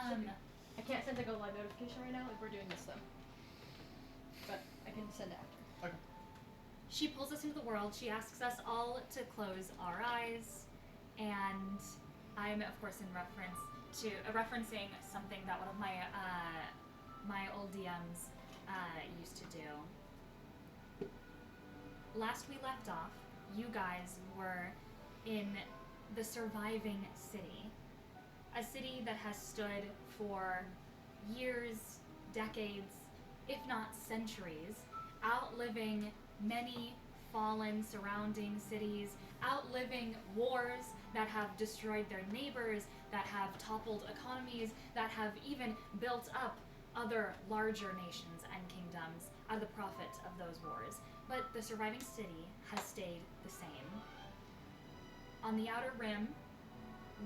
I can't send like a live notification right now if we're doing this though. But I can send it after. Okay. She pulls us into the world. She asks us all to close our eyes, and I'm of course in reference to referencing something that one of my my old DMs used to do. Last we left off, you guys were in the surviving city. A city that has stood for years, decades, if not centuries, outliving many fallen surrounding cities, outliving wars that have destroyed their neighbors, that have toppled economies, that have even built up other larger nations and kingdoms out of the profit of those wars. But the surviving city has stayed the same. On the outer rim,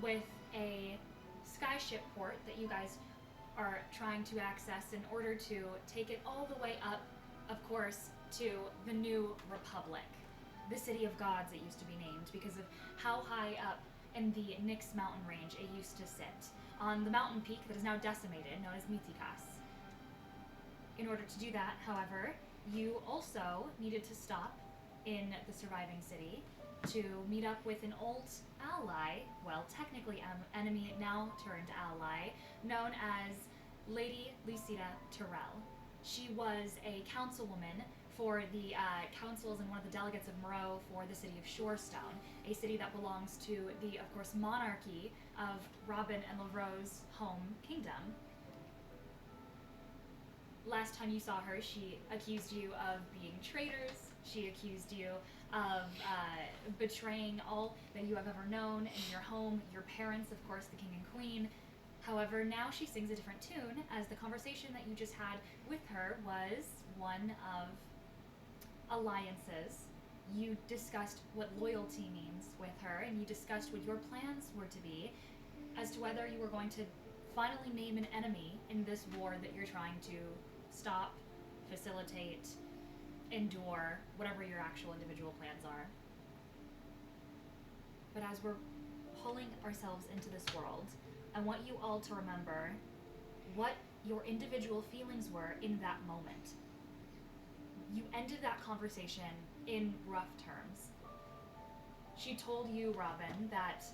with a skyship port that you guys are trying to access in order to take it all the way up, of course, to the New Republic. The City of Gods, it used to be named, because of how high up in the Nyx mountain range it used to sit, on the mountain peak that is now decimated, known as Mitikas. In order to do that, however, you also needed to stop in the surviving city to meet up with an old ally, well, technically enemy, now turned ally, known as Lady Lysita Terrell. She was a councilwoman for the councils and one of the delegates of Moreau for the city of Shorestone, a city that belongs to the, of course, monarchy of Robin and Laroe's home kingdom. Last time you saw her, she accused you of being traitors. She accused you of betraying all that you have ever known in your home, your parents, of course, the king and queen. However, now she sings a different tune, as the conversation that you just had with her was one of alliances. You discussed what loyalty means with her, and you discussed what your plans were to be as to whether you were going to finally name an enemy in this war that you're trying to stop, facilitate, endure, whatever your actual individual plans are. But as we're pulling ourselves into this world, I want you all to remember what your individual feelings were in that moment. You ended that conversation in rough terms. She told you, Robin, that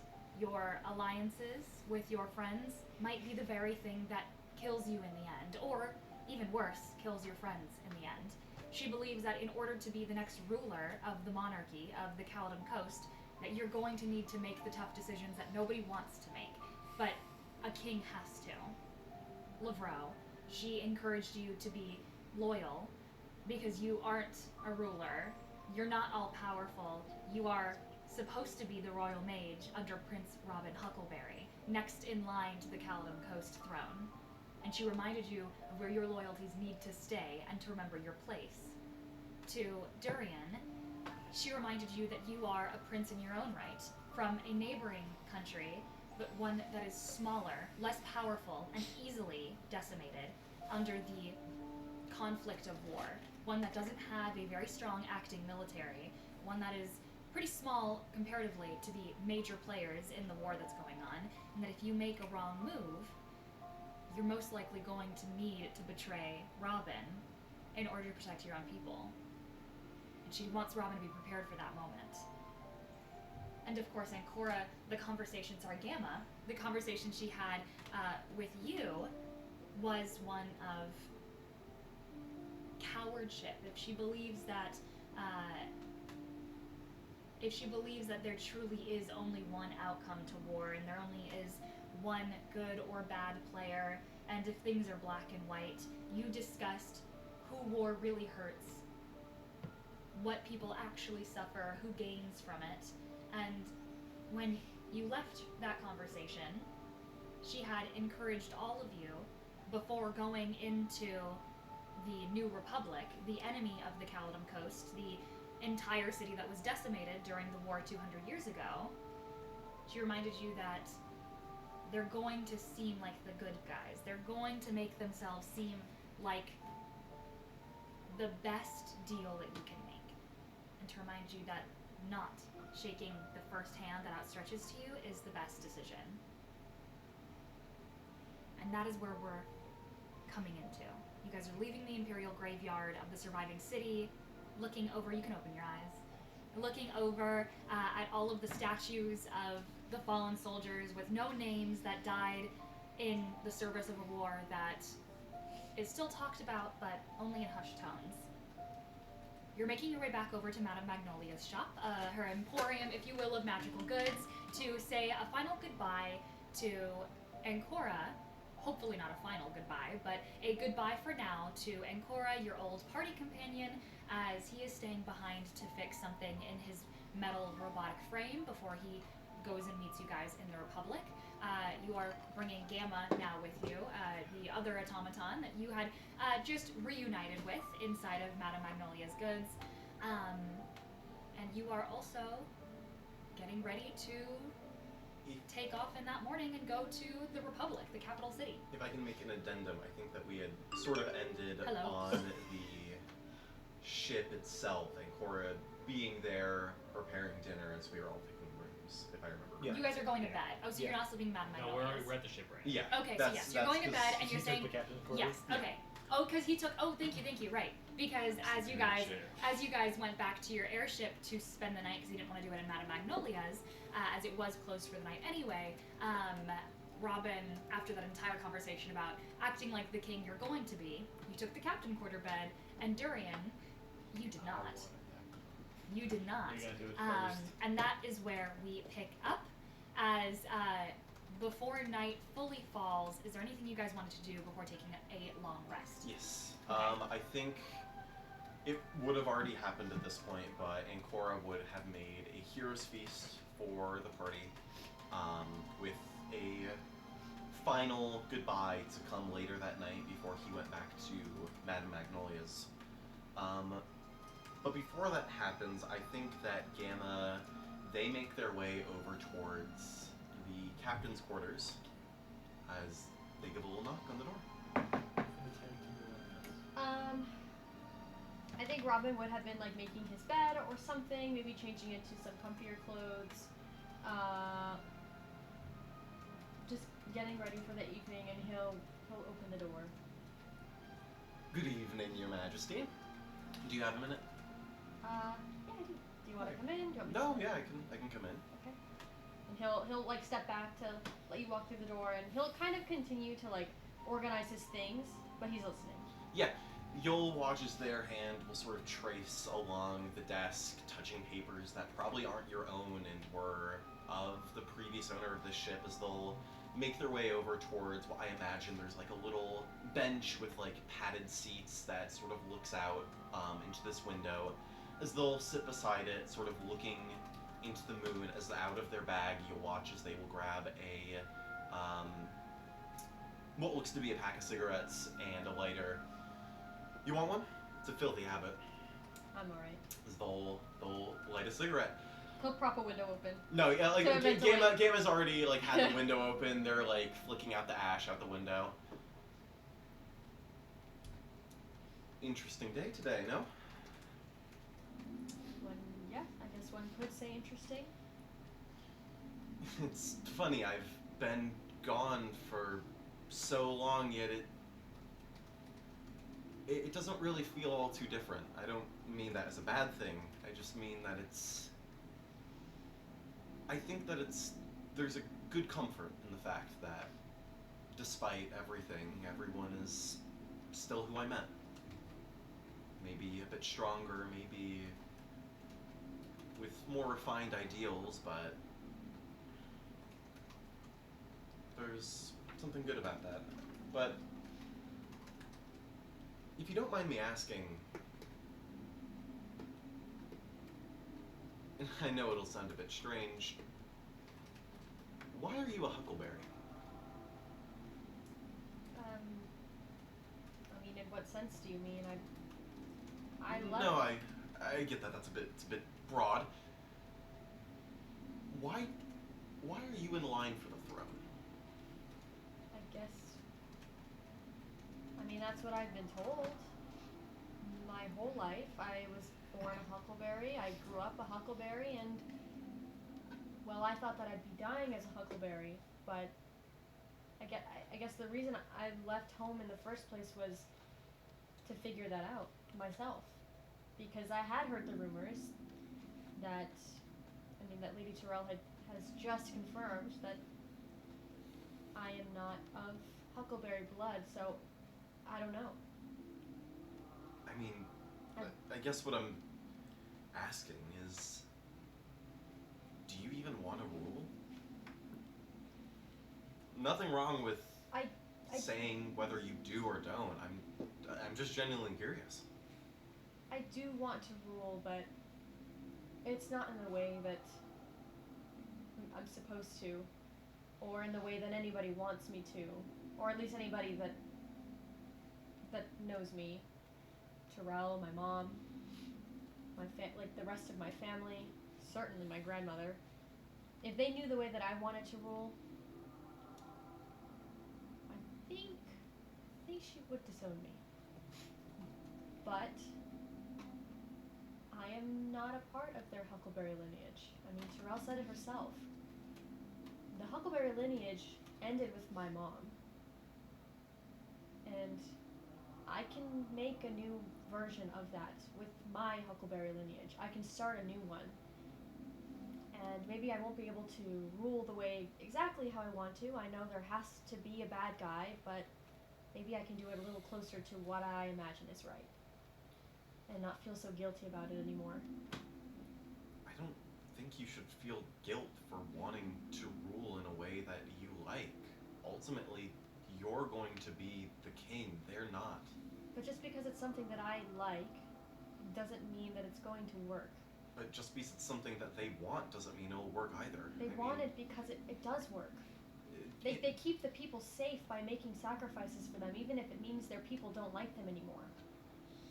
your alliances with your friends might be the very thing that kills you in the end, or even worse, kills your friends in the end. She believes that in order to be the next ruler of the monarchy of the Caledon Coast, that you're going to need to make the tough decisions that nobody wants to make, but a king has to. Lavraux, she encouraged you to be loyal because you aren't a ruler. You're not all powerful. You are supposed to be the royal mage under Prince Robin Huckleberry, next in line to the Caledon Coast throne. And she reminded you of where your loyalties need to stay and to remember your place. To Durian, she reminded you that you are a prince in your own right, from a neighboring country, but one that is smaller, less powerful, and easily decimated under the conflict of war. One that doesn't have a very strong acting military, one that is pretty small comparatively to the major players in the war that's going on, and that if you make a wrong move, you're most likely going to need to betray Robin in order to protect your own people. And she wants Robin to be prepared for that moment. And of course, Ancora, Gamma, the conversation she had with you was one of cowardship. If she believes that there truly is only one outcome to war, and there only is one good or bad player, and if things are black and white, you discussed who war really hurts, what people actually suffer, who gains from it. And when you left that conversation, she had encouraged all of you, before going into the New Republic, the enemy of the Caledon Coast, the entire city that was decimated during the war 200 years ago, she reminded you that they're going to seem like the good guys. They're going to make themselves seem like the best deal that you can make. And to remind you that not shaking the first hand that outstretches to you is the best decision. and that is where we're coming into. You guys are leaving the Imperial Graveyard of the surviving city, looking over. You can open your eyes. Looking over at all of the statues of the fallen soldiers with no names that died in the service of a war that is still talked about, but only in hushed tones. You're making your way back over to Madame Magnolia's shop, her emporium, if you will, of magical goods, to say a final goodbye to Ancora. Hopefully not a final goodbye, but a goodbye for now to Ancora, your old party companion, as he is staying behind to fix something in his metal robotic frame before he goes and meets you guys in the Republic. You are bringing Gamma now with you, the other automaton that you had just reunited with inside of Madame Magnolia's goods. And you are also getting ready to take off in that morning and go to the Republic, the capital city. If I can make an addendum, I think that we had sort of ended Hello. on the ship itself, and Cora being there preparing dinner as we were all picking rooms, if I remember Yeah. You guys are going to bed. Oh, so you're not still being Madame No, Magnolia's. we're at the ship right now. Yeah. Okay, so yes, you're going to bed and He you're took saying the captain's yes. quarters. Okay. Oh, because he took. Oh, thank you. Right, because as you guys went back to your airship to spend the night, because you didn't want to do it in Madame Magnolia's, as it was closed for the night anyway. Robin, after that entire conversation about acting like the king you're going to be, you took the captain quarter bed, and Durian, you did not. You did not. You gotta do it first. And that is where we pick up. As before night fully falls, is there anything you guys wanted to do before taking a long rest? Yes. Okay. I think it would have already happened at this point, but Ancora would have made a hero's feast for the party, with a final goodbye to come later that night before he went back to Madame Magnolia's. But before that happens, I think that Gamma, they make their way over towards the captain's quarters as they give a little knock on the door. I think Robin would have been like making his bed or something, maybe changing into some comfier clothes. Just getting ready for the evening, and he'll open the door. Good evening, Your Majesty. Do you have a minute? Yeah, I do. Do you want to come in? Do you want me to No, yeah, I can come in. Okay. And he'll like step back to let you walk through the door, and he'll kind of continue to like organize his things, but he's listening. Yeah, you'll watch as their hand will sort of trace along the desk, touching papers that probably aren't your own and were of the previous owner of the ship, as they'll make their way over towards what I imagine there's like a little bench with like padded seats that sort of looks out into this window. As they'll sit beside it, sort of looking into the moon, as out of their bag you'll watch as they will grab a what looks to be a pack of cigarettes and a lighter. You want one? It's a filthy habit. I'm alright. As they'll light a cigarette. He'll prop a window open. No, yeah, like So eventually- Gamma's already like had the window open. They're like flicking out the ash out the window. Interesting day today, no? Yeah, I guess one could say interesting. It's funny, I've been gone for so long, yet it doesn't really feel all too different. I don't mean that as a bad thing. I just mean that I think that there's a good comfort in the fact that despite everything, everyone is still who I met. Maybe a bit stronger, maybe with more refined ideals, but there's something good about that. But if you don't mind me asking, and I know it'll sound a bit strange, why are you a huckleberry? I mean, in what sense do you mean? I love. No, I get that. It's a bit broad. Why are you in line for the throne? I guess. I mean, that's what I've been told. My whole life, I was born a huckleberry. I grew up a huckleberry, and well, I thought that I'd be dying as a huckleberry, but I I guess the reason I left home in the first place was to figure that out myself, because I had heard the rumors that, that Lady Tyrell has just confirmed that I am not of Huckleberry blood, so I don't know. I mean, I guess what I'm asking is, do you even want to rule? Nothing wrong with I saying whether you do or don't. I'm just genuinely curious. I do want to rule, but it's not in the way that I'm supposed to, or in the way that anybody wants me to, or at least anybody that knows me. Tyrell, my mom, like the rest of my family, certainly my grandmother. If they knew the way that I wanted to rule, I think she would disown me. But I am not a part of their Huckleberry lineage. Tyrell said it herself. The Huckleberry lineage ended with my mom. And I can make a new version of that with my Huckleberry lineage. I can start a new one. And maybe I won't be able to rule the way exactly how I want to. I know there has to be a bad guy, but maybe I can do it a little closer to what I imagine is right. And not feel so guilty about it anymore. I don't think you should feel guilt for wanting to rule in a way that you like. Ultimately, you're going to be the king. They're not. But just because it's something that I like doesn't mean that it's going to work. But just because it's something that they want doesn't mean it'll work either. They want it because it does work. They keep the people safe by making sacrifices for them, even if it means their people don't like them anymore.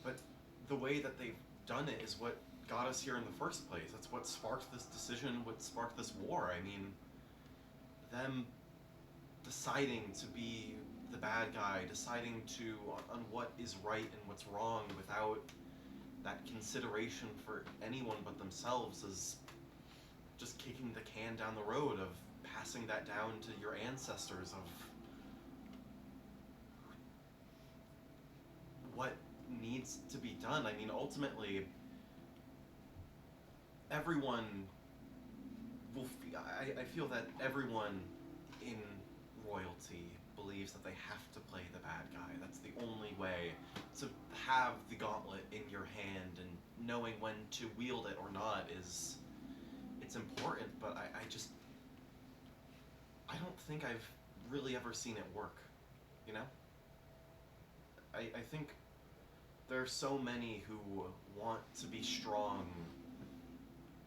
But the way that they've done it is what got us here in the first place. That's what sparked this decision, what sparked this war. Them deciding to be the bad guy, deciding on what is right and what's wrong without that consideration for anyone but themselves is just kicking the can down the road of passing that down to your ancestors of what needs to be done. Ultimately, everyone will I feel that everyone in royalty believes that they have to play the bad guy. That's the only way to have the gauntlet in your hand, and knowing when to wield it or not it's important, but I don't think I've really ever seen it work, you know? I think there are so many who want to be strong,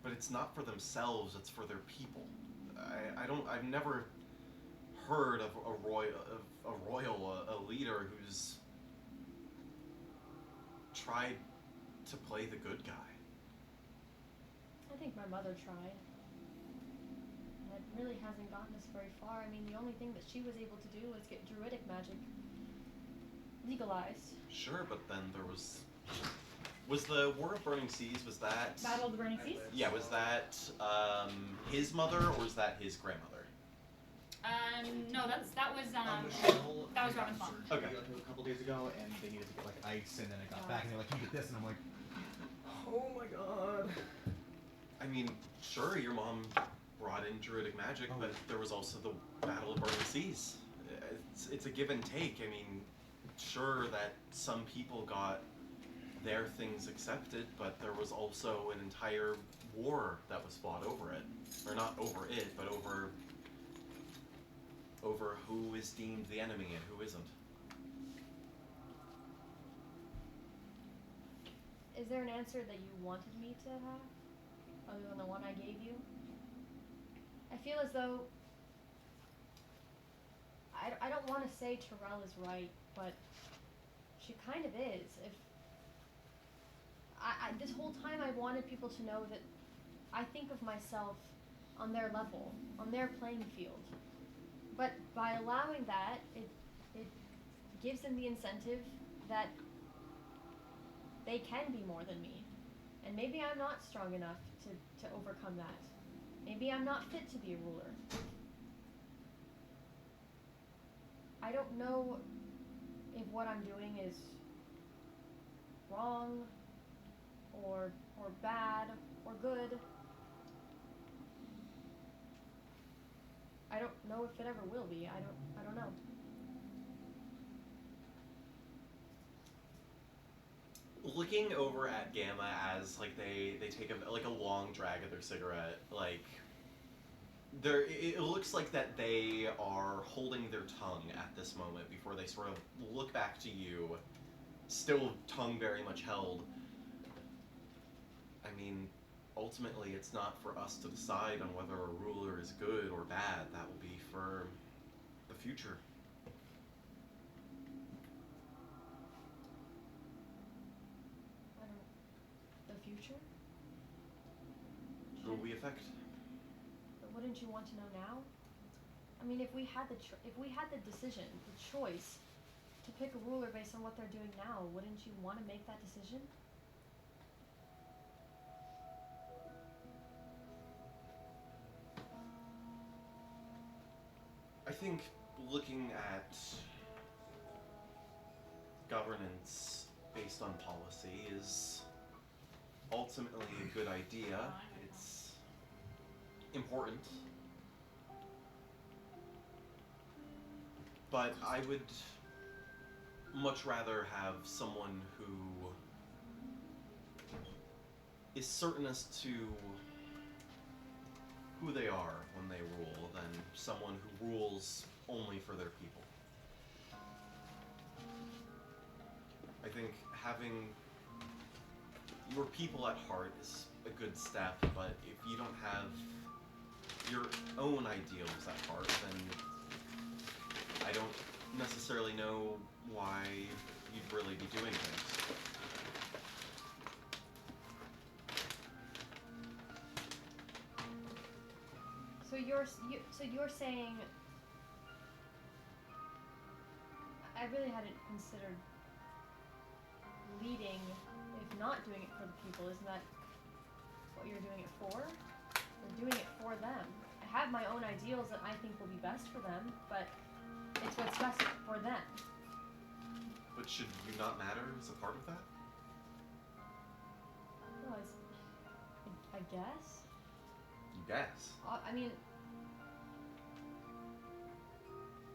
but it's not for themselves, it's for their people. I've never heard of a leader who's tried to play the good guy. I think my mother tried. And it really hasn't gotten us very far. The only thing that she was able to do was get druidic magic legalized. Sure, but then there was the War of Burning Seas, was that... Battle of the Burning Seas? Yeah, was that his mother or was that his grandmother? No, that was Michelle that was got Robin's mom. surgery Okay. a couple days ago, and they needed to get ice, and then it got back, and they're like, "You get this," and I'm like, "Oh my god." Sure, your mom brought in druidic magic, but there was also the Battle of Burning Seas. It's a give and take. Sure that some people got their things accepted, but there was also an entire war that was fought over it. Or not over it, but over who is deemed the enemy and who isn't. Is there an answer that you wanted me to have, other than the one I gave you? I feel as though I don't want to say Tyrell is right, but she kind of is. If this whole time I wanted people to know that I think of myself on their level, on their playing field. But by allowing that, it gives them the incentive that they can be more than me. And maybe I'm not strong enough to overcome that. Maybe I'm not fit to be a ruler. I don't know if what I'm doing is wrong or bad or good. I don't know if it ever will be. I don't know. Looking over at Gamma as like they take a long drag of their cigarette, like it looks like that they are holding their tongue at this moment before they sort of look back to you, still tongue very much held. I mean, ultimately it's not for us to decide on whether a ruler is good or bad. That will be for the future. I don't. The future? Who will we affect? But wouldn't you want to know now? I mean, if we had the decision, the choice to pick a ruler based on what they're doing now, wouldn't you want to make that decision? I think looking at governance based on policy is ultimately a good idea. It's important. But I would much rather have someone who is certain as to who they are when they rule than someone who rules only for their people. I think having your people at heart is a good step, but if you don't have your own ideals at heart, then I don't necessarily know why you'd really be doing things. So you're saying, I really hadn't considered leading if not doing it for the people. Isn't that what you're doing it for? You're doing it for them. I have my own ideals that I think will be best for them, but it's what's best for them. But should you not matter as a part of that? Well, I guess. You guess. I mean,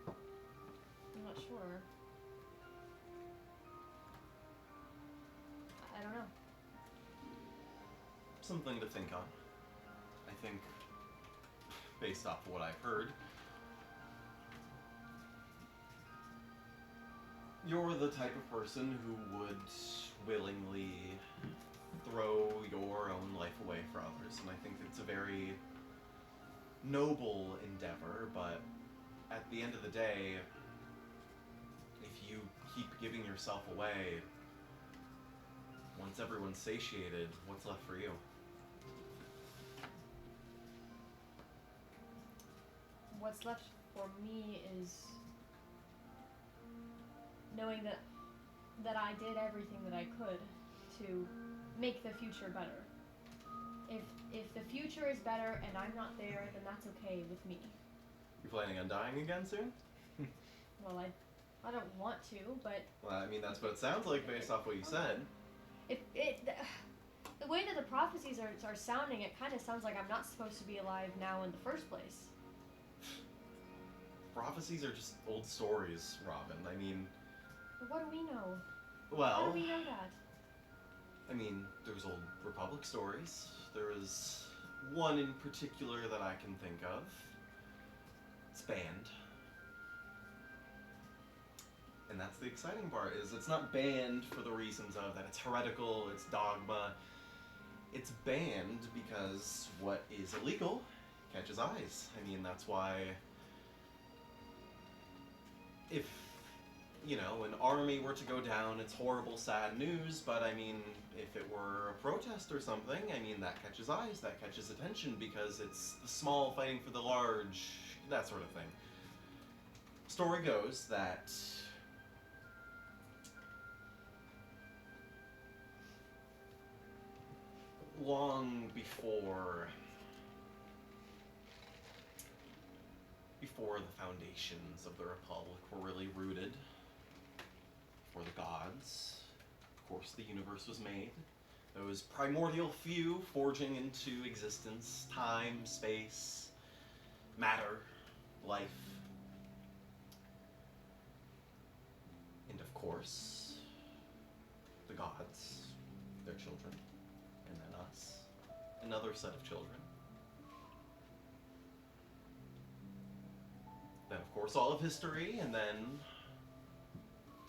I'm not sure. I don't know. Something to think on. I think, based off of what I've heard, you're the type of person who would willingly throw your own life away for others, and I think it's a very noble endeavor, but at the end of the day, if you keep giving yourself away, once everyone's satiated, what's left for you? What's left for me is knowing that I did everything that I could to make the future better. If the future is better and I'm not there, then that's okay with me. You planning on dying again soon? Well, I don't want to, but Well, I mean, that's what it sounds like based off what you said. the way that the prophecies are sounding, it kind of sounds like I'm not supposed to be alive now in the first place. Prophecies are just old stories, Robin. I mean, But what do we know? How well, do we know that? I mean, there's old Republic stories. There is one in particular that I can think of. It's banned. And that's the exciting part, is it's not banned for the reasons of that it's heretical, it's dogma. It's banned because what is illegal catches eyes. I mean, that's why if, you know, an army were to go down, it's horrible, sad news, but I mean, if it were a protest or something, I mean, that catches eyes, that catches attention, because it's the small fighting for the large, that sort of thing. Story goes that long before before the foundations of the Republic were really rooted, before the gods, of course, the universe was made. Those primordial few forging into existence, time, space, matter, life. And of course, the gods, their children, and then us, another set of children. Then, of course, all of history, and then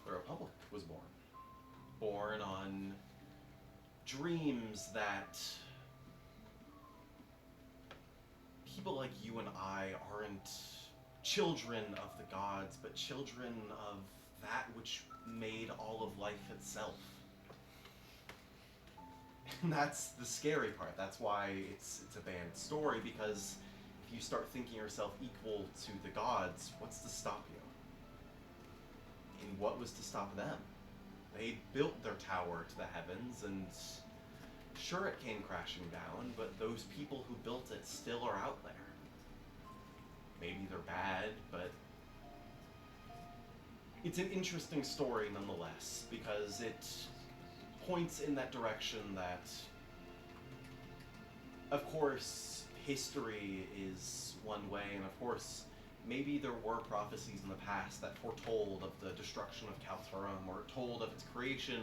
the Republic was born. Born on dreams that people like you and I aren't children of the gods, but children of that which made all of life itself. And that's the scary part. That's why it's a banned story, because if you start thinking yourself equal to the gods, what's to stop you? And what was to stop them? They built their tower to the heavens, and sure, it came crashing down, but those people who built it still are out there. Maybe they're bad, but it's an interesting story nonetheless, because it points in that direction that, of course, history is one way, and of course, maybe there were prophecies in the past that foretold of the destruction of Kalturum, or told of its creation.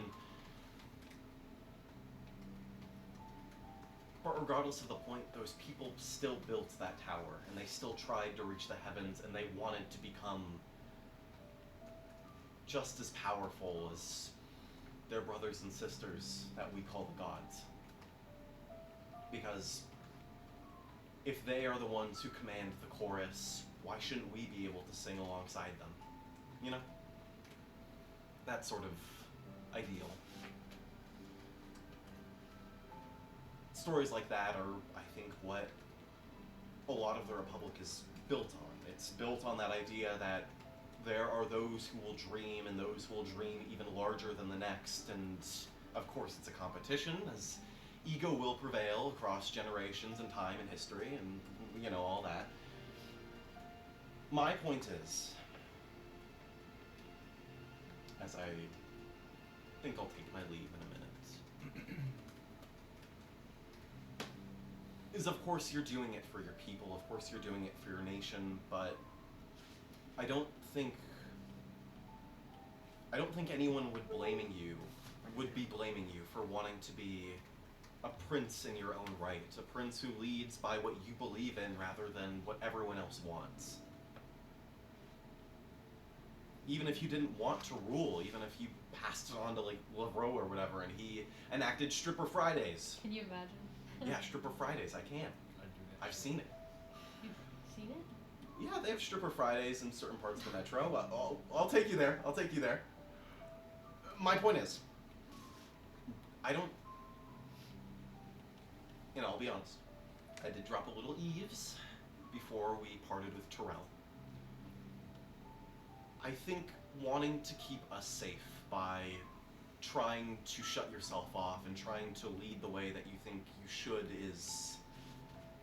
But regardless of the point, those people still built that tower, and they still tried to reach the heavens, and they wanted to become just as powerful as their brothers and sisters that we call the gods. Because if they are the ones who command the chorus, why shouldn't we be able to sing alongside them? You know? That sort of ideal. Stories like that are, I think, what a lot of the Republic is built on. It's built on that idea that there are those who will dream, and those who will dream even larger than the next, and of course it's a competition, as ego will prevail across generations and time and history, and, you know, all that. My point is, as I think I'll take my leave in a minute, is of course you're doing it for your people, of course you're doing it for your nation, but I don't think anyone would be blaming you for wanting to be a prince in your own right, a prince who leads by what you believe in rather than what everyone else wants. Even if you didn't want to rule, even if you passed it on to, like, Lavro or whatever, and he enacted Stripper Fridays. Can you imagine? Yeah, Stripper Fridays, I can. I've seen it. You've seen it? Yeah, they have Stripper Fridays in certain parts of the metro. I'll take you there. I'll take you there. My point is, I don't... You know, I'll be honest. I did drop a little eaves before we parted with Terrell. I think wanting to keep us safe by trying to shut yourself off and trying to lead the way that you think you should is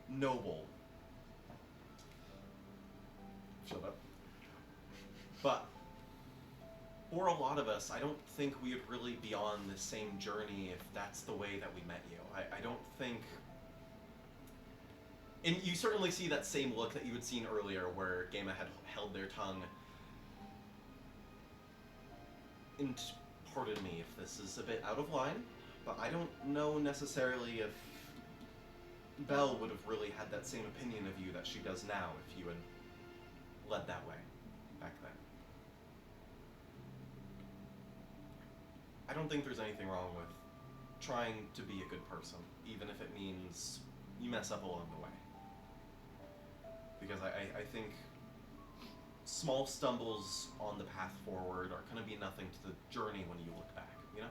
noble. Shut up. But for a lot of us, I don't think we would really be on the same journey if that's the way that we met you. I don't think... And you certainly see that same look that you had seen earlier where Gamma had held their tongue. And pardon me if this is a bit out of line, but I don't know necessarily if Belle would have really had that same opinion of you that she does now if you had led that way back then. I don't think there's anything wrong with trying to be a good person, even if it means you mess up along the way. Because I think small stumbles on the path forward are going to be nothing to the journey when you look back, you know?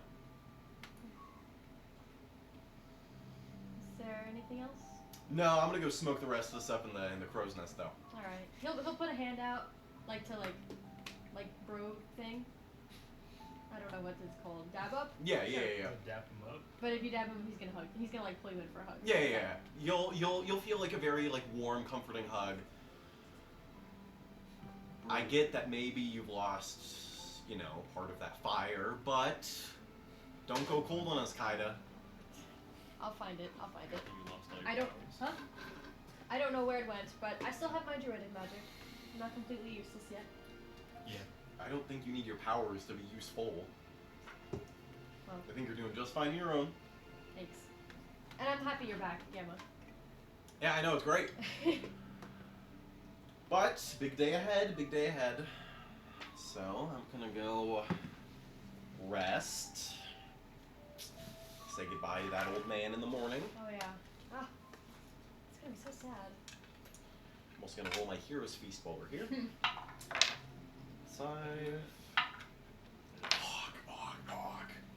Is there anything else? No, I'm going to go smoke the rest of this up in the crow's nest, though. Alright. He'll put a hand out, like bro thing. I don't know what it's called. Dab up? Yeah. Dap him up. But if you dab him, he's gonna hug. He's gonna like pull you in for a hug. Yeah. You'll feel like a very like warm, comforting hug. I get that maybe you've lost, you know, part of that fire, but don't go cold on us, Kaida. I'll find it. I'll find it. You lost all your I don't. powers. Huh? I don't know where it went, but I still have my druidic magic. I'm not completely useless yet. I don't think you need your powers to be useful. Well, I think you're doing just fine on your own. thanks. And I'm happy you're back, Gamma. Yeah, I know, it's great. But, big day ahead, big day ahead. So, I'm gonna go rest. Say goodbye to that old man in the morning. Oh yeah. Ah, it's gonna be so sad. I'm also gonna roll my Hero's Feast while we're here. Side.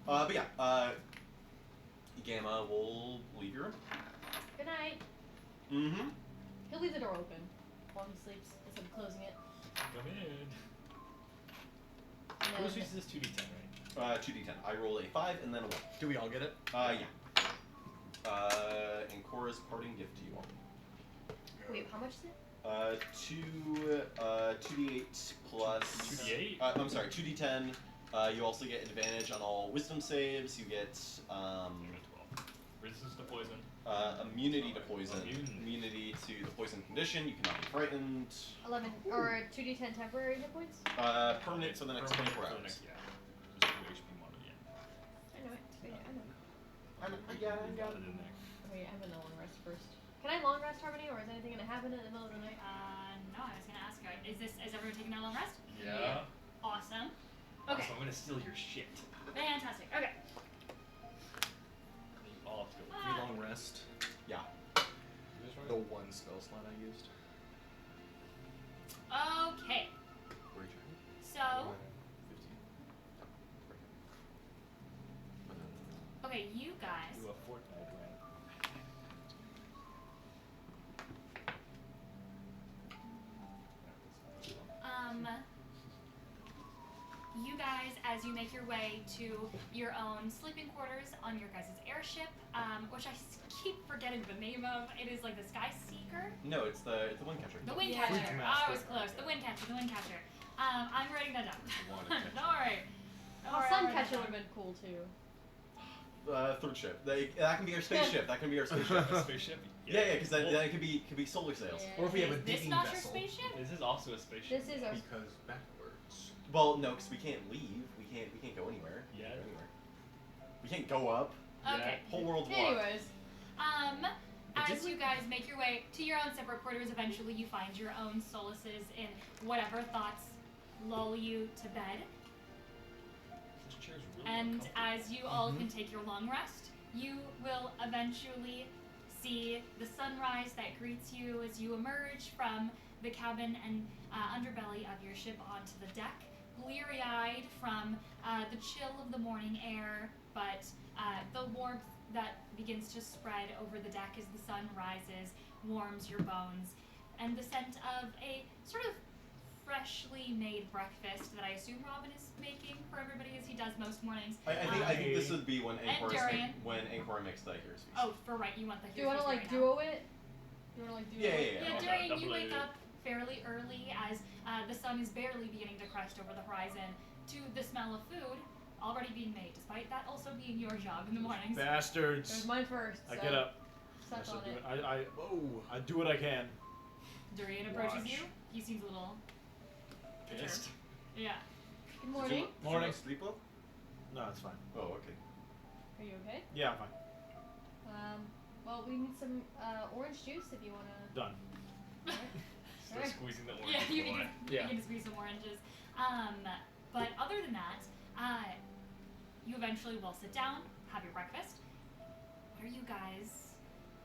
But yeah, Gamma will leave your room. Good night. Mm-hmm. He'll leave the door open while he sleeps instead of closing it. Come in. And Heroes then, Feast is 2d10, right? 2d10. I roll a 5 and then a 1. Do we all get it? Yeah. And Cora's parting gift to you all. wait, how much is it? 2d8 plus... 2d8? I'm sorry, 2d10. You also get advantage on all wisdom saves. You get You got 12. Resistance to poison. immunity to poison. Immune. Immunity to the poison condition. You cannot be frightened. 11 or 2d10 temporary hit points. Permanent for the next Permanent 24 for the hours. next- yeah. Just 2 HP more, but yeah. I know it. I know. You got it in there. Wait, I'm gonna long rest first. Can I long rest, Harmony, or is anything gonna happen in the middle of the night? No, I was gonna ask you. Is everyone taking their long rest? Yeah. Awesome. Okay. So I'm gonna steal your shit. Fantastic. Okay. You all have to go. Free long rest. Yeah. You guys The right? one spell slot I used. Okay. Where'd you So, 15. okay, you guys. Do a Fortnite run. You guys, as you make your way to your own sleeping quarters on your guys' airship, which I keep forgetting the name of. It is like the Sky Seeker. No, it's the Windcatcher. The Yeah. Windcatcher. Fleet Oh, I was Master. close. The Windcatcher. The Windcatcher. I'm writing that down. Windcatcher. Don't worry. Don't Oh, worry, Sun I'll write Catcher it would have down. been cool too. Third ship. That can be our spaceship. That can be our spaceship. A spaceship? Yeah, because then, Well, then it could be solar sails. Yeah. Or if we have a Is this digging not your vessel. spaceship? This is also a spaceship. This is our. Because backwards. Well, no, because we can't leave. We can't go anywhere. Yeah. Anywhere. We can't go up. Okay. Whole world's locked. Anyways, As you guys make your way to your own separate quarters, eventually you find your own solaces in whatever thoughts lull you to bed. This chair's really And uncomfortable. as you all can take your long rest, you will eventually see the sunrise that greets you as you emerge from the cabin and underbelly of your ship onto the deck, bleary-eyed from the chill of the morning air, but the warmth that begins to spread over the deck as the sun rises warms your bones, and the scent of a sort of freshly made breakfast that I assume Robin is making for everybody as he does most mornings. I think this would be when And Durian. Ancora makes the Hero's Feast. Oh, for right, you want the do you want to Heroes like Feast right now. duo it? Do you want to like duo Yeah, it? yeah, Yeah, Okay, Durian, you double wake it. up fairly early as the sun is barely beginning to crest over the horizon to the smell of food already being made, despite that also being your job in the mornings. It was Bastards. mine first. I so get up. Suck I on do it. it. I do what I can. Durian approaches Watch. you. He seems a little Pissed. yeah. Good morning. Morning. Sleep well? No, it's fine. Oh, okay. Are you okay? Yeah, I'm fine. Well, we need some orange juice if you wanna. Done. Start Alright. squeezing the orange. Yeah, you boy. begin to squeeze some oranges. But other than that, you eventually will sit down, have your breakfast. What are you guys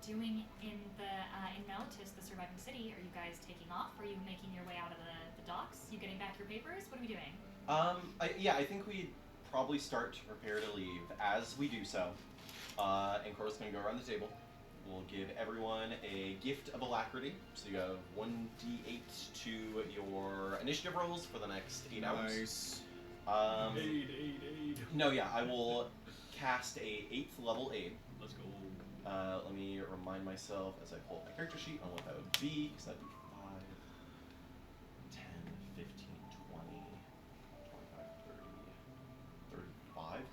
doing in in Melitus, the surviving city? Are you guys taking off? Are you making your way out of the docks? You getting back your papers? What are we doing? I think we probably start to prepare to leave. As we do so, Ancora's going to go around the table. We'll give everyone a gift of alacrity. So you have 1d8 to your initiative rolls for the next 8 hours. Nice. Aid. No, yeah, I will cast a 8th level aid. Let's go. Let me remind myself as I pull up my character sheet on what that would be, because that'd be 5, 10, 15,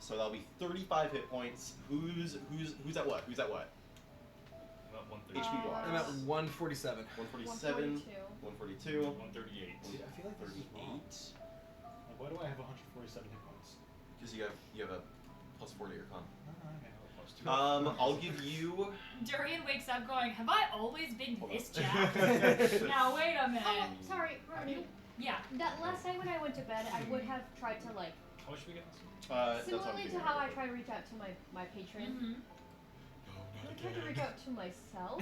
so that'll be 35 hit points. Who's at what? Who's at what? I'm at 130. HP wise. I'm at 147. 147, 142, 138. Dude, I feel like this is 138. wrong. Like, why do I have 147 hit points? Because you have a plus 4 to your con. Okay, plus 2. I'll give you. Durian wakes up going, have I always been Hold on. this jacked? Now wait a minute. Oh, sorry, Harmony. Yeah. That last night when I went to bed, I would have tried to like How much we get this? That's what I'm similarly to figuring how I out. try to reach out to my patron. Mm-hmm. I tried to reach out to myself.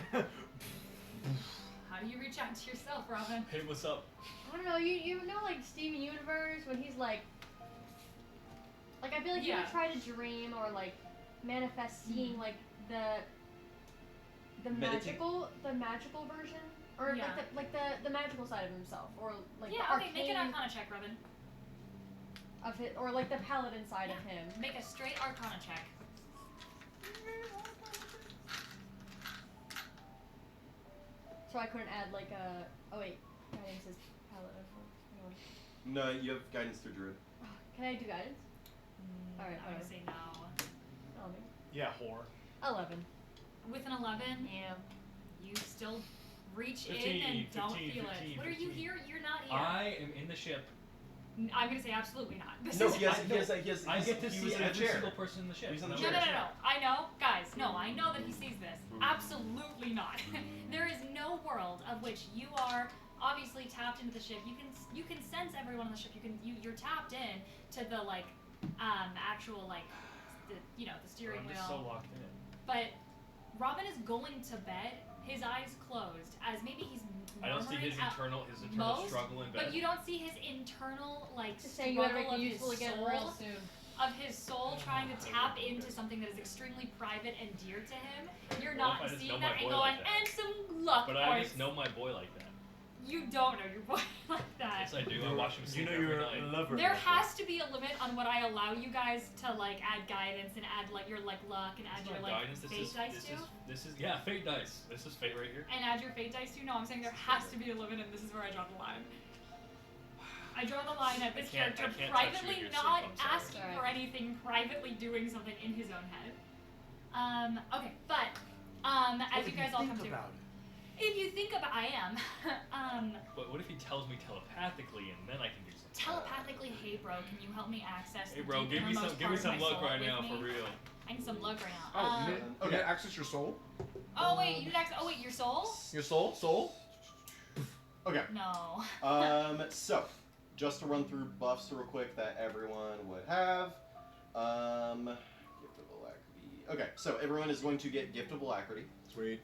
How do you reach out to yourself, Robin? Hey, what's up? I don't know. You know like Steven Universe when he's like I feel like you Yeah. would try to dream or like manifest seeing like the Meditate. magical version or Yeah. like the magical side of himself or like Yeah, the okay, make an arcane Arcana check, Robin. of it or like the paladin side of him. Make a straight Arcana check. So I couldn't add like a guidance is paladin. Hang on. No, you have guidance through druid. Can I do guidance? Alright, I'm gonna whatever. say no. Oh, maybe. Yeah, whore. 11. With an 11, Yeah. you still reach 15, in and don't 15, feel 15, it. What are you 15. here? You're not here. I am in the ship. I'm gonna say absolutely not. This No, is he has. I get to he see was in a every chair. single person in the ship. He's in the No, chair. no, no, no. I know, guys. No, I know that he sees this. Absolutely not. There is no world of which you are obviously tapped into the ship. You can sense everyone on the ship. You're tapped in to the like actual like the steering I'm wheel. just so locked in. But Robin is going to bed, his eyes closed, as maybe he's I don't see his murmuring out internal most, struggle in bed. but you don't see his internal like Just saying you better make struggle me of his useful again soul, real soon. of his soul trying to tap into something that is extremely private and dear to him. You're What not if I just know seeing my that and boy going, like that? and some luck But I points. just know my boy like that. You don't know your boy like that. Yes, I do. I watch him You sleep know every you're night. a lover. There has to be a limit on what I allow you guys to like add guidance and add like your like luck and add It's your not like guidance. fate dice to. This is yeah, fate dice. This is fate right here. And add your fate dice to. No, I'm saying there has to be a limit, and this is where I draw the line. I draw the line at this I can't character touch you privately in your not sleep, I'm sorry. asking Sorry. for anything, privately doing something in his own head. Okay, but as you guys all come to, if you think about, I am, But what if he tells me telepathically and then I can do something? telepathically, hey bro, can you help me access Hey the bro, deep give me innermost some part of my luck soul right with now me? for real. I need some luck right now. Oh, okay. okay. Access your soul. Oh wait, you did access. Oh wait, your soul? Your soul. Okay. No. So, just to run through buffs real quick that everyone would have. Gift of Alacrity. Okay, so everyone is going to get Gift of Alacrity. Sweet.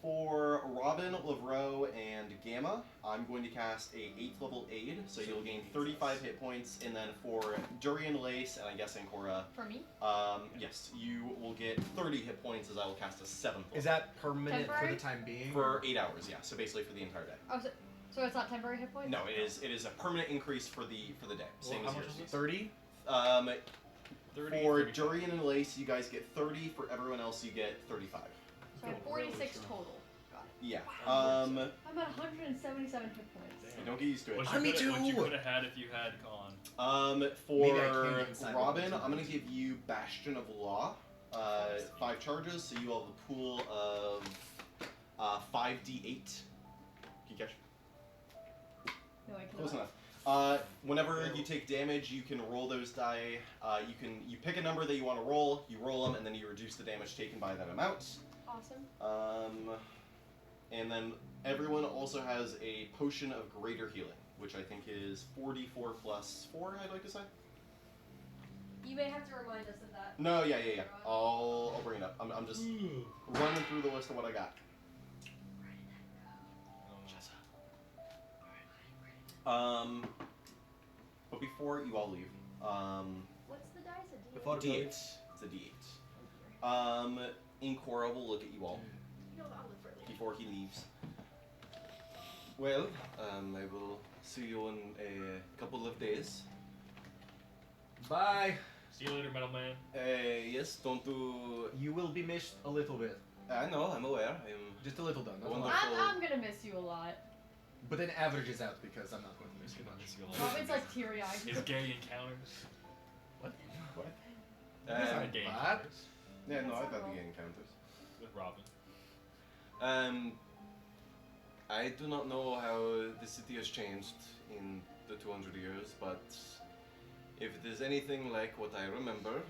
For Robin, Lavro, and Gamma, I'm going to cast a 8th level aid, so you'll gain 35 hit points, and then for Durian, Lace, and I guess Ancora, For me? yes, you will get 30 hit points as I will cast a 7th level. Is that permanent for Temporary? the time being? For 8 hours, yeah, so basically for the entire day. Oh, so it's not temporary hit points? No, it is a permanent increase for the day, same Well, as how yours. much is it? 30? 30, For 35. Durian and Lace, you guys get 30. For everyone else, you get 35. So I have 46 total. Got it. Yeah. I'm at 177 hit points. Don't get used to it. What Me you too. could have had if you had gone. Maybe I For can get inside Robin, one. I'm gonna give you Bastion of Law, 5 charges, so you have a pool of 5d8. Can you catch? No, I cannot. Close enough. Whenever you take damage, you can roll those die. You pick a number that you want to roll. You roll them, and then you reduce the damage taken by that amount. Awesome. And then everyone also has a potion of greater healing, which I think is 4d4 plus 4. I'd like to say. You may have to remind us of that. No, yeah. I'll bring it up. I'm just running through the list of what I got. But before you all leave, What's the dice? A D8? Before- D8. It's a D8. Incora will look at you all You know, I'll look for it later. before he leaves. Well, I will see you in a couple of days. Bye. See you later, metal man. Yes, don't do. You will be missed a little bit. I know, I'm aware. Just a little done. That's all. Wonderful. I'm gonna miss you a lot. But then averages out because I'm not going to miss you much. Robin's like teary-eyed. His gay encounters. What? That's Um, not Game bad. encounters yeah, no, That's I've had not the wrong. encounters. with Robin. I do not know how the city has changed in the 200 years, but if it is anything like what I remember,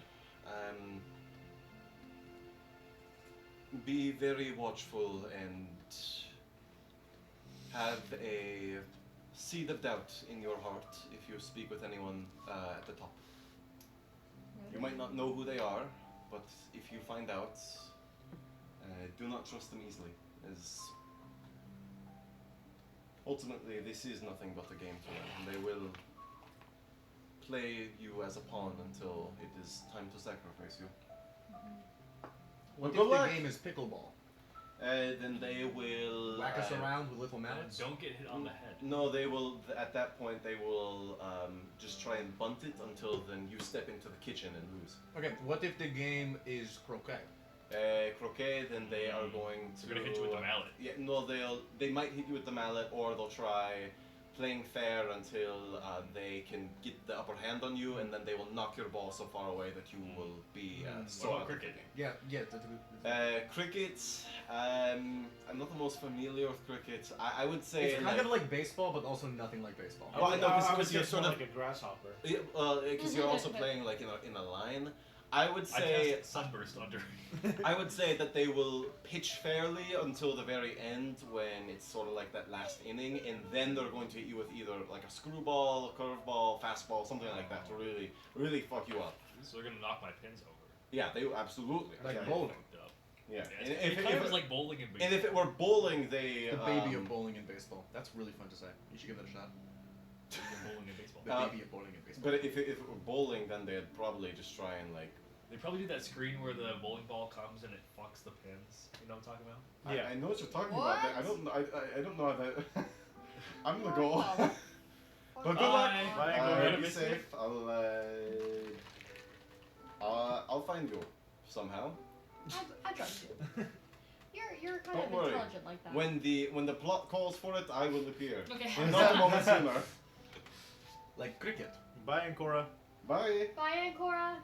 be very watchful and have a seed of doubt in your heart if you speak with anyone at the top. You might not know who they are, but if you find out, do not trust them easily, as ultimately this is nothing but a game to them. They will play you as a pawn until it is time to sacrifice you. What Good if luck. the game is pickleball? Then they will Whack us around with little And mallets? don't get hit on the head. No, they will. At that point, they will just try and bunt it until then you step into the kitchen and lose. Okay, what if the game is croquet? Croquet, then they are going to. They're gonna hit you with the mallet. Yeah, no, they might hit you with the mallet, or they'll try playing fair until they can get the upper hand on you, and then they will knock your ball so far away that you will be so What out about of the cricket? game. Yeah, that's a good. Cricket, I'm not the most familiar with cricket. I would say It's kind of like baseball, but also nothing like baseball. Well, I know, 'cause I would say you're it's sort more of- like a grasshopper. because you're also playing like in a line. I would say I cast Sunburst under. I would say that they will pitch fairly until the very end when it's sort of like that last inning, and then they're going to hit you with either like a screwball, a curveball, fastball, something like that to really fuck you up. So they're gonna knock my pins over. Yeah, they absolutely. Like yeah. bowling. Fucked up. Yeah. Yeah, And it kind of was like bowling and baseball. and if it were bowling, they The baby of um, bowling and baseball. That's really fun to say. You should give that a shot. Bowling and baseball. The Uh, baby of bowling and baseball. But if it were bowling, then they'd probably just try and like. They probably do that screen where the bowling ball comes and it fucks the pins. You know what I'm talking about? Yeah. I know what you're talking about. But I don't. I don't know how that. I'm gonna go. Wow. But good luck. Bye, Go ahead, Be Miss safe. I'll find you somehow. I trust you. You're kind Don't of worry. intelligent like that. When the plot calls for it, I will appear. Okay. Not a moment sooner. Like cricket. Bye, Ancora. Bye. Bye, Ancora.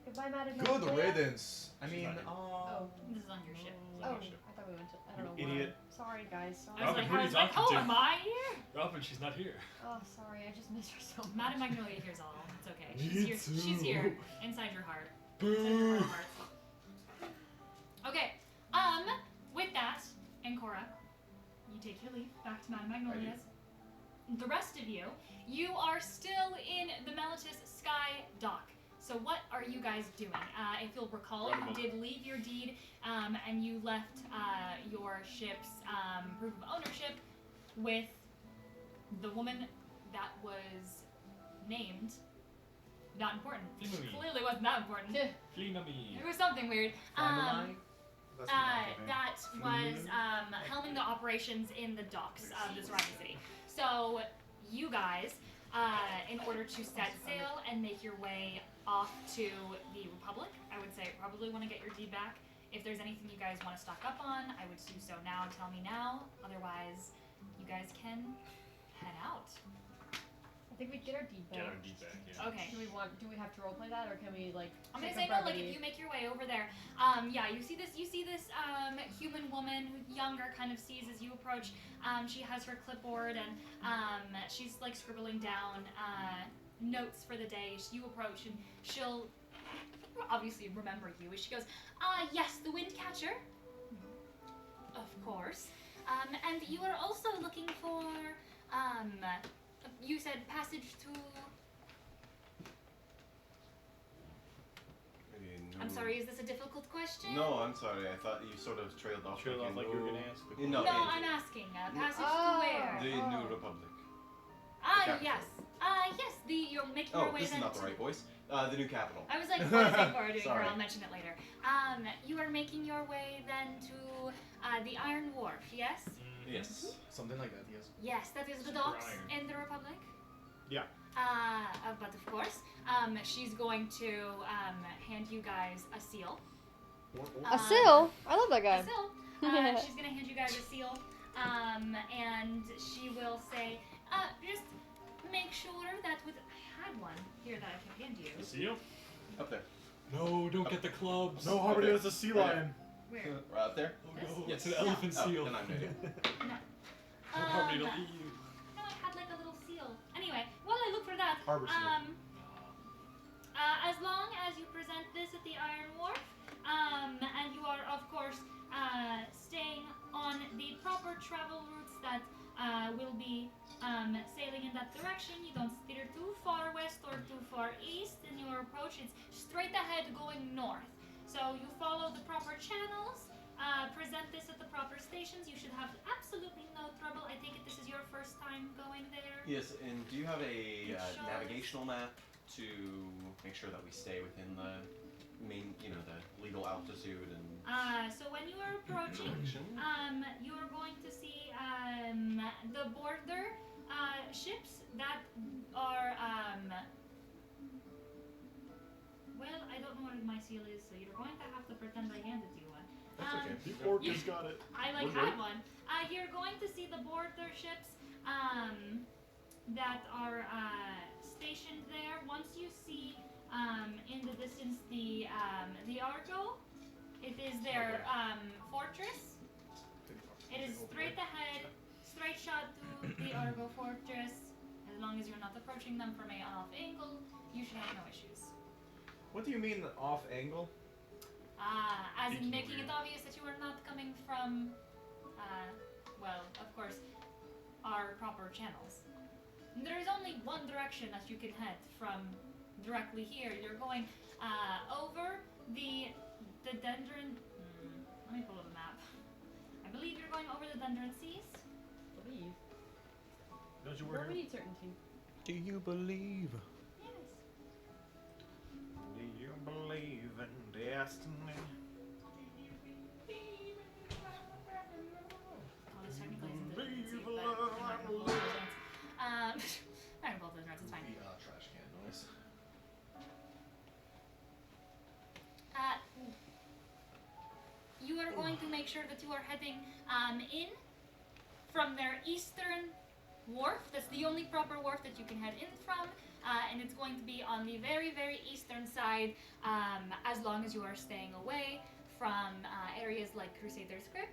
Goodbye, Madam Good Magnolia. riddance. I She's mean, not here. Oh. This is on your ship. Oh, I thought we went to. I don't know. You why. idiot. Sorry, guys. Sorry. I was Robin, like, who are you oh, talking to? am I here? Robin, she's not here. Oh, sorry. I just missed her so much. Madam Magnolia hears all. It's okay. Me She's here. too. She's here inside your heart. Inside your heart of hearts. Okay. With that, Ancora, you take your leave back to Madam Magnolia's. The rest of you, you are still in the Melitus Sky Dock. So what are you guys doing? If you'll recall, you did leave your deed, and you left your ship's proof of ownership with the woman that was named. Not important. Flimmy. Clearly wasn't that important. Flinamy. It was something weird. That's not okay. That was helming the operations in the docks of the surrounding city. So you guys, in order to set sail and make your way off to the Republic, I would say probably want to get your deed back. If there's anything you guys want to stock up on, I would do so now. Tell me now. Otherwise, you guys can head out. I think we get our deed back. Get our deed back, yeah. Okay. Do we have to roleplay that, or can we like? I'm take gonna say a no. Like brevity? if you make your way over there, yeah, you see this human woman, who younger, kind of sees as you approach. She has her clipboard and she's like scribbling down notes for the day. You approach and she'll obviously remember you. As she goes, yes, the Windcatcher, of course. And you are also looking for you said passage to. I'm sorry, is this a difficult question? No, I'm sorry. I thought you sort of trailed off. Trailed off like you were gonna ask the No, No, it- I'm asking. Passage Oh. to where? The Oh. New Republic. Ah, capital. yes. Yes, you're making Oh, your way this is then not the to- right voice. The new capital. I was like, what is it for doing Sorry. her? I'll mention it later. You are making your way then to the Iron Wharf, yes? Yes. Something like that, yes. Yes, that is the Super docks iron. in the Republic. Yeah. But of course, she's going to hand you guys a seal. A seal. I love that A guy. seal. She's gonna hand you guys a seal, and she will say, just make sure that with I had one here that I can hand you. See you? Up there. No, don't get the clubs. No, Harmony has a sea lion. Where? Right up there? Oh This? no, Yes. it's an elephant Oh, seal. then I'm new. Harmony, don't eat you. No, I had like a little seal. Anyway, while I look for that, Harbor seal. as long as you present this at the Iron Wharf, and you are of course staying on the proper travel routes that will be sailing in that direction. You don't steer too far west or too far east in your approach. It's straight ahead going north. So you follow the proper channels, present this at the proper stations. You should have absolutely no trouble. I take it this is your first time going there? Yes, and do you have a It shows- navigational map to make sure that we stay within the main, the legal altitude and So when you are approaching, direction? you are going to see the border ships that are well, I don't know what my seal is, so you're going to have to pretend I handed you one. That's okay. The Orca's got it. I We're had good. one. You're going to see the border ships that are stationed there. Once you see in the distance the Argo, it is their fortress. It is straight ahead, straight shot to the Argo fortress. As long as you're not approaching them from an off angle, you should have no issues. What do you mean off angle? As in It's making it weird. obvious that you are not coming from, well, of course, our proper channels. There is only one direction that you can head from directly here. You're going over the Dendron. Let me pull up a map. I believe you're going over the Dendron Seas. Believe. Don't you Well, worry. we need certainty. Do you believe? Yes. Do you believe in destiny? Well, this technically isn't the Believe Sea, in but love, I'm not gonna pull up those notes. I'm not gonna pull up those notes. It's fine. Trash can noise. You are going to make sure that you are heading in from their eastern wharf. That's the only proper wharf that you can head in from, and it's going to be on the very, very eastern side, as long as you are staying away from areas like Crusader's Crypt,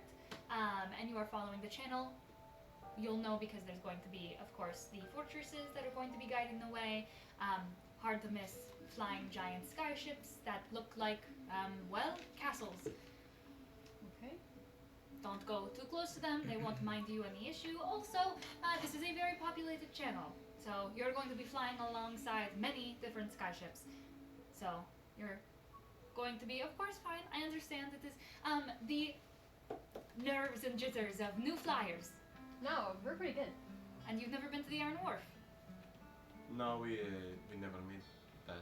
and you are following the channel. You'll know because there's going to be, of course, the fortresses that are going to be guiding the way. Hard to miss flying giant skyships that look like, well, castles. Okay. Don't go too close to them, they won't mind you any issue. Also, this is a very populated channel, so you're going to be flying alongside many different skyships. So, you're going to be, of course, fine. I understand it is the nerves and jitters of new flyers. No, we're pretty good. And you've never been to the Iron Wharf. No, we never made that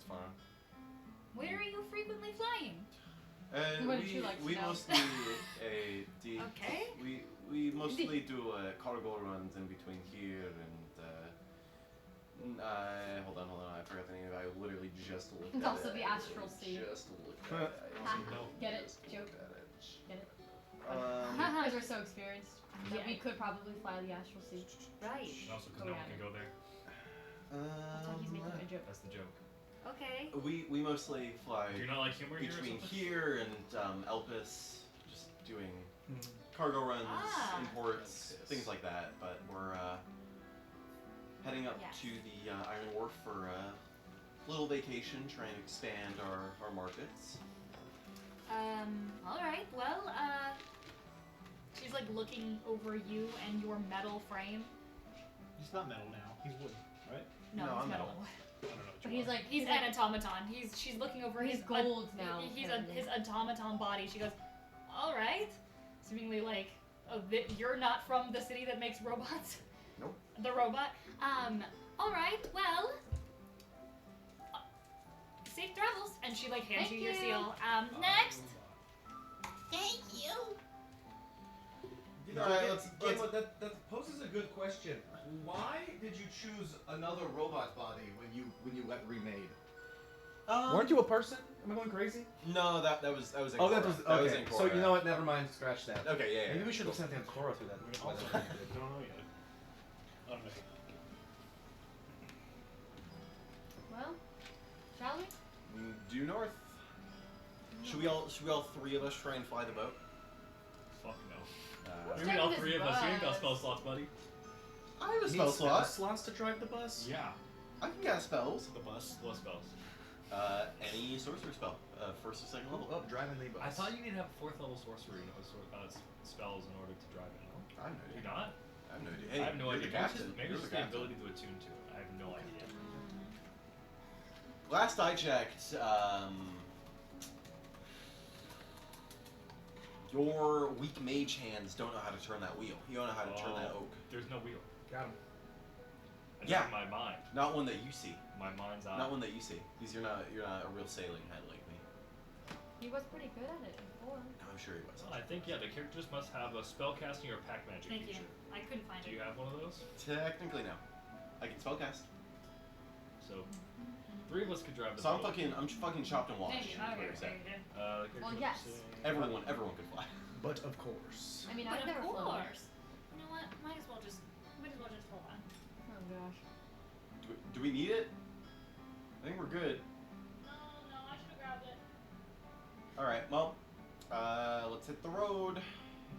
far. Where are you frequently flying? What would you like to we know? mostly Okay. we mostly do cargo runs in between here and hold on, I forgot the name. I literally just looked It's at also it. the Astral Sea. Just looked at it. Ha, No. get it? Just Joke. looked at it. Get it? Um, Because we're so experienced that Yeah. we could probably fly the Astral Sea. Right. And also because Oh, no yeah. one can go there. That's why he's making a joke. That's the joke. Okay. we mostly fly Do you not like humor here or between something? here and Elpis, just doing cargo runs, Ah. imports, Elpis. things like that. But we're heading up Yes. to the Iron Wharf for a little vacation, trying to expand our markets. Alright, well, she's like looking over you and your metal frame. He's not metal now. He's wood, right? No, No, he's I'm metal. metal. I don't know what But you he's are. like He's like, an automaton. She's looking over he's his gold now. He's apparently. his automaton body. She goes, all right. Seemingly like, you're not from the city that makes robots. Nope. The robot. All right. Well, safe travels. And she like hands Thank you your you. seal. Next. Thank you. You know, Alright, that poses a good question. Why did you choose another robot body when you got remade? Weren't you a person? Am I going crazy? No, that was in Oh, that Korra. was That was okay. in So Korra. you know what? Never mind. Scratch that. Okay, yeah. Maybe we should have sent him Korra through that. I don't know yet. I don't know. Well, shall we? Due north. Should we all three of us try and fly the boat? Fuck no. Let's Maybe start all with three this of us. You ain't got bus. spell slots, buddy. I have a Need spell slot. slots to drive the bus? Yeah. I can cast spells. The bus. What spells? Any sorcerer spell, first or second level. Oh, driving the bus. I thought you need to have 4th level sorcery spells in order to drive it. No? I have no Do you idea. not? I have no idea. Hey, I have no you're idea. the captain. Maybe You're it's the the captain. ability to attune to it. I have no idea. Last I checked, your weak mage hands don't know how to turn that wheel. You don't know how to turn that oak. There's no wheel. Got him. I Yeah. in my mind. Not one that you see. My mind's eye. Not one that you see. Because you're not a real sailing head like me. He was pretty good at it before. No, I'm sure he was. Well, I think the characters must have a spellcasting or pack magic Thank you. feature. I couldn't find Do it. you have one of those? Technically, no. I can spellcast. So, 3 of us could drive the So I'm boat. fucking chopped and washed. Thank you. is what Okay, I'm saying. okay, you did. The characters Well, are yes. saying- Everyone could fly. But of course. I mean, But I've of never flown. course. You know what? Might as well just hold on. Oh gosh. Do we need it? I think we're good. No, I should have grabbed it. Alright, well, let's hit the road.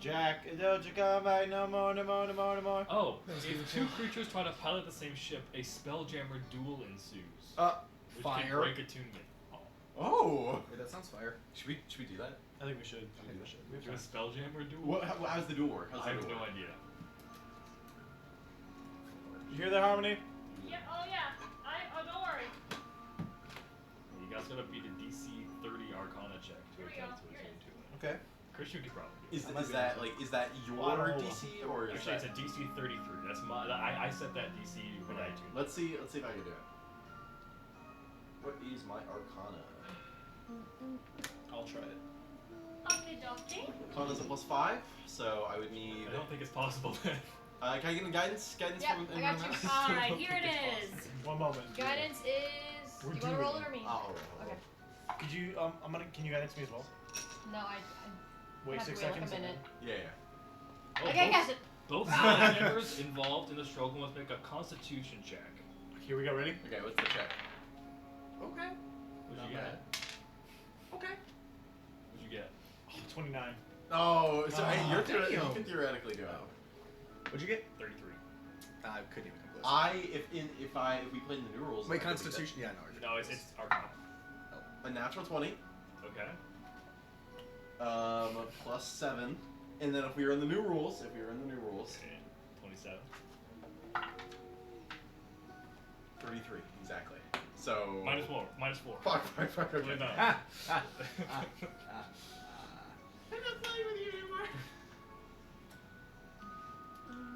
Jack, don't you come back no more, no more, no more, no more. Oh, if 2 creatures try to pilot the same ship, a spelljammer duel ensues. Which fire. can break attunement. Oh! Hey, that sounds fire. Should we do that? I think we should. I think we should. Do a spelljammer duel? How's the duel work? How's I the have duel no work? idea. You hear that, Harmony? Yeah. Oh yeah. Don't worry. You guys gotta beat a DC 30 Arcana check to Here we attempt go. to Here it attune to it. Okay. Christian could probably do it. Is that your Well, I don't know. DC or is Actually, that... it's a DC 33. That's my. I set that DC when I tuned. Let's see if I can do it. What is my Arcana? I'll try it. Okay, dokie. Arcana's a +5, so I would need. I don't think it's possible then. Can I get a guidance? Guidance Yep, from I got anyone you. else? All right, here it is. One moment. Guidance is. We're You want to roll it doing or me? I'll roll. Okay. Could you can you guidance me as well? No, I Wait have to 6 wait like seconds. a minute. Yeah. Oh, Okay, both, guess it. both spelljamers involved in the struggle must make a Constitution check. Here we go, ready? Okay, what's the check? Okay. What'd Not you bad. get? Okay. What'd you get? 29. Oh, so hey, you damn. can theoretically do it. What'd you get? 33. I couldn't even come close. If we played in the new rules. Wait, I could beat Constitution? Yeah, no. No, it's Arcana. that. A natural 20, Okay. +7, and then if we were in the new rules, Okay. 27. 33 exactly. So Minus 4. Minus 4. Fuck. Okay. 29. Ah, ah, I'm not playing with you anymore.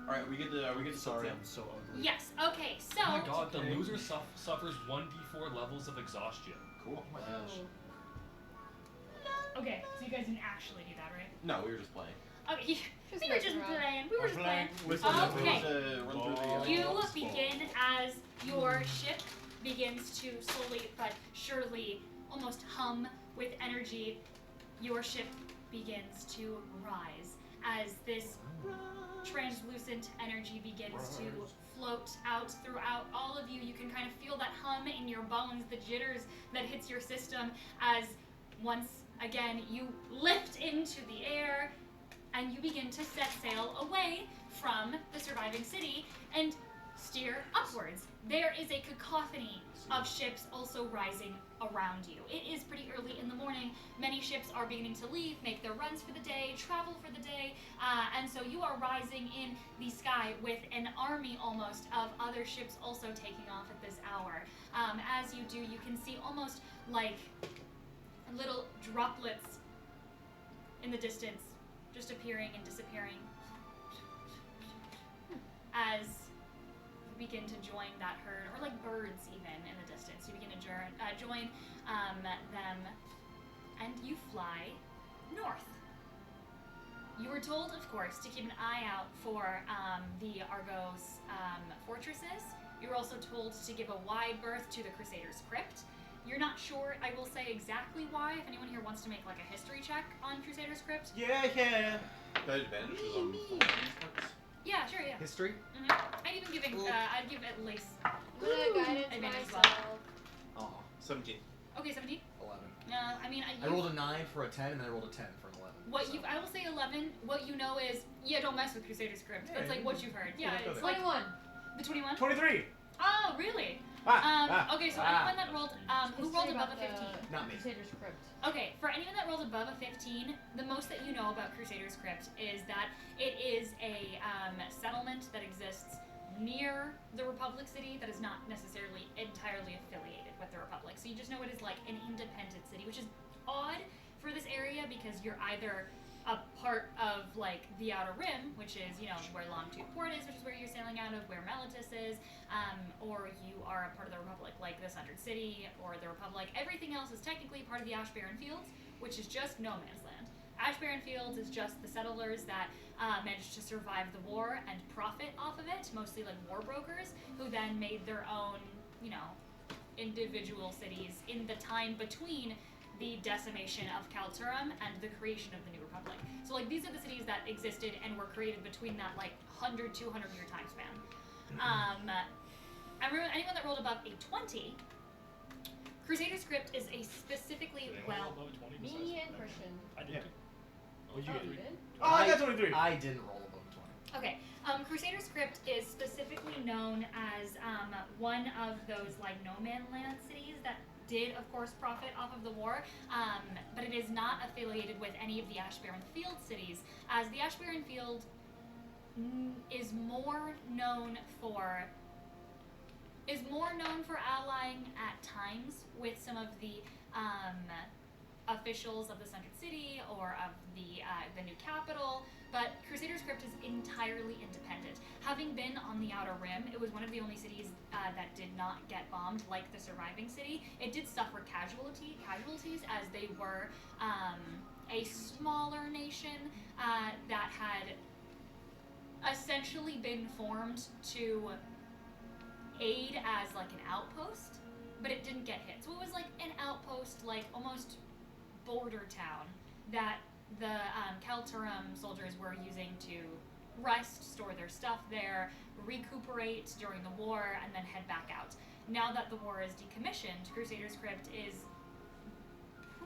All right, we get to Sorry, Sam. I'm so ugly. Yes. Okay. So. Oh my god, the loser suffers 1d4 levels of exhaustion. Cool. Oh my gosh. Okay. So you guys didn't actually do that, right? No, we were just playing. Okay. Just We were messing just around. playing. We were just playing. Let's Okay. run through the. You balls. begin as your ship begins to slowly but surely almost hum with energy. Your ship begins to rise as this translucent energy begins to float out throughout all of you. You can kind of feel that hum in your bones, the jitters that hits your system as once again you lift into the air and you begin to set sail away from the surviving city and steer upwards. There is a cacophony of ships also rising around you. It is pretty early in the morning. Many ships are beginning to leave, make their runs for the day, travel for the day, and so you are rising in the sky with an army almost of other ships also taking off at this hour. As you do, you can see almost like little droplets in the distance, just appearing and disappearing as you begin to join that herd, or like birds even in the distance. You begin to join them, and you fly north. You were told, of course, to keep an eye out for the Argos fortresses. You were also told to give a wide berth to the Crusaders' Crypt. You're not sure, I will say, exactly why. If anyone here wants to make like a history check on Crusaders' Crypt. Yeah. Got advantages on flying parts? Yeah, sure, yeah. History? I'd give at least. I'm gonna guidance Advantage as well. myself. Oh. 17. Okay, 17. 11. I mean, I rolled a 9 for a 10, and then I rolled a 10 for an 11. What you? I will say 11. What you know is, yeah, don't mess with Crusader's Crypt. Yeah, That's like what you've heard. Yeah, let's go it's there. like 21. the 21. 23. Oh, really? Okay, so anyone that rolled, who rolled above a 15? Not me. Crusader's Crypt. Okay, for anyone that rolled above a 15, the most that you know about Crusader's Crypt is that it is a settlement that exists near the Republic City that is not necessarily entirely affiliated with the Republic. So you just know it is like an independent city, which is odd for this area because you're either a part of like the Outer Rim, which is, you know, where Longtooth Port is, which is where you're sailing out of, where Meletis is, or you are a part of the Republic, like the Sundered City or the Republic. Everything else is technically part of the Ashbaron Fields, which is just no man's land. Ashbaron Fields is just the settlers that managed to survive the war and profit off of it, mostly like war brokers, who then made their own, you know, individual cities in the time between the decimation of Kalturum and the creation of the New Republic. So like these are the cities that existed and were created between that like 100, 200 year time span. Anyone that rolled above a 20, Crusader's Crypt is a specifically well. Me and Christian. I did. Yeah. What'd you Oh, get? you did? Oh, I got 23. I didn't roll above a 20. Okay, Crusader's Crypt is specifically known as one of those like no man land cities that did, of course, profit off of the war, but it is not affiliated with any of the Ashbaron Field cities, as the Ashbaron Field is more known for allying at times with some of the officials of the Sundered City or of the new capital. But Crusader's Crypt is entirely independent. Having been on the Outer Rim, it was one of the only cities that did not get bombed like the surviving city. It did suffer casualties as they were a smaller nation that had essentially been formed to aid as like an outpost, but it didn't get hit. So it was like an outpost, like almost border town that the Kalturum soldiers were using to rest, store their stuff there, recuperate during the war, and then head back out. Now that the war is decommissioned, Crusader's Crypt is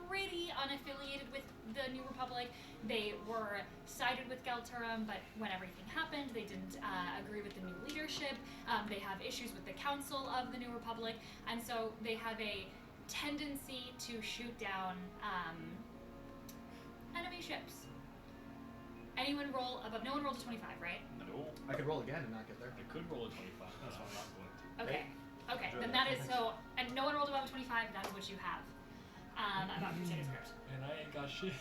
pretty unaffiliated with the New Republic. They were sided with Kalturum, but when everything happened, they didn't agree with the new leadership. They have issues with the Council of the New Republic, and so they have a tendency to shoot down enemy ships. Anyone roll above? No one rolled a 25, right? No. I could roll again and not get there. I could roll a 25. That's why I'm not going to. Okay. Okay, then that is so. And no one rolled above a 25. That is what you have about Crusader's Crypt. And I ain't got shit.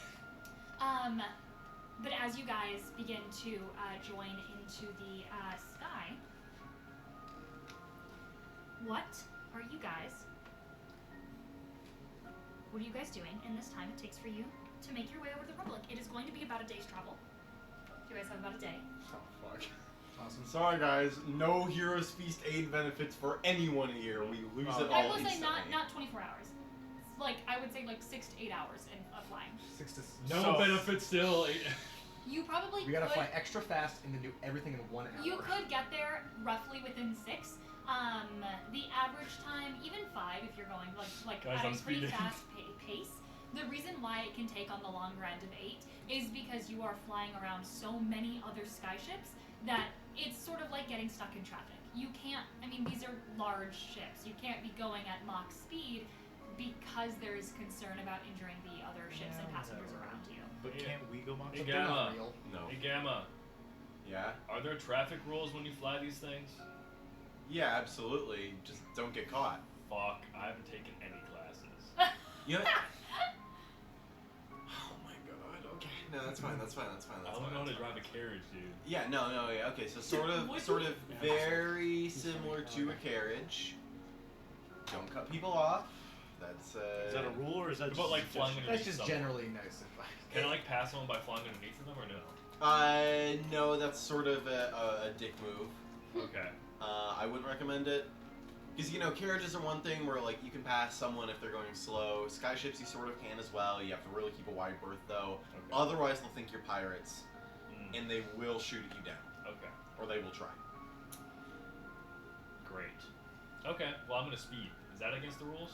But as you guys begin to join into the sky, what are you guys? What are you guys doing in this time it takes for you to make your way over to the Republic? It is going to be about a day's travel. You guys have about a day. Oh, fuck. Awesome. Sorry guys, no Heroes Feast aid benefits for anyone here. We lose it all I will say instantly. not 24 hours. It's like I would say like 6 to 8 hours of flying. 6 to No benefit still. You probably We gotta could, fly extra fast and then do everything in 1 hour. You could get there roughly within 6. The average time, even 5, if you're going like Guys, at I'm a pretty speeding. fast pace. The reason why it can take on the longer end of 8 is because you are flying around so many other skyships that it's sort of like getting stuck in traffic. You can't. I mean, these are large ships. You can't be going at Mach speed because there is concern about injuring the other ships and passengers around you. But Yeah. can't we go Mach? Hey, But they're not Gamma. real. No. Hey, Gamma. Yeah? Are there traffic rules when you fly these things? Yeah, absolutely. Just don't get caught. Fuck, I haven't taken any classes. You know? Oh my god, okay. No, that's fine, that's fine, that's fine, I that's don't fine. know how to that's drive fine. a carriage, dude. Yeah, no, yeah, okay, so sort What? of very similar to a carriage. Don't cut people off. That's Is that a rule or is that What about, like, flying suggestion? That's underneath just someone? generally nice advice. Can I like pass someone by flying underneath of them or no? No, that's sort of a dick move. Okay. I wouldn't recommend it. Because, you know, carriages are one thing where, like, you can pass someone if they're going slow. Skyships you sort of can as well. You have to really keep a wide berth, though. Okay. Otherwise, they'll think you're pirates, Mm. and they will shoot you down. Okay. Or they will try. Great. Okay. Well, I'm gonna speed. Is that against the rules?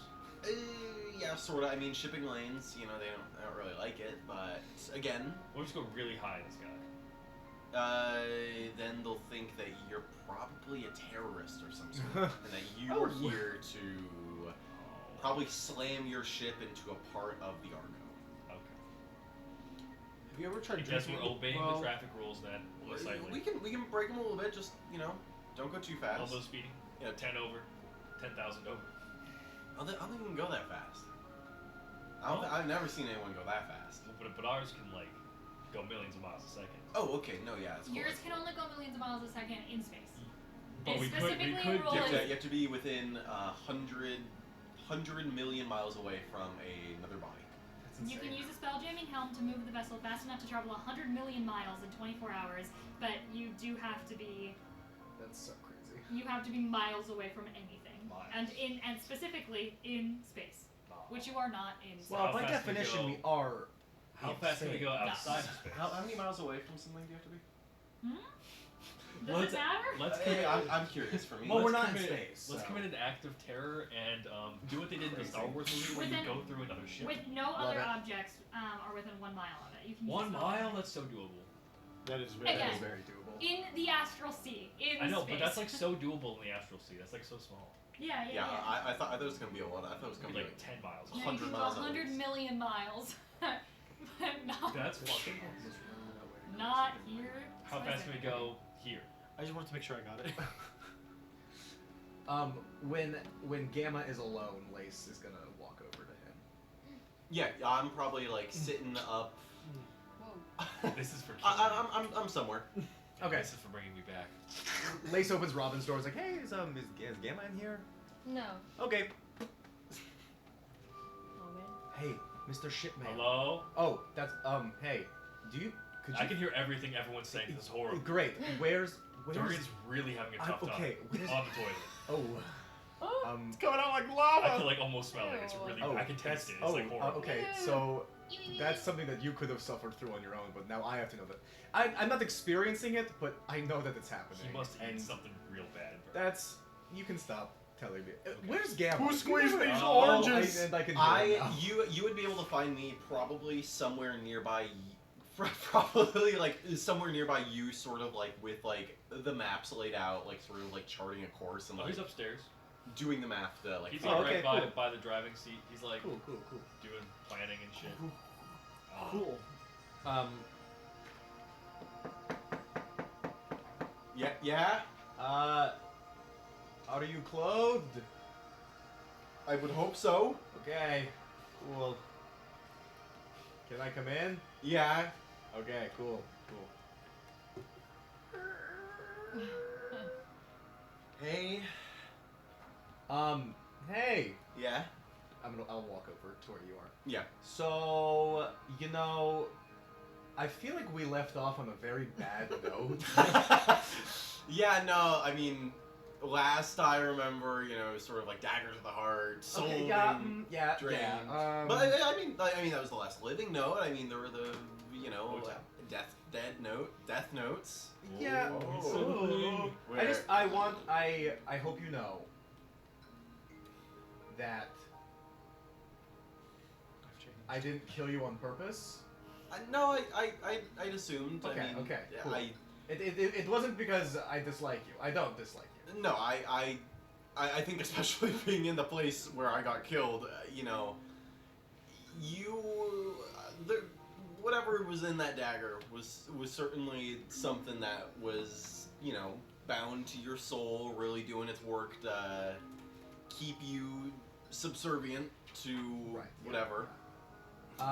Yeah, sort of. I mean, shipping lanes, you know, they don't really like it, but again, We'll just go really high in the sky. then they'll think that you're probably a terrorist or some sort, and that you are here to probably slam your ship into a part of the Argo. Okay. Have you ever tried I guess we're drinking? obeying Well, the traffic rules then. Most likely. We can break them a little bit. Just don't go too fast. Elbow speeding. Yeah. 10 over. 10,000 over. I don't think we can go that fast. I've never seen anyone go that fast. But ours can like go millions of miles a second. Oh, okay. No, yeah, it's cool. Yours can only go millions of miles a second in space. But It's we could specifically you ruled- You have to be within 100 million miles away from another body. That's You can insane. use a spell jamming helm to move the vessel fast enough to travel 100 million miles in 24 hours, but you do have to be That's so crazy. miles away from anything, Miles. and specifically in space, which you are not in space. How Well, by fast we definition, go? we are. How fast can we go insane. outside of space? How many miles away from something do you have to be? Does let's- it matter? Let's Hey, commit, I'm curious for me. Well, we're let's not in commit- space, Let's so. commit an act of terror and do what they did in the Star Wars movie where you Within- go through another ship. With no Love other it. objects are within 1 mile of it. You can use 1 a spell mile? jamming. That's so doable. That is Again. That is very doable. In the astral sea, in I know, space. but that's like so doable in the astral sea. That's like so small. yeah. Yeah, I thought it was gonna be a lot. I thought it was It'd gonna be be like 10 miles. No, you 100 can go miles at 100 least. million miles, but not, That's fucking not here. How fast can we go here? I just wanted to make sure I got it. When Gamma is alone, Lace is gonna walk over to him. Yeah, I'm probably like sitting up. Whoa. This is for killing I'm somewhere. Okay. This is for bringing me back. Lace opens Robin's door. Is like, hey, is Gamma in here? No. Okay. Oh man. Hey, Mr. Shipman. Hello? Oh, that's hey. Could you? I can hear everything everyone's saying. This is horrible. Great. Where's? Dorian's really having a tough time okay, where's- on the toilet. Oh. Oh. It's coming out like I lava. can like almost smell it. It's really. Oh, I can taste it. It's oh, like horrible. okay. So that's something that you could have suffered through on your own, but now I have to know that. I'm not experiencing it, but I know that it's happening. He must have eaten and something real bad. that's you can stop telling me. Where's Gamma? Who squeezed You never- these Oh, oranges? and I can hear it now. You would be able to find me probably somewhere nearby. Probably like somewhere nearby you, sort of like with like the maps laid out, like sort of like charting a course and Oh, like he's upstairs. doing the math to like. He's figure like okay, right by, cool. by the driving seat. He's like Cool. doing planning and shit. Oh. Cool. Yeah. Are you clothed? I would hope so. Okay. Cool. Can I come in? Yeah. Okay. Cool. Hey. Hey. Yeah. I'll walk over to where you are. Yeah. So, I feel like we left off on a very bad note. Yeah. No. I mean, last I remember, sort of like daggers to the heart, soul. Okay, being yeah. drained. But I mean, that was the last living note. I mean, there were the, Motel. death notes. Yeah. Oh. I hope you know that I didn't kill you on purpose. No, I'd assumed. Okay, I mean, okay, yeah, cool. It wasn't because I dislike you. I don't dislike you. No, I think especially being in the place where I got killed, whatever was in that dagger was certainly something that was, bound to your soul, really doing its work to keep you subservient to Right, yeah. whatever. So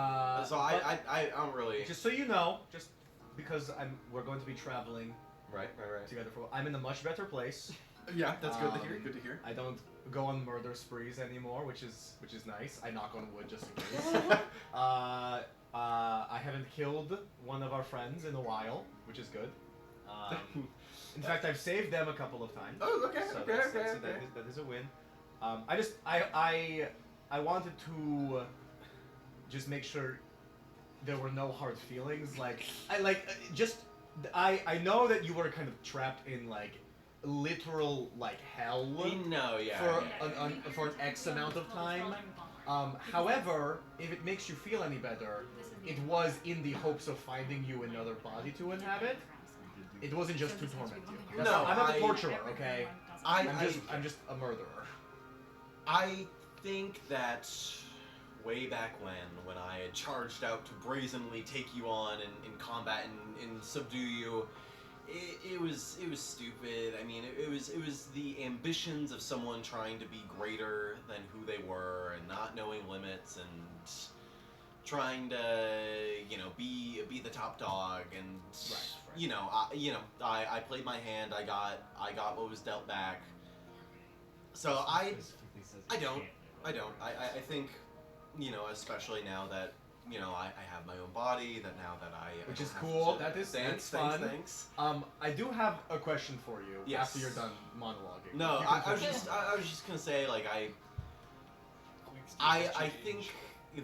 But I don't really. just so you know, just because we're going to be traveling Right. together I'm in a much better place. Yeah, that's good to hear. Um, Good to hear. I don't go on murder sprees anymore, which is nice. I knock on wood just in case. I haven't killed one of our friends in a while, which is good. In fact, I've saved them a couple of times. Oh, okay, So okay, that's- okay, that's- okay. That is a win. I wanted to just make sure there were no hard feelings. I know that you were kind of trapped in literal like hell No, yeah. for yeah. for an X amount of time. However, if it makes you feel any better, it was in the hopes of finding you another body to inhabit. It wasn't just to torment you. No, I'm not a I- torturer, okay? I I'm just a murderer. I think that way back when I had charged out to brazenly take you on in combat and subdue you, it was stupid. I mean, it was the ambitions of someone trying to be greater than who they were and not knowing limits and trying to be the top dog and Right. I played my hand. I got what was dealt back. So I don't. I think, especially now that, I have my own body, that now that I... Which is don't have cool. to- That's Thanks. fun. I do have a question for you Yes. after you're done monologuing. No, You can I was continue. just gonna say, like, I think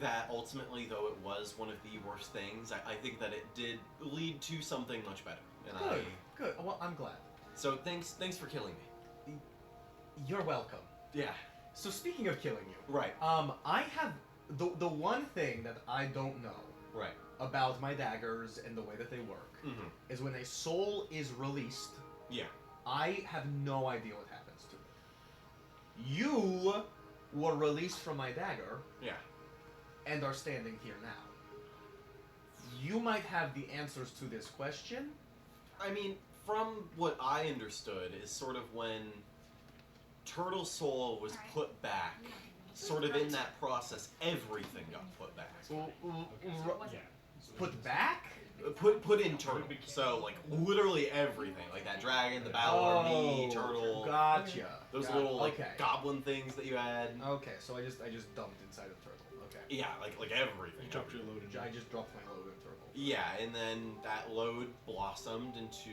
that ultimately, though it was one of the worst things, I think that it did lead to something much better. And Good. Well, I'm glad. So thanks for killing me. You're welcome. Yeah. So speaking of killing you, Right. I have the one thing that I don't know Right. about my daggers and the way that they work Mm-hmm. is when a soul is released, Yeah. I have no idea what happens to it. You were released from my dagger Yeah. and are standing here now. You might have the answers to this question. I mean, from what I understood, is sort of when Turtle Soul was put back, sort of in that process, everything got put back. Put back? Put in Turtle. So, like, literally everything. Like that dragon, the Battle me, Turtle. Gotcha. Those Got- little, like, okay. goblin things that you had. Okay, so I just dumped inside of Turtle. Okay. Yeah, like everything. You dropped your load in. I just dropped my load in Turtle. Yeah, and then that load blossomed into,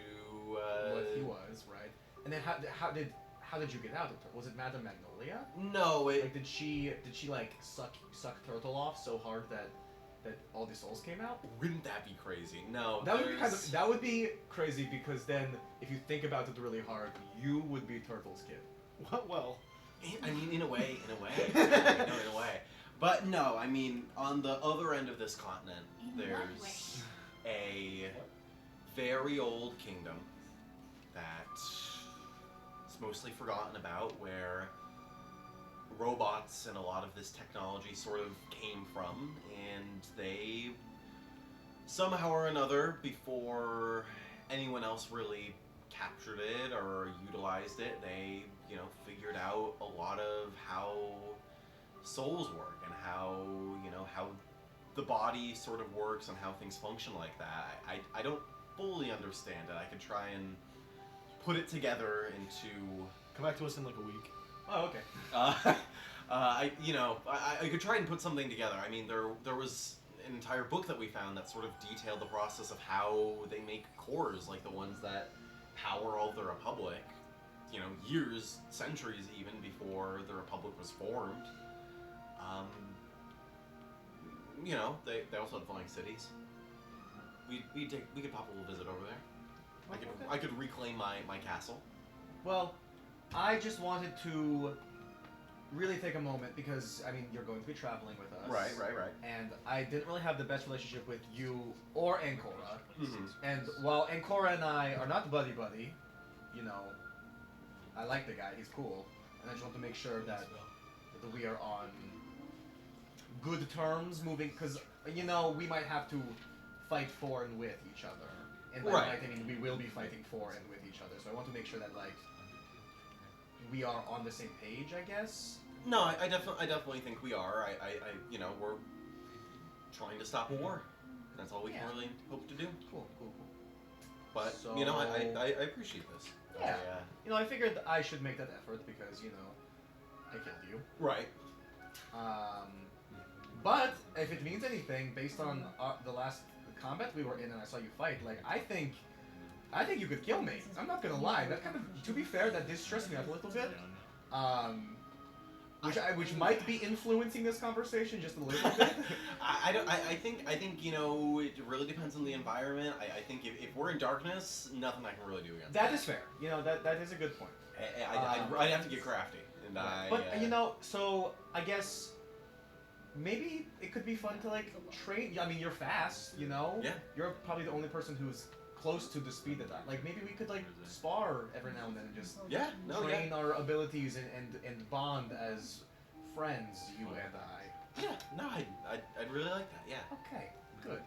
What he was, right? And then how did you get out of Turtle? Was it Madame Magnolia? No, Like did she like suck Turtle off so hard that all the souls came out? wouldn't that be crazy? No. That would be there's- that would be crazy because then if you think about it really hard, you would be Turtle's kid. Well, I mean, in a way. No, in a way. But no, I mean, on the other end of this continent, there's a very old kingdom that's mostly forgotten about, where robots and a lot of this technology sort of came from, and they somehow or another, before anyone else really captured it or utilized it, they, figured out a lot of how souls work and how the body sort of works and how things function like that. I don't fully understand it. I could try and put it together into come back to us in like a week. Oh, okay. I could try and put something together. I mean, there was an entire book that we found that sort of detailed the process of how they make cores, like the ones that power all of the Republic. Years, centuries even before the Republic was formed. They also had flying cities. We could pop a little visit over there. I could reclaim my castle. Well, I just wanted to really take a moment because I mean you're going to be traveling with us. Right. And I didn't really have the best relationship with you or Ancora. Mm-hmm. And while Ancora and I are not buddy, I like the guy, he's cool. And I just want to make sure that we are on good terms moving, because, we might have to fight for and with each other. And by Right. might, I mean we will be fighting for and with each other. So I want to make sure that, we are on the same page, I guess. No, I definitely think we are. We're trying to stop a war. That's all we can really hope to do. Cool. But So- I appreciate this. Yeah. I figured that I should make that effort because, I killed you. Right. But if it means anything, based on the last combat we were in and I saw you fight, I think you could kill me. I'm not gonna lie. That kind of, to be fair, that did stress me out a little bit. which might be influencing this conversation just a little bit. I think you know it really depends on the environment. I think if we're in darkness, nothing I can really do against That is fair. You know that is a good point. I'd have to get crafty, and But you know, so I guess maybe it could be fun to like train. I mean, you're fast. You know. Yeah. You're probably the only person who's close to the speed that like maybe we could like spar every now and then and just train our abilities and bond as friends, you and I. Yeah, no, I'd really like that. Yeah. Okay, good.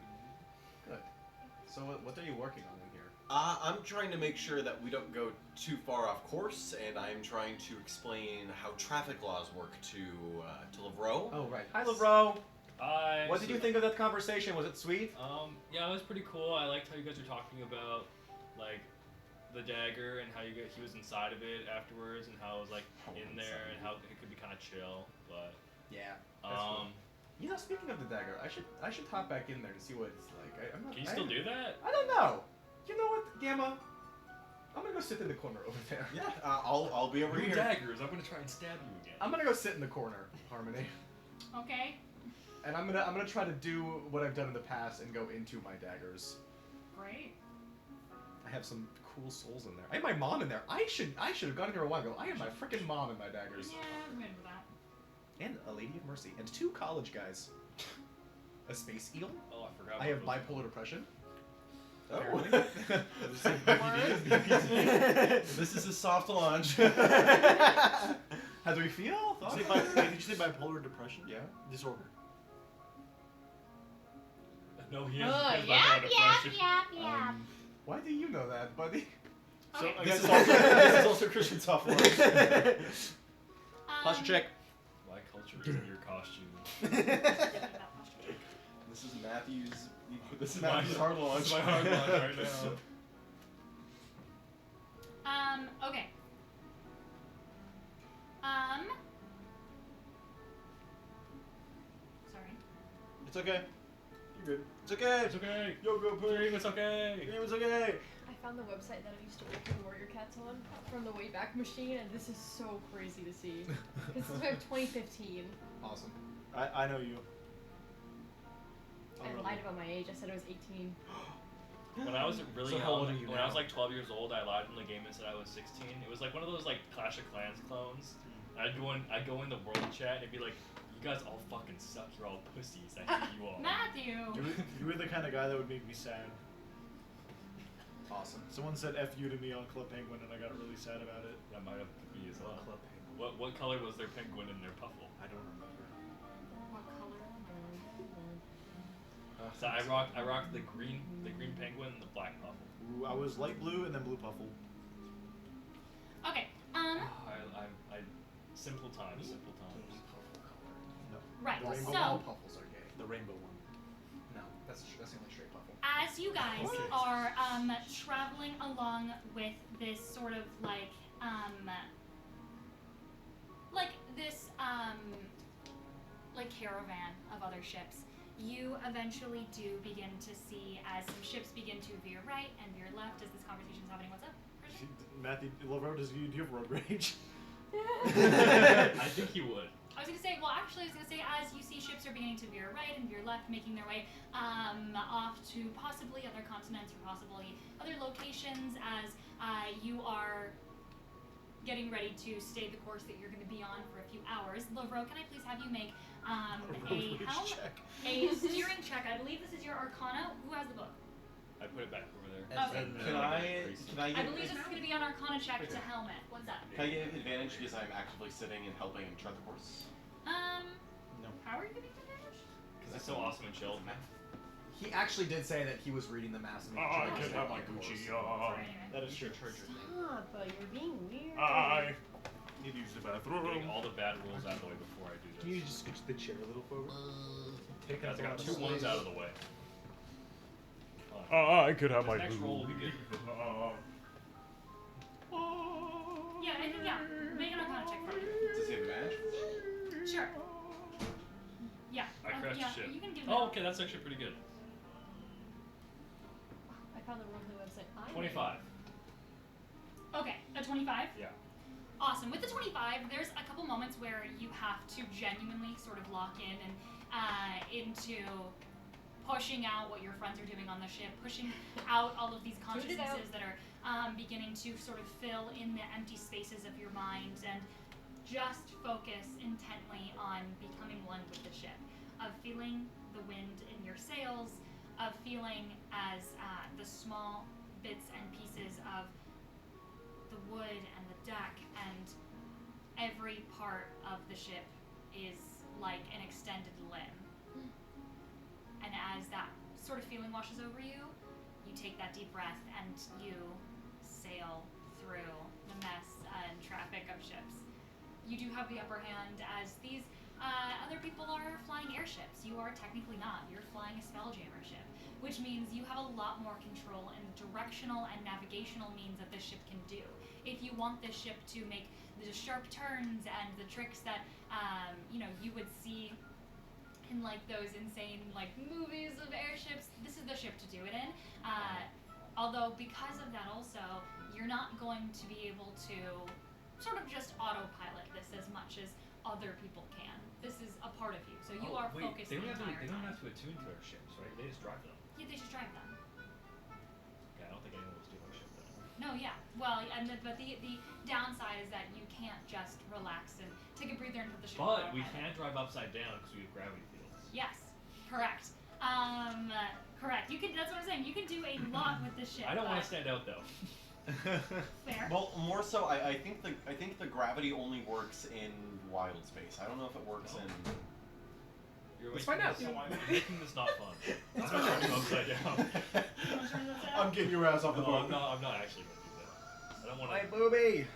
So what are you working on in here? I'm trying to make sure that we don't go too far off course, and I'm trying to explain how traffic laws work to Lavro. Oh right. Hi, Lavro. What did so- you think of that conversation? Was it sweet? Yeah, it was pretty cool. I liked how you guys were talking about like the dagger and how he was inside of it afterwards, and how it was like in there, and how it could be kind of chill. But Yeah. You know, speaking of the dagger, I should hop back in there to see what it's like. I'm not, can you still do that? I don't know. You know what, Gamma? I'm gonna go sit in the corner over there. Yeah, I'll be over New here. daggers. I'm gonna try and stab you again. I'm gonna go sit in the corner, Harmony, Okay. and I'm gonna try to do what I've done in the past and go into my daggers. Great. I have some cool souls in there. I have my mom in there. I should have gone here a while ago. I have my freaking mom in my daggers. Yeah, I'm good with that. And a Lady of Mercy. And 2 college guys. A space eel. Oh, I forgot. I have about bipolar depression. Oh. Apparently. This is a soft launch. How do we feel? Did you say bipolar depression? Yeah. Disorder. those. No, he Oh, has yap, depression. Why do you know that, buddy? So Okay. I This guess is also Christian soft launch. posture check. My culture is in your costume. This is Matthew's. This is My- Matthew's hard launch. This is my hard launch right now. Okay. Sorry. It's okay. You're good. It's okay. It's okay. Yo, go Dream, it's okay. It's okay. I found the website that I used to work in Warrior Cats on from the Wayback Machine, and this is so crazy to see. This is like 2015. Awesome. I know you. I lied about my age. I said I was 18. When I was really So young, how old are you when I was now? like 12 years old, I lied in the game and said I was 16. It was like one of those like Clash of Clans clones. I'd go in the world chat and it'd be like, you guys all fucking suck. You're all pussies. I hate you all. Matthew. You were the kind of guy that would make me sad. Awesome. Someone said F you to me on Club Penguin and I got really sad about it. That might have to be as well. Club Penguin. What color was their penguin in their puffle? I don't remember. What color? So I rocked the green penguin and the black puffle. Ooh, I was light blue and then blue puffle. Okay. I simple times. No. Right. The rainbow So, Puffles are gay. The rainbow one. No, that's the only straight puffle. as you guys Okay. are traveling along with this sort of like this like caravan of other ships, you eventually do begin to see as some ships begin to veer right and veer left as this conversation's happening. What's up, Christian? Matthew, Lavro, do you have road rage? I think he would. I was gonna say, as you see ships are beginning to veer right and veer left, making their way off to possibly other continents or possibly other locations, as you are getting ready to stay the course that you're going to be on for a few hours. Lavro, can I please have you make a steering check? I believe this is your Arcana. Who has the book? I put it back over there. Okay. Can I I get believe this is going to be an Arcana check to Helmet. What's up? can I get advantage because I'm actively sitting and helping him chart the course? No. How are you getting advantage? Because it's so awesome and chilled. He actually did say that he was reading the Mass and I Charges could have my of Gucci course. on. That is true. Stop, you're being weird. I Need to use the getting bathroom. all the bad rules out of the way before I do this. Can you just scooch the chair a little forward? Take Guys, I got out 2 ones out of the way. I could have This next roll will be good. Yeah, I think, yeah. Make an Arcana check for me. Does he have advantage? Sure. Yeah. I crashed yeah, the ship. You can give Oh, okay, that's actually pretty good. I found the Roleplay website. 25. Okay, a 25? Yeah. Awesome. With the 25, there's a couple moments where you have to genuinely sort of lock in and into pushing out what your friends are doing on the ship, pushing out all of these consciousnesses that are beginning to sort of fill in the empty spaces of your mind, and just focus intently on becoming one with the ship, of feeling the wind in your sails, of feeling as the small bits and pieces of the wood and the deck and every part of the ship is like an extended limb. And as that sort of feeling washes over you, you take that deep breath and you sail through the mess and traffic of ships. You do have the upper hand as these other people are flying airships. You are technically not. You're flying a Spelljammer ship, which means you have a lot more control in the directional and navigational means that this ship can do. If you want this ship to make the sharp turns and the tricks that you would see in like those insane like movies of airships, this is the ship to do it in. Although because of that also, you're not going to be able to sort of just autopilot this as much as other people can. This is a part of you, so you are focused the entire time. They don't have to attune to their ships, right? They just drive them. Yeah, they just drive them. Okay, I don't think anyone was doing our ship then. No, yeah. Well, but the downside is that you can't just relax and take a breather and put the ship on But we autopilot. can drive upside down because we have gravity fields. Yes, correct. Correct. You can. That's what I'm saying. You can do a lot with this ship. I don't want to but- stand out though. Fair. Well, more so, I think the gravity only works in wild space. I don't know if it works in. Let's find out. You're making this not fun. I'm not turning you upside down. You wanna turn this out? I'm getting your ass off the No, boat. I'm not actually going to do that. I don't want My to. booby.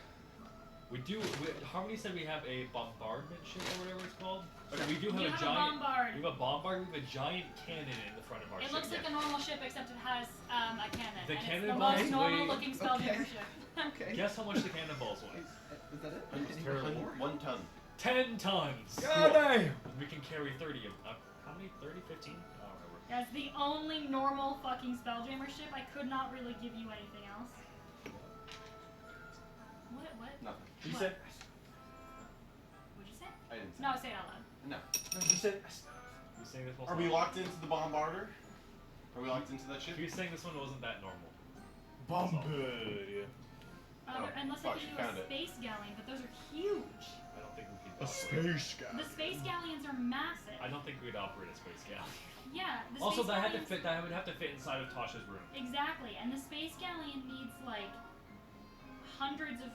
Harmony said we have a bombardment ship or whatever it's called. So Okay. we do have You a have giant. a bombard. We have a bombard. We have a giant cannon in the front of our It ship. looks like a normal ship, except it has a cannon. The and it's cannonball the most is normal way- looking Spelljammer Okay. ship. Okay. Guess how much the cannonballs weigh? Is that it? Hun- 1 ton. 10 tons. God damn. We can carry 30 of how many? 30? 15? I don't remember. That's the only normal fucking Spelljammer ship. I could not really give you anything else. What? Nothing. He What? said. What'd you say? I didn't say. No, say it out loud. No. He said. You saying this one? Are we locked into the bombarder? Are we locked into that ship? He was saying this one wasn't that normal. Bombard. Unless fuck, I she give you found a it. space galleon, but those are huge. I don't think we could. A operate. space guy. The space galleons are massive. I don't think we'd operate a space galleon. Yeah. The Also, space that had to galleons- fit. That would have to fit inside of Tasha's room. Exactly, and the space galleon needs like hundreds of.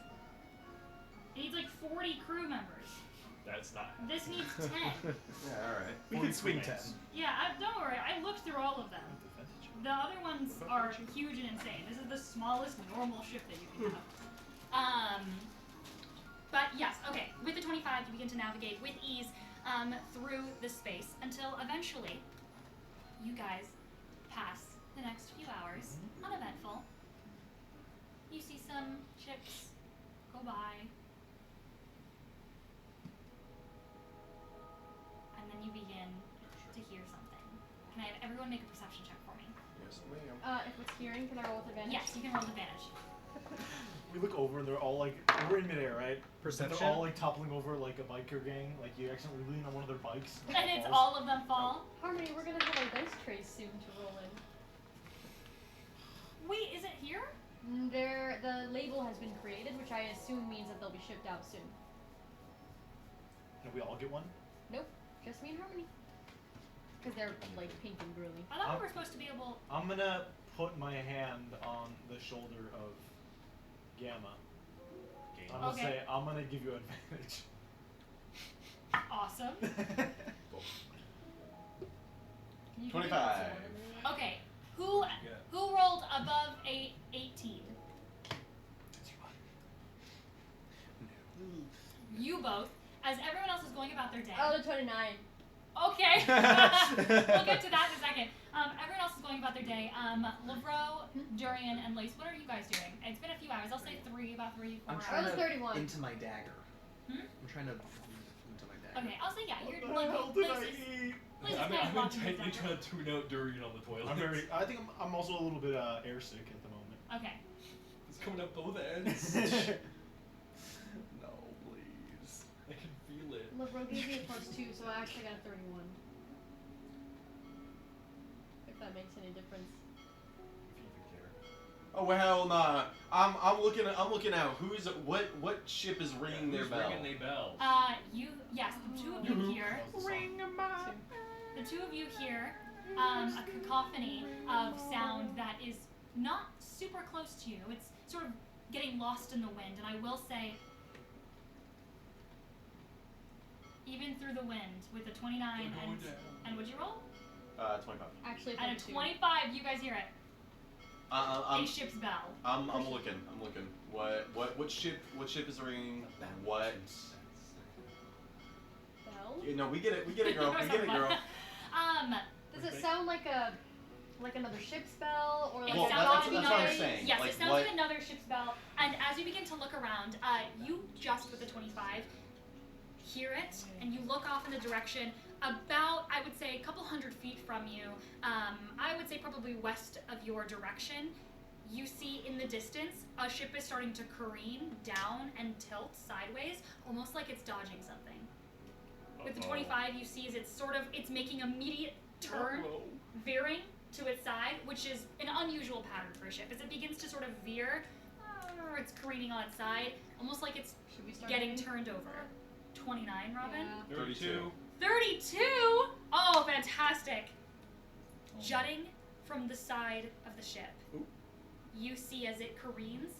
It needs like 40 crew members. That's not. This needs 10. Yeah, alright. We could swing 10. Yeah, don't worry. I looked through all of them. The other ones are huge and insane. This is the smallest normal ship that you can have. But yes, okay. With the 25, you begin to navigate with ease through the space until eventually you guys pass the next few hours uneventful. You see some ships go by. And then you begin to hear something. Can I have everyone make a perception check for me? Yes, ma'am. If it's hearing, can I roll with advantage? Yes, you can roll with advantage. We look over and they're all like, we're in midair, right? Perception? They're all like toppling over like a biker gang. Like you accidentally lean on one of their bikes. And it's falls. all of them fall. Harmony, we're gonna have our dice trays soon to roll in. Wait, is it here? The label has been created, which I assume means that they'll be shipped out soon. And we all get one? Nope, just me and Harmony. Because they're like pink and girly. I thought we were supposed to be able. I'm gonna put my hand on the shoulder of Gamma. I'm gonna Okay. say, I'm gonna give you advantage. Awesome. Can you give me 25. that Okay, who Yeah. rolled above a 18? You both. As everyone else is going about their day. Oh, the 29. Okay. We'll get to that in a second. Everyone else is going about their day. Lavro, Durian, and Lace, what are you guys doing? It's been a few hours. I'll say about 3, 4 I'm hours. trying was to 31. into my dagger. Hmm? I'm trying to into my dagger. Okay, I'll say yeah. You're What the hell like did I Lace eat? is I'm kind of walking intently his dagger. trying to tune out Durian on the toilet. I'm very. I think I'm also a little bit airsick at the moment. Okay. It's coming up both ends. No. LeBron gave me a +2, so I actually got a 31. If that makes any difference. Oh hell nah! I'm looking out. What ship is ringing their Who's bell? ringing their bells? Yes, the two of you hear. The two of you hear a cacophony of sound that is not super close to you. It's sort of getting lost in the wind, and I will say, even through the wind, with a 29 and what'd you roll? 25. Actually, And a 32. 25, you guys hear it. A ship's bell. I'm looking. What ship is ringing? What? Bell? You know, we get it, girl. We get it, girl. Does it sound like another ship's bell or like It Well, sounds that's like what I'm another. saying. Yes, Like, it sounds what- like another ship's bell. And as you begin to look around, you just with the 25 hear it, and you look off in the direction about, I would say, a couple hundred feet from you. I would say probably west of your direction. You see in the distance a ship is starting to careen down and tilt sideways, almost like it's dodging something. With the 25, you see as it's making immediate turn, veering to its side, which is an unusual pattern for a ship. As it begins to sort of veer, it's careening on its side, almost like it's Should we start getting moving? turned over. 29, Robin? Yeah. 32. 32! Oh, fantastic! Jutting from the side of the ship, you see as it careens,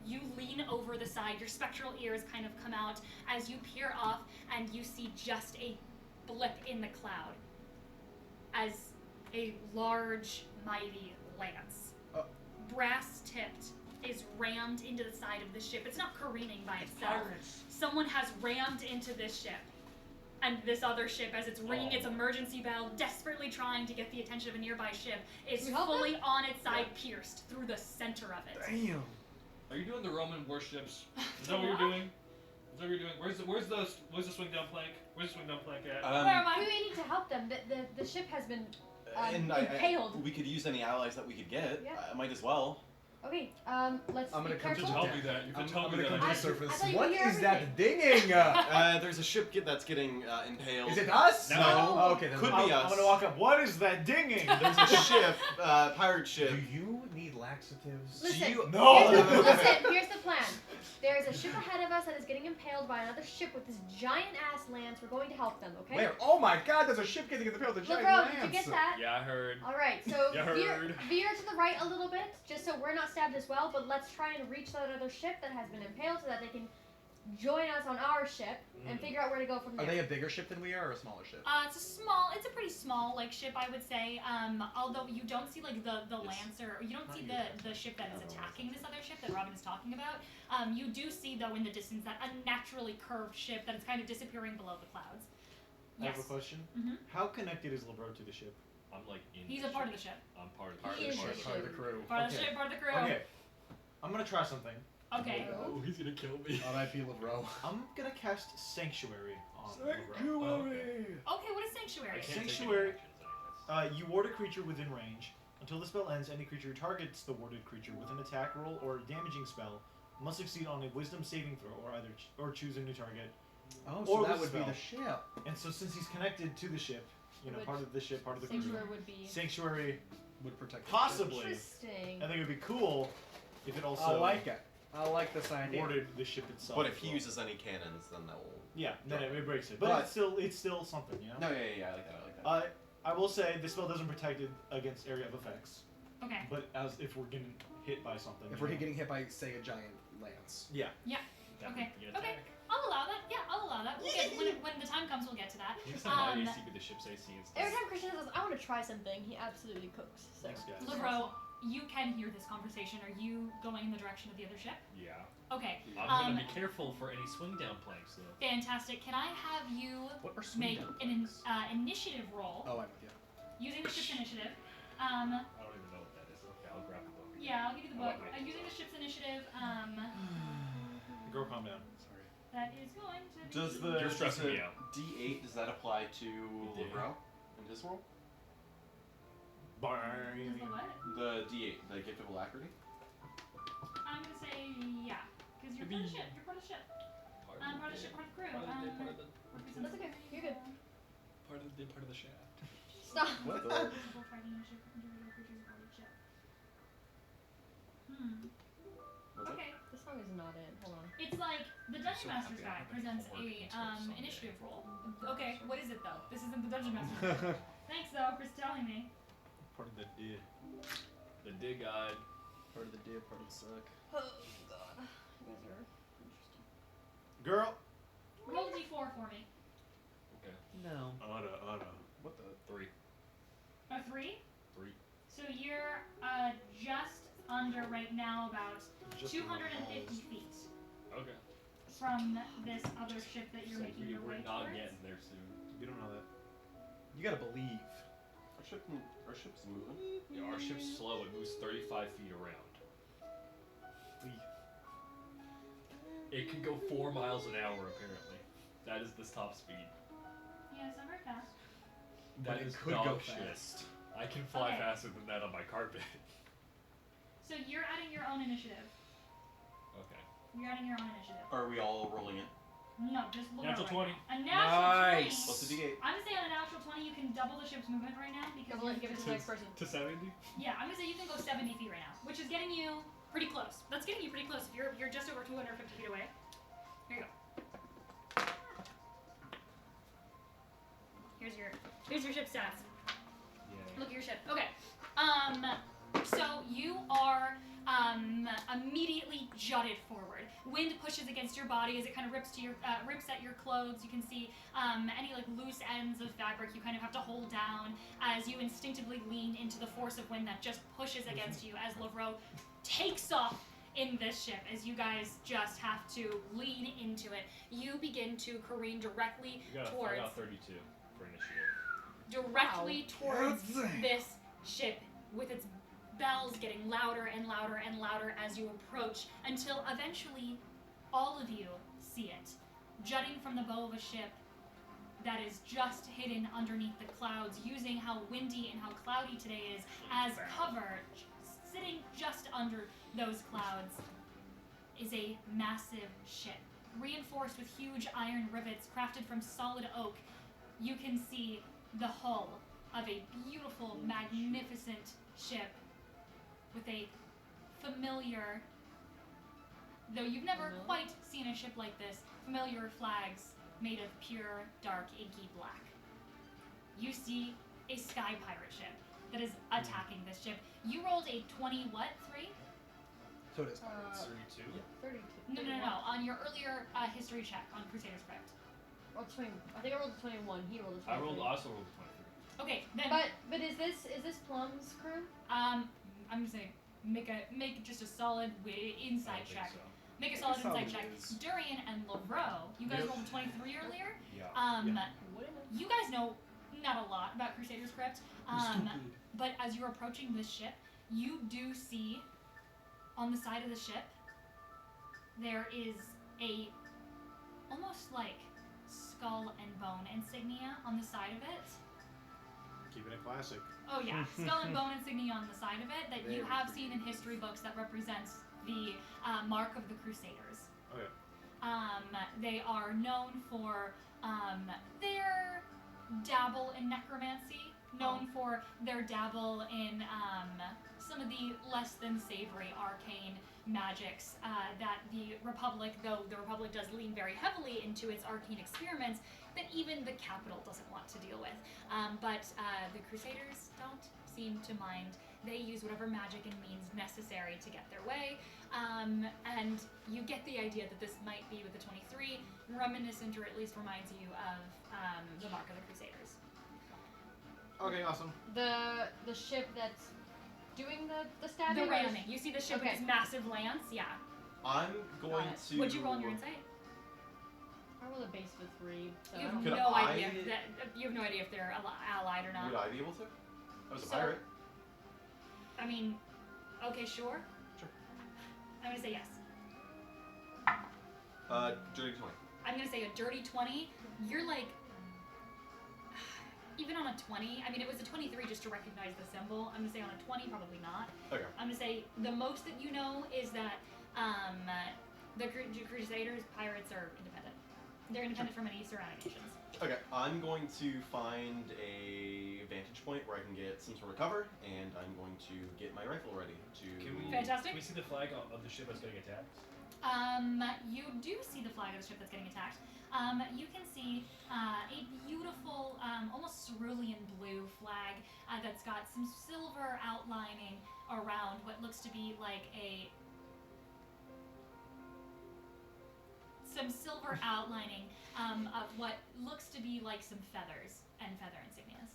you lean over the side, your spectral ears kind of come out as you peer off, and you see just a blip in the cloud as a large, mighty lance, brass-tipped, is rammed into the side of the ship. It's not careening by itself. Someone has rammed into this ship. And this other ship, as it's ringing its emergency bell, desperately trying to get the attention of a nearby ship, is Can we help fully on its side, pierced through the center of it. Damn. Are you doing the Roman warships? Is that what you're doing? Is that what you're doing? Where's the swing down plank? Where's the swing down plank at? Where am I? We need to help them. The ship has been and impaled. we could use any allies that we could get. Yeah. I might as well. Okay, let's I'm be gonna come to careful. Tell me that. You can tell me gonna that. come to I- the surface. I thought you What could hear is that everything. dinging? There's a ship that's getting impaled. Is it us? No. Oh, okay, then Could we'll- be us. I'm gonna walk up. What is that dinging? There's a ship, pirate ship. Do you need laxatives? Listen, you- No. here's the plan. There is a ship ahead of us that is getting impaled by another ship with this giant ass lance. We're going to help them, okay? Where? Oh my god, there's a ship getting in the middle of the giant LeBron, lance. did you get that? Yeah, I heard. All right, so You heard. veer to the right a little bit, just so we're not stabbed as well. But let's try and reach that other ship that has been impaled, so that they can join us on our ship and figure out where to go from Are there. they a bigger ship than we are, or a smaller ship? It's a pretty small ship, I would say. Although you don't see the lancer, or you don't see the ship that is attacking this other ship that Robin is talking about. You do see though in the distance that unnaturally curved ship that is kind of disappearing below the clouds. I Yes. have a question. Mhm. How connected is LeBron to the ship? I'm like in. He's the a part of ship. the ship. I'm part of He the is ship. the Part of the crew. Part of the Okay. ship, part of the crew. Okay. I'm gonna try something. Okay. Oh, he's gonna kill me. R.I.P. LeBro. I'm gonna cast Sanctuary on LeBron. Okay, what is I Sanctuary? can't take Sanctuary- any actions, You ward a creature within range. Until the spell ends, any creature who targets the warded creature with an attack roll or damaging spell must succeed on a Wisdom saving throw, or choose a new target. Oh, Or so that with would be spell. the ship. And so, since he's connected to the ship, Which part of the ship, part of the crew, Sanctuary would be Sanctuary. Would protect. Possibly. interesting. I think it would be cool if it also I like it. I like this idea. warded the ship itself. But if as he well. uses any cannons, then that will. Yeah, then it breaks it. But, But- it's still something, you know. No, yeah, I like that. I like that. I will say the spell doesn't protect it against area of effects, Okay. but as if we're getting hit by something. If you we're know. getting hit by, say, a giant lance. Yeah. That Okay. would be an Okay. attack. I'll allow that. Yeah, I'll allow that. We'll get when the time comes. We'll get to that. What's my Um, AC with the ship's AC and stuff? Every time Christian says, "I want to try something," he absolutely cooks. So. Thanks, guys. LeBro, you can hear this conversation. Are you going in the direction of the other ship? Yeah. Okay. I'm gonna be careful for any swing down planks though. Fantastic. Can I have you What are make swing an planks? initiative roll Oh, I'm with you. using the ship's initiative? I don't even know what that is. Okay, I'll grab the book. Yeah, I'll give you the I book. like it. Using the ship's initiative. Girl, calm down. Sorry. That is going to be. Does the You're stressing does me the out. D8 does that apply to D8? Lebro in his roll? Does the what? The D8, the gift of alacrity. I'm gonna say yeah, because you're part of the ship. You're part of the ship. Part of the ship, part of the crew. Part of the day, part of the That's okay. You're good. part of the day, part of the shaft. Stop. What? People fighting in a ship, individual creatures aboard the ship. What's that? Okay. This song is not in. Hold on. It's like the Dungeon So Master's happy I Guide have a presents homework a until Sunday. initiative roll. Okay, what is it though? This isn't the Dungeon Master's Guide. Thanks though for telling me. Part of the D. The dig guide. Part of the deal, part of the suck. Oh god. You guys are interesting. Girl. Roll a d4 for me. Okay. No. What the? 3. A 3? 3. So you're just under right now about Just 250 feet Okay. from this other ship that you're So making your we're way not towards. getting there soon. You don't know that. You gotta believe. Our ship's moving. Yeah, our ship's slow. It moves 35 feet around. It can go 4 miles an hour apparently. That is the top speed. Yeah, it's not very fast. That But it is could dog go shit. fast. I can fly Okay. faster than that on my carpet. So you're adding your own initiative. Okay. You're adding your own initiative. Are we all rolling in? No, just look Natural right 20. now. A natural Nice. 20. What's the D8? I'm gonna say on a natural 20 you can double the ship's movement right now because Double it. Give it to the next person. To 70? yeah, I'm gonna say you can go 70 feet right now, which is getting you pretty close. That's getting you pretty close. If you're just over 250 feet away. Here you go. Here's your ship stats. Yeah. Look at your ship. Okay. So you are immediately jutted forward. Wind pushes against your body as it kind of rips at your clothes. You can see any like loose ends of fabric you kind of have to hold down as you instinctively lean into the force of wind that just pushes against you as Lovro takes off in this ship as you guys just have to lean into it. You begin to careen directly I towards got 32 for initiative. directly towards this ship with its bells getting louder and louder and louder as you approach until eventually all of you see it jutting from the bow of a ship that is just hidden underneath the clouds, using how windy and how cloudy today is as cover. Sitting just under those clouds is a massive ship reinforced with huge iron rivets crafted from solid oak. You can see the hull of a beautiful, magnificent ship with a familiar, though you've never quite seen a ship like this, familiar flags made of pure, dark, inky black. You see a sky pirate ship that is attacking this ship. You rolled a 20 what? 3? So it is. 32? 32. No. On your earlier history check on Crusader's Crypt. Or 20. I think I rolled a 21. He rolled a 23. I also rolled a 23. Okay, then But is this Plum's crew? I'm gonna say make just a solid inside check. Make a solid inside check. Durian and Lovro, you guys rolled a 23 earlier. Yeah. Wouldn't have. You guys know not a lot about Crusader's Crypt. But as you're approaching this ship, you do see on the side of the ship there is a almost like skull and bone insignia on the side of it. Keeping it classic. Oh yeah, skull and bone insignia on the side of it that you Very have seen in history books that represents the mark of the Crusaders. Okay. They are known for their dabble in necromancy, known for their dabble in some of the less than savory arcane magics that the Republic, though the Republic does lean very heavily into its arcane experiments, that even the capital doesn't want to deal with. But the Crusaders don't seem to mind. They use whatever magic and means necessary to get their way. And you get the idea that this might be with the 23, reminiscent or at least reminds you of the Mark of the Crusaders. Okay, awesome. The ship that's doing the stabbing. The ramming. You see the ship with Okay. its massive lance? Yeah. I'm going Got it. to. What'd you roll on your insight? I rolled a base of a 3. So You I have don't Could know. no I- idea. You have no idea if they're allied or not. Would I be able to? I was a So- pirate. I mean, okay, sure. Sure. I'm gonna say yes. Dirty 20. I'm gonna say a dirty 20. You're like, even on a 20, I mean, it was a 23 just to recognize the symbol. I'm gonna say on a 20, probably not. Okay. I'm gonna say the most that you know is that the Crusaders, pirates are independent. They're independent from any surrounding nations. Okay, I'm going to find a vantage point where I can get some sort of cover, and I'm going to get my rifle ready to. Fantastic. Can we see the flag of the ship that's getting attacked? You do see the flag of the ship that's getting attacked. You can see a beautiful, almost cerulean blue flag that's got some silver outlining around what looks to be like some silver outlining of what looks to be like some feathers and feather insignias.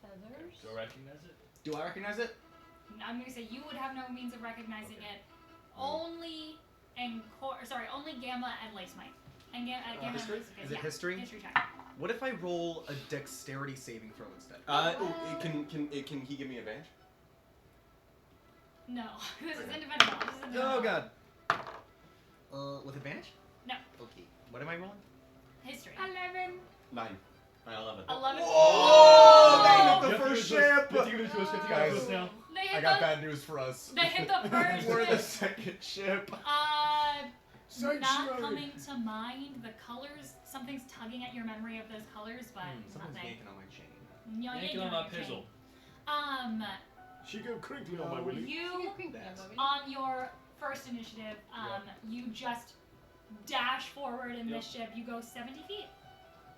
Feathers? Do I recognize it? Do I recognize it? I'm going to say you would have no means of recognizing it. Only only Gamma and Lace might. And Gamma History? and Lace, Is it yeah. history? History check. What if I roll a dexterity saving throw instead? Can he give me advantage? No, this is independent knowledge. This is independent Oh knowledge. god. With advantage? No. Okay. What am I rolling? History. 11. 9. 11. 11. Oh, they hit the You have to first give it ship! to us. You have to give it to us. You have to give it to Guys. us now. They I hit got the. bad news for us. They hit the first We're the ship. second ship. Not coming to mind. The colors. Something's tugging at your memory of those colors, but Someone's nothing. yanking on my chain. No, Yanking yeah, on my you're pizzle. She go crinkling on my willy. You That's- on your first initiative, you just dash forward in this ship. You go 70 feet.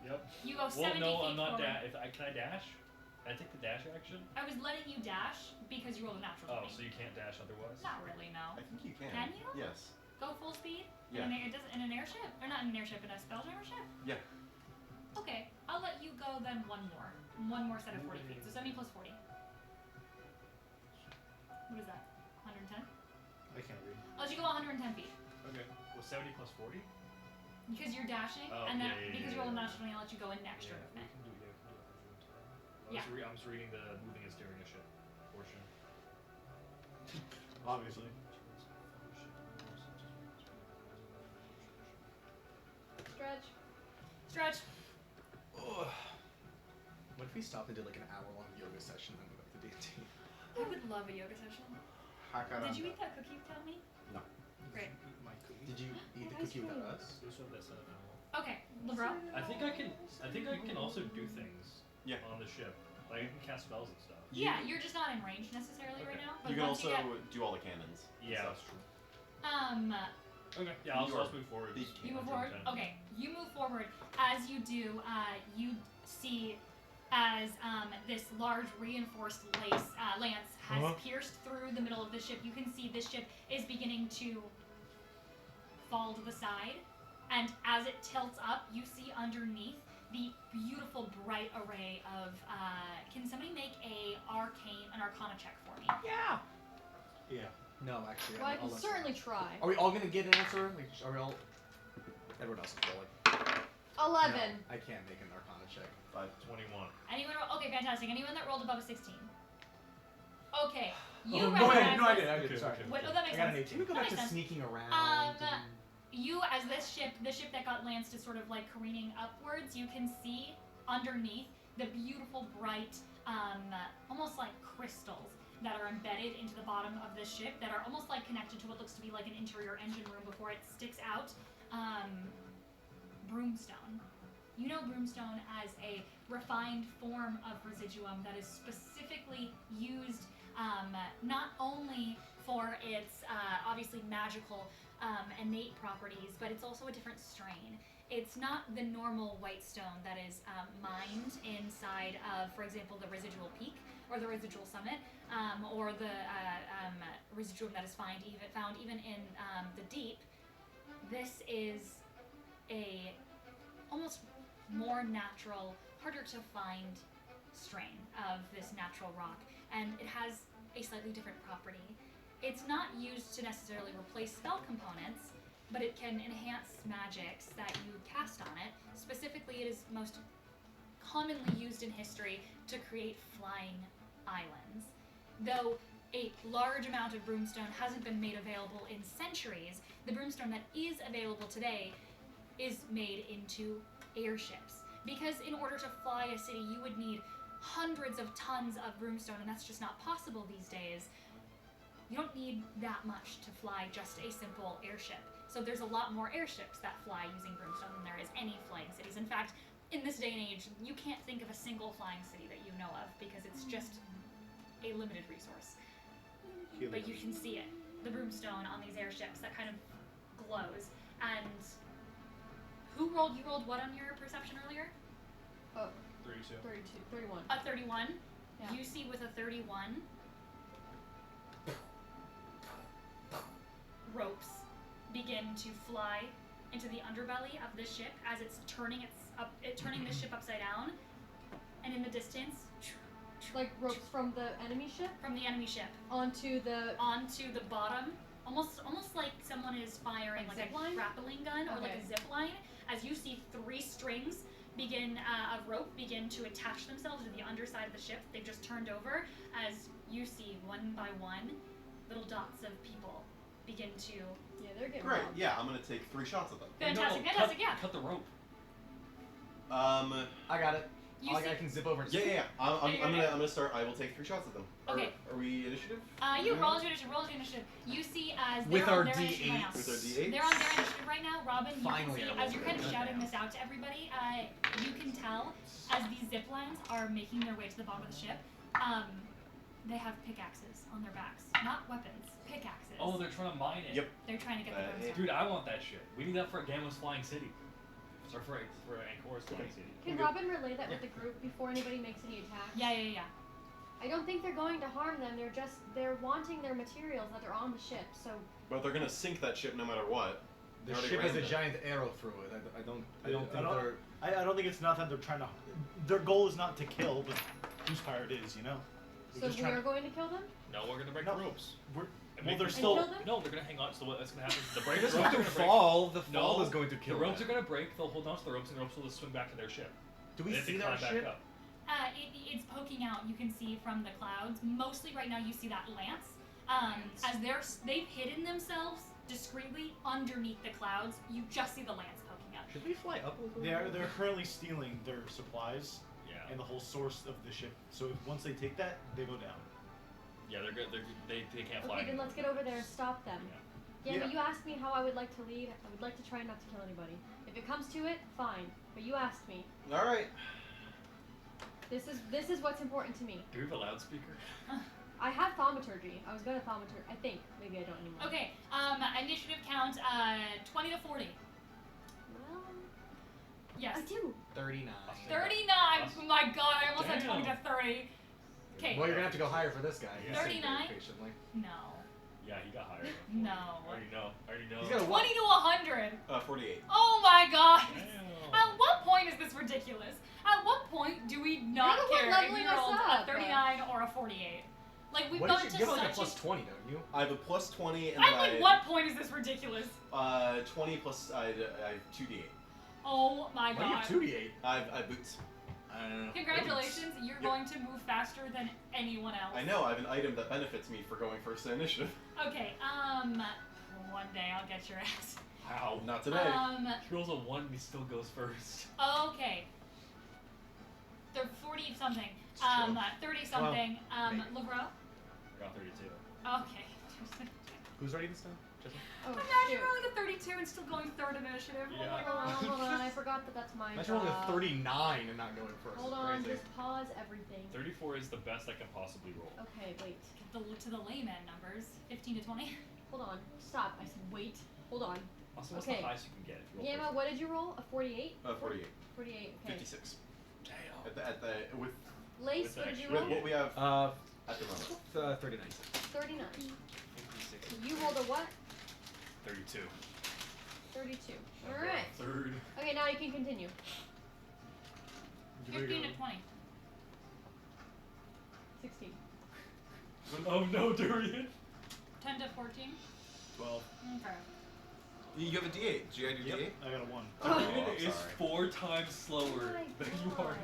Yep. You go Well, 70 no, feet I'm not forward. Can I dash? Can I take the dash action? I was letting you dash because you rolled a natural 20. Oh, so you can't dash otherwise? Not really, no. I think you can. Can you? Yes. Go full speed? Yeah. In an airship? Or not in an airship, in a spelljammer ship? Yeah. Okay, I'll let you go then one more. One more set of 40 feet. So 70 plus 40. What is that? 110? I can't read. I'll let you go 110 feet. Okay. Well, 70 plus 40? Because you're dashing, Oh, and then yeah, because yeah, you rolled a yeah. natural 20, I'll let you go in extra we movement. can do 110. Yeah. I'm just reading the moving and steering a ship portion. Obviously. Stretch. Stretch. What if we stopped and did like an hour-long yoga session and then went back to D&D? I would love a yoga session. Did you eat that cookie without me? No. Great. My cookie. Did you eat the Ice cookie cream. without us? Okay, Lebron. I think I can also do things Yeah. on the ship. Like I can cast spells and stuff. Yeah, you're just not in range necessarily right Okay. now. But You can once also you get, do all the cannons. Yeah, So- that's true. okay, Yeah, I'll You are just move forward. big you move 110. forward. Okay, you move forward. As you do, you see as this large reinforced lance has pierced through the middle of the ship. You can see this ship is beginning to fall to the side, and as it tilts up, you see underneath the beautiful bright array of. Can somebody make an Arcana check for me? Yeah. Yeah. No, actually. Well, I I'll can let- certainly try. Are we all gonna get an answer? Like, are we all? Everyone else is rolling. 11. No, I can't make an Arcana check. 21. Anyone? Okay, fantastic. Anyone that rolled above a 16? Okay, you No, recognize I this. did. I did. Okay, Sorry. okay. What, oh, that makes I got an sense. 18. Can we go That back to makes sense. sneaking around? You, as the ship that got lanced is sort of like careening upwards, you can see underneath the beautiful bright, almost like crystals that are embedded into the bottom of this ship that are almost like connected to what looks to be like an interior engine room before it sticks out. Broomstone. You know Broomstone as a refined form of residuum that is specifically used not only for its obviously magical innate properties, but it's also a different strain. It's not the normal white stone that is mined inside of, for example, the residual peak or the residual summit, or the residuum that is found even in the deep. This is a almost more natural, harder to find strain of this natural rock, and it has a slightly different property. It's not used to necessarily replace spell components, but it can enhance magics that you cast on it. Specifically, it is most commonly used in history to create flying islands. Though a large amount of broomstone hasn't been made available in centuries, the broomstone that is available today is made into airships. Because in order to fly a city, you would need hundreds of tons of broomstone, and that's just not possible these days. You don't need that much to fly just a simple airship. So there's a lot more airships that fly using Brimstone than there is any flying cities. In fact, in this day and age, you can't think of a single flying city that you know of because it's just a limited resource. But you can see it, the Brimstone on these airships that kind of glows. And who rolled? You rolled what on your perception earlier? Oh, 32. 32, 31. A 31. Yeah. You see with a 31 ropes begin to fly into the underbelly of the ship as it's turning turning the ship upside down, and in the distance, Like ropes from the enemy ship from the enemy ship onto the. onto the bottom, almost like someone is firing Like like zip a line? grappling gun or like Okay. a zip line. As you see 3 strings begin of rope begin to attach themselves to the underside of the ship. They've just turned over as you see one by one little dots of people begin to. Yeah, they're getting Great. robbed. Yeah, I'm gonna take 3 shots at them. Fantastic, No, fantastic, yeah. Cut the rope. I got it. You see, I can zip over and Yeah. I'm you gonna start. I will take 3 shots at them. Okay. Are we initiative? you roll your initiative. You see as With they're our on their initiative right now. D8s. With our D8s? They're on their initiative right now. Robin, you Finally, can I see, will as you're kind of roll. shouting this out to everybody, you can tell as these zip lines are making their way to the bottom of the ship, they have pickaxes on their backs. Not weapons, pickaxes. Oh, they're trying to mine it. Yep. They're trying to get the Hey. brimstone. Dude, I want that shit. We need that for Gamma's Flying City. Or for Ancora's Flying City. Can Robin relay that with the group before anybody makes any attacks? Yeah. I don't think they're going to harm them. They're wanting their materials that are on the ship. So But they're gonna sink that ship no matter what. They The already ship has a rammed it. giant arrow through it. I don't think they're. I don't think it's not that they're trying to. Their goal is not to kill, but whose pirate is, you know? They're so just we trying are going to kill them No, we're gonna break No. the ropes. We're, And well, make they're them- still. kill them? No, they're gonna hang on. So what's gonna happen? The They break. just the ropes have are to gonna break. fall. The fall No, is going to kill The ropes them. are gonna break. They'll hold on to the ropes, and the ropes will just swim back to their ship. Do we They have to see climb that back ship? up. It's poking out. You can see from the clouds. Mostly right now, you see that lance. As they've hidden themselves discreetly underneath the clouds. You just see the lance poking up. Should we fly up a little bit? They're currently stealing their supplies Yeah. and the whole source of the ship. So once they take that, they go down. Yeah, they're good. They can't fly. Okay, then let's get over there and stop them. Yeah. Yeah, but you asked me how I would like to lead. I would like to try not to kill anybody. If it comes to it, fine. But you asked me. All right. This is what's important to me. Do we have a loudspeaker? I have thaumaturgy. I was gonna thaumaturgy. I think. Maybe I don't anymore. Okay. Initiative count 20 to 40. Well, Yes. I do. 39. 39. Oh my god, I almost said 20 to Damn. 30. Okay. Well, you're gonna have to go higher for this guy. He's sitting there 39? patiently. No. Yeah, he got hired. No. I already know. He's got a 20 to 100. 48. Oh my god. Damn. At what point is this ridiculous? At what point do we not You're the one care if leveling you us rolled up, a 39 or a 48? Like we've What gone did to you give like a such plus 20, don't you? I have a plus 20 and I'm then like, what point is this ridiculous? 20 plus I have 2d8. Oh my Why do you god. have 2d8? I have boots. I don't know. Congratulations, you're Yep. going to move faster than anyone else. I know. I have an item that benefits me for going first in initiative. Okay, one day I'll get your ass. How? Not today. He rolls a 1 and he still goes first. Okay. They're 40 something. It's true. 30 something. maybe. LeBron? I got 32. Okay. Who's ready this time? Jesse? Oh Imagine shoot. rolling a 32 and still going third initiative. Oh my Yeah. Hold on, god. hold on. I forgot that that's my Imagine rolling a job. 39 and not going first. Hold It's on, crazy. just pause everything. 34 is the best I can possibly roll. Okay, wait. To the layman numbers, 15 to 20. Hold on. Stop. I said wait. Hold on. Also, what's Okay. the highest you can get if you roll Gamma, what did you roll? A 48? 48. 48. Okay. 56. first? At the with Lace, With what did the you extra- roll? what we have Uh, at the moment. 39. 39. 56. So you rolled a what? 32. 32. I'll go Alright. Third. Okay, now you can continue. 15 to 20. 16. Oh no, Durian. 10 to 14. 12. Okay. You have a D8. Do you add your Yep, D8? I got a 1. Oh, Durian I'm is sorry. 4 times slower Oh my than you are in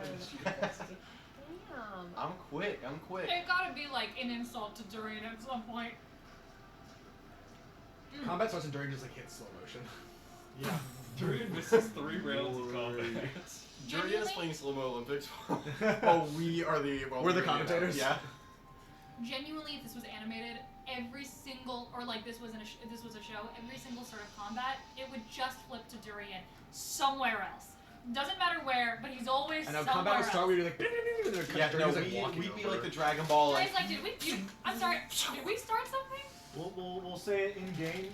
God. initiative. Damn. I'm quick. I'm quick. It gotta be like an insult to Durian at some point. Combat starts and during just like hits slow motion. Yeah. Durian misses 3 rounds of combat. Jurian is playing Slow Mo Olympics. Oh, we are the We're the commentators? Yeah. genuinely, if this was animated, every single, or like this was a show, every single sort of combat, it would just flip to Durian somewhere else. Doesn't matter where, but he's always And now somewhere combat would else. start where you're like, and then Yeah, no, Durian's, like, walking we'd be over. like the Dragon Ball. Guys, like, I'm sorry, did we start something? We'll say it in game.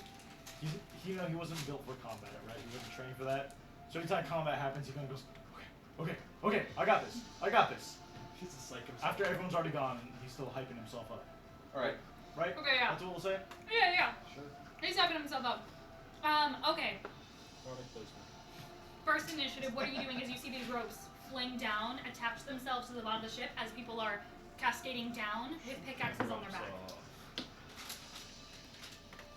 He wasn't built for combat, right? He wasn't trained for that. So anytime combat happens, he kind of goes, okay, I got this. He's a psycho. After everyone's already gone, and he's still hyping himself up. All right. Right? Okay, yeah. That's what we'll say? Yeah. Sure. He's hyping himself up. Okay. Product placement. First initiative, what are you doing as you see these ropes fling down, attach themselves to the bottom of the ship as people are cascading down with pickaxes on their back?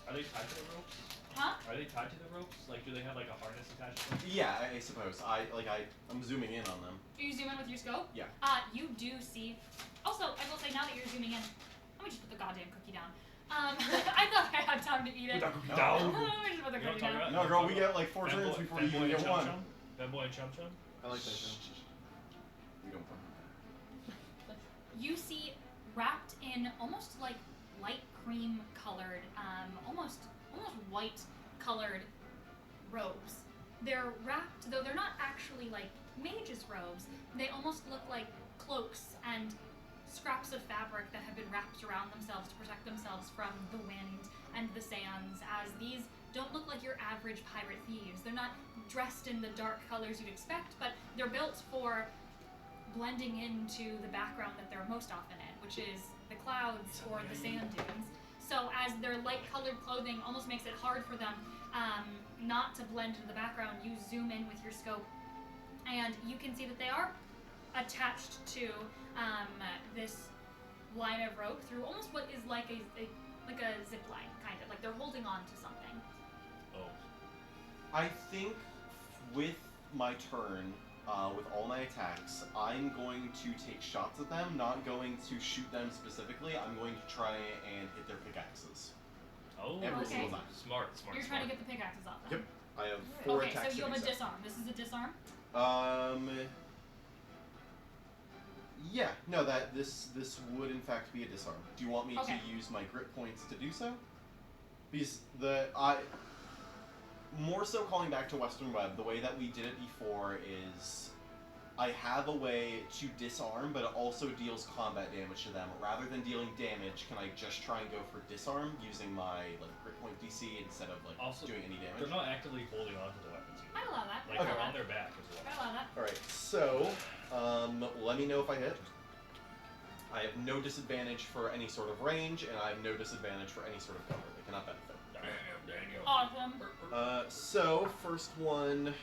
Are they tied to the ropes? Huh? Are they tied to the ropes? Like, do they have like a harness attached to them? Yeah, I suppose. I'm zooming in on them. Do you zoom in with your scope? Yeah. You do see. Also, I will say now that you're zooming in, let me just put the goddamn cookie down. I thought I had time to eat it. Put that cookie down. Let me just put the You know cookie what I'm down. talking No, girl, we get like 4 turns before you even get one. Femboy and Chum Chum? I like that show. We don't fucking You see wrapped in almost like light cream colored, almost white colored robes. They're wrapped, though they're not actually like mage's robes. They almost look like cloaks and scraps of fabric that have been wrapped around themselves to protect themselves from the wind and the sands, as these don't look like your average pirate thieves. They're not dressed in the dark colors you'd expect, but they're built for blending into the background that they're most often in, which is the clouds or the sand dunes. So as their light-colored clothing almost makes it hard for them not to blend into the background, you zoom in with your scope, and you can see that they are attached to this line of rope through almost what is like a zip line, kind of. Like they're holding on to something. Oh. I think with my turn, with all my attacks, I'm going to take shots at them, not going to shoot them specifically. I'm going to try and hit their pickaxes. Oh. Every Okay. single time. Smart. You're trying to get the pickaxes off them. Yep. I have 4 Okay, attacks. so you have a to do disarm. This is a disarm? Yeah, no, this would in fact be a disarm. Do you want me Okay. to use my grit points to do so? Because more so calling back to Western Web, the way that we did it before is I have a way to disarm, but it also deals combat damage to them. Rather than dealing damage, can I just try and go for disarm using my grit point DC instead of Also, doing any damage? They're not actively holding on to the weapons. I allow that. Like I they're allow on that. their back as well. I allow that. Alright, so, let me know if I hit. I have no disadvantage for any sort of range, and I have no disadvantage for any sort of cover. They cannot benefit. Damn, Daniel. Awesome. So, first one,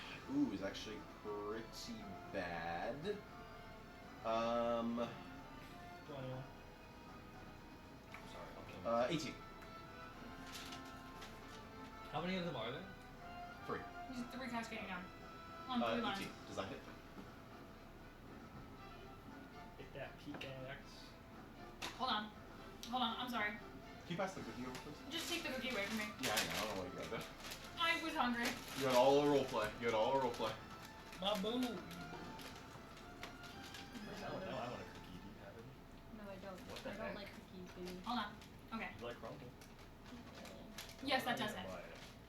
is actually pretty bad. Daniel. Sorry, I'll kill 18. How many of them are there? 3. Just 3 cascading down. On 3 lines. 18. Does that hit? Hit that pickaxe. Hold on. I'm sorry. Can you pass the cookie over first? Just take the cookie away from me. Yeah, I know. I don't know what you got there. I was hungry. You got all the roleplay. My boo. No, I want a cookie. Do you have it? I don't. What the I don't heck? like cookies, baby. Hold on. Okay. You like crumble? Yes, that does hit.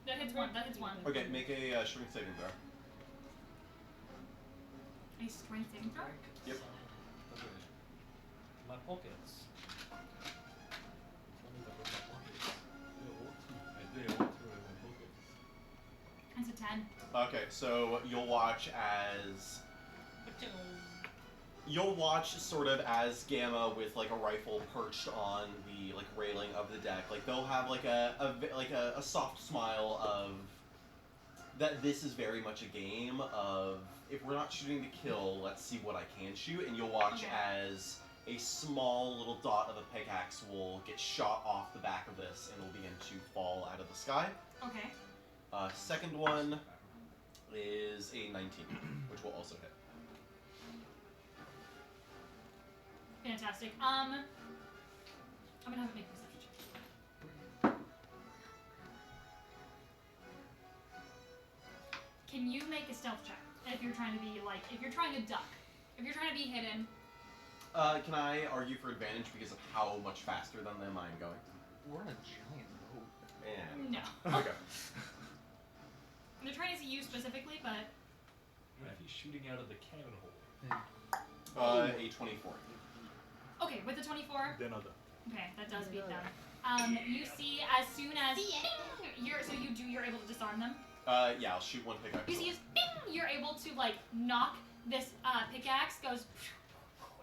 That hits one. Okay, make a strength saving throw. A strength saving throw? Yep. Okay. My pockets. Tell me about my pockets. They are all through my pockets. That's a 10. Okay, so you'll watch sort of as Gamma with a rifle perched on the railing of the deck. They'll have a soft smile of that this is very much a game of if we're not shooting to kill, let's see what I can shoot, and you'll watch Okay. as a small little dot of a pickaxe will get shot off the back of this and will begin to fall out of the sky. Okay. Second one is a 19, which will also hit. Fantastic. I'm gonna have it make a perception check. Can you make a stealth check if you're trying to be if you're trying to duck? If you're trying to be hidden, Can I argue for advantage because of how much faster than them I'm going? We're on a giant boat. Man. No. Okay. They're trying to see you specifically, but What if he's shooting out of the cannon hole? A 24. okay, with the 24. Then other. Okay, that does beat them. You see as soon as you're able to disarm them. Yeah, I'll shoot one pickaxe. You see as bing, you're able to like knock this pickaxe goes,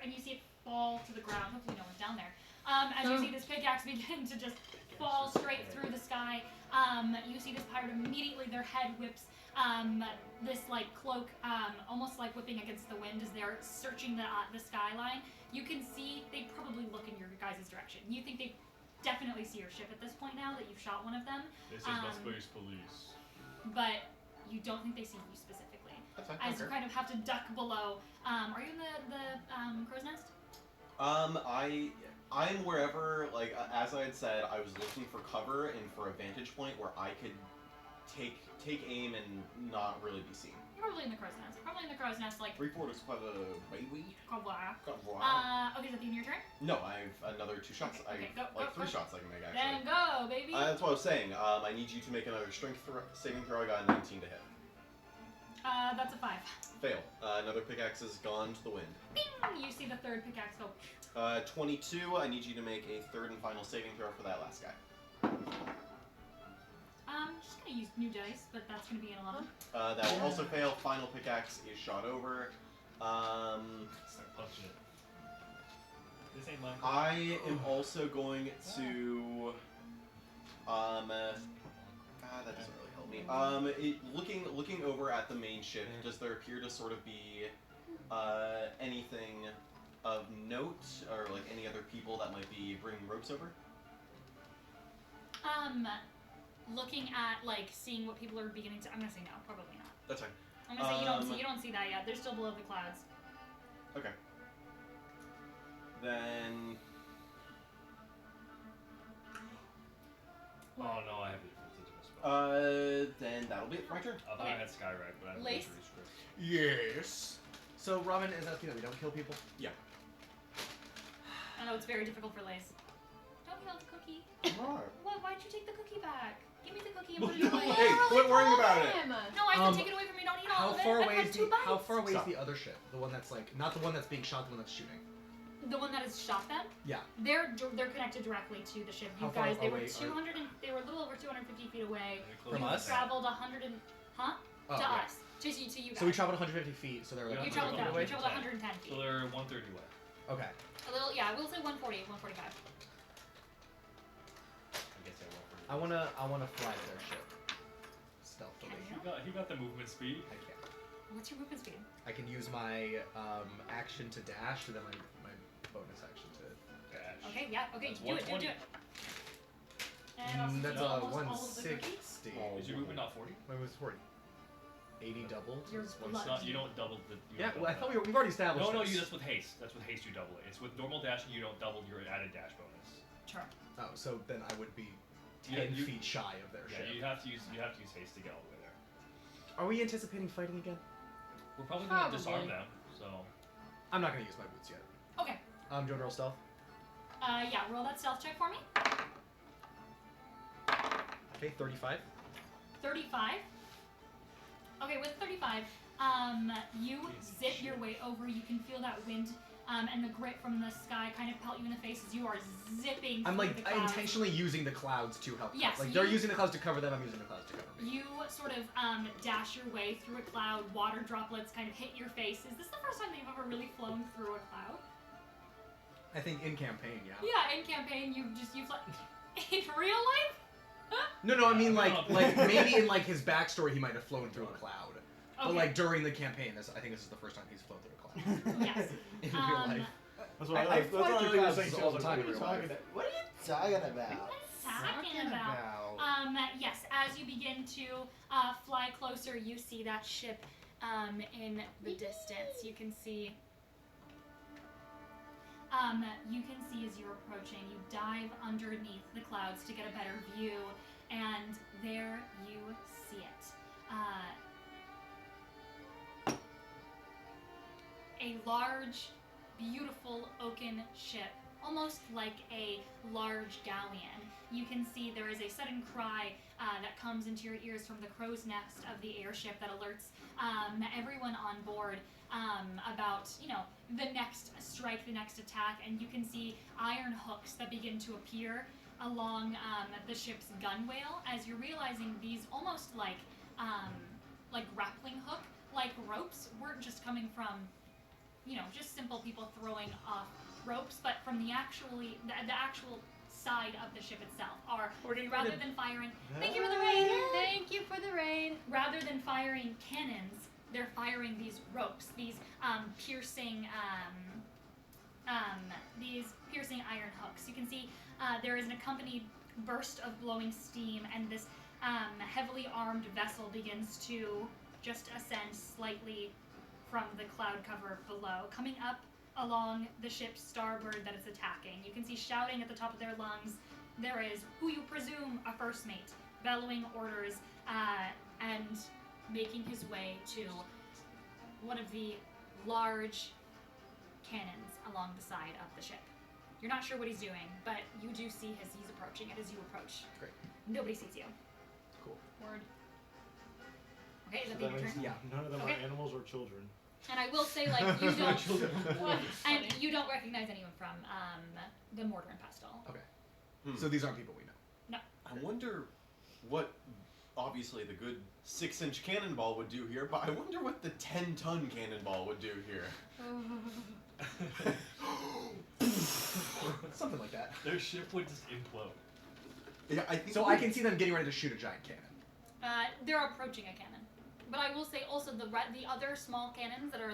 and you see it fall to the ground. Hopefully no one's down there. As you see this pickaxe begin to just fall straight through the sky. You see this pirate immediately, their head whips this like cloak, almost like whipping against the wind as they're searching the skyline. You can see they probably look in your guys' direction. You think they definitely see your ship at this point now that you've shot one of them. This is the space police. But you don't think they see you specifically. That's fine. As you kind of have to duck below. Are you in the crow's nest? I'm wherever, like, as I had said, I was looking for cover and for a vantage point where I could take aim and not really be seen. You're probably in the crow's nest. Probably in the crow's nest, like. Report is quite a baby. Okay, Okay, is that the end of your turn? No, I have another 2 shots. Okay, I have go, like go, 3 go. shots I can make Then actually. go, baby. That's what I was saying. I need you to make another strength saving throw. I got a 19 to hit. That's a 5. Fail. Another pickaxe is gone to the wind. Bing! You see the third pickaxe go. 22. I need you to make a third and final saving throw for that last guy. Just gonna use new dice, but that's gonna be an 11. That will also fail. Final pickaxe is shot over. Start punching it. This ain't mine. I am also going to. God, that doesn't really help me. Looking over at the main ship, does there appear to sort of be anything of note, or like any other people that might be bringing ropes over? Looking at like seeing what people are beginning to. I'm gonna say no, probably not. That's fine. I'm gonna say you don't see that yet. They're still below the clouds. Okay. Then. Oh no, I have the defensive spell. Then that'll be it for my turn. I thought I had Skyride, but I have Lace? Victory Script. Yes. So Robin is asking that we don't kill people. Yeah. I know it's very difficult for Lace. Don't kill the cookie. What? Why'd you take the cookie back? Give me the cookie and put it away. Hey, quit worrying about it. No, I said take it away from me. Don't eat all How of it. far I've away had is 2 the bites. How far away Stop. is the other ship? The one that's like not the one that's being shot, the one that's shooting. The one that has shot them? Yeah. They're connected directly to the ship. You How far guys, they were away are- they were a little over 250 feet away. From You us? traveled 100 and Oh, to yeah. us. To you guys. So we traveled 150 feet, so they're like You 100 traveled feet down. away? You traveled 110 feet. So they're 130 away. Okay. A little, yeah. We'll say 140, 145. I guess I won't. I wanna fly their ship. Stealthily. Can you? He got the movement speed. I can. What's your movement speed? I can use my action to dash, and then my bonus action to. Dash. Okay, yeah. Okay, That's do it. 120. And also That's take almost all of the cookies. 160. Oh. Is your movement not 40? My move's 40. 80 doubled. Your is Well, blood. it's not. You don't double the. You Yeah, don't well, I double thought we've already established. No, this. that's with haste. That's with haste you double it. It's with normal dashing you don't double your added dash bonus. Sure. Oh, so then I would be Yeah, 10 you- feet shy of their Yeah, ship. you have to use haste to get all the way there. Are we anticipating fighting again? We're probably gonna Probably. disarm them. So I'm not gonna use my boots yet. Okay. Do you want to roll stealth? Yeah. Roll that stealth check for me. Okay, 35. 35. Okay, with 35, you zip your way over. You can feel that wind and the grit from the sky kind of pelt you in the face as you are zipping I'm through like the clouds. intentionally using the clouds to help. Yes, Like they're you- using the clouds to cover them. I'm using the clouds to cover me. You sort of dash your way through a cloud. Water droplets kind of hit your face. Is this the first time that you've ever really flown through a cloud? I think in campaign, yeah. Yeah, in campaign, you fly. In real life? No, I mean like No. like maybe in like his backstory he might have flown through a cloud. But Okay. like during the campaign, I think this is the first time he's flown through a cloud. Yes. in real life. That's what I that's fly what through you were clouds saying too. I all was the like, time in real life. What are you talking about? Talking about. Yes, as you begin to fly closer, you see that ship in the distance. You can see. You can see as you're approaching, you dive underneath the clouds to get a better view, and there you see it. A large beautiful oaken ship, almost like a large galleon. You can see there is a sudden cry that comes into your ears from the crow's nest of the airship that alerts everyone on board about, the next strike, the next attack, and you can see iron hooks that begin to appear along the ship's gunwale as you're realizing these almost like grappling hook, like ropes, weren't just coming from, just simple people throwing off ropes, but from the actual side of the ship itself are, rather than firing, thank you for the raid! Thank you for the raid. Rather than firing cannons, they're firing these ropes, these piercing iron hooks. You can see there is an accompanied burst of blowing steam, and this heavily armed vessel begins to just ascend slightly from the cloud cover below, coming up along the ship's starboard that it's attacking. You can see shouting at the top of their lungs. There is who you presume a first mate, bellowing orders, and making his way to one of the large cannons along the side of the ship. You're not sure what he's doing, but you do see he's approaching it as you approach. Great. Nobody sees you. Cool. Word. Okay, is So that that your means turn? Yeah. none of them Okay. are animals or children. And I will say, you don't, What? and you don't recognize anyone from the mortar and pestle. Hmm. So these aren't people we know. I wonder what, obviously, the good 6-inch cannonball would do here, but I wonder what the 10-ton cannonball would do here. Something like that. Their ship would just implode. Yeah, I think. So I can see them getting ready to shoot a giant cannon. They're approaching a cannon. But I will say also the other small cannons that are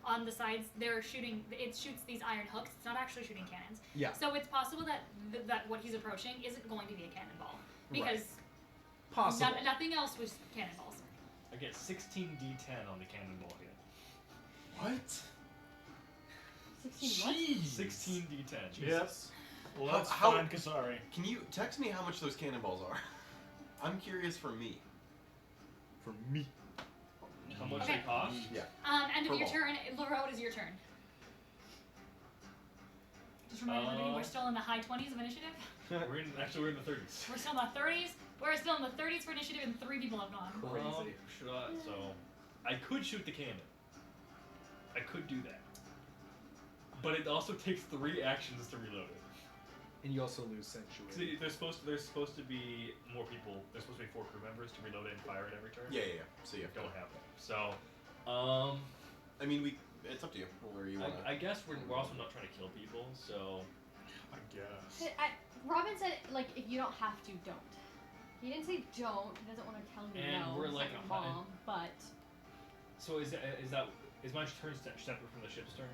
on the sides, they're shooting. It shoots these iron hooks. It's not actually shooting cannons. Yeah. So it's possible that that what he's approaching isn't going to be a cannonball because Possible. nothing else was cannonballs. I get 16d10 on the cannonball hit. What? 16 what? 16d10. Yes. Well, that's How- fine, Kasari. Can you text me how much those cannonballs are? I'm curious for me. For me. How much Okay. they cost? Yeah. End of your Purple. turn. Laura, it is your turn. Just remind everybody we're still in the high 20s of initiative. We're in the 30s. We're still in the 30s. We're still in the 30s for initiative, and 3 people have gone. Crazy. Should I? So, I could shoot the cannon. I could do that. But it also takes 3 actions to reload it. And you also lose sanctuary. See, there's supposed to be more people. There's supposed to be 4 crew members to reload it and fire it every turn. Yeah. So you have to. Don't have that. So, I mean, it's up to you where you want to. I guess we're also not trying to kill people. So, I guess. Robin said, if you don't have to, don't. He didn't say don't. He doesn't want to tell you And no. we're He's like a a mom, but so is my turn separate from the ship's turn?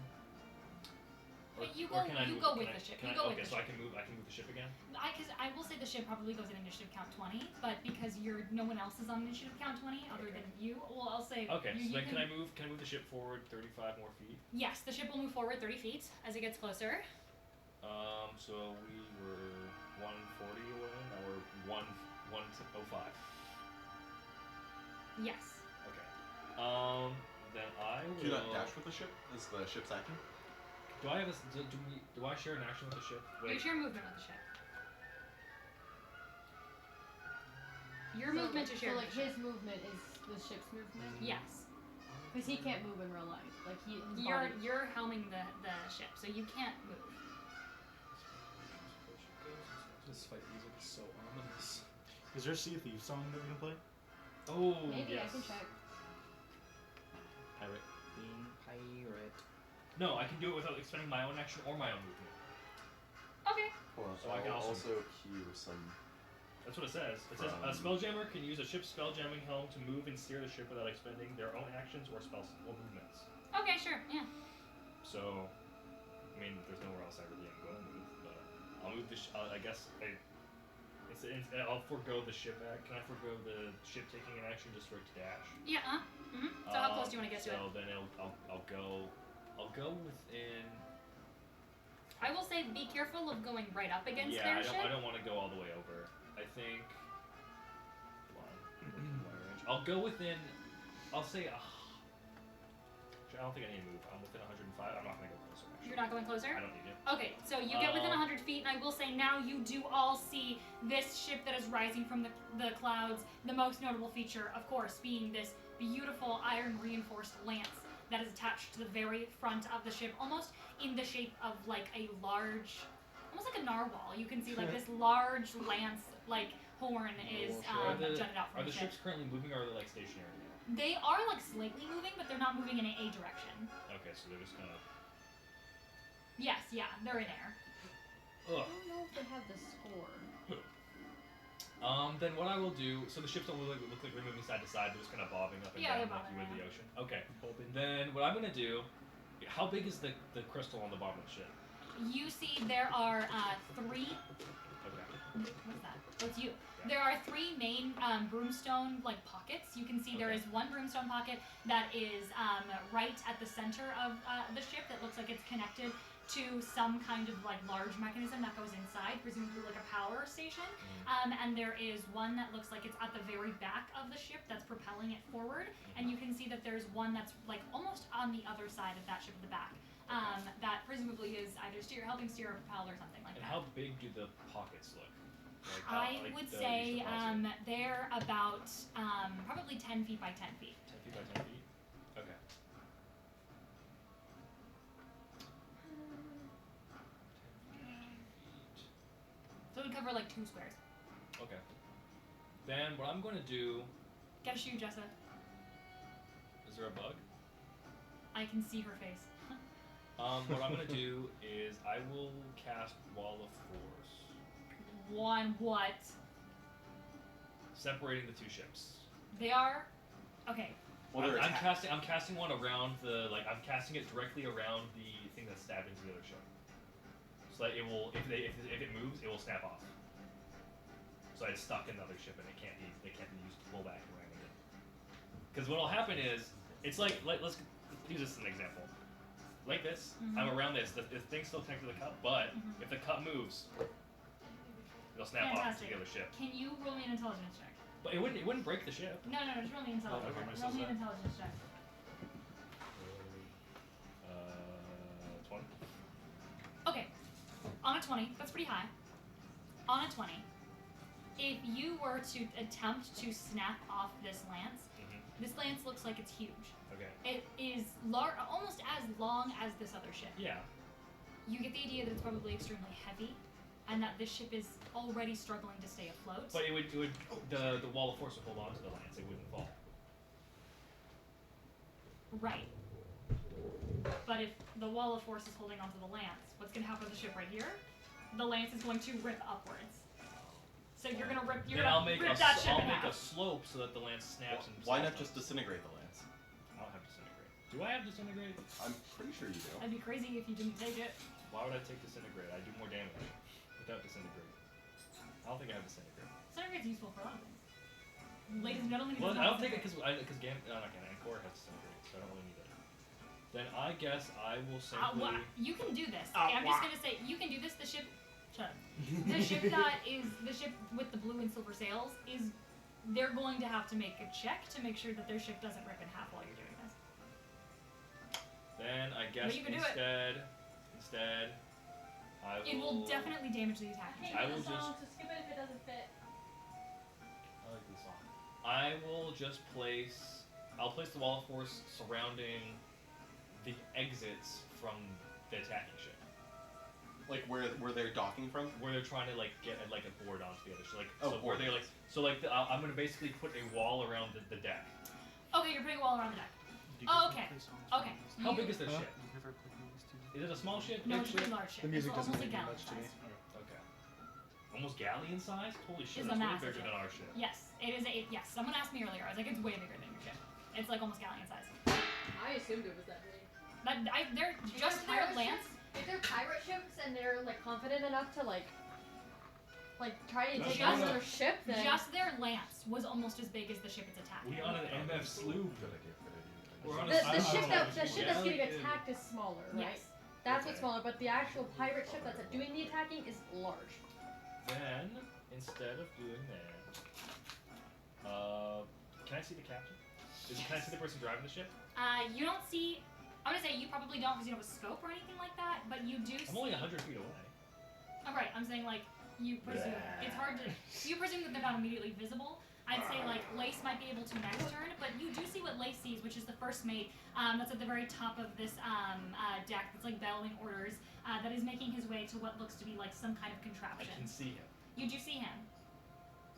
You Or go- can I you move- go can with I- the ship. can You I- go with okay, the so ship. I can move the ship again. Because I will say the ship probably goes in initiative count 20, but because no one else is on initiative count 20 other Okay. than you, well, I'll say. Okay, you, so you then can I move the ship forward 35 more feet? Yes, the ship will move forward 30 feet as it gets closer. So we were 140 away. Now we're 105. Yes. Okay. Then I will. Do you not dash with the ship? Is the ship's acting? Do I have a? Do I share an action with the ship? You share movement with the ship. Your movement to share So with the his ship. movement is the ship's movement? Yes. Because he can't move in real life. His You're body. you're helming the ship, so you can't move. This fight music is so ominous. Is there a Sea of Thieves song that we can play? Oh, Maybe yes. I can check. Pirate. Being pirate. No, I can do it without expending my own action or my own movement. Okay. Cool. So I can I'll also- cue some. That's what it says. It says a spelljammer can use a ship's spelljamming helm to move and steer the ship without expending their own actions or spells or movements. Okay, sure. Yeah. So, I mean, there's nowhere else I really am going to move, but I'll move the. I guess I'll forego the ship act. Can I forego the ship taking an action just for it to dash? Yeah. So how close do you want to get to it? So then I'll go within. I will say be careful of going right up against Yeah, their ship. I don't want to go all the way over. I think. Hold on. Range. I'll go within. I'll say. Actually, I don't think I need to move. I'm within 105. I'm not gonna go closer. You're not going closer? I don't need it. Okay, so you get within 100 feet, and I will say now you do all see this ship that is rising from the clouds. The most notable feature, of course, being this beautiful iron-reinforced lance that is attached to the very front of the ship, almost in the shape of like a large, almost like a narwhal. You can see like this large lance, like horn is jutted out from Are the the ship. ships currently moving, or are they like stationary? They are like slightly moving, but they're not moving in a direction. Okay, so they're just kind of. Yes, yeah, they're in air. I don't know if they have the score. Then what I will do, so the ships don't look like they're moving side to side, they're just kind of bobbing up and Yeah, down they're like you would bobbing the ocean. Okay. Then what I'm going to do, how big is the crystal on the bottom of the ship? You see there are three. Okay. What's that? Oh, it's you. There are three main broomstone like pockets. You can see there is one broomstone pocket that is right at the center of the ship that looks like it's connected to some kind of like large mechanism that goes inside, presumably like a power station. And there is one that looks like it's at the very back of the ship that's propelling it forward. And you can see that there's one that's like almost on the other side of that ship at the back. That presumably is either helping steer or propel or something like And that. how big do the pockets look? Like I like would the say usual size? they're about probably 10 feet by 10 feet. 10 feet by 10 feet? Okay. So it would cover like 2 squares. Okay. Then what I'm going to do, Get a shoe, Jessa. is there a bug? I can see her face. What I'm going to do is I will cast Wall of Force, One what? separating the two ships. They are. Okay. Well, they're I'm attacked. casting one around the, like, I'm casting it directly around the thing that's stabbed into the other ship. So that it will, if it moves, it will snap off. So it's stuck in the other ship and it can't be used to pull back and ram it in. Because what'll happen is, it's like let's use this as an example. Like this, I'm around this. The thing's still connected to the cup, but if the cup moves, it'll snap off to Fantastic. the other ship. Can you roll me an intelligence check? But it wouldn't break the ship. No, just roll me an intelligence okay. check. Roll me an intelligence check. 20. Okay. On a 20, that's pretty high. On a 20, if you were to attempt to snap off this lance, this lance looks like it's huge. Okay. It is almost as long as this other ship. Yeah. You get the idea that it's probably extremely heavy, and that this ship is already struggling to stay afloat. But it would the wall of force would hold on to the lance. It wouldn't fall. Right. But if the wall of force is holding onto the lance, what's going to happen to the ship right here? The lance is going to rip upwards. So you're going to rip. You're Then going to rip that ship I'll in make a half. slope so that the lance snaps and. Why not stops. just disintegrate the lance? I don't have disintegrate. Do I have disintegrate? I'm pretty sure you do. That'd be crazy if you didn't take it. Why would I take disintegrate? I do more damage without disintegrate. I don't think I have disintegrate. Disintegrate's useful for a lot of things. Ladies and gentlemen, Well, it's I not don't think it disintegrate. because Ancora has disintegrate, so I don't really need it. Then I guess I will simply. You can do this. I'm just gonna say you can do this. The ship, shut up. The ship that is the ship with the blue and silver sails is. They're going to have to make a check to make sure that their ship doesn't rip in half while you're doing this. Then I guess you can do it. instead, I will. It will definitely damage the attack. I will just. So skip it if it doesn't fit. I like this song. I will just place. I'll place the wall of force surrounding the exits from the attacking ship, Like where they're docking from? where they're trying to like get like a board onto the other ship. Like Oh, so where board. they like so like I'm gonna basically put a wall around the deck. Okay, you're putting a wall around the deck. Oh, okay. Okay. How You- big is their ship? Is it a small ship? No, it's a actually? pretty large ship. The music it's doesn't almost mean like much to me. gallon size. Okay. Almost galleon size? Holy shit, It's a that's way massive bigger ship. than our ship. Yes, it is. Yes, someone asked me earlier. I was like, it's way bigger than your ship. It's like almost galleon size. I assumed it was that big. They're If just they're their pirate lance. ships- If they're pirate ships and they're like confident enough to like try and take Just- out their ship, then Just their lance was almost as big as the ship it's attacking. We on an MF sloop. Good idea. Good idea. We're on the, a the sloop. ship that's getting Yeah. attacked is smaller, right? Yes. That's Okay. what's smaller, but the actual pirate ship that's doing the attacking is large. Then, instead of doing that, can I see the captain? Can I see the person driving the ship? You don't see I'm gonna say you probably don't because you don't have a scope or anything like that, but you do I'm only 100 feet away. Oh, right, I'm saying, like, you presume. It's hard to... You presume that they're not immediately visible. I'd say, like, Lace might be able to next turn, but you do see what Lace sees, which is the first mate that's at the very top of this deck that's, like, bellowing orders, that is making his way to what looks to be, like, some kind of I contraption. can see him. You do see him.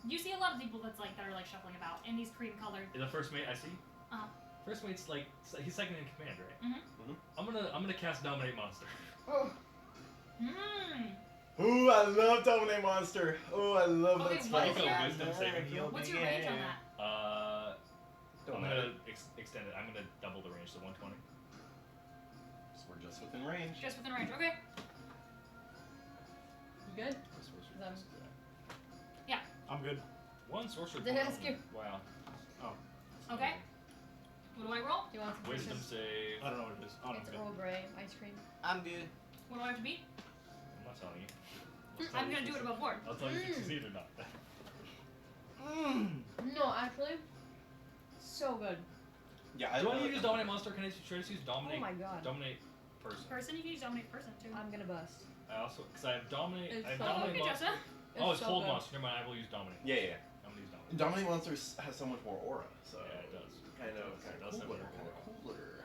You see a lot of people that are, like, shuffling about in these cream-colored... The first mate I see? Uh-huh. First mate's, like, he's second in command, right? Mm-hmm. I'm gonna cast Dominate Monster. Oh. Mmm. Ooh, I love Dominate Monster. Oh, I love Okay, that what spell. is your- Wisdom saving throw. What's your range on that? Don't I'm matter. gonna extend it. I'm gonna double the range to 120. So we're just within range. Just within range. Okay. You good? Sorcerer. Them. I'm good. One sorcerer. Didn't point ask you. Wow. Okay. What do I roll? Do you want some Wisdom pieces? save. I don't know what it is. Oh, no, It's I'm good. Earl Grey ice cream. I'm good. What do I have to beat? I'm not telling you. I'm gonna do it above board. I'll tell you if you succeed or not. No, actually, so good. Yeah, Do I need to use Dominate Monster? Can I try to use Dominate? Oh my god. Dominate Person. Person, you can use dominate person too. I'm gonna bust. I also, because I have Dominate. It's I have so Dominate okay, Monster. Jessa. Oh, it's so Cold good. Monster. Never mind. I will use Dominate. Yeah, yeah. I'm gonna use Dominate. Dominate Monster has so much more aura, so Yeah, it does. kind It of does have cooler, more kind aura. of cooler.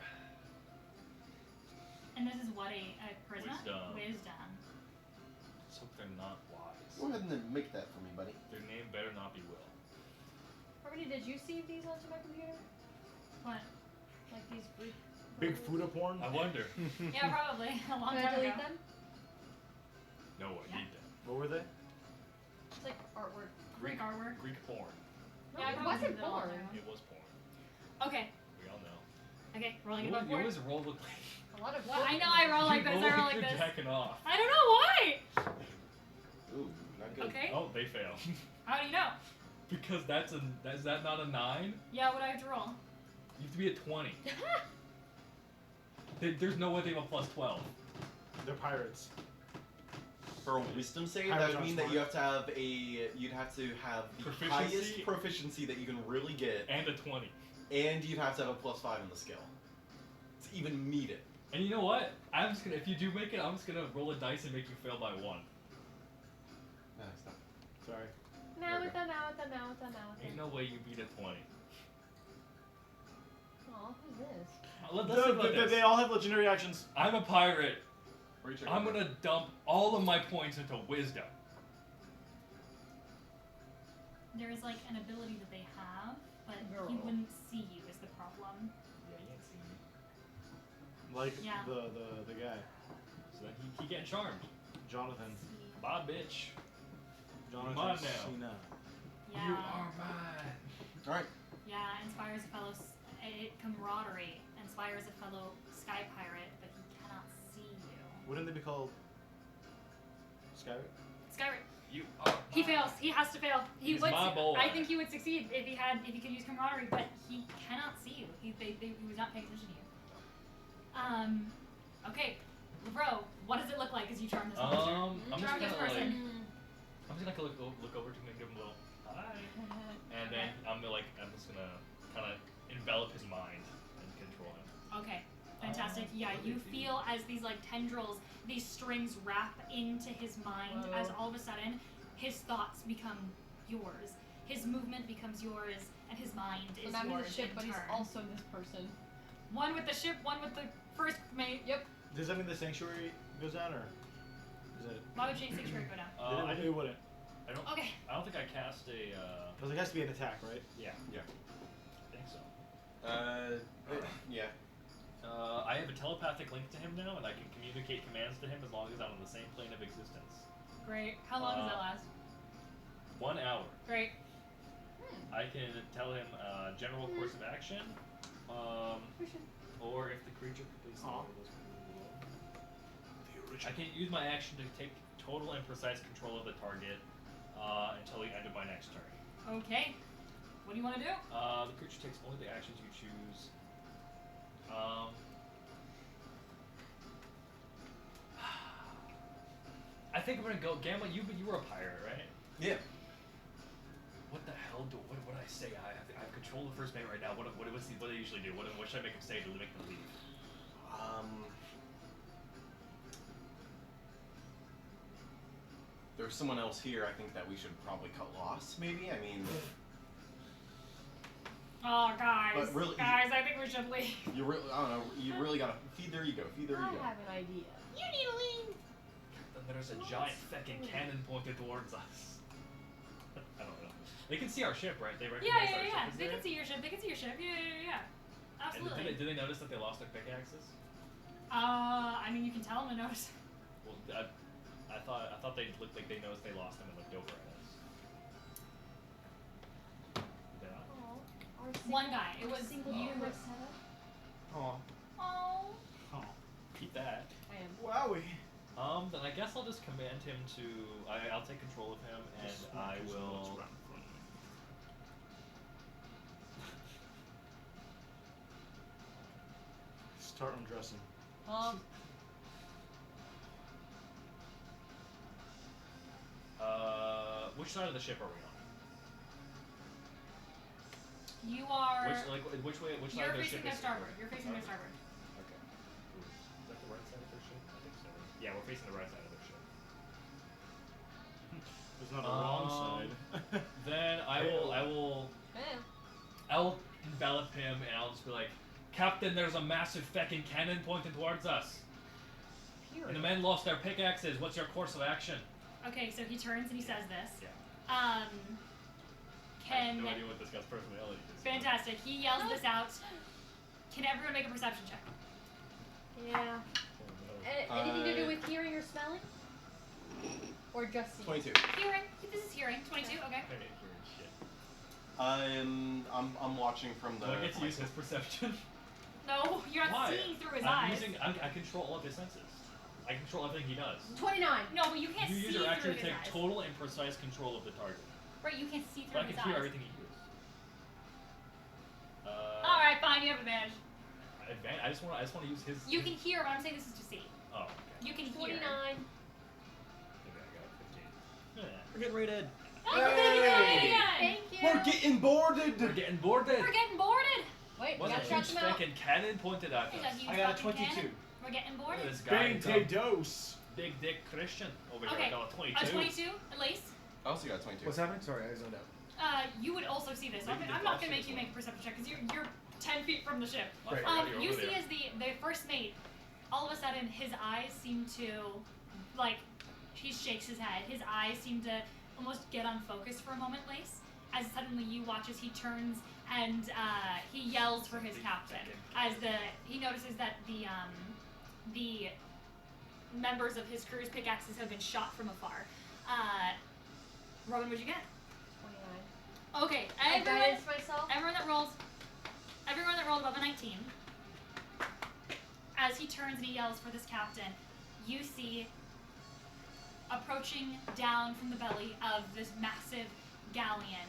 And this is what a charisma? Wisdom. Wisdom. Let's hope they're not wise. Go ahead and make that for me, buddy. Their name better not be Will. Harmony, did you save these onto my computer? What? Like these Greek. Big Fuda porn? I wonder. Yeah, probably. A long Can I time delete ago. them? No, I Yeah. need them. What were they? It's like artwork. Greek artwork. Greek porn. Yeah, I it probably wasn't did that a long porn. time ago. It was porn. Okay. We all know. Okay, rolling You above always board. roll with like. A lot of. Well, I know I roll like you this, roll I roll like you're this. jacking off. I don't know why! Ooh, not good. Okay. Oh, they fail. How do you know? Because is that not a 9? Yeah, what do I have to roll? You have to be a 20. There's no way they have a plus 12. They're pirates. For a wisdom save, Pirates that would aren't mean that smart. you have to have you'd have to have the Proficiency? highest proficiency that you can really get, And a 20. and you'd have to have a +5 in the skill to even meet it. And you know what? I'm just gonna, if you do make it, I'm just gonna roll a dice and make you fail by 1. No, stop. Sorry. Mouth-a, mouth-a, mouth-a, mouth-a. Ain't no way you beat a 20. Aw, who's this? Let's think about this. They all have legendary actions. I'm a pirate. Where are you checking I'm out? gonna dump all of my points into wisdom. There is like an ability that they have, but he Girl. wouldn't see you is the problem. Yeah, you ain't seen me. Like Yeah. the guy. So then he getting charmed. Jonathan. See. Bye, bitch. Jonathan mine now. Cena. Yeah. You are mine. All right. Yeah, inspires a fellow camaraderie. Inspires a fellow sky pirate, but he cannot see you. Wouldn't they be called Skyrim? Skyrim. You are He mine. fails. He has to fail. He He's would. my boy. I think he would succeed if he could use camaraderie, but he cannot see you. He was not paying attention to you. Okay, Lebro, what does it look like as you charm this monster? I'm just Charm this gonna like, person. I'm just gonna look over to him and give him a little hi, and then I'm just gonna kind of envelop his mind and control him. Okay, fantastic. Yeah, you feel as these like tendrils, these strings wrap into his mind as Whoa. all of a sudden his thoughts become yours. His movement becomes yours, and his mind So is now yours he's a ship, in but he's turn. also this person. One with the ship, one with the first mate. Yep. Does that mean the sanctuary goes down, or is it? Why would Jade Sanctuary go down? it wouldn't. I don't. Okay. I don't think I cast a. Because it has to be an attack, right? Yeah. Yeah. I think so. Yeah. I have a telepathic link to him now, and I can communicate commands to him as long as I'm on the same plane of existence. Great. How long does that last? 1 hour. Great. I can tell him general course of action, We should. or if the creature completes the Aw. order, I can use my action to take total and precise control of the target until the end of my next turn. Okay. What do you want to do? The creature takes only the actions you choose. I think I'm gonna go. Gamma, you were a pirate, right? Yeah. What the hell what would I say? I have control of the first mate right now. What do they usually do? What should I make them say to make them leave? there's someone else here. I think that we should probably cut loss. Maybe. I mean, Oh, guys. But really- guys, I think we should leave. you really. I don't know. You really gotta feed their ego. Feed their I ego. have an idea. You need to leave. Then there's a giant fucking cannon pointed towards us. I don't know. They can see our ship, right? They recognize our ship is They there? can see your ship. They can see your ship. Yeah. And Absolutely. did they notice that they lost their pickaxes? I mean, you can tell them to notice. Well, I thought they looked like they noticed they lost them and looked over at us. Did they not? Aw, our One guy. It our was single you. camera setup. Oh. Oh. Oh. Keep that. I am. Wowie. Then I guess I'll just command him to. I'll take control of him and I will. Start undressing. Which side of the ship are we on? You are. Which way? Which side You're of their facing ship their is it? starboard. You're facing their starboard. Okay. Is that the right side of their ship? I think so. Yeah, we're facing the right side of their ship. There's not a wrong side. Then I will envelop him and I'll just be like, Captain, there's a massive fucking cannon pointed towards us. And the men lost their pickaxes. What's your course of action? Okay, so he turns and he says this. Yeah. Um. I have Can. no idea what this guy's personality is. Fantastic. He yells this out. Can everyone make a perception check? Yeah. Oh, no. Anything to do with hearing or smelling? Or just seeing? 22. Hearing. This is hearing. 22. Okay. I ain't hearing shit. I'm watching from the. Do I get to use his perception? No, you're not Why? seeing through his I'm eyes. I control all of his senses. I control everything he does. 29. No, but you can't You see use through your action his to take eyes. total and precise control of the target. Right, you can't see But through I his can hear eyes. everything he hears. All right, fine. You have advantage. I just want to use his. You can hear, but I'm saying this is to see. Oh, okay. You can 29. hear. Maybe I got 15. Yeah. We're getting rated. Oh, we're gonna do it again. Thank you. We're getting boarded. We're getting boarded. We're getting boarded. Wait, we What's a gotta shout huge them out. fucking cannon pointed at There's us? a huge I got a fucking 22. cannon. We're getting Look at boarded. this guy. Big dose. Big dick Christian over Okay. here. I got a 22. A 22, at least. I also got 22. What's happening? Sorry, I zoned out. You would also see this. Maybe I'm the not boss gonna make is you one. make a perception check because you're 10 feet from the ship. I forgot you're You over see there. as the first mate, all of a sudden his eyes seem to, like, he shakes his head. His eyes seem to almost get unfocused for a moment, Lace. As suddenly you watch as he turns and he yells for his captain. As he notices that the members of his crew's pickaxes have been shot from afar. Robin, what'd you get? 29. Okay, I everyone guidance myself. that rolled above a 19. As he turns and he yells for this captain, you see approaching down from the belly of this massive galleon,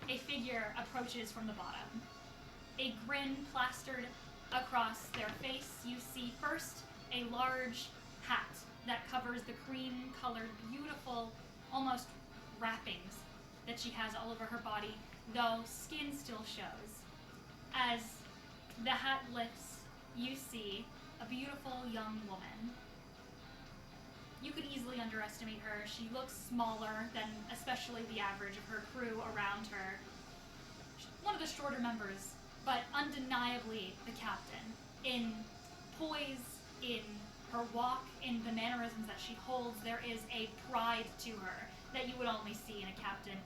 a figure approaches from the bottom. A grin plastered across their face. You see first a large hat that covers the cream-colored, beautiful, almost wrappings that she has all over her body, though skin still shows. As the hat lifts, you see a beautiful young woman. You could easily underestimate her. She looks smaller than especially the average of her crew around her. She's one of the shorter members, but undeniably the captain. In poise, in her walk, in the mannerisms that she holds, there is a pride to her that you would only see in a captain,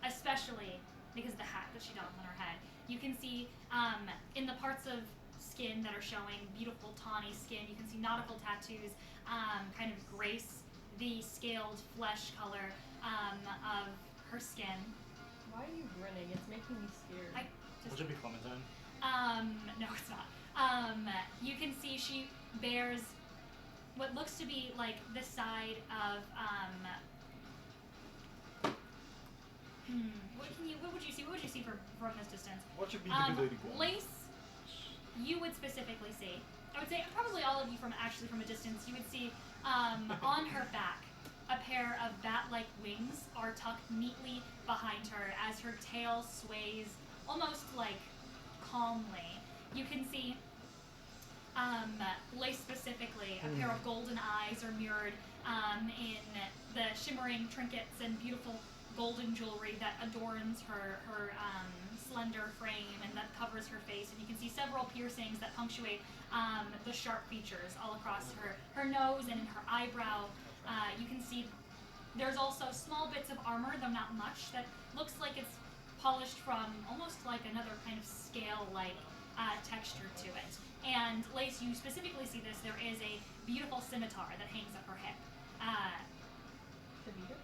especially because of the hat that she dons on her head. You can see in the parts of skin that are showing beautiful tawny skin, you can see nautical tattoos kind of grace the scaled flesh color of her skin. Why are you grinning? It's making me scared. Will it be Clementine? No, it's not. You can see she bears what looks to be like the side of what would you see? What would you see from this distance? What should be the Lady Gwen? Lace, you would specifically see. I would say probably all of you from a distance. You would see on her back a pair of bat-like wings are tucked neatly behind her as her tail sways almost like calmly. You can see Lace specifically, a pair of golden eyes are mirrored in the shimmering trinkets and beautiful golden jewelry that adorns her slender frame and that covers her face. And you can see several piercings that punctuate the sharp features all across her nose and in her eyebrow. You can see there's also small bits of armor, though not much, that looks like it's polished from almost like another kind of scale-like texture to it. And Lace, you specifically see this, there is a beautiful scimitar that hangs up her hip. The meter?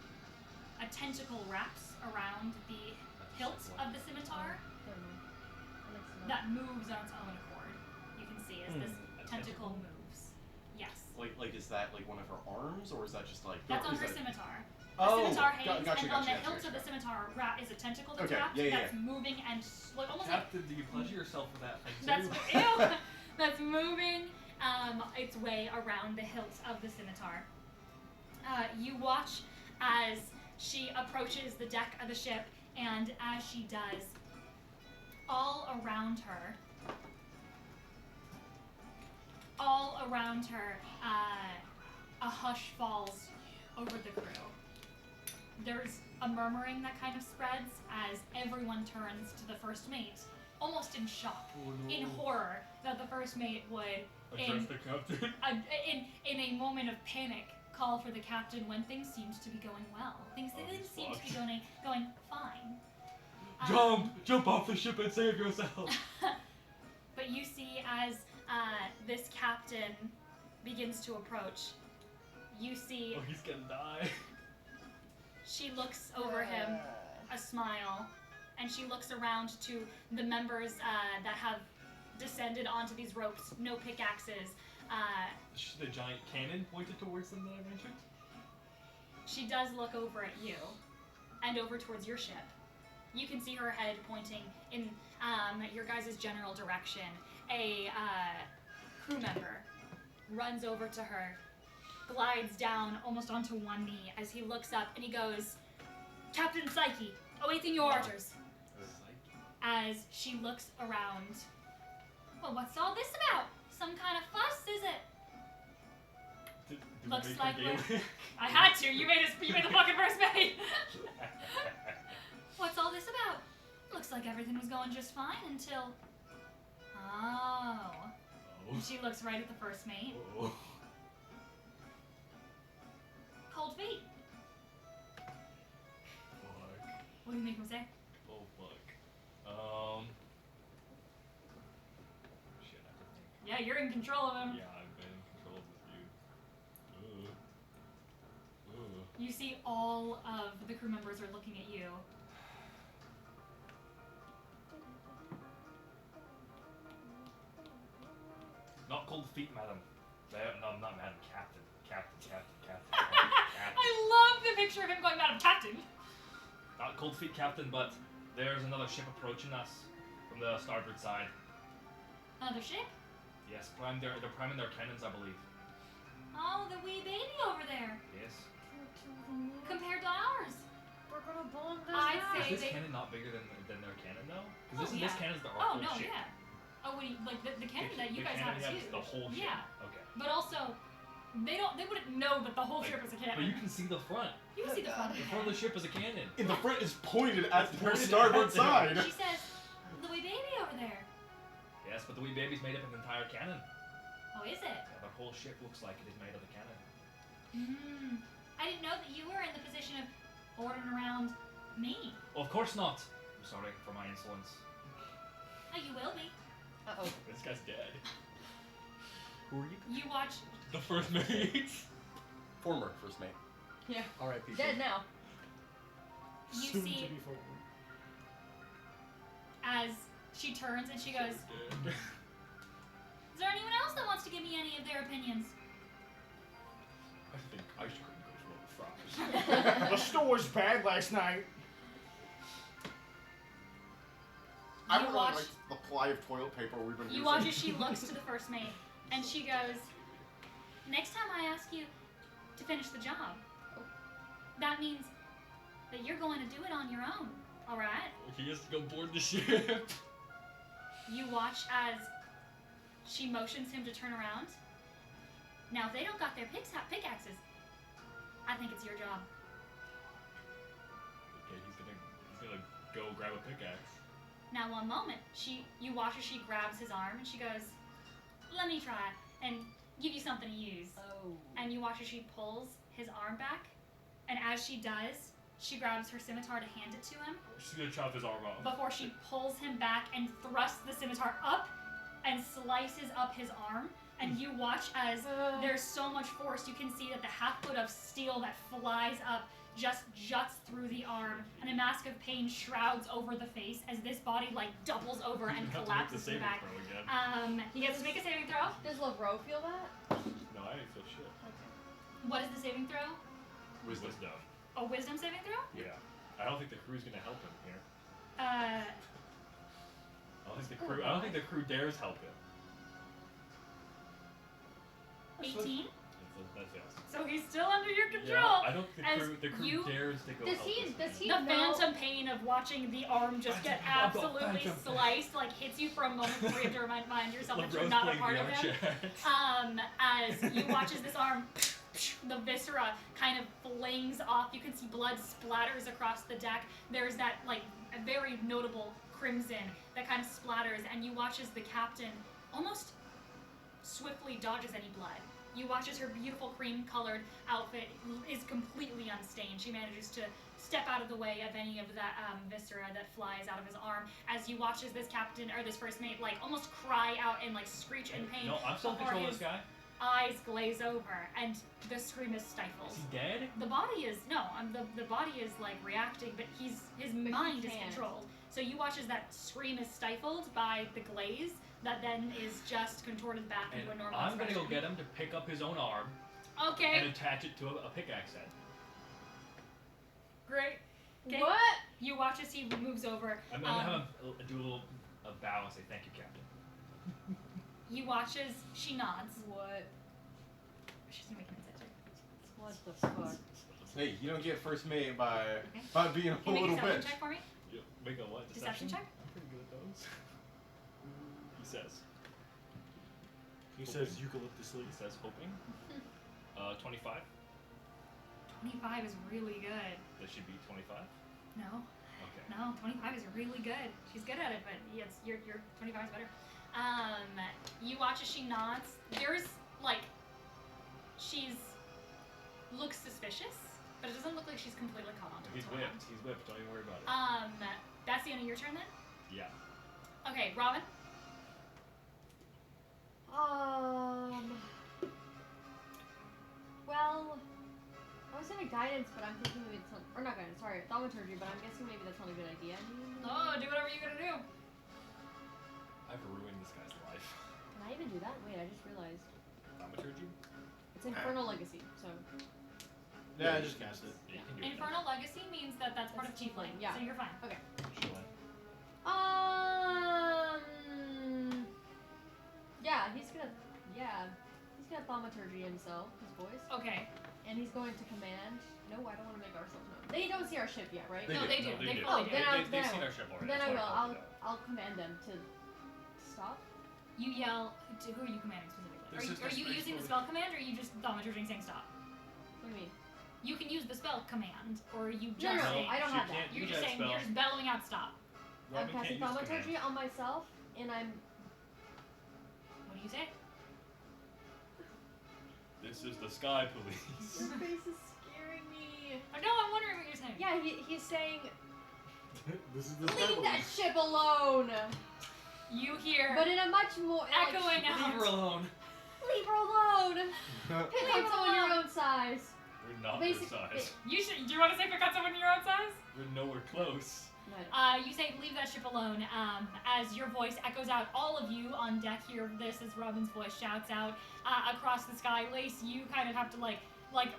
A tentacle wraps around the hilt of the scimitar Never mind. I like some that moves on its own accord. You can see as this A tentacle tentacle? moves. Yes. Like is that like one of her arms, or is that just like? That's or on is her that- scimitar. The Oh, scimitar hangs, gotcha, and on the gotcha, hilt gotcha, of the gotcha. scimitar is a tentacle that's Okay, wrapped yeah, that's moving and almost like Captain, do you pleasure yourself with that thing that's too? ew, that's moving its way around the hilt of the scimitar. You watch as she approaches the deck of the ship, and as she does, all around her, a hush falls over the crew. There's a murmuring that kind of spreads as everyone turns to the first mate, almost in shock, in horror that the first mate would, Address the captain. in a moment of panic, call for the captain when things seemed to be going well. Things Oh, didn't he's seem to be fucked. going fine. Jump off the ship and save yourself. But you see as this captain begins to approach, you see Oh, he's gonna die. she looks over him, a smile, and she looks around to the members that have descended onto these ropes, no pickaxes. The giant cannon pointed towards them that I mentioned. She does look over at you and over towards your ship. You can see her head pointing in your guys' general direction. A crew member runs over to her, glides down almost onto one knee as he looks up and he goes, "Captain Psyche, awaiting your orders." As she looks around, well, what's all this about? Some kind of fuss, is it? Did Looks we make like her we're- Gaelic? I had to. You made the fucking first mate. What's all this about? Looks like everything was going just fine until. Oh. And she looks right at the first mate. Oh. Cold feet. Fuck. What do you make him say? Oh fuck. Shit, I have to think. Yeah, you're in control of him. Yeah, I've been in control of this dude. You see all of the crew members are looking at you. Not cold feet, madam. No, not madam. Captain. I love the picture of him going, "Madam Captain." Not cold feet, captain, but there's another ship approaching us from the starboard side. Another ship? Yes, they're priming their cannons, I believe. Oh, the wee baby over there. Yes. Compared to ours. We're gonna bomb this I'd house. say Is this they- cannon not bigger than their cannon though? Oh, Because this yeah. cannon's the Oh, whole no, ship. yeah. Oh, what do you, like the cannon that you The guys cannon have is has huge. the whole ship. Yeah. Okay. But also, they wouldn't know that the whole ship is a cannon. But you can see the front. You can see the front of The the front of the cannon. ship is a cannon. In the front is pointed at It's the pointed starboard at them. side. She says, "The wee baby over there." Yes, but the wee baby's made up of an entire cannon. Oh, is it? Yeah, the whole ship looks like it is made of a cannon. I didn't know that you were in the position of ordering around me. Well, of course not. I'm sorry for my insolence. Oh, you will be. Uh-oh. This guy's dead. Who are you? You watch. The first mate. Former first mate. Yeah. R.I.P. Dead now. You Soon see to be forward. as she turns and she goes, Dead. "Is there anyone else that wants to give me any of their opinions?" I think ice cream goes well with fries. The store's bad last night. I You don't watch- really like the ply of toilet paper we've been You using. watch as she looks to the first mate, and she goes, "Next time I ask you to finish the job, that means that you're going to do it on your own, alright?" He has to go board the ship. You watch as She motions him to turn around. Now, if they don't got their pickaxes, I think it's your job. Okay, he's gonna go grab a pickaxe. Now, one moment. You watch as she grabs his arm and she goes, "Let me try and give you something to use." Oh. And you watch as she pulls his arm back, and as she does, she grabs her scimitar to hand it to him She's gonna chop his arm off. before she pulls him back and thrusts the scimitar up and slices up his arm. And you watch as there's so much force, you can see that the half foot of steel that flies up just juts through the arm, and a mask of pain shrouds over the face as this body like doubles over and You have to make the collapses to the saving back. throw again. He gets to make a saving throw. Does Lavro feel that? No, I didn't feel shit. What is the saving throw? Wisdom. A wisdom saving throw? Yeah. I don't think the crew's gonna help him here. Uh, I don't think the crew dares help him. 18. That fails. So he's still under your control. Yeah, I don't think as the crew you- dares to go Does help he? this Does man. he The know? phantom pain of watching the arm just get absolutely sliced, like hits you for a moment before you have to remind yourself that you're LeBron's not a playing part the of him. armchair. As you watch as this arm, the viscera kind of flings off. You can see blood splatters across the deck. There's that like a very notable crimson that kind of splatters, and you watch as the captain almost swiftly dodges any blood. You watch as her beautiful cream-colored outfit is completely unstained. She manages to step out of the way of any of that viscera that flies out of his arm. As you watch as this captain or this first mate like almost cry out and like screech in pain. No, I'm still in before control of his this guy. eyes glaze over and the scream is stifled. Is he dead? The body is the body is like reacting, but his mind is can't. controlled. So you watch as that scream is stifled by the glaze that then is just contorted back And into a normal I'm gonna go expression. get him to pick up his own arm Okay, and attach it to a pickaxe head. great. Okay. What? You watch as he moves over. I'm gonna have him do a little bow and say thank you, Captain. You watch as she nods. What? She's gonna make an insight check. What the fuck? Hey, you don't get first mate by Okay. being a Can you make little a deception bitch. check for me? You make a what? Deception check? I'm pretty good at those. He says. He says eucalyptus He leaf. says hoping. 25. 25 is really good. That should be 25. No. Okay. No, 25 is really good. She's good at it, but yes, your 25 is better. You watch as she nods. There's like, she's looks suspicious, but it doesn't look like she's completely caught on to He's what's going on. whipped. He's whipped. Don't even worry about it. That's the end of your turn then. Yeah. Okay, Robin. Well, I was gonna guidance, but I'm thinking maybe it's not, or not guidance. Sorry, thaumaturgy, but I'm guessing maybe that's not a good idea. Oh, do whatever you're gonna do. I've ruined this guy's life. Can I even do that? Wait, I just realized Thaumaturgy? it's Infernal Legacy, so Yeah, I just cast it. Yeah, you can do it. Infernal Legacy means that that's part of That's Tiefling, yeah. so you're fine. Chillin'. Yeah, he's gonna thaumaturgy himself, his voice, Okay. and he's going to command. No, I don't want to make ourselves known. They don't see our ship yet, right? No, they do. They Oh, fully do. then I- They've then I seen will. our ship already. Then I that's will. why called it out. I'll command them to stop. You yell. To who are you commanding specifically? This is Are you the using the space spell command, or are you just thaumaturging saying stop? What do you mean? You can use the spell command, or are you No, just no, saying, I don't She have that. can't you're use just that saying spell. you're just bellowing out stop. Robin I'm casting can't use thaumaturgy command. on myself, and I'm. What do you say? This is the Sky Police. Your face is scaring me. Oh, no, I'm wondering what you're saying. Yeah, he's saying, This is the leave that ship alone. You hear But in a much more echoing out. Leave her alone. Leave her alone. Pick Leave on her someone your alone. own size. We're not Basic- their size. You should. Do you want to say pick on someone your own size? We're nowhere close. You say leave that ship alone. As your voice echoes out, all of you on deck hear this as Robin's voice shouts out across the sky. Lace, you kind of have to like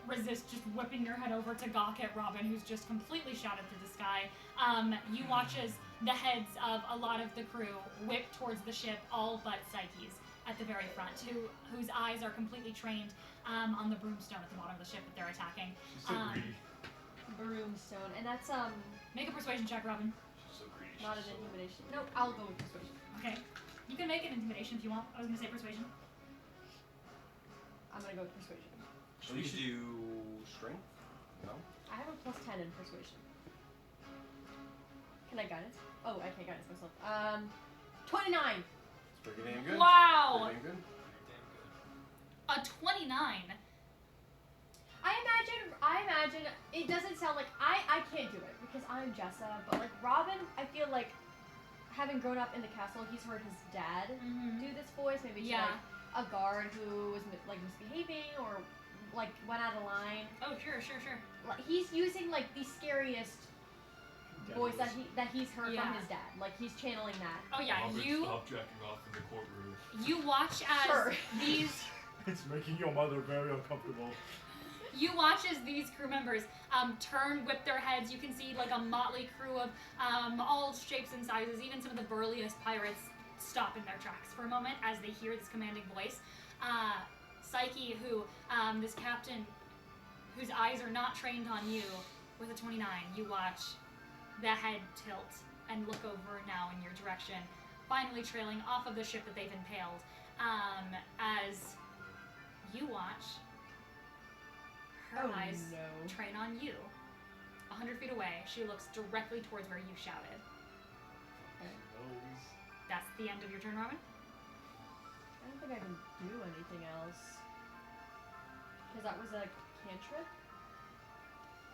resist just whipping your head over to gawk at Robin, who's just completely shouted through the sky. You watch as the heads of a lot of the crew whip towards the ship, all but Psyche's at the very front, whose eyes are completely trained on the broomstone at the bottom of the ship that they're attacking. She's so greedy. Broomstone, and that's Make a persuasion check, Robin. She's so greedy. not an She's so intimidation. Nope, I'll go with persuasion. Okay. You can make an intimidation if you want. I was gonna say persuasion. I'm gonna go with persuasion. Should we do strength? No. I have a plus 10 in persuasion. Can I guidance? Oh, I can't guidance myself. 29. It's pretty damn good. Wow. Pretty damn good. A 29. I imagine it doesn't sound like I can't do it because I'm Jessa, but like Robin, I feel like having grown up in the castle, he's heard his dad do this voice. Maybe she's like a guard who was like misbehaving or like went out of line. Oh, sure. Like, he's using like the scariest voice that he's heard from his dad. Like he's channeling that. Oh yeah, Robert, you stop jacking off in the courtroom. you watch as Sure. these It's making your mother very uncomfortable. you watch as these crew members whip their heads. You can see like a motley crew of all shapes and sizes. Even some of the burliest pirates stop in their tracks for a moment as they hear this commanding voice. Psyche, who this captain, whose eyes are not trained on you, with a 29, you watch the head tilt and look over now in your direction, finally trailing off of the ship that they've impaled. As you watch her eyes train on you. 100 feet away, she looks directly towards where you shouted. That's the end of your turn, Robin? I don't think I can do anything else. Because that was a cantrip.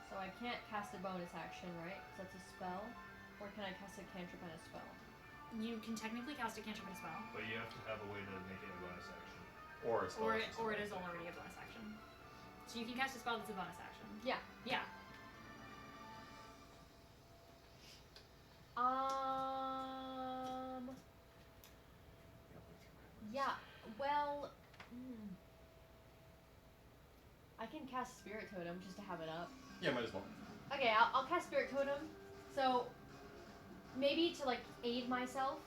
So I can't cast a bonus action, right? Because that's a spell. Or can I cast a cantrip and a spell? You can technically cast a cantrip and a spell. But you have to have a way to make it a bonus action. Or a spell. Or it is already a bonus action. So you can cast a spell that's a bonus action. Yeah. Yeah. Yeah, well, I can cast Spirit Totem just to have it up. Yeah, might as well. Okay, I'll cast Spirit Totem. So, maybe to like aid myself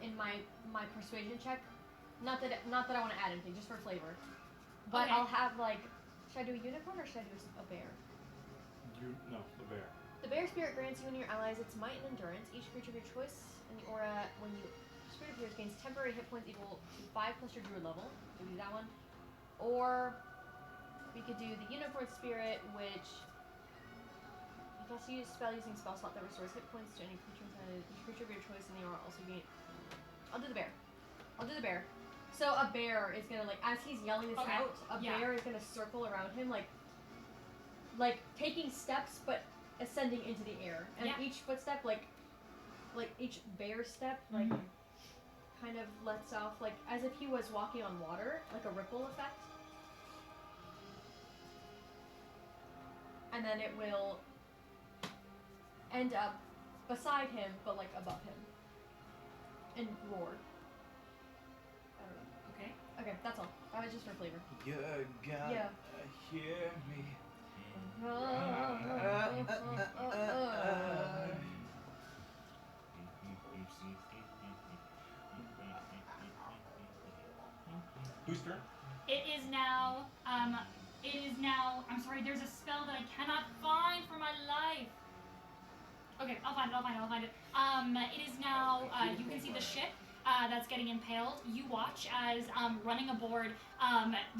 in my persuasion check. Not that I want to add anything, just for flavor. But Okay. I'll have like, should I do a unicorn or should I do a bear? The bear. The bear spirit grants you and your allies its might and endurance. Each creature of your choice in the aura, when you spirit appears, gains temporary hit points equal to 5 plus your druid level. So we do that one. Or we could do the unicorn spirit, which you can also use spell using spell slot that restores hit points to any creature inside. Each creature of your choice in the aura also gain. I'll do the bear. So a bear is gonna like as he's yelling this out, a bear is gonna circle around him like taking steps but ascending into the air. And each footstep like each bear step like kind of lets off like as if he was walking on water, like a ripple effect. And then it will end up beside him but like above him. And roar. I don't know. Okay. Okay, that's all. That was just for flavor. You're gonna hear me. Whose turn? It is now, I'm sorry, there's a spell that I cannot find for my life. Okay, I'll find it. It is now, you can see the ship that's getting impaled. You watch as, running aboard,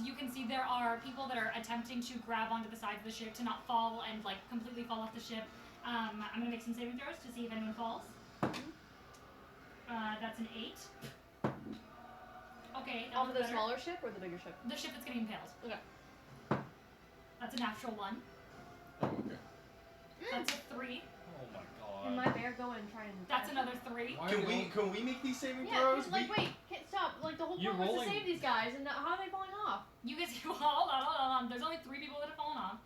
you can see there are people that are attempting to grab onto the sides of the ship to not fall and, like, completely fall off the ship. I'm gonna make some saving throws to see if anyone falls. That's an 8. Okay, that Off was of the better. smaller ship or the bigger ship? The ship that's getting impaled. Okay. That's a natural 1. Oh, okay. That's a 3. Oh my Can god. my bear go and try and... That's another 3. Can we make these saving Yeah, throws? 'cause, like, wait, can't stop. Like, the whole You're point was to rolling- save these guys, and how are they falling off? You guys, hold on. There's only 3 people that have fallen off.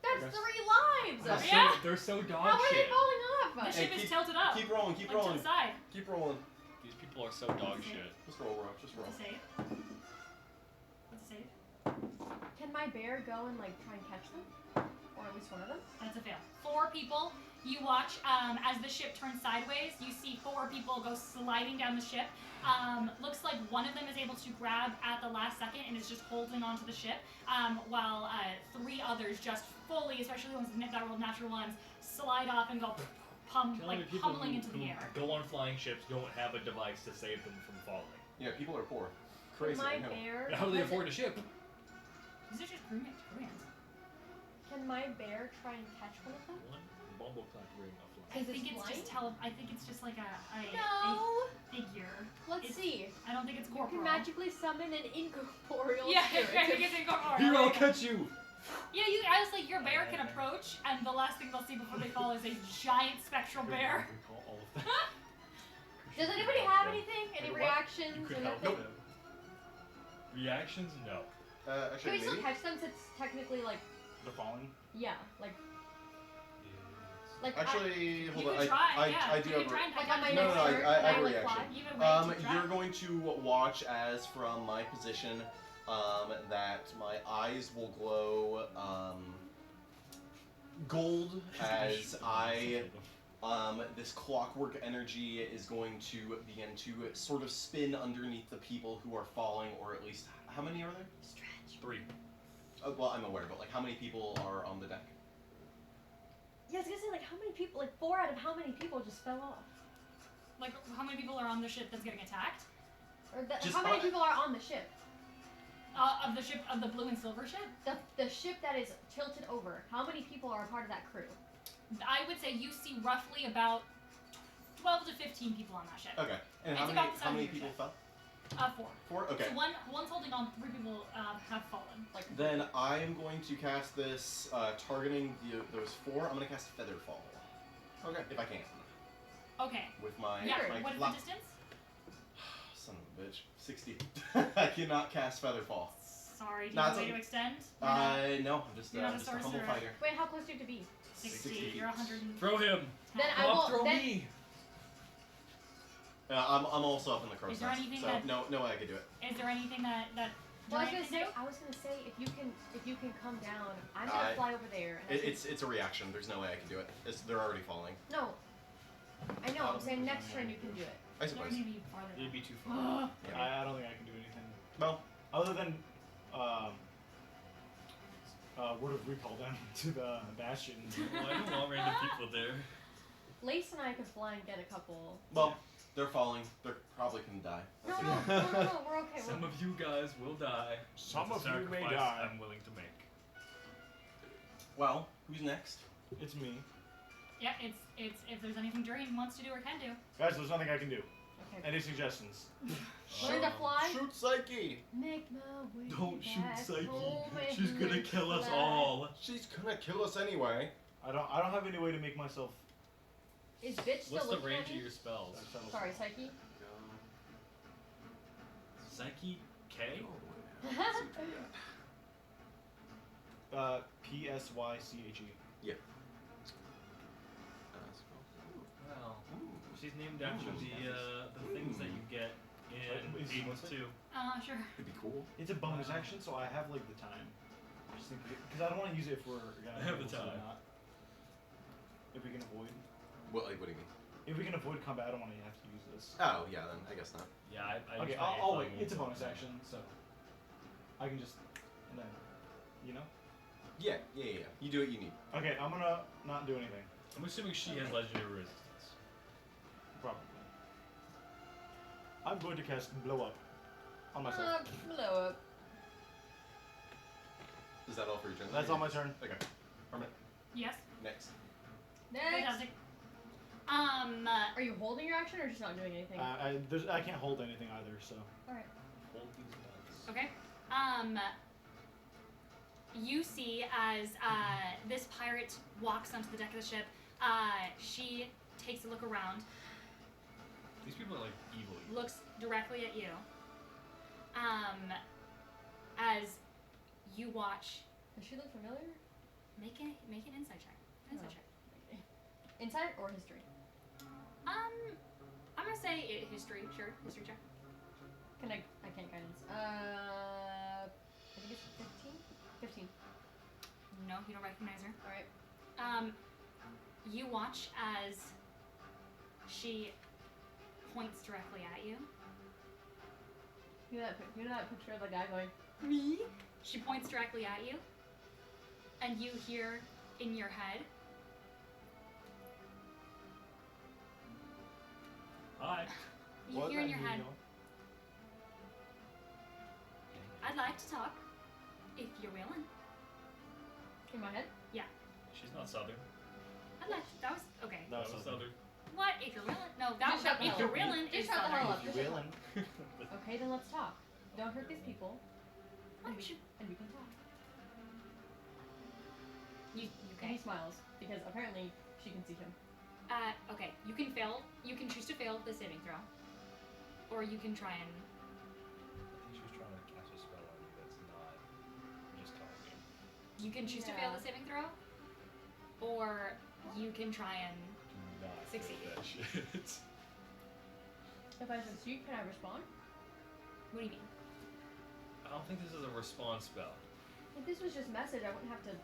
That's Yes. 3 lives! They're Yeah. they're so dog How are they shit. falling The off? ship Hey, is tilted up. Keep rolling, keep like to rolling. the side. Keep rolling. These people are so dog shit. Just roll, bro. Just roll. What's a save? What's a save? Can my bear go and, like, try and catch them? Or at least one of them? That's a fail. 4 people. You watch as the ship turns sideways. You see 4 people go sliding down the ship. Looks like one of them is able to grab at the last second and is just holding onto the ship, while 3 others just fully, especially the ones that rolled natural ones, slide off and go Telling me people pummeling who, into the who air. go on flying ships don't have a device to save them from falling. Yeah, people are poor. Can Crazy. my I know. bear? How do they has afford it- a ship? These are just crewmans. Can my bear try and catch one of them? One bumbleclap ring of I Is it think it's just flying? I think it's just like a No. figure. Let's It's- see. I don't think it's You corporal. can magically summon an incorporeal Yeah, spirit. I think it's incorporeal. Here, I'll catch you! Yeah, I was like, your bear can approach, and the last thing they'll see before they fall is a giant spectral bear. Recall all of that. Does anybody have anything? Any What? reactions You could or help nothing? them. Reactions? No. Can Actually, we still maybe. catch them since it's technically like, The falling. yeah, like Actually, hold You on. could try, I yeah. do You have could a. try and like catch on my them. No, next no, turn, I can have a like, reaction. fly? You have a way to try. You're going to watch as from my position that my eyes will glow gold as this clockwork energy is going to begin to sort of spin underneath the people who are falling, or at least how many are there? Stretch. 3. Well, I'm aware, but like how many people are on the deck? Yeah, I was gonna say like how many people? Like 4 out of how many people just fell off? Like, how many people are on the ship that's getting attacked? Or Just how many on- people are on the ship? Of the ship, of the blue and silver ship? The ship that is tilted over. How many people are a part of that crew? I would say you see roughly about 12 to 15 people on that ship. Okay. And It's how about the size how of many your people ship. fell? 4. 4? Okay. So one's holding on, 3 people have fallen. Like Then I am going to cast this, targeting those 4. I'm going to cast Featherfall. Okay. If I can. Okay. With my, Yeah, my what is fla- the distance? Son of a bitch. 60. I cannot cast Featherfall. Sorry, do you No, have a it's way to okay. extend? No, I'm just, You're not a just a humble sorcerer. fighter. wait, how close do you have to be? 60. 60. You're 110. Throw him! Then I Come will. up, throw then, me! I'm also up in the crow's Is there nest, anything so that- no way I could do it. Is there anything that Well, Duran can do? I was gonna say if you can come down, I'm gonna I- fly over there. And I can- It's a reaction. There's no way I can do it. They're already falling. no. I know. I'm saying next turn you can do it. I Yeah, suppose. maybe farther. It'd be too far. Yeah. I don't think I can do anything Well, other than word of recall down to the bastion. Well, I don't want random people there. Lace and I could fly and get a couple. they're falling. They're probably gonna die. No, That's no, okay. no, no, no, we're okay. Some of you guys will die. Some It's a of you may sacrifice die. I'm willing to make. Well, who's next? It's me, Yeah, it's if there's anything Duran wants to do or can do. guys. There's nothing I can do. Okay. Any suggestions? Learn to fly. Shoot Psyche! Make my way Don't shoot back Psyche. home and She's gonna kill us fly. all. She's gonna kill us anyway. I don't have any way to make myself. Is bitch still What's the looking range at of me? your spells? Sorry, Psyche. Psyche K? PSYCHE. Wow. She's named after the things that you get in Is it Eden what's it? 2. Sure. Could be cool. It's a bonus action, so I have like the time. Just because I don't want to use it if we're gonna I have be the able to time. not. If we can avoid, What do you mean? if we can avoid combat, I don't want to have to use this. Oh, yeah, then I guess not. Yeah, I Okay, use my I'll A5 wait. It's a one. bonus action, so I can just and then, you know. Yeah. You do what you need. Okay, I'm gonna not do anything. I'm assuming she has legendary resistance. Probably. I'm going to cast blow up on myself. Blow up. Is that all for your turn? That's on my turn. Okay. Permanent. Yes. Next. Next. Fantastic. Are you holding your action or just not doing anything? I can't hold anything either, so. Alright. Hold these nuts. Okay. You see as this pirate walks onto the deck of the ship, she takes a look around, These people are like evil. looks directly at you. As you watch, Does she look familiar? make an insight check. Insight Oh. check. Okay. Insight or history? I'm gonna say history. Sure, history check. Can I can't guidance. I think it's 15? 15. No, you don't recognize her. Alright. You watch as she points directly at you. You know that picture of the guy going, Me? She points directly at you, and you hear in your head, Hi. You hear in your head, I'd like to talk, if you're willing. In my head? She's not southern. I'd like to, that was, okay. That was southern. What, if you're willing? No, that, Just shut the if hell you're up. willing Just is shut the hell southern. up. If Just you're shut the willing. hell up. Okay, then let's talk. Don't hurt these people. Why And we, don't you, and we can talk. you And okay. he smiles because apparently she can see him. Okay, you can choose to fail the saving throw. Or you can try and, I think she was trying to cast a spell on you that's not just talking. you can choose to fail Yeah. the saving throw. Or you can try and, Do not Succeed. fail that shit. If I succeed, can I respond? what do you mean? I don't think this is a response spell. If this was just message, I wouldn't have to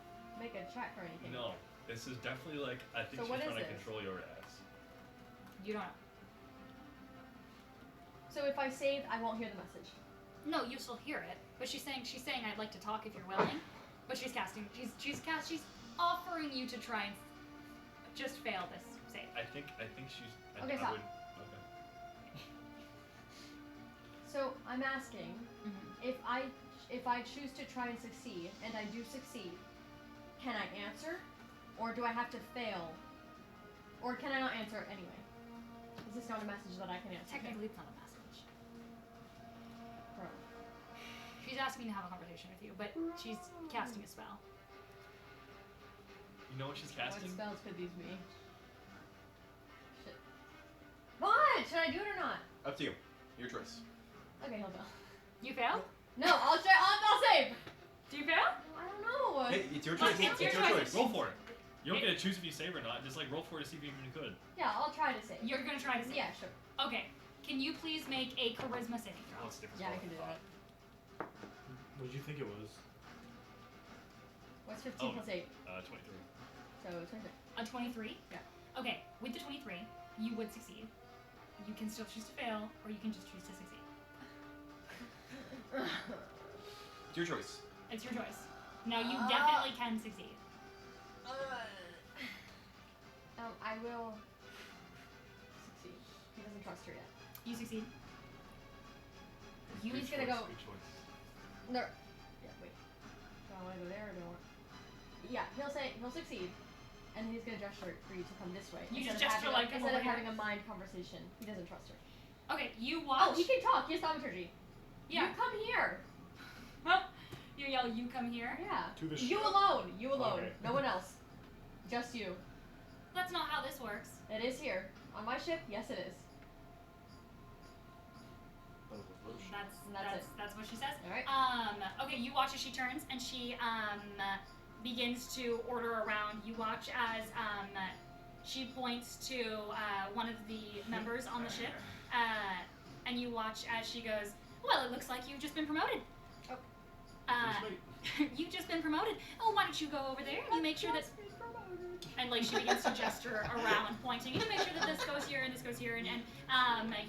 make a check or anything. No, this is definitely like I think So she's what is trying to this? control your ass. You don't know. So if I save, I won't hear the message. No, you still hear it, but she's saying I'd like to talk if you're willing, but she's offering you to try and just fail this save. I think she's. Okay, I stop. would, okay. So I'm asking Mm-hmm. if I choose to try and succeed, and I do succeed, can I answer, or do I have to fail, or can I not answer it anyway? Is this not a message that I can answer? Technically, it's not a message. Bro. She's asking to have a conversation with you, but she's casting a spell. You know what she's casting? What spells could these be? Shit. What? Should I do it or not? Up to you. Your choice. Okay, he'll fail. You fail? No, I'll try. I'll save. Do you fail? I don't know. Hey, it's your Look, choice. it's your choice. Roll for it. You don't get to choose if you save or not. Just like roll for it to see if you even could. Yeah, I'll try to save. You're gonna try to save. Yeah, sure. Okay. Can you please make a charisma saving throw? What's the difference? Yeah, I between can do thought? that. What did you think it was? What's 15 Oh. plus 8? 23. So 23. A 23? Yeah. Okay, with the 23, you would succeed. You can still choose to fail, or you can just choose to succeed. It's your choice. It's your choice. Now, you definitely can succeed. I will succeed. He doesn't trust her yet. You succeed. You He's gonna go. Good choice. No. Yeah, wait. Do I want to go there or do I want? Yeah, he'll succeed, and he's gonna gesture for you to come this way. You instead just of gesture having like, come instead of over having a mind conversation. He doesn't trust her. Okay, you watch. Oh, he can talk. He has thaumaturgy. Yeah. You come here. You yell, you come here. Yeah. To the You ship. alone. You alone. Okay. No one else. Just you. That's not how this works. It is here. On my ship, yes it is. That's what she says. Alright. Okay, you watch as she turns and she begins to order around. You watch as she points to one of the members on the ship, and you watch as she goes, "Well, it looks like you've just been promoted." Oh. You've just been promoted. Oh, why don't you go over there and you make sure that. And like she begins to gesture around, pointing. You make sure that this goes here and this goes here, and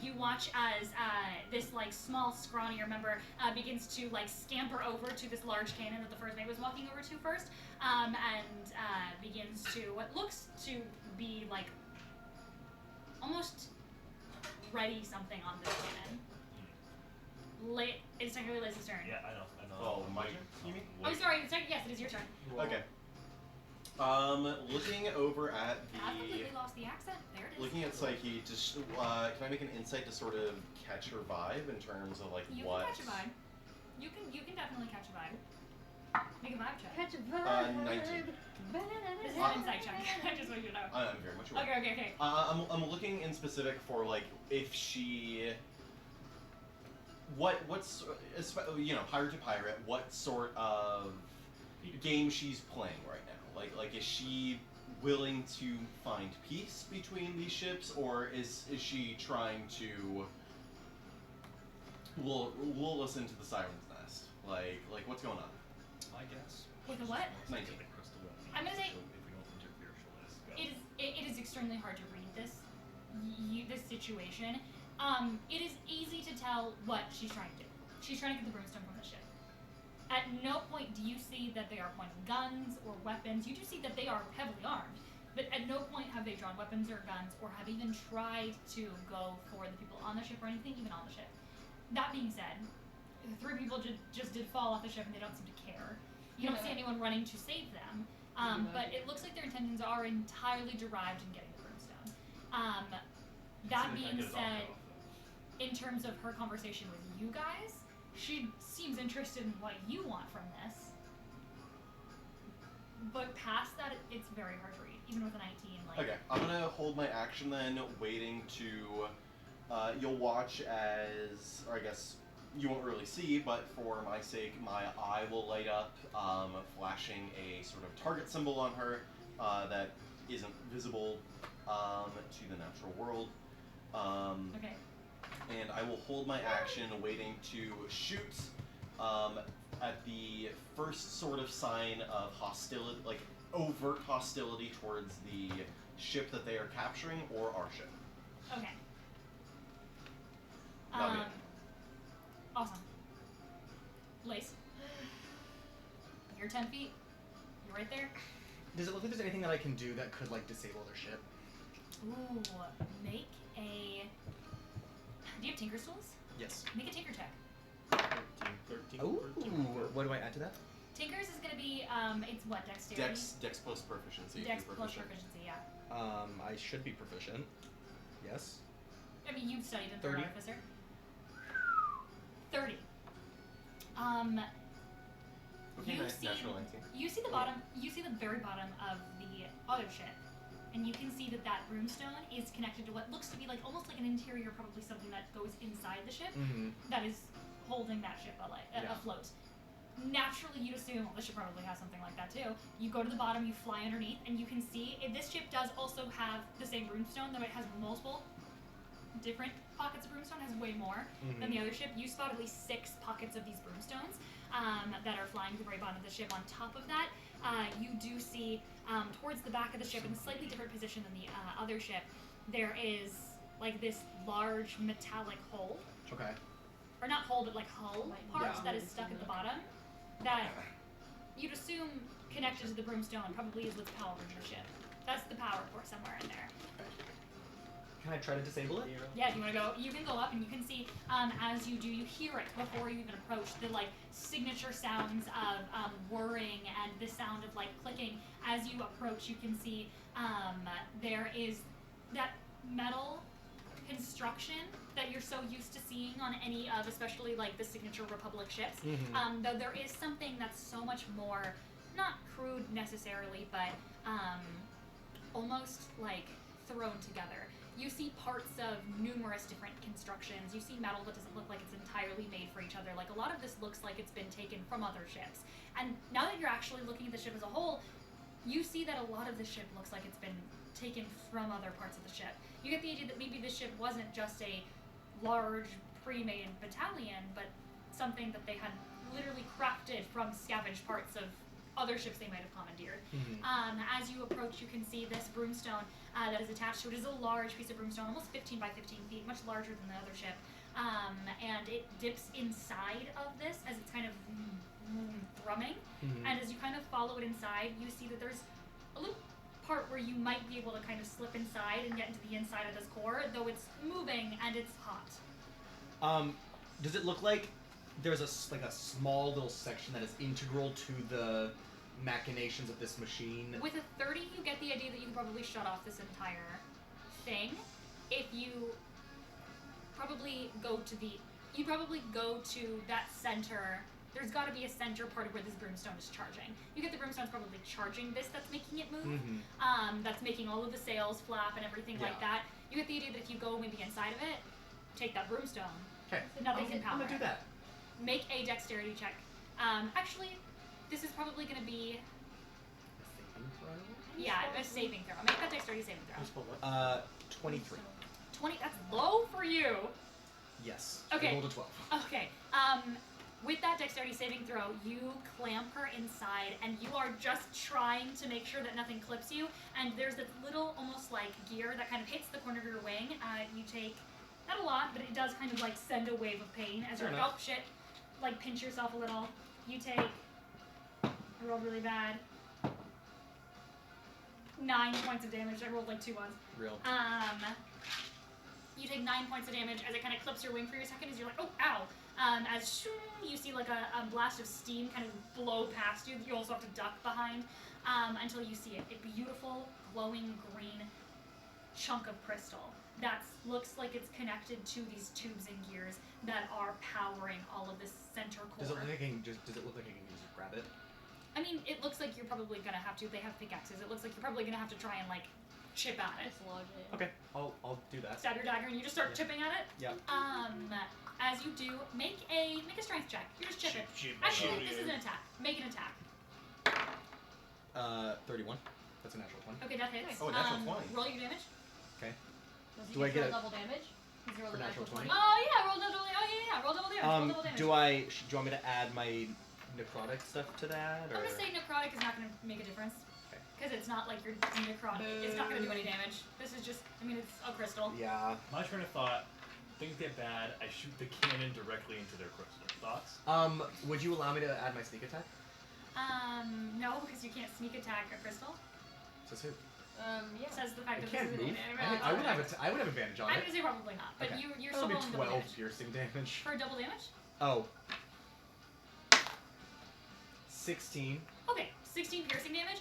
you watch as this like small, scrawnier member begins to like scamper over to this large cannon that the first mate was walking over to first, and begins to what looks to be like almost ready something on this cannon. It's technically Liz's turn. Yeah, I know. Oh, my turn, you mean? Oh, sorry. Yes, it is your turn. Okay. Looking over at I completely the. lost the accent. There it is. Looking at Psyche, just can I make an insight to sort of catch her vibe in terms of like You what? can catch a vibe. You can definitely catch a vibe. Make a vibe check. Catch a vibe. 19. This is an insight check. I just want you to know. I'm very much aware. Okay. I'm looking in specific for like if she. What's pirate to pirate? What sort of game she's playing right now? Like is she willing to find peace between these ships, or is she trying to lull us into the siren's nest? Like what's going on? I guess. With a what? 19. I'm gonna say So if we don't interfere, she'll let us go. it is extremely hard to read this this situation. It is easy to tell what she's trying to do. She's trying to get the brimstone from the ship. At no point do you see that they are pointing guns or weapons. You just see that they are heavily armed. but at no point have they drawn weapons or guns or have even tried to go for the people on the ship or anything, even on the ship. That being said, the 3 people just did fall off the ship and they don't seem to care. You don't see anyone running to save them, but it looks like their intentions are entirely derived in getting the brimstone. That being said, in terms of her conversation with you guys, she seems interested in what you want from this. But past that, it's very hard to read, even with a 19. Like. Okay, I'm gonna hold my action then, waiting to. You'll watch as, or I guess you won't really see, but for my sake, my eye will light up, flashing a sort of target symbol on her that isn't visible to the natural world. Okay. And I will hold my action, waiting to shoot at the first sort of sign of hostility, like overt hostility towards the ship that they are capturing or our ship. Okay. That'll be it. Awesome. Lace. You're 10 feet. You're right there. Does it look like there's anything that I can do that could like disable their ship? Ooh, make a... Do you have Tinker's tools? Yes. Make a Tinker check. 13. Ooh, what do I add to that? Tinker's is going to be, it's what, dexterity? Dex plus proficiency. Dex if you're plus proficient. proficiency, yeah. I should be proficient. Yes. I mean, you've studied in 30. Third Artificer. 30. Okay, You nice. see, Natural 19. you see the bottom, you see the very bottom of the other ship, and you can see that that broomstone is connected to what looks to be like almost like an interior, probably something that goes inside the ship Mm-hmm. that is holding that ship Yeah. afloat. Naturally, you'd assume, well, this ship probably has something like that too. You go to the bottom, you fly underneath, and you can see this ship does also have the same broomstone, though it has multiple different pockets of broomstone, has way more than the other ship. You spot at least 6 pockets of these broomstones that are flying to the very bottom of the ship. On top of that, you do see towards the back of the ship, in a slightly different position than the other ship, there is like this large metallic hole, Okay. or not hole, but like hull part Yeah. that is stuck at the bottom, that you'd assume connected to the broomstone probably is what's powering your ship. That's the power core somewhere in there. Can I try to disable it? Yeah, do you want to go? You can go up and you can see as you do, you hear it before you even approach, the like signature sounds of whirring and the sound of like clicking. As you approach, you can see there is that metal construction that you're so used to seeing on any of, especially like the signature Republic ships. Though there is something that's so much more, not crude necessarily, but almost like thrown together. You see parts of numerous different constructions. You see metal that doesn't look like it's entirely made for each other. Like a lot of this looks like it's been taken from other ships. And now that you're actually looking at the ship as a whole, you see that a lot of the ship looks like it's been taken from other parts of the ship. You get the idea that maybe this ship wasn't just a large pre-made battalion, but something that they had literally crafted from scavenged parts of other ships they might have commandeered. As you approach, you can see this broomstone that is attached to it. It is a large piece of broomstone, almost 15 by 15 feet, much larger than the other ship. And it dips inside of this as it's kind of thrumming. And as you kind of follow it inside, you see that there's a little part where you might be able to kind of slip inside and get into the inside of this core, though it's moving and it's hot. Does it look like there's a small little section that is integral to the machinations of this machine? With a 30, you get the idea that you can probably shut off this entire thing. If you probably go to that center. There's got to be a center part of where this broomstone is charging. You get the broomstone's probably charging this that's making it move. That's making all of the sails flap and everything like that. You get the idea that if you go maybe inside of it, take that broomstone. Okay. Nothing can power I'm gonna do it. that. Make a dexterity check. Actually, this is probably going to be, a saving throw. Make that dexterity saving throw. 23. 20, that's low for you. Yes. Okay. I rolled a 12. Okay. With that dexterity saving throw, you clamp her inside, and you are just trying to make sure that nothing clips you. And there's this little, almost like gear that kind of hits the corner of your wing. You take, not a lot, but it does kind of like send a wave of pain as you're like, oh shit, like pinch yourself a little. You take, I rolled really bad. 9 points of damage. I rolled like 2 ones. Real. You take 9 points of damage as it kind of clips your wing for your second as you're like, oh, ow. As shoo, you see like a blast of steam kind of blow past you. You also have to duck behind until you see it. A beautiful, glowing green chunk of crystal that looks like it's connected to these tubes and gears that are powering all of this center core. Does it look like I can just grab it? I mean, it looks like you're probably gonna have to. They have pickaxes. It looks like you're probably gonna have to try and like chip at it. Dislodge it. Okay, I'll do that. Stab your dagger and you just start chipping at it. Yeah. As you do, make a strength check. You just chip it. Actually, this is an attack. Make an attack. 31. That's a natural 20. Okay, that hits. Oh, natural 20. Roll your damage. Okay. Does he Do I get roll a- double damage? He's rolled For a natural 20? Oh yeah, roll double. Oh yeah, roll double damage. Roll double damage. Do you want me to add my necrotic stuff to that, or? I'm gonna say necrotic is not gonna make a difference. Okay. Because it's not like you're necrotic. It's not gonna do any damage. This is just, I mean, it's a crystal. Yeah. My train of thought, things get bad, I shoot the cannon directly into their crystal. Thoughts? Would you allow me to add my sneak attack? No, because you can't sneak attack a crystal. Says who? Yeah. Says the fact I that can't this is move. an I would have advantage on I'm it. gonna say probably not, but Okay. you're That'll still be rolling double 12 damage. piercing damage. For double damage? Oh. 16. Okay, 16 piercing damage.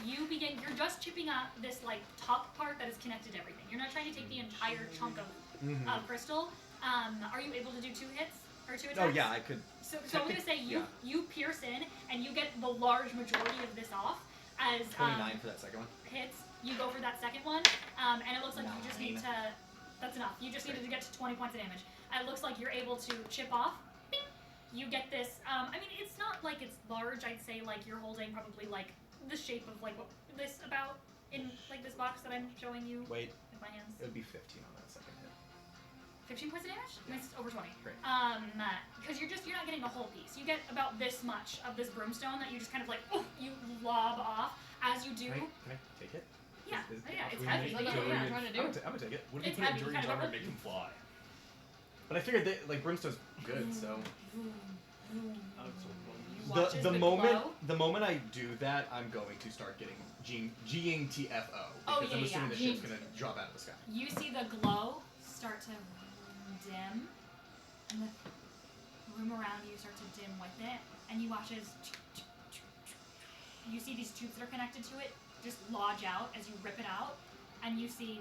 You're just chipping out this like top part that is connected to everything. You're not trying to take the entire chunk of crystal. Are you able to do 2 hits or 2 attacks? Oh yeah, I could. So I'm gonna say you pierce in and you get the large majority of this off as 29 for that second one. hits. You go for that second one, and it looks like you just need to. That's enough. You just needed to get to 20 points of damage. And it looks like you're able to chip off. Bing! You get this. I mean, it's not like it's large. I'd say like you're holding probably like the shape of like what this about in like this box that I'm showing you Wait, with my hands. it would be 15 on that second hit. 15 points of damage? Yeah. Nice, over 20. Great. Because you're not getting the whole piece. You get about this much of this broomstone that you just kind of like, you lob off. As you do, Can I take it? yeah, it's we heavy. make- Like, Yeah, what are yeah. you trying to do? I'm gonna take it. What if It's you put heavy, it during kind his of armor a- and make him fly? But I figured that like brimstone's good, so. You The watch as moment glow- I do that, I'm going to start getting G'ing TFO Oh, because yeah, I'm assuming yeah. the ship's gonna drop out of the sky. You see the glow start to dim, and the room around you start to dim with it, and you watch as you see these tubes that are connected to it just lodge out as you rip it out, and you see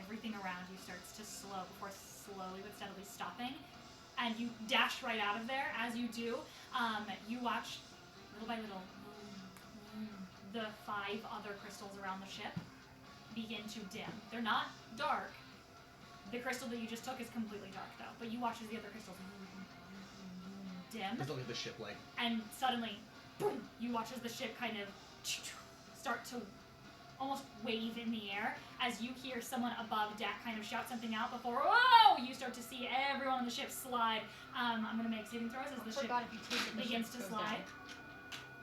everything around you starts to slow before slowly but steadily stopping, and you dash right out of there. As you do, you watch little by little the 5 other crystals around the ship begin to dim. They're not dark. The crystal that you just took is completely dark though, but you watch as the other crystals dim, Just look at the ship like. and suddenly, boom, you watch as the ship kind of start to almost wave in the air as you hear someone above deck kind of shout something out before, whoa, you start to see everyone on the ship slide. I'm going to make saving throws as the ship Forgot if you take it, the begins ship to goes slide.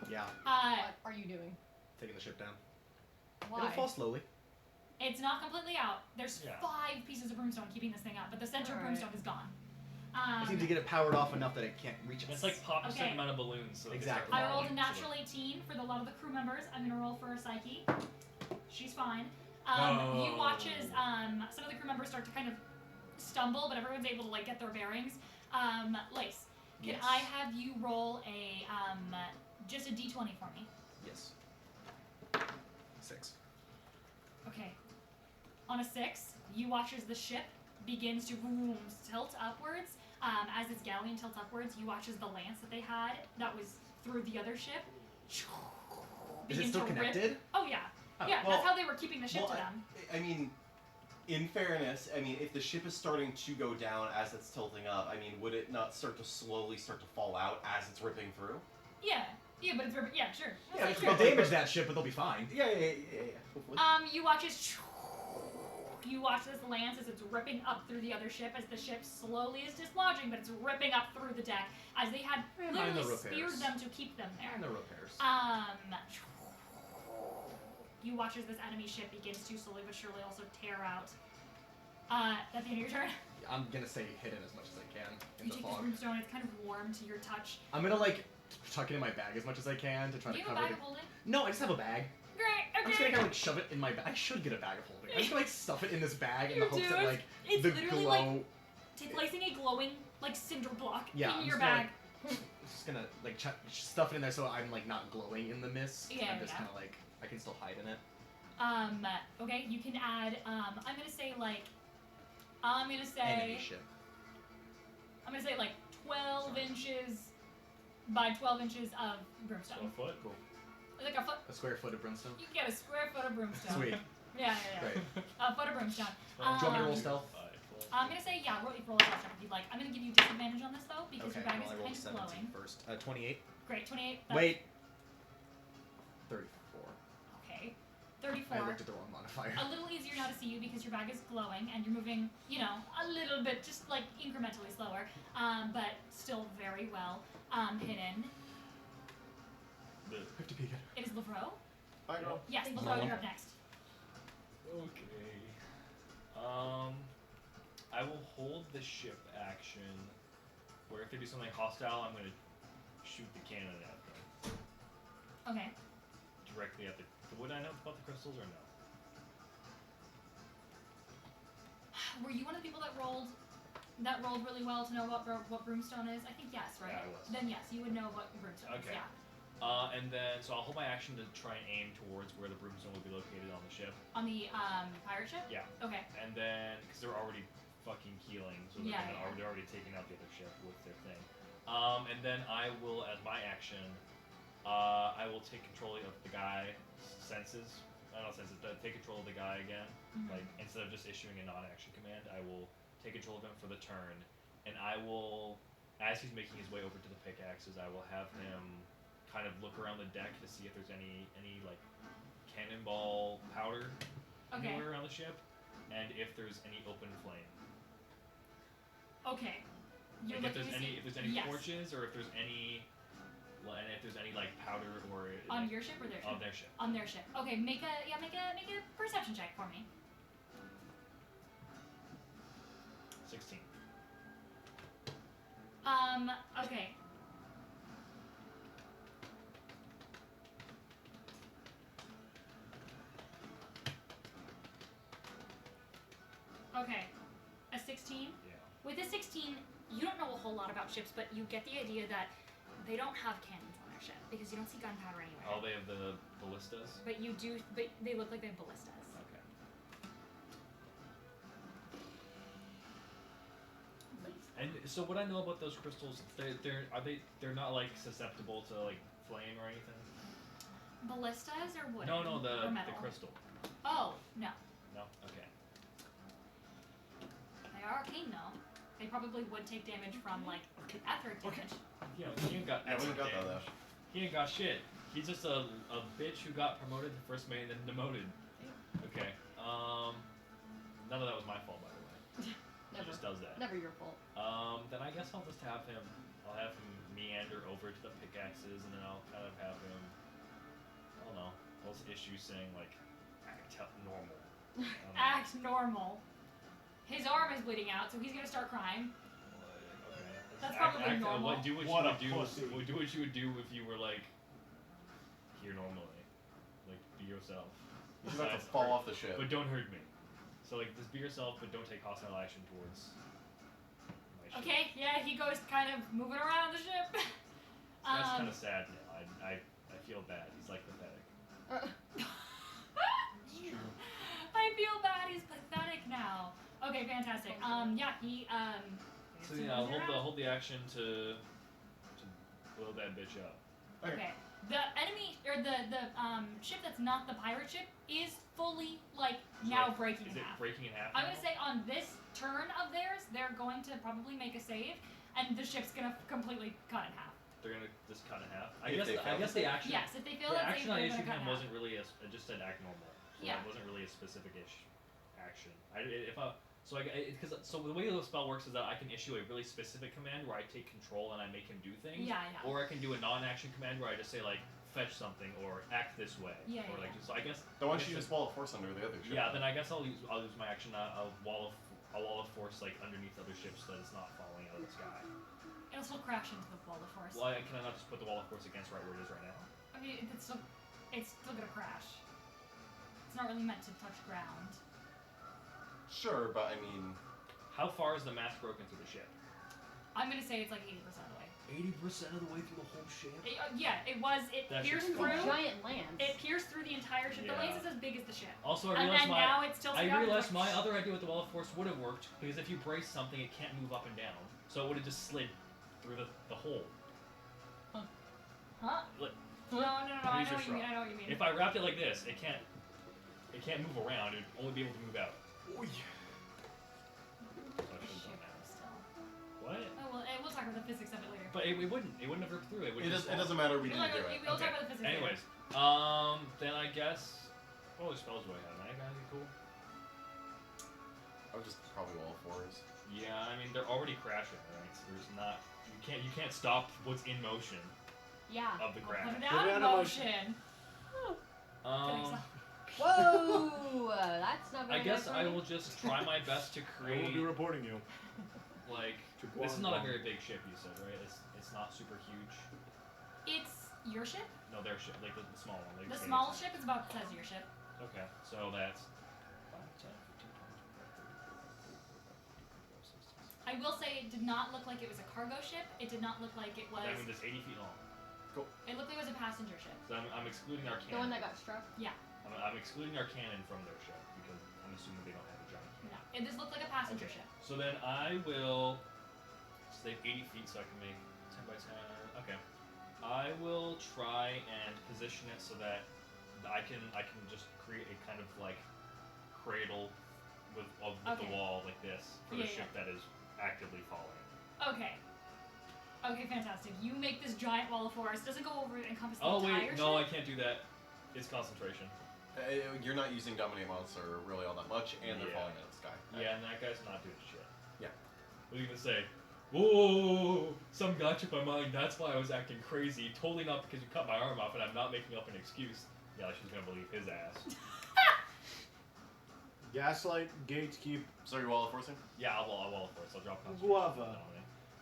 Yeah, What are you doing? taking the ship down. Why? It'll fall slowly. It's not completely out. There's Yeah. 5 pieces of brimstone keeping this thing up, but the center Alright. brimstone is gone. I seem to get it powered off enough that it can't reach us. It's like pop a Okay. certain amount of balloons. So they Exactly. start I rolled a falling, natural 18 for a lot of the crew members. I'm gonna roll for a psyche. She's fine. No. You watch as some of the crew members start to kind of stumble, but everyone's able to like get their bearings. Lace, can Yes. I have you roll a just a d20 for me? Yes. 6. Okay. On a 6, you watch as the ship begins to tilt upwards. As its galleon tilts upwards, you watch as the lance that they had that was through the other ship Is begin it still to rip. connected? Oh yeah. Oh, Yeah, well- that's how they were keeping the ship to them. I mean, in fairness, I mean, if the ship is starting to go down as it's tilting up, I mean, would it not start to slowly start to fall out as it's ripping through? Yeah, but it's yeah, sure. Yeah, That's they'll true. damage that ship, but they'll be fine. Yeah. Hopefully. You watch this lance as it's ripping up through the other ship as the ship slowly is dislodging, but it's ripping up through the deck as they had Mind literally the repairs. speared them to keep them there. And the repairs. You watch as this enemy ship begins to slowly but surely also tear out. That's the end of your turn. I'm gonna stay hidden as much as I can in You the take this fog. runestone, it's kind of warm to your touch. I'm gonna like tuck it in my bag as much as I can to try Do to you have cover a bag the. of holding? No, I just have a bag. Great. I'm just Okay. gonna kind of like shove it in my bag. I should get a bag of holding. I'm just gonna like stuff it in this bag in the You hopes do that it. like It's the literally glow. like placing a glowing like cinder block Yeah, in I'm your just gonna, bag. just gonna like stuff it in there so I'm like not glowing in the mist. Yeah, I'm just yeah. kind of like I can still hide in it. Okay, you can add. I'm gonna say like. I'm gonna Enemy say. ship. I'm gonna say like 12 inches by 12 inches of brimstone. So a foot. Cool. Like a foot. A square foot of brimstone. You can get a square foot of brimstone. Sweet. Yeah. Great. A foot of brimstone. Do you want me to roll Um, stealth? I'm gonna say yeah. Roll a stealth check if you'd like. I'm gonna give you disadvantage on this though because Okay, your bag well, I is rolled kind of 17 glowing. first. 28. Great, 28. Wait. 34. Okay. 34. I looked at the wrong modifier. A little easier now to see you because your bag is glowing and you're moving, you know, a little bit, just like incrementally slower, but still very well hidden. 50 peek. It is Lavro. Bye, girl. Yes, Thank Lavro, you. you're up next. Okay. I will hold the ship action. Where if they do something hostile, I'm gonna shoot the cannon at them Okay. directly at the. Would I know about the crystals or no? Were you one of the people that rolled really well to know what brimstone is? I think yes, right? Yeah, I was. Then yes, you would know what brimstone Okay. is. Yeah. And then so I'll hold my action to try and aim towards where the brimstone would be located on the ship. On the pirate ship. Yeah. Okay. And then because they're already fucking healing, so they're, Yeah, gonna, yeah. they're already taking out the other ship with their thing. And then I will, as my action, I will take control of the guy's senses. Not senses. Take control of the guy again. Mhm. Like instead of just issuing a non-action command, I will take control of him for the turn, and I will, as he's making his way over to the pickaxes, I will have him kind of look around the deck to see if there's any like cannonball powder Okay. anywhere around the ship, and if there's any open flame. Okay. You're Like if looking there's to any see- if there's any yes. torches or if there's any and if there's any like powder or On like, your ship or their ship? on their ship. On their ship. Okay, make a perception check for me. 16. Okay. Okay. A 16? Yeah. With a 16, you don't know a whole lot about ships, but you get the idea that they don't have cannons on their ship because you don't see gunpowder anywhere. Oh, they have the ballistas. But they look like they have ballistas. Okay. And so what I know about those crystals, they're not like susceptible to like flame or anything. Ballistas or wood? No, or the metal? crystal. Oh, no. No. Okay. They are arcane though. They probably would take damage from like etheric damage. Yeah, he ain't got. Yeah, we got that damage. He ain't got shit. He's just a bitch who got promoted to first mate and then demoted. Okay. None of that was my fault, by the way. He Never. just does that. Never your fault. Then I guess I'll just have him. I'll have him meander over to the pickaxes, and then I'll kind of have him. I don't know. Those issues saying like, act normal. I don't know. Act normal. His arm is bleeding out, so he's gonna start crying. Okay. That's probably normal. Do what What you a would do. pussy. Do what you would do if you were like here normally. Like be yourself. He's about to Besides, fall hurt- off the ship. But don't hurt me. So like just be yourself, but don't take hostile action towards my ship. Okay, yeah, he goes kind of moving around the ship. That's kind of sad now. I feel bad. He's like pathetic. I feel bad. He's pathetic now. Okay, fantastic. Yeah, he So yeah, I'll hold the action to blow that bitch up. Okay. The enemy or the ship that's not the pirate ship is fully like now Like, breaking Is in it half. breaking in half? I'm now? gonna say on this turn of theirs, they're going to probably make a save, and the ship's gonna completely cut in half. They're gonna just cut in half. I If guess they fail the action. Yes, if they fail The that action save, I they're issued gonna cut him in half. wasn't really a. It just said act normal. So Yeah. it wasn't really a specific-ish action. So the way the spell works is that I can issue a really specific command where I take control and I make him do things. Yeah, yeah. Or I can do a non-action command where I just say like fetch something or act this way. Yeah, Or yeah, like yeah. so I guess. The one I she guess just wall of force under the other ship. Yeah, then I guess I'll use my action. I'll wall of force like underneath other ships so that it's not falling out of the sky. It'll still crash into the wall of force. Why can I not just put the wall of force against right where it is right now? I mean, it's still gonna crash. It's not really meant to touch ground. Sure, but I mean, How far is the mast broken through the ship? I'm gonna say it's like 80% of the way. 80% of the way through the whole ship. Yeah, it was. It That pierced shit's It's a through. giant lance. It pierced through the entire ship. The Yeah. lance is as big as the ship. Also, I And realized then my now it's tilted out. my other idea with the wall of force would have worked because if you brace something, it can't move up and down, so it would have just slid through the hole. Huh? Like, No, I know Use what your you mean. straw. I know what you mean. if I wrapped it like this, it can't move around. It'd only be able to move out. So I should have done that. Still. What? Oh well, we'll talk about the physics of it later. But it wouldn't have ripped through. It would it just doesn't matter. We We'll didn't talk do about- it. we'll Okay. talk about the physics Anyways, later. then I guess what other spells do I have? Night Guys are cool. I would just probably wall of fours. Yeah, I mean they're already crashing, right? So there's not you can't stop what's in motion Yeah. of the I'll crash. put it Put out it in out of motion. Kidding, so- Whoa! That's not very I guess nice I of me. will just try my best to I will create be reporting you. like To this is not a Guangdong. very big ship, you said, right? It's not super huge. It's your ship. No, their ship, like the small one. Like The say small it's- ship is about the size of your ship. Okay, so that's 5, 10, 15, 20, 25, 30, 35, 36. I will say it did not look like it was a cargo ship. It did not look like it was. I mean, it's 80 feet long. It looked like it was a passenger ship. So I'm excluding our The cannon. one that got struck. I'm excluding our cannon from their ship because I'm assuming they don't have a giant cannon. No, it just looked like a passenger Okay. ship. So then I will save 80 feet so I can make 10 by 10. Okay. I will try and position it so that I can just create a kind of like cradle with the Okay. wall like this for the Yeah, ship that is actively falling. Okay. Okay, fantastic. You make this giant wall of force. Doesn't go over and encompass the Oh entire wait, no, I ship. can't do that. It's concentration. You're not using Dominate Monster really all that much, and they're Yeah. falling out of the sky. Yeah, and that guy's not doing shit. Yeah. What are you gonna say? Whoa! Some guy took my mind. That's why I was acting crazy. Totally not because you cut my arm off, and I'm not making up an excuse. Yeah, she's gonna believe his ass. Gaslight, gatekeep, So you're wall of forcing? Yeah, I'll wall of force. I'll drop concentration. Guava.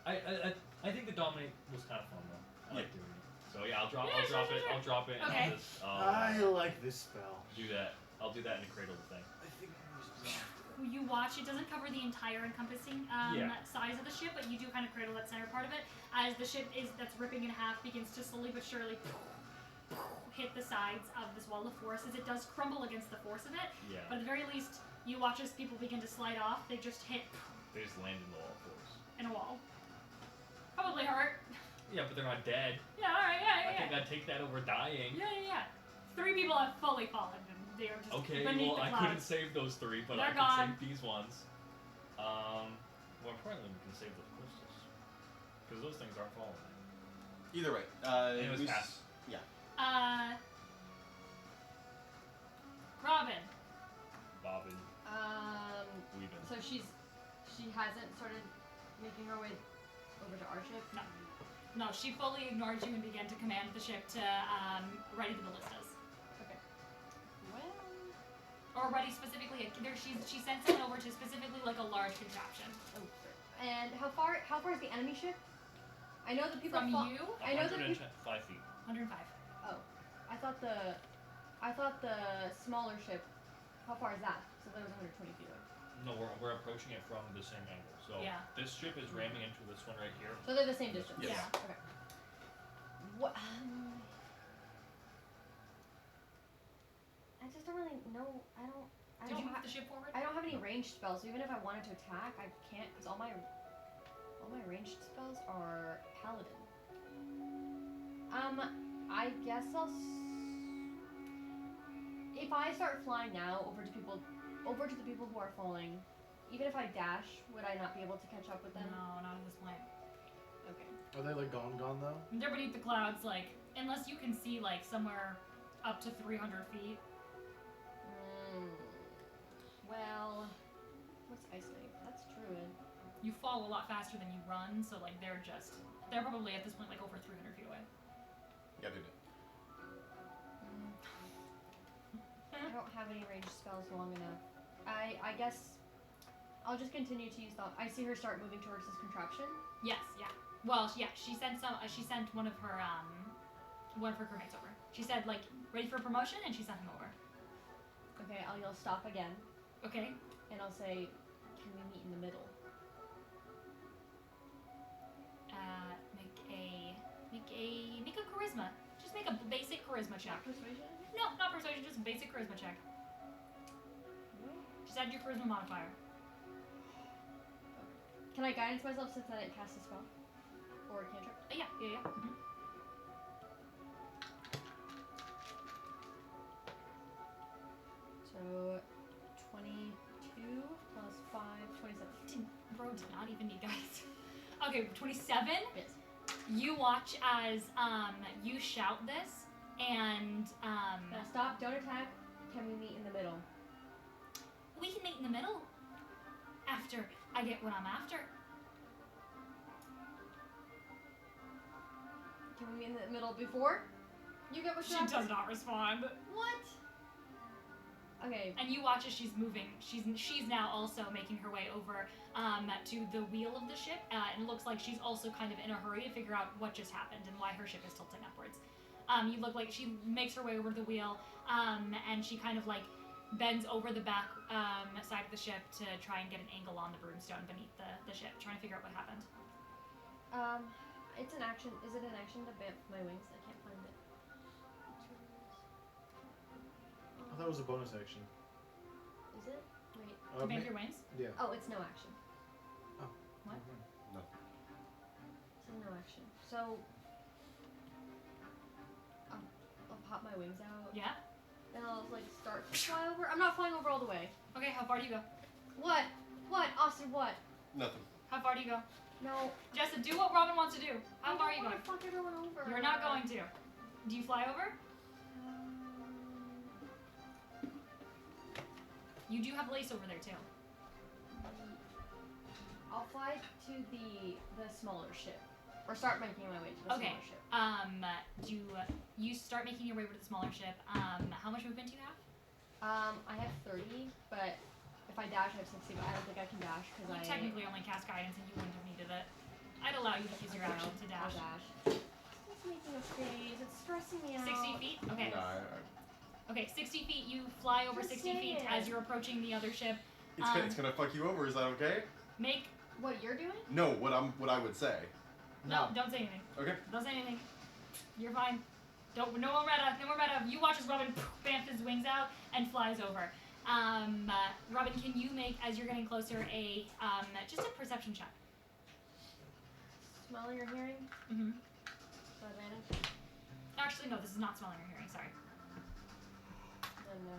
Dominate. I think the dominate was kind of fun though. I like Yeah. doing it. So yeah, I'll drop Yeah, it. sure. I'll drop it. Okay. And I'll just I like this spell. do that. I'll do that in the cradle thing. I think You watch. It doesn't cover the entire encompassing Yeah. size of the ship, but you do kind of cradle that center part of it as the ship that's ripping in half begins to slowly but surely hit the sides of this wall of force as it does crumble against the force of it. Yeah. But at the very least, you watch as people begin to slide off. They just hit They just land in the wall of force. in a wall. Probably hurt. Yeah, but they're not dead. Yeah, alright, yeah, I yeah, think I'd take that over dying. yeah. 3 people have fully fallen and they are just Okay, beneath well, the I clouds. couldn't save those 3, but They're I can gone. save these ones. More importantly, we can save those crystals. Because those things aren't falling. Either way. Anyways, who's- pass. Robin. Bobbin, weaving. So she hasn't started making her way over to our ship. No, she fully ignored you and began to command the ship to ready the ballistas. Okay. Well. Or ready specifically, she sent someone over to specifically like a large contraption. Oh, frick. And how far is the enemy ship? I know that people From fall- you, I know that people. 5 feet. 105. Oh, I thought the smaller ship. How far is that? So that was 120 feet away. No, we're approaching it from the same angle. So Yeah. this ship is ramming into this one right here. So they're the same distance. Yes. Yeah. Okay. What? I just don't really know. I Did you don't. move the ship forward? I don't have any ranged spells. So even if I wanted to attack, I can't because all my ranged spells are paladin. I guess if I start flying now over to the people who are falling, even if I dash, would I not be able to catch up with them? No, not at this point. Okay. Are they like gone though? They're beneath the clouds, like, unless you can see, like, somewhere up to 300 feet. Well, what's Ice Knife? That's Druid. You fall a lot faster than you run, so, like, they're probably at this point, like, over 300 feet away. Yeah, they did. I don't have any ranged spells long enough. I guess I'll just continue to use the. I see her start moving towards this contraption. Yes, yeah. Well, yeah, she sent one of her crewmates over. She said like ready for promotion, and she sent him over. Okay, I'll yell stop again, Okay. and I'll say, can we meet in the middle? Make a charisma. Just make a basic charisma check. Persuasion? No, not persuasion, just a basic charisma check. Just add your charisma modifier. Can I guidance myself since I didn't cast a spell? Or a cantrip? Yeah. Mm-hmm. So, 22 plus 5, 27. Bro did not even need guys. Okay, 27. Yes. You watch as you shout this, and Now stop, don't attack. Can we meet in the middle? we can meet in the middle after I get what I'm after. Can we meet in the middle before you get what She you're after? does not respond. What? Okay. And you watch as she's moving. She's now also making her way over to the wheel of the ship, and it looks like she's also kind of in a hurry to figure out what just happened and why her ship is tilting upwards. You look like she makes her way over to the wheel, and she kind of like bends over the back side of the ship to try and get an angle on the broomstone beneath the ship, trying to figure out what happened. It's an action. Is it an action to bamf my wings? I can't find it. I thought it was a bonus action. Is it? Wait. To bend your wings? Yeah. Oh, it's no action. What? It's a no action. So, I'll pop my wings out. Yeah. And I'll like start to fly over. I'm not flying over all the way. Okay, how far do you go? What? What? Austin, what? Nothing. How far do you go? No. Jessa, do what Robin wants to do. How far are you I going? don't wanna fuck everyone over. You're not going to. Do you fly over? You do have lace over there too. I'll fly to the smaller ship, or start making my way to the Okay. smaller ship. Do you start making your way over to the smaller ship? How much movement do you have? I have 30, but if I dash, I have 60. But I don't think I can dash because You I technically only cast guidance, and you wouldn't have needed it. I'd allow you to use your Okay, action to dash. I'll dash. It's making a face. It's stressing me out. 60 feet. Okay. No, Okay, 60 feet. You fly over Just 60 feet say as it. you're approaching the other ship. it's gonna fuck you over. Is that okay? Make What you're doing? No, what I would say. no. Don't say anything. Okay. Don't say anything. You're fine. Don't. No more meta. No more meta. You watch as Robin bamf his wings out and flies over. Robin, can you make, as you're getting closer, a just a perception check? Smelling or hearing? Mm-hmm. Advantage? Actually, no. This is not smelling or hearing. Sorry. Then no.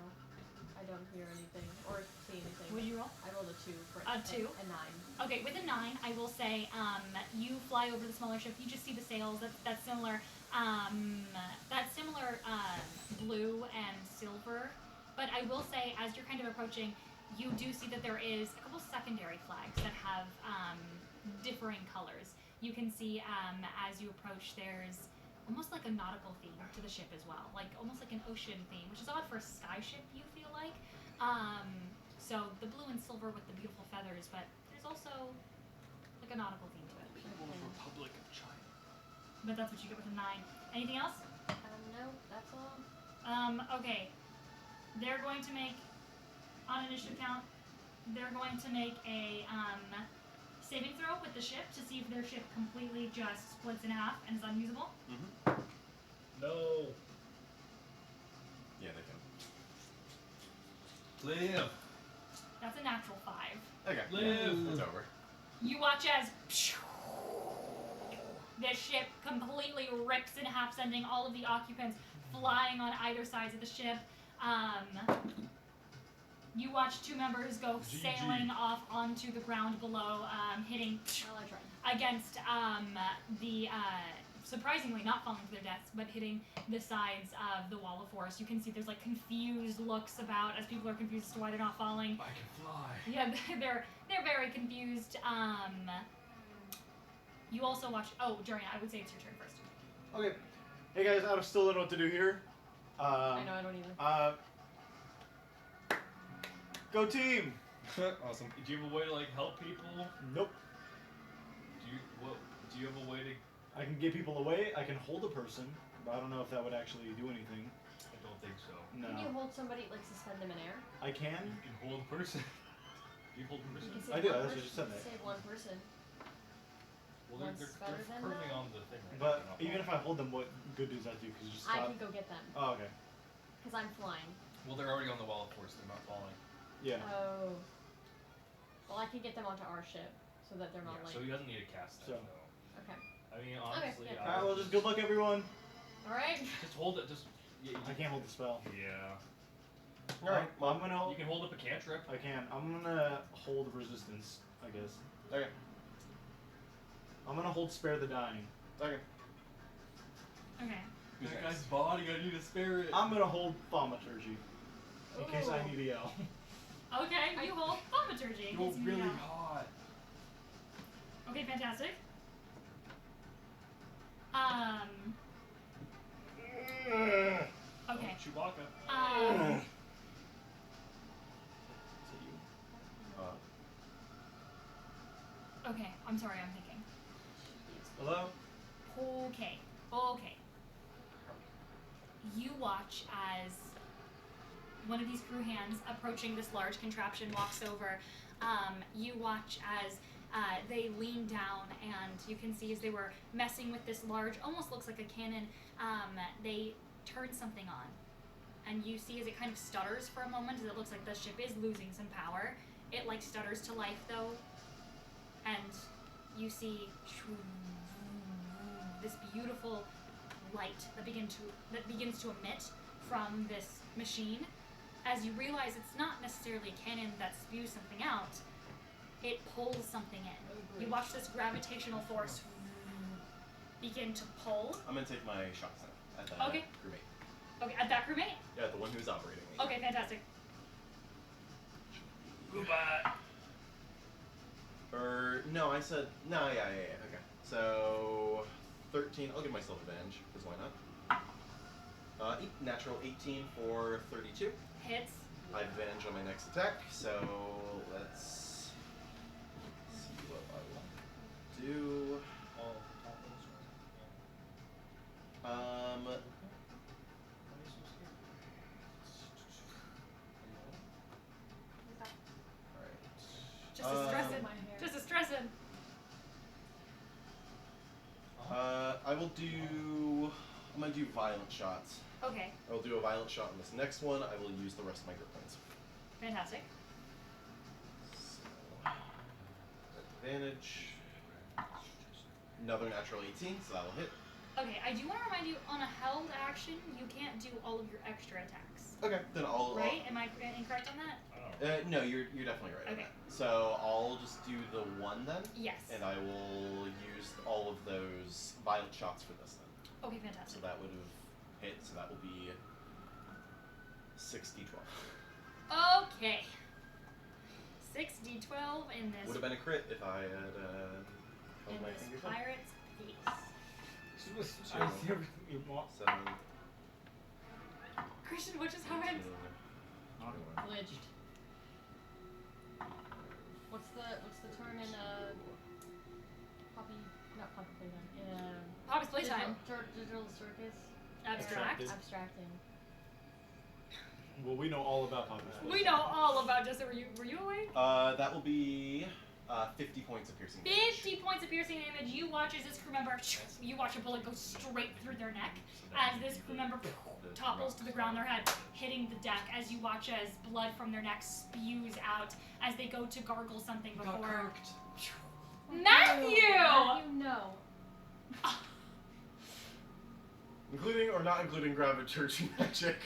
I don't hear anything or see anything. What did you roll? I rolled a 2 for A 2? A 9. Okay, with a 9, I will say you fly over the smaller ship. You just see the sails. That's similar. Blue and silver. But I will say, as you're kind of approaching, you do see that there is a couple secondary flags that have differing colors. You can see as you approach, there's almost like a nautical theme to the ship as well, like almost like an ocean theme, which is odd for a sky ship. You feel like. So the blue and silver with the beautiful feathers, but there's also like a nautical theme to it. Republic of China. But that's what you get with a 9. Anything else? No, that's all. Okay. They're going to make, on initiative count, they're going to make a saving throw with the ship to see if their ship completely just splits in half and is unusable. Mm-hmm. No. Yeah, they can. Live. That's a natural 5. Okay. Live. Yeah, it's over. You watch as the ship completely rips in half, sending all of the occupants flying on either sides of the ship. You watch 2 members go sailing off onto the ground below, hitting Well, I tried. against the surprisingly not falling to their deaths, but hitting the sides of the wall of force. You can see there's like confused looks about as people are confused as to why they're not falling. I can fly. Yeah, they're very confused. You also watch. Oh, Jarian, I would say it's your turn first. Okay. Hey guys, I still don't know what to do here. I know, I don't either. Go team! Awesome. Do you have a way to like help people? Nope. Do you have a way to? I can get people away. I can hold a person, but I don't know if that would actually do anything. I don't think so. No. Can you hold somebody, like suspend them in air? I can. You can hold a person. You hold a You person. can I save do, one that's what person. you said there. Save one person. Well, One's they're better than currently none. on the thing right But now. even if I hold them, what good does that do? Because you just I stop. can go get them Oh, okay. because I'm flying. Well, they're already on the wall, of course. They're not falling. Yeah. Oh. Well, I can get them onto our ship so that they're not Yeah, like. so he doesn't need to cast that. So- though. Okay. I mean, honestly, yeah. Alright, well, just good luck, everyone. All right. Just hold it. Just. Yeah, I can't hold the spell. Yeah. Alright, I'm gonna. You can hold up a cantrip. I can. I'm gonna hold resistance, I guess. Okay. I'm gonna hold spare the dying. Okay. Okay. Who's That next? guy's body, I need to spare it. I'm gonna hold thaumaturgy. In case I Ooh. need to yell. Okay, you hold thaumaturgy. in Go case you really need hot. help. Okay, fantastic. Okay. Chewbacca. So you. Okay, I'm sorry, I'm thinking. Hello? Okay, okay. You watch as one of these crew hands approaching this large contraption walks over. You watch as they lean down, and you can see as they were messing with this large, almost looks like a cannon, they turn something on. And you see as it kind of stutters for a moment, as it looks like the ship is losing some power. It like stutters to life though, and you see this beautiful light that begins to emit from this machine. As you realize it's not necessarily a cannon that spews something out, it pulls something in. You watch this gravitational force begin to pull. I'm gonna take my shots now at the Okay. crewmate. Okay, at that crewmate? Yeah, the one who's operating me. Okay, fantastic. Goodbye. No, I said no. Yeah. Okay. So 13. I'll give myself advantage because why not? Natural 18 for 32. Hits. I have advantage on my next attack. So let's see what I will do. Just to stress it. My hair. Just to stress it. I will do. I'm gonna do violent shots. Okay, I will do a violent shot on this next one. I will use the rest of my grip points. fantastic. So, advantage. Another natural 18, so that'll hit. Okay, I do want to remind you, on a held action, you can't do all of your extra attacks. Okay, then I'll. Right? Am I incorrect on that? No, you're definitely right. on Okay. that. So I'll just do the one then, Yes. and I will use all of those violent shots for this then. Okay, So fantastic. that would have hit. So that will be 6d12. Okay. 6d12 in this Would have been a crit if I had held in my this fingers up. pirate's face. 7, Christian, what just happened? 18, 21. Glitched. What's the term in Poppy? Not Poppy Playtime. In Poppy's playtime. Digital circus. Abstract. Abstracting. Well, we know all about Poppy's Place. We know all about Jessica. Were you awake? That will be 50 points of piercing damage. 50 points of piercing damage. You watch as this crew member, you watch a bullet go straight through their neck as this crew member topples to the ground, their head hitting the deck, as you watch as blood from their neck spews out as they go to gargle something before. Matthew! Matthew, no. Including or not including graviturgy magic.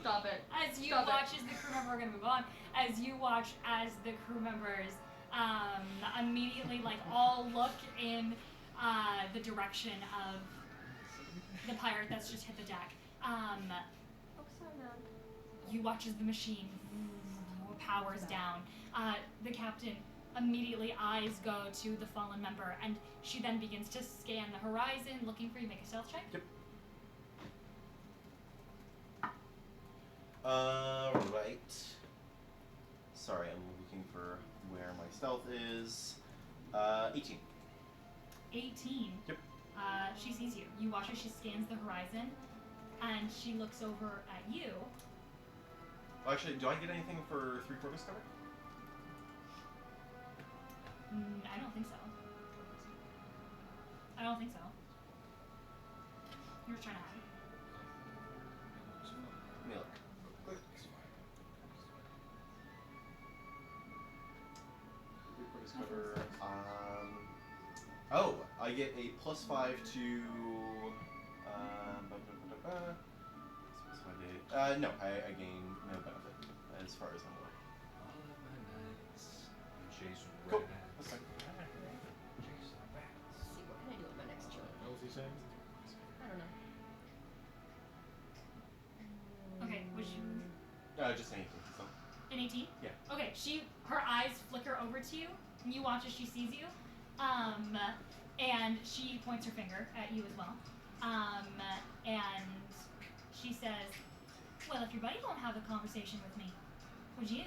Stop it. As you Stop it. watch as the crew member, we're gonna move on. As you watch as the crew members immediately like all look in the direction of the pirate that's just hit the deck. You watch as the machine powers down. The captain immediately eyes go to the fallen member, and she then begins to scan the horizon, looking for you. Make a stealth check. Yep. Right. Stealth is 18. 18. Yep. She sees you. You watch as she scans the horizon, and she looks over at you. Well, actually, do I get anything for 3/4 cover? I don't think so. I don't think so. You're trying to hide. Let me look. Quick. 3/4 cover. Oh, I get a +5 to. No, I gain no benefit as far as I'm aware. Cool. That's fine. Let's see, what can I do with my next turn? What was he saying? I don't know. Okay, would you Just anything. So. an 18? Yeah. Okay, her eyes flicker over to you, and you watch as she sees you. And she points her finger at you as well. And she says, "Well, if your buddy won't have a conversation with me, would you?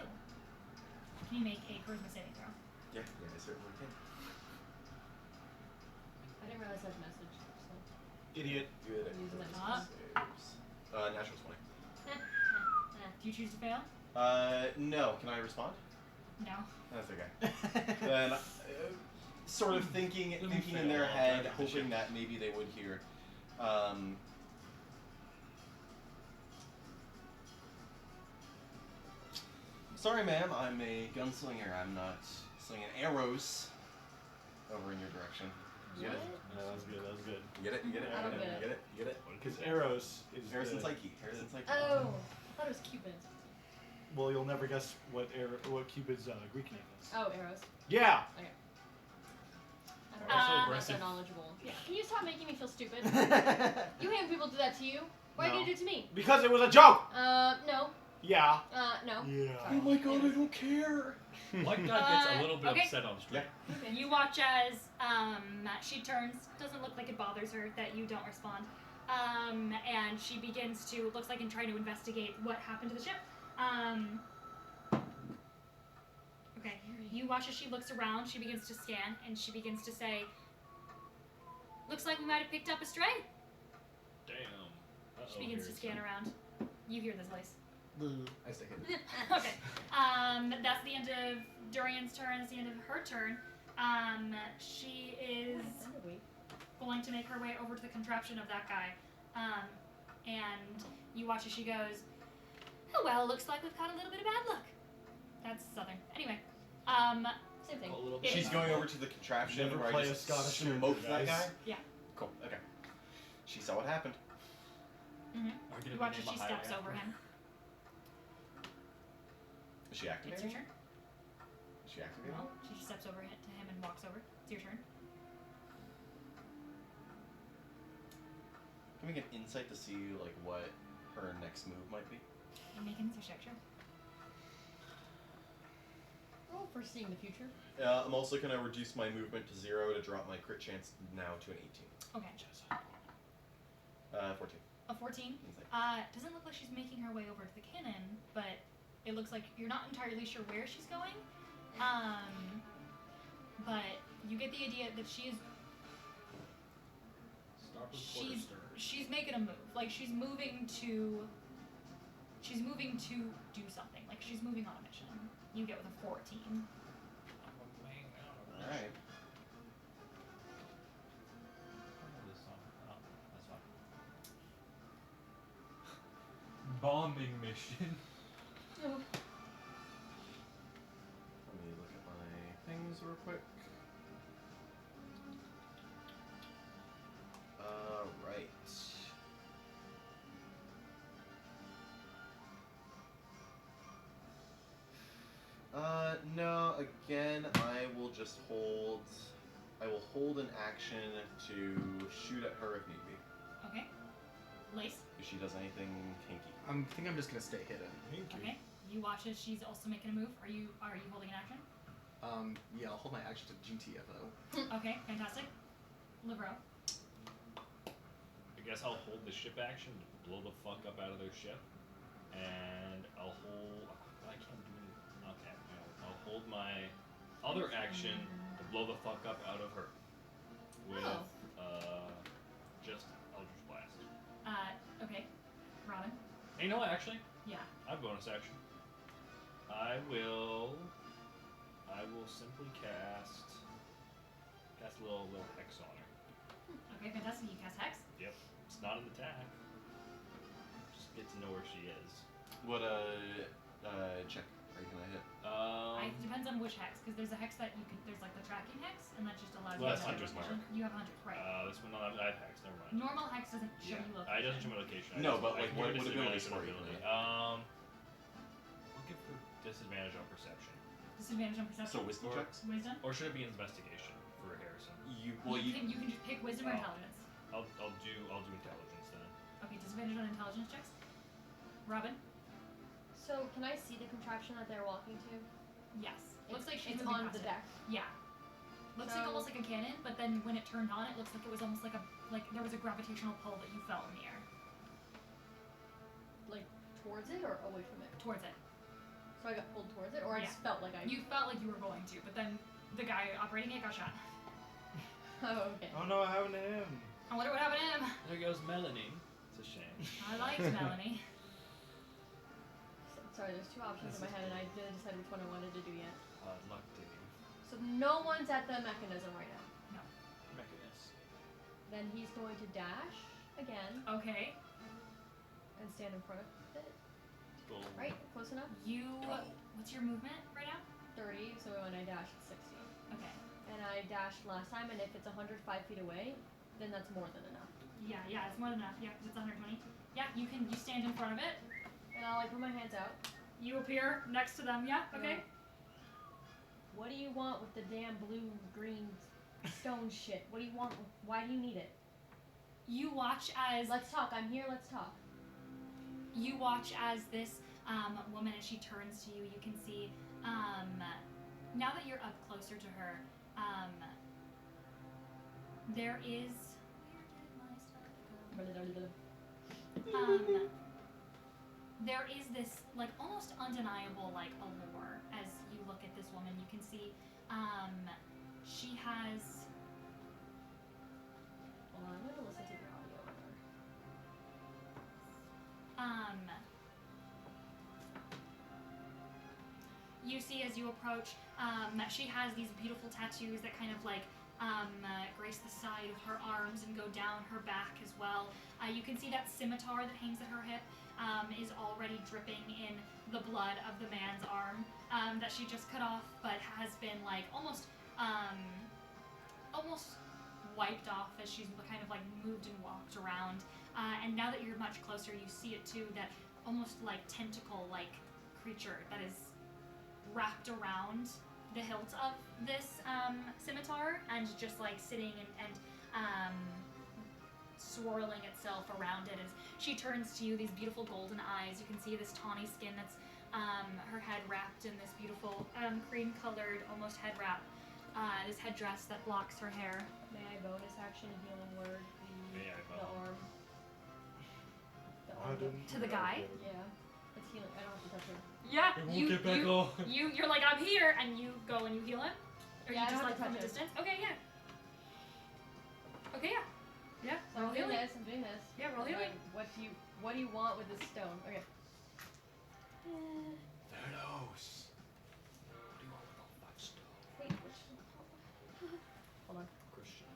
Can you make a charisma saving throw?" Yeah, I certainly can. I didn't realize that message. So. Idiot. Good at Using that charisma saves. Natural 20. Do you choose to fail? No. Can I respond? No. That's okay. Then, sort of thinking Let me in fail their while head, driving the hoping ship. that maybe they would hear. Sorry, ma'am. I'm a gunslinger. I'm not slinging arrows over in your direction. You get it? No, that was good. That was good. You get it? You get it? I don't You get it. get it? You get it? Because Eros is Harrison the- Psyche. Harrison Psyche. Oh, I thought it was Cupid. Well, you'll never guess what Cupid's Greek name is. Oh, arrows. Yeah. I don't so know. I'm not aggressive. so knowledgeable. Yeah. Can you stop making me feel stupid? You hate when people do that to you. Why No. do you do it to me? Because it was a joke. No. Yeah. No. Yeah. Oh my god, I don't care. White guy gets a little bit okay. upset on stream. You watch as she turns. Doesn't look like it bothers her that you don't respond. And she begins to, looks like, in trying to investigate what happened to the ship. Okay. You watch as she looks around. She begins to scan, and she begins to say, "Looks like we might have picked up a stray." Damn. She begins to scan around. You hear this voice. I stay hidden. Okay. That's the end of Dorian's turn. That's the end of her turn. She is going to make her way over to the contraption of that guy. And you watch as she goes, "Oh well, looks like we've caught a little bit of bad luck." That's Southern. Anyway. Same thing. A little bit. She's going over to the contraption Never where play I a just Scottish smoked character, that guy. guys. Yeah. Cool. Okay. She saw what happened. You watch as she steps over him. Is she It's activating? your turn. Is she activating? Well, she just steps over to him and walks over. It's your turn. Can we get insight to see like what her next move might be? You make an insight check. Oh, foreseeing the future. I'm also going to reduce my movement to 0 to drop my crit chance now to an 18. Okay. 14. A 14. Insight. Doesn't look like she's making her way over to the cannon, but it looks like you're not entirely sure where she's going. But you get the idea that she's making a move. Like she's moving to do something. Like she's moving on a mission. You get with a 14. Alright. Bombing mission. Let me look at my things real quick. Right. No, again, I will just hold. I will hold an action to shoot at her if need be. Okay. Lace. If she does anything hinky. I think I'm just gonna stay hidden. Okay. You watch as she's also making a move. Are you holding an action? Yeah, I'll hold my action to GTFO. Okay, fantastic. Livro. I guess I'll hold the ship action to blow the fuck up out of their ship, and I'll hold. I can't do anything. Okay, I'll hold my other action to blow the fuck up out of her with just Eldritch Blast. Okay. Robin. Hey, you know what? Actually, Yeah. I have bonus action. I will simply cast a little hex on her. Okay, fantastic. You cast Hex. Yep. It's not an attack. Just get to know where she is. What check are you gonna hit? It depends on which hex, because there's a hex that you can. There's like the tracking hex, and that just allows Well, you that's to Hunter's location. Mark. You have Hunter's, right? This one, no, I have hex. Never mind. Normal hex doesn't show you location. It doesn't show my location. No, but I like can what give her abilities disadvantage on for you? ability. I'll give her disadvantage on perception. Disadvantage on perception. So wisdom Or- checks? Wisdom. Or should it be investigation for Harrison? You You can just pick wisdom or Oh. intelligence. I'll do intelligence then. Okay, disadvantage on intelligence checks. Robin. So can I see the contraption that they're walking to? Yes. Looks like she's it's moving on past the it. deck. Yeah. Looks like So- almost like a cannon, but then when it turned on, it looks like it was almost like there was a gravitational pull that you felt in the air Like towards it or away from it? towards it. So I got pulled towards it, or I Yeah. just felt like I. You felt like you were going to, but then the guy operating it got shot. Oh, okay. Oh no, what happened to him? I wonder what happened to him. There goes Melanie. It's a shame. I liked Melanie. Sorry, there's two options in my head, and I didn't decide which one I wanted to do yet. Luck Dave. So no one's at the mechanism right now. Mechanist. Then he's going to dash again Okay. and stand in front of it. Boom. Right? Close enough? What's your movement right now? 30, so when I dash, it's 60. Okay. And I dashed last time, and if it's 105 feet away, then that's more than enough. Yeah, it's more than enough. Yeah, 'cause it's 120. Yeah, you stand in front of it. And I'll like put my hands out. You appear next to them. Yeah. Okay. What do you want with the damn blue, green stone shit? What do you want? Why do you need it? You watch as Let's talk. I'm here. Let's talk. you watch as this woman, as she turns to you, you can see now that you're up closer to her, there is there is this like almost undeniable like allure as you look at this woman. You can see she has Hold on, I'm gonna listen to the audio. you see as you approach that she has these beautiful tattoos that kind of like grace the side of her arms and go down her back as well. You can see that scimitar that hangs at her hip is already dripping in the blood of the man's arm that she just cut off, but has been like almost wiped off as she's kind of like moved and walked around. And now that you're much closer, you see it too, that almost like tentacle-like creature that is wrapped around the hilt of this scimitar and just like sitting and swirling itself around it as she turns to you, these beautiful golden eyes. You can see this tawny skin that's her head wrapped in this beautiful cream-colored almost head wrap, this headdress that blocks her hair. May I bonus action healing word May I the bonus? arm? The I arm. didn't To the guy? Yeah. It's healing. I don't have to touch her. Yeah, It won't get back on. you're like, I'm here, and you go and you heal him? Or Yeah, I you just don't like have from to a touch distance? Okay, yeah. Okay, yeah. Yeah, So roll I'm doing healing. this. I'm doing this. Yeah, roll healing. What do you want with this stone? Okay. Thanos. What do you want with all that stuff? Wait, which? Hold on. Christian.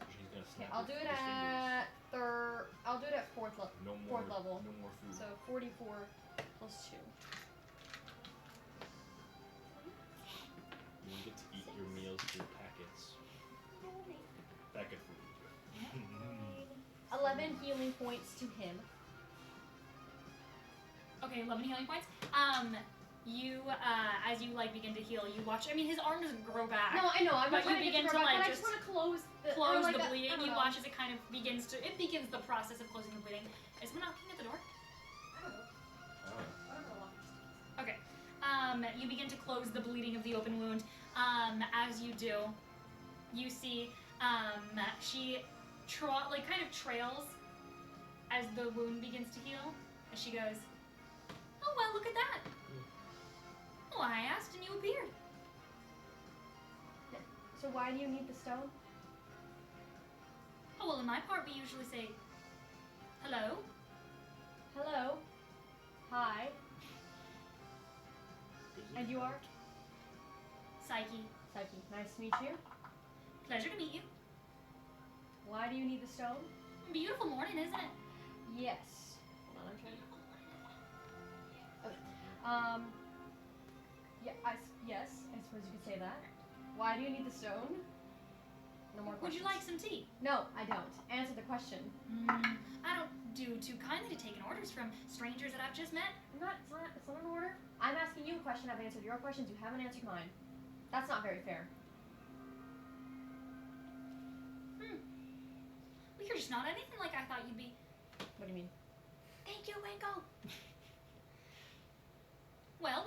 She's gonna Okay, snap I'll do his it fingers. at third. I'll do it at fourth level. No more. Fourth level. No more food. So 44 plus 2. You get to eat your meals through packets. Packet food. 11 healing points to him. Okay, 11 healing points. You, as you like begin to heal, you watch. I mean, his arm doesn't grow back. No, I know. I'm But not trying you to get begin to to, grow back, like, but I just just want to close the Close or like the a- I bleeding. don't You know. watch as it kind of begins to. It begins the process of closing the bleeding. Is someone knocking at the door? I don't know. Oh. I don't know. Okay. You begin to close the bleeding of the open wound. As you do, you see she kind of trails as the wound begins to heal. As she goes, "Oh well, look at that. Oh, I asked and you appeared. So why do you need the stone? Oh, well, in my part, we usually say, hello. Hello. Hi. And you are? Psyche. Psyche. Nice to meet you. Pleasure to meet you. Why do you need the stone? Beautiful morning, isn't it? Yes. Hold on, I'm trying to... Okay. Yeah, yes, I suppose you could say that. Why do you need the stone? No more Would questions. you like some tea? No, I don't. Answer the question. I don't do too kindly to taking orders from strangers that I've just met. It's not an order. I'm asking you a question. I've answered your questions. You haven't answered mine. That's not very fair. Well, you're just not anything like I thought you'd be. What do you mean? Thank you, Winkle. Well,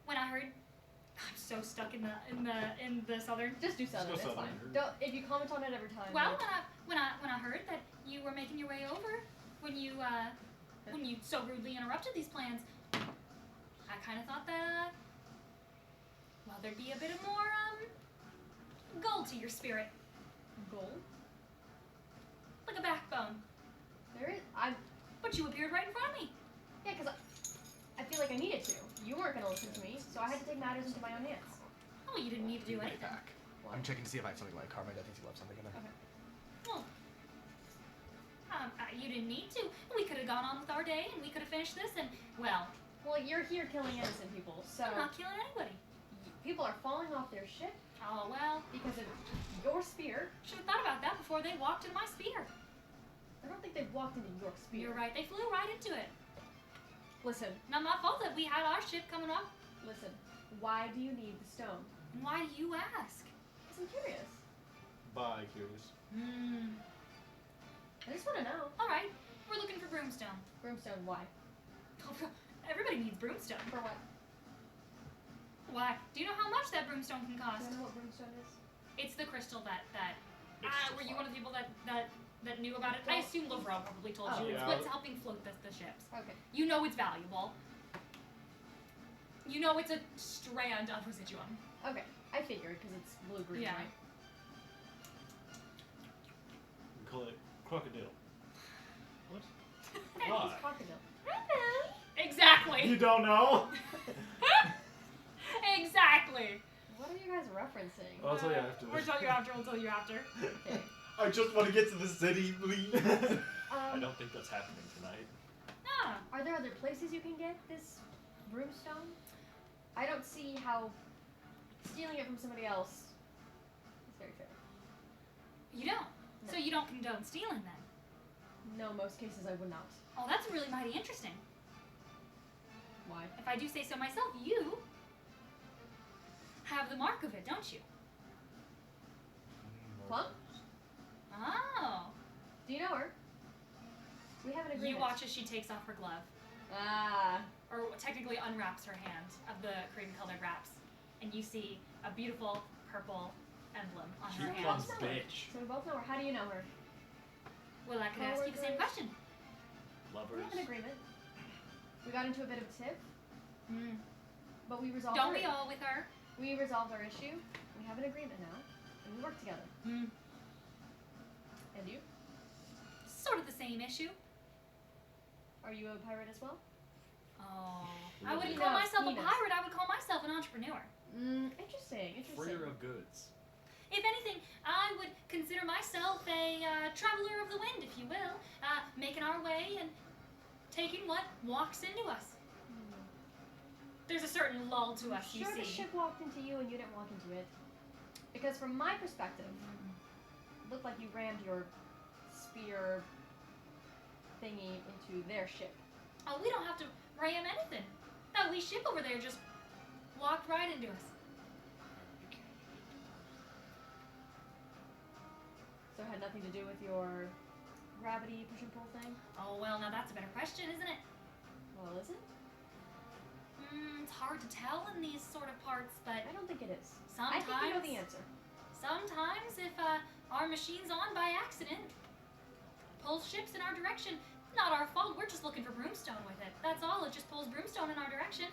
when I heard, I'm so stuck in the southern. Just do Southern. go It's Southern. fine. Don't. If you comment on it every time. Well, like- when I heard that you were making your way over, when you so rudely interrupted these plans, I kind of thought that well, there'd be a bit of more gold to your spirit, gold. like a backbone. There is. But you appeared right in front of me. Yeah, because I feel like I needed to. You weren't gonna listen to me, so I had to take matters into my own hands. Oh, you didn't need to do Way anything. back. I'm checking to see if I have something like Carmine. I think he left something in there. Okay. Well, you didn't need to. We could have gone on with our day, and we could have finished this, and well, Well, you're here killing innocent people, so I'm not killing anybody. people are falling off their ship Oh well, because of your spear. should have thought about that before they walked into my spear. I don't think they've walked into your spear. You're right. They flew right into it. Listen, Not my fault that we had our ship coming up. listen. Why do you need the stone? And why do you ask? Because I'm curious. Bye, curious. I just want to know. All right. We're looking for broomstone. Brimstone, why? Everybody needs broomstone. For what? Why? Do you know how much that broomstone can Do cost? you know what brimstone is? It's the crystal that. Makes it Were you fly. one of the people that knew about it? I assume Lavrel probably told Oh. you. Yeah. It's what's helping float the ships. Okay. You know it's valuable. You know it's a strand of residuum. Okay. I figured because it's blue-green, Yeah. right? We call it crocodile. What? Hey, Why? it's crocodile. Exactly. You don't know? Exactly. What are you guys referencing? I'll tell you after We'll this. tell you after. We'll tell you after. Okay. I just want to get to the city, please. I don't think that's happening tonight. Ah. Are there other places you can get this brimstone? I don't see how stealing it from somebody else is very fair. You don't. No. So you don't condone stealing then? No, most cases I would not. Oh, that's really mighty interesting. Why? If I do say so myself, you have the mark of it, don't you? Plum? Oh. Do you know her? We have an agreement. You watch as she takes off her glove, Ah. or technically unwraps her hand of the cream-colored wraps, and you see a beautiful purple emblem on her Cute hand. plums, know her. bitch. So we both know her. How do you know her? Well, I could ask you the same Coworkers. question. We Lovers. have an agreement. We got into a bit of a tiff, but we resolved Don't our we all with her? We resolved our issue. We have an agreement now, and we work together. And you? Sort of the same issue. Are you a pirate as well? Oh. We I will wouldn't be. call No, myself a he knows. pirate, I would call myself an entrepreneur. Interesting. Freer of goods. If anything, I would consider myself a traveler of the wind, if you will, making our way and taking what walks into us. There's a certain lull to us, you Sure, the see. ship walked into you and you didn't walk into it. Because from my perspective, it looked like you rammed your spear thingy into their ship. Oh, we don't have to ram anything. That wee ship over there just walked right into us. So it had nothing to do with your gravity push and pull thing? Oh, well, now that's a better question, isn't it? Well, is it? It's hard to tell in these sort of parts, but I don't think it is. sometimes... I think you know the answer. Sometimes, if our machine's on by accident, pulls ships in our direction. Not our fault. We're just looking for broomstone with it. That's all. It just pulls broomstone in our direction.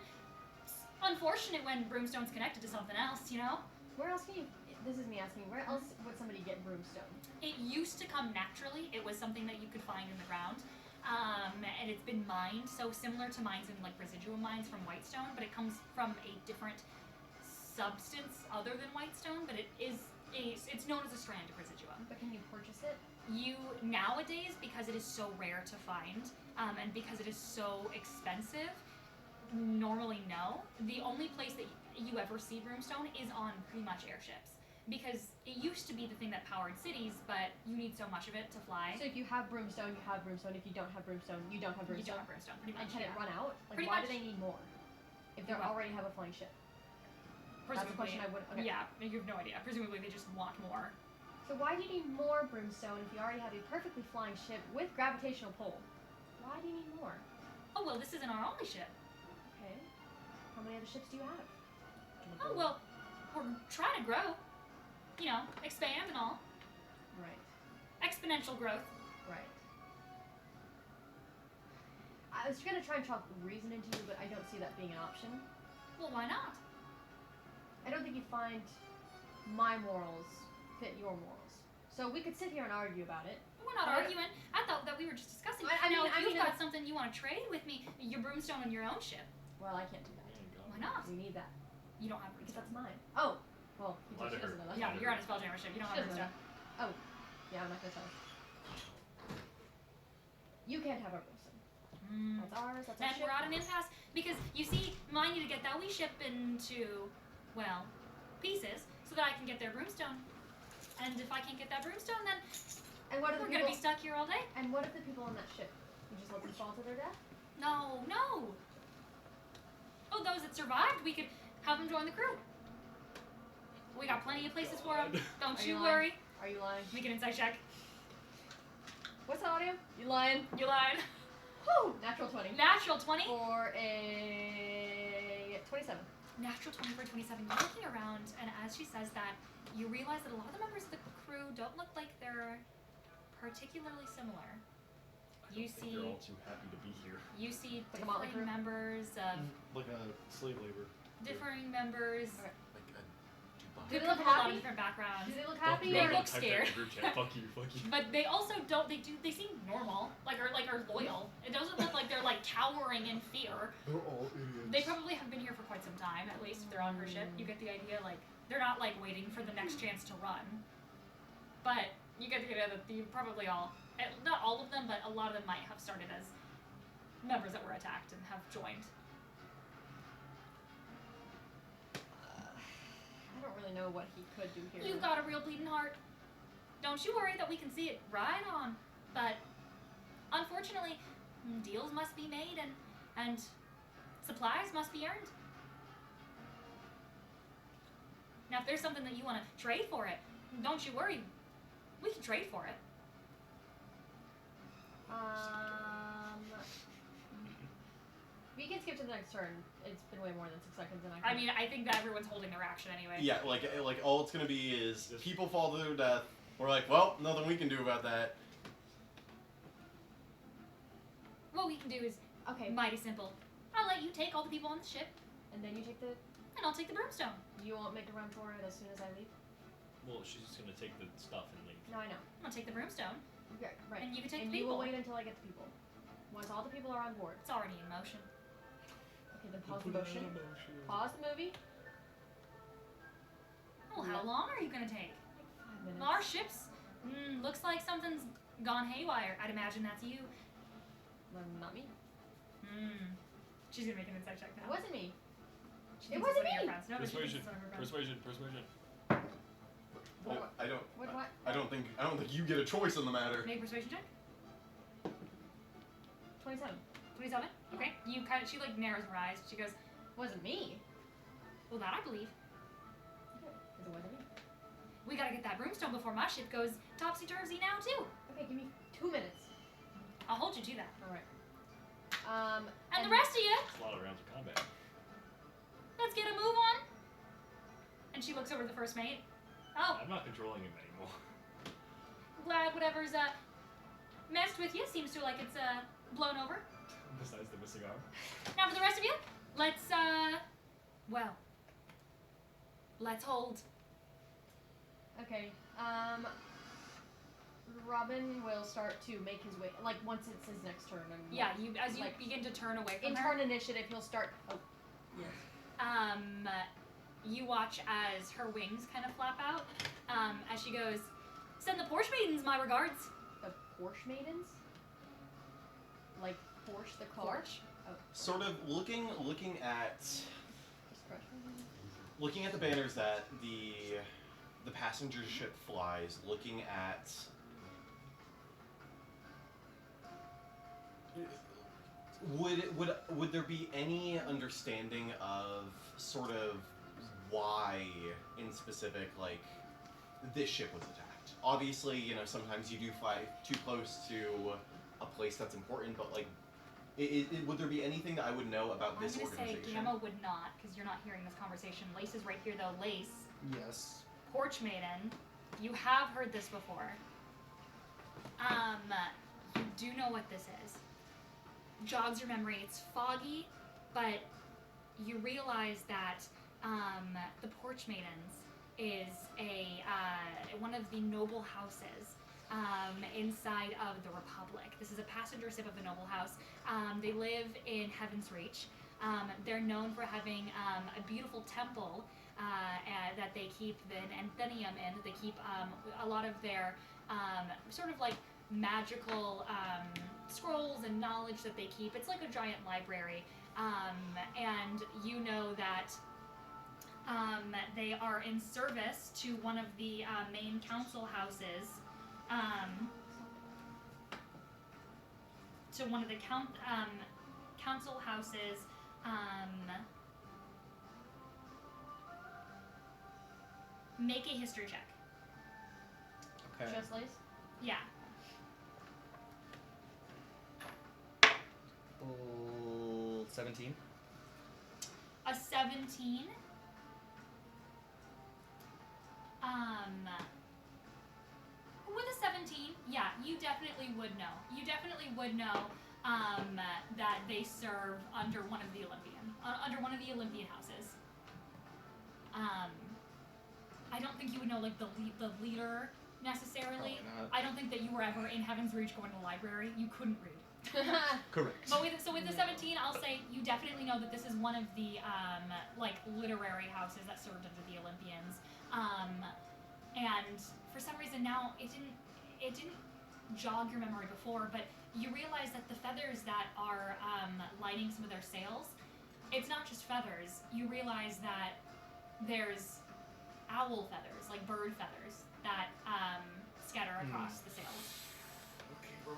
It's unfortunate when broomstone's connected to something else, you know? Where else can you? this is me asking, where else would somebody get brimstone? It used to come naturally. It was something that you could find in the ground. And it's been mined, so similar to mines in like residual mines from Whitestone, but it comes from a different substance other than Whitestone, but it's known as a strand of residuum. But can you purchase it? You nowadays, because it is so rare to find, and because it is so expensive, normally no. The only place that you ever see brimstone is on pretty much airships. Because it used to be the thing that powered cities, but you need so much of it to fly. So if you have brimstone, you have brimstone. If you don't have brimstone, you don't have You brimstone. don't have brimstone, pretty much. And can it yeah. run out? Like, Pretty why much. do they need more? If they Well- already have a flying ship. That's a question I would. Okay. Yeah, you have no idea. Presumably they just want more. So why do you need more brimstone if you already have a perfectly flying ship with gravitational pull? Why do you need more? Oh, well, this isn't our only ship. Okay. How many other ships do you have? Oh, well, we're trying to grow. You know, expand and all. Right. Exponential growth. Right. I was gonna try and talk reason into you, but I don't see that being an option. Well, why not? I don't think you find my morals fit your morals. So we could sit here and argue about it. We're not Alright. arguing. I thought that we were just discussing. I Now, mean- if I you've mean, got something you want to trade with me, your brimstone and your own ship. Well, I can't do that. There you go. Why not? We need that You don't have because brimstone. that's mine. Oh, well, he Let she her. doesn't know that. Yeah, you're on a spelljammer ship. You don't She have doesn't brimstone. know. Yeah, I'm not gonna tell her. You can't have our brimstone. Mm. That's ours. That's our And ship. we're at an impasse because you see, mine need to get that wee ship into, well, pieces so that I can get their brimstone. And if I can't get that brimstone, then And what if we're the gonna people? be stuck here all day. And what if the people on that ship? You just let them fall to their death? No, no. Oh, those that survived, we could have them join the crew. We got plenty of places for them. Don't Are you you worry. Are you lying? Make an insight check. What's the audio? You lying? You lied. Whew! Natural 20. Natural 20. For a 27. Natural 20 for 27. You're looking around, and as she says that, you realize that a lot of the members of the crew don't look like they're particularly similar. I You don't think see- they're all too happy to be here. You see Like a motley differing crew? members of Like a slave labor. differing members. Okay. Like a Dubai. Do they Who look come from a lot of happy? different backgrounds. Do they look Fuck happy? you, They I or- look typed that in scared. the group chat. Fuck you, fuck you. But they also don't. They seem normal, like are loyal. It doesn't look like they're like cowering in fear. They're all idiots. They probably have been here for quite some time, at least if they're on her ship. You get the idea, like they're not like waiting for the next chance to run. But you get the idea that you probably all, not all of them, but a lot of them might have started as members that were attacked and have joined. I don't really know what he could do here. You've got a real bleeding heart. Don't you worry that we can see it right on. But unfortunately, deals must be made and supplies must be earned. Now, if there's something that you want to trade for it, don't you worry. We can trade for it. We can skip to the next turn. It's been way more than 6 seconds, and I mean, I think that everyone's holding their action anyway. Yeah, like all it's gonna be is people fall to their death. We're like, well, nothing we can do about that. What we can do is okay. mighty simple. I'll let you take all the people on the ship, And then you take the. and I'll take the brimstone. You won't make a run for it as soon as I leave. Well, she's just gonna take the stuff and leave. No, I know. I'll take the brimstone, Okay, right. and you can take And the you people. will wait until I get the people. Once all the people are on board. It's already in motion. Okay, then pause the motion. Pause the movie. Well, how long are you gonna take? Like 5 minutes. Our ships. Looks like something's gone haywire. I'd imagine that's you. Not me. She's gonna make an insight check It now. wasn't me. She it thinks wasn't it's one of me. your friends. No, but she thinks Persuasion, it's one of her friends. persuasion, persuasion. Well, I don't. What? I don't think you get a choice in the matter. Make a persuasion check. 27. 27. Okay. She like narrows her eyes. She goes, Wasn't me. well, that I believe. Because it wasn't me. We gotta get that brimstone before my ship goes topsy-turvy now too. Okay, give me 2 minutes. I'll hold you to that. All right. And the rest of you, It's a lot of rounds of combat. let's get a move on. And she looks over to the first mate. Oh, I'm not controlling him anymore. glad whatever's messed with you seems to like it's blown over. Besides the missing arm. Now for the rest of you, let's let's hold Okay. Robin will start to make his way. Like once it's his next turn. And Yeah, as you like, begin to turn away from in her. turn initiative, he'll start. Oh, yes. You watch as her wings kind of flap out. As she goes, "Send the Porsche maidens my regards." The Porsche maidens. Like Porsche the car. Porsche. Oh, Sort of looking at just crush me. looking at the banners that the passenger ship flies, looking at would there be any understanding of sort of why in specific, like, this ship was attacked? Obviously, you know, sometimes you do fly too close to a place that's important, but like, would there be anything that I would know about this I'm gonna organization? say Gamma would not, because you're not hearing this conversation. Lace is right here though. Lace, Yes. Porch Maiden, you have heard this before. You do know what this is. Jogs your memory. It's foggy, but you realize that the Porch Maidens is one of the noble houses inside of the Republic. This is a passenger ship of the noble house. They live in Heaven's Reach. They're known for having a beautiful temple that they keep the Anthenium in. They keep a lot of their sort of like magical scrolls and knowledge that they keep. It's like a giant library. And you know that they are in service to one of the main council houses. To one of the council houses. Make a history check. Okay. Just Lace. Yeah. 17. A 17. With a 17, yeah, you definitely would know. You definitely would know that they serve under one of the Olympian houses. I don't think you would know like the leader necessarily. Probably not. I don't think that you were ever in Heaven's Reach going to the library. You couldn't read. Correct. But with the 17, I'll say you definitely know that this is one of the like literary houses that served under the Olympians. And for some reason now it didn't jog your memory before, but you realize that the feathers that are lining some of their sails, it's not just feathers. You realize that there's owl feathers, like bird feathers, that scatter across the sails. Okay, bro.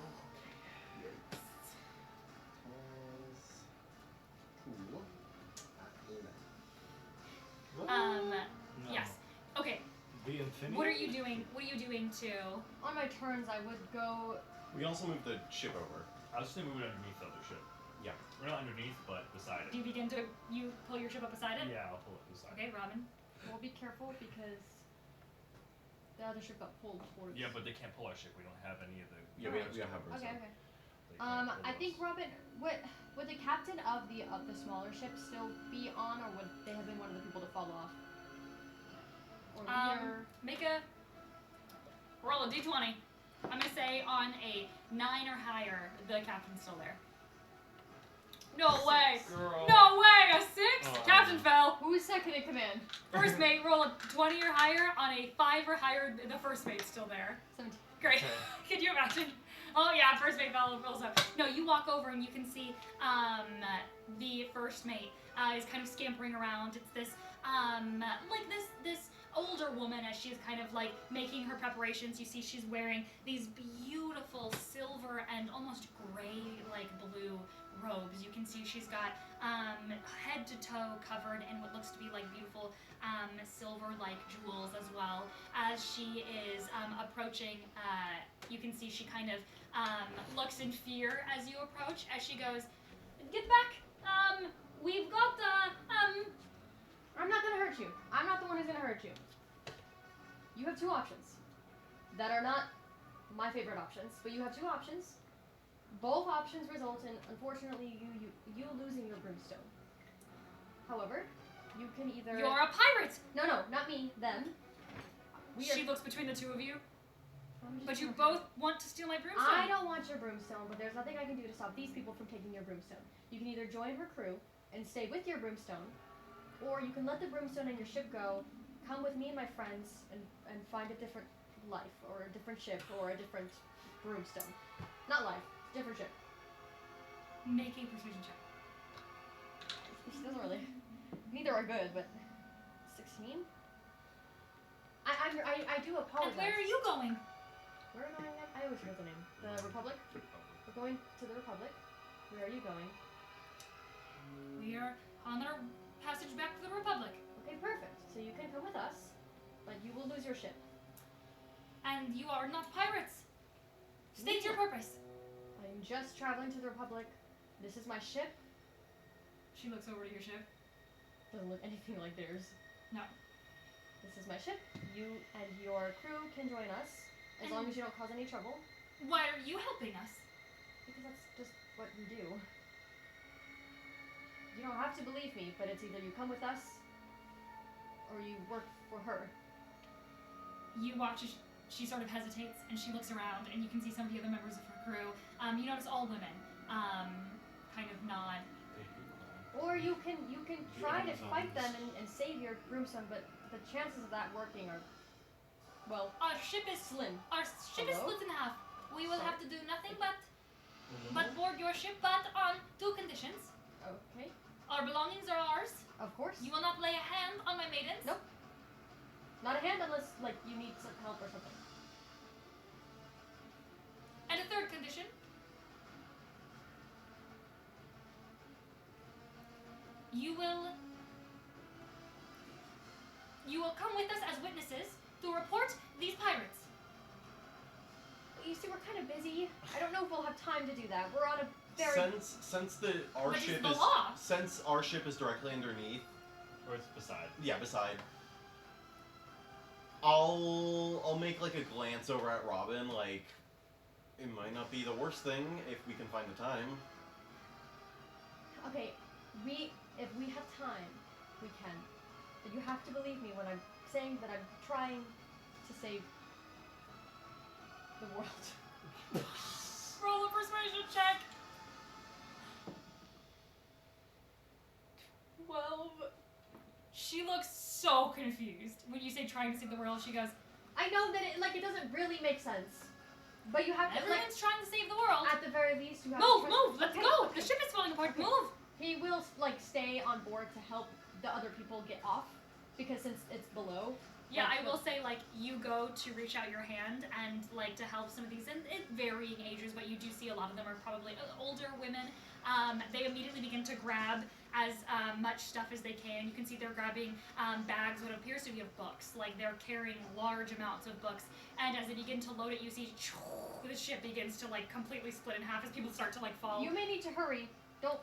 No. Yes. Okay. The Infinity? What are you doing? What are you doing to? On my turns, I would go. We can also move the ship over. I was just gonna move it underneath the other ship. Yeah. We're not underneath, but beside it. Do you pull your ship up beside it? Yeah, I'll pull it beside Okay, Robin. We'll be careful because the other ship got pulled towards. it. Yeah, but they can't pull our ship. We don't have any of the. Yeah, we don't have room. Okay, okay. They can't pull I think us. Robin, would the captain of the smaller ship still be on, or would they have been one of the people to fall off? Or leader? Make a roll a d20. I'm gonna say on a 9 or higher, the captain's still there. No way! Girl. No way! A 6? Oh. Captain fell. Who's second in command? First mate, roll a 20 or higher. On a 5 or higher, the first mate's still there. 17. Great. Could you imagine? Oh yeah, first mate fell, rolls up. No, you walk over and you can see the first mate is kind of scampering around. It's this like this older woman as she's kind of like making her preparations. You see she's wearing these beautiful silver and almost gray like blue robes. You can see she's got head to toe covered in what looks to be like beautiful silver like jewels as well. As she is approaching, you can see she kind of looks in fear as you approach, as she goes, "Get back! We've got I'm not gonna hurt you. I'm not the one who's gonna hurt you. You have two options that are not my favorite options, but you have two options. Both options result in, unfortunately, you losing your brimstone. However, you can either. You're a pirate!" No, not me. Them. She looks between the two of you, I'm just but you gonna- both want to steal my broomstone. I don't want your broomstone, but there's nothing I can do to stop these people from taking your broomstone. You can either join her crew and stay with your broomstone, or you can let the broomstone and your ship go, come with me and my friends, and find a different life, or a different ship, or a different broomstone. Not life, different ship. Make a persuasion check. She doesn't really. Neither are good, but 16. I do apologize. And where are you going? Where am I at? I always forget the name. The Republic. We're going to the Republic. Where are you going? We are on our passage back to the Republic. Okay, perfect. So you can come with us, but you will lose your ship. And you are not pirates. State your purpose. I'm just traveling to the Republic. This is my ship. She looks over to your ship. Doesn't look anything like theirs. No. This is my ship. You and your crew can join us, as long as you don't cause any trouble, Why are you helping us? because that's just what we do. You don't have to believe me, but it's either you come with us, or you work for her. You watch as she sort of hesitates and she looks around and you can see some of the other members of her crew. You notice all women. Kind of nod. Or you can try to fight them and save your broomstone, but the chances of that working are, well, Our ship is slim. split in half. We will have to do nothing but Mm-hmm. board your ship, but on two conditions. Okay, Our belongings are ours. of course. You will not lay a hand on my maidens. Nope. Not a hand unless, like, you need some help or something. And a third condition. You will come with us as witnesses to report these pirates. You see, we're kind of busy. I don't know if we'll have time to do that. We're on a very... Since But it's the law. since our ship is directly underneath, Or it's beside. yeah, beside. I'll make like a glance over at Robin, like it might not be the worst thing if we can find the time. Okay, if we have time, we can. But you have to believe me when I'm saying that I'm trying to save the world. Roll a persuasion check. 12. She looks so confused when you say trying to save the world. She goes, I know that it doesn't really make sense. But you have to, everyone's trying to save the world. at the very least, you have Move, to... move, let's Okay, go. okay. The ship is falling apart. Okay. Move. He will, like, stay on board to help the other people get off. Because since it's below... Yeah, like, I will say, like, you go to reach out your hand and, like, to help some of these, and it varying ages, but you do see a lot of them are probably older women. They immediately begin to grab as much stuff as they can. You can see they're grabbing bags, what appears to be of books. Like, they're carrying large amounts of books. And as they begin to load it, you see the ship begins to, like, completely split in half as people start to, like, fall. You may need to hurry. Don't...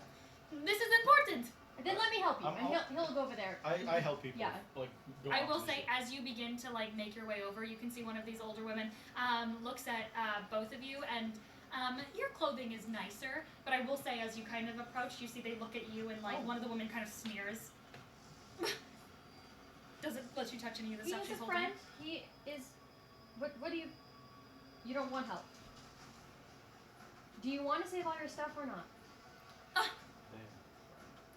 This is important! Then let me help you. I'm And he'll go over there. I help people. Yeah. Like, go I off will the say, ship. as you begin to like make your way over, you can see one of these older women looks at both of you, and your clothing is nicer. But I will say, as you kind of approach, you see they look at you, and like Oh. one of the women kind of sneers. Doesn't let you touch any of the He stuff is she's a holding. friend. He is... What do you... You don't want help. Do you want to save all your stuff or not?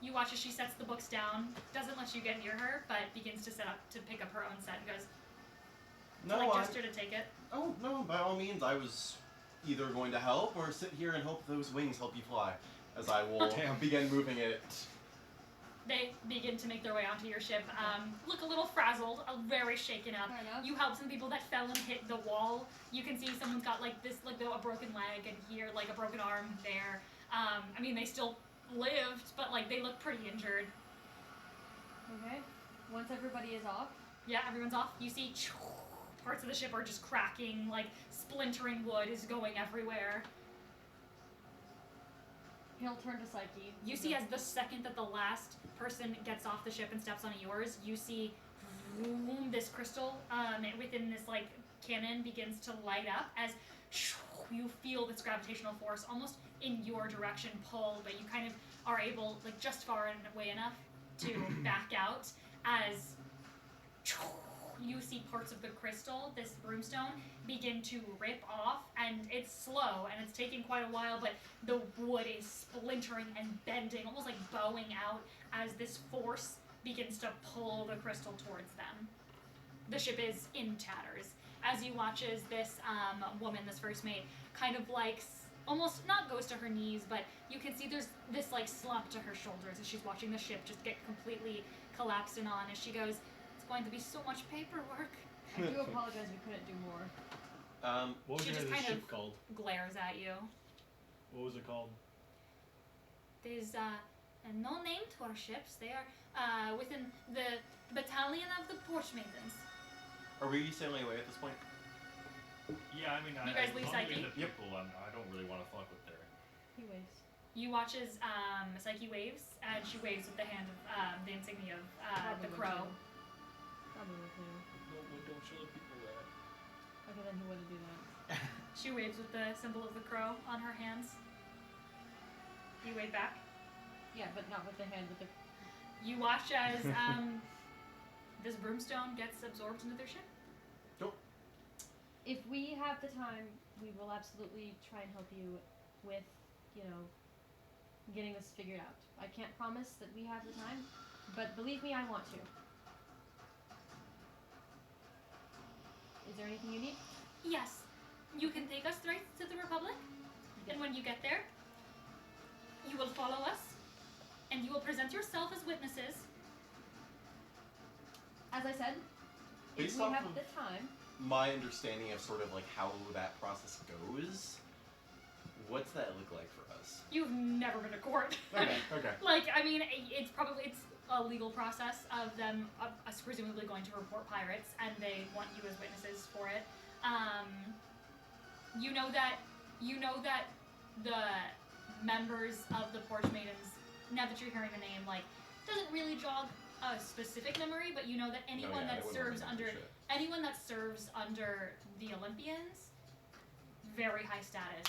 You watch as she sets the books down, doesn't let you get near her, but begins to set up to pick up her own set and goes to No, like I. gesture to take it. Oh no! By all means, I was either going to help or sit here and hope those wings help you fly, as I will Damn. begin moving it. They begin to make their way onto your ship. Look a little frazzled, very shaken up. Fair enough. You help some people that fell and hit the wall. You can see someone's got like this, like a broken leg, and here like a broken arm there. I mean, they still lived, but like they look pretty injured. Okay. Once everybody is off, Yeah, everyone's off. You see parts of the ship are just cracking, like splintering wood is going everywhere. he'll turn to Psyche. You see as the second that the last person gets off the ship and steps on yours, you see vroom, this crystal within this like cannon begins to light up as you feel this gravitational force almost in your direction pull, but you kind of are able, like just far away enough to back out as you see parts of the crystal, this broomstone, begin to rip off, and it's slow, and it's taking quite a while, but the wood is splintering and bending, almost like bowing out, as this force begins to pull the crystal towards them. The ship is in tatters. As you watch as this woman, this first mate, kind of like almost not goes to her knees, but you can see there's this like slump to her shoulders as she's watching the ship just get completely collapsing on as she goes, it's going to be so much paperwork. I do apologize we couldn't do more. What was She your just guys' kind ship of- called? Glares at you. What was it called? There's no name to our ships. They are within the battalion of the Porch Maidens. Are we sailing away at this point? Yeah, I mean, You guys leave as long as Psyche? the people, I don't really want to fuck with their. He waves. You watch as Psyche waves, and she waves with the hand of the insignia of the Probably crow. do. Probably would do. No, don't show the people that. Okay, then he wouldn't do that. She waves with the symbol of the crow on her hands. You wave back. Yeah, but not with the hand, with the. You watch as this broomstone gets absorbed into their ship. If we have the time, we will absolutely try and help you with, getting this figured out. I can't promise that we have the time, but believe me, I want to. Is there anything you need? Yes, you can take us straight to the Republic, and when you get there, you will follow us, and you will present yourself as witnesses. As I said, if Based we off have of the time, my understanding of sort of like how that process goes, what's that look like for us? You've never been to court. Okay. Like, I mean, it's a legal process of them us presumably going to report pirates, and they want you as witnesses for it. You know that the members of the Porch Maidens, now that you're hearing the name, like, doesn't really jog a specific memory, but you know that anyone that serves under the Olympians, very high status,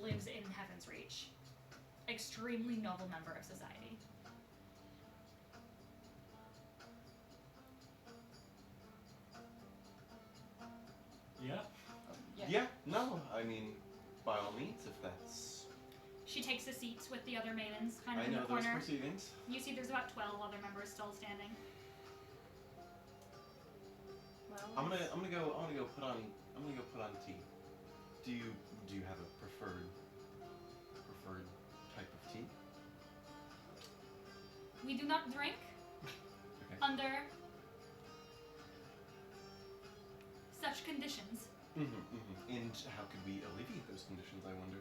lives in Heaven's Reach. Extremely noble member of society. Yeah. Yeah, no, I mean, by all means, if that's. She takes the seats with the other maidens, kind of I in know the those corner. proceedings. You see there's about 12 other members still standing. well, I'm gonna go put on tea. Do you have a preferred type of tea? We do not drink Okay. under such conditions. And how could we alleviate those conditions, I wonder?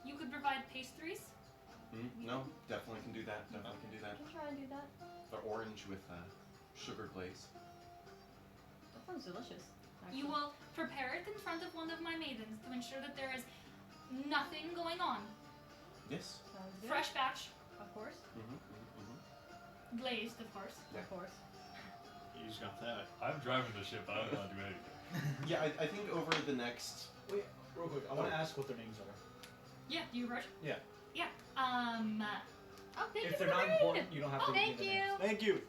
You could provide pastries. No, definitely can do that. I can try and do that. The orange with sugar glaze. That sounds delicious. Actually. You will prepare it in front of one of my maidens to ensure that there is nothing going on. Yes. Sounds good. Fresh batch, Of course. glazed, of course. Yeah. Of course. You just got that. I'm driving the ship. I don't want to do anything. Yeah, I think over the next. Wait, real quick. I want to ask what their names are. Yeah, do you approach? Yeah. Yeah. Oh, thank you If for they're the not raid! important, you don't have to Thank give me you. their names. Thank you.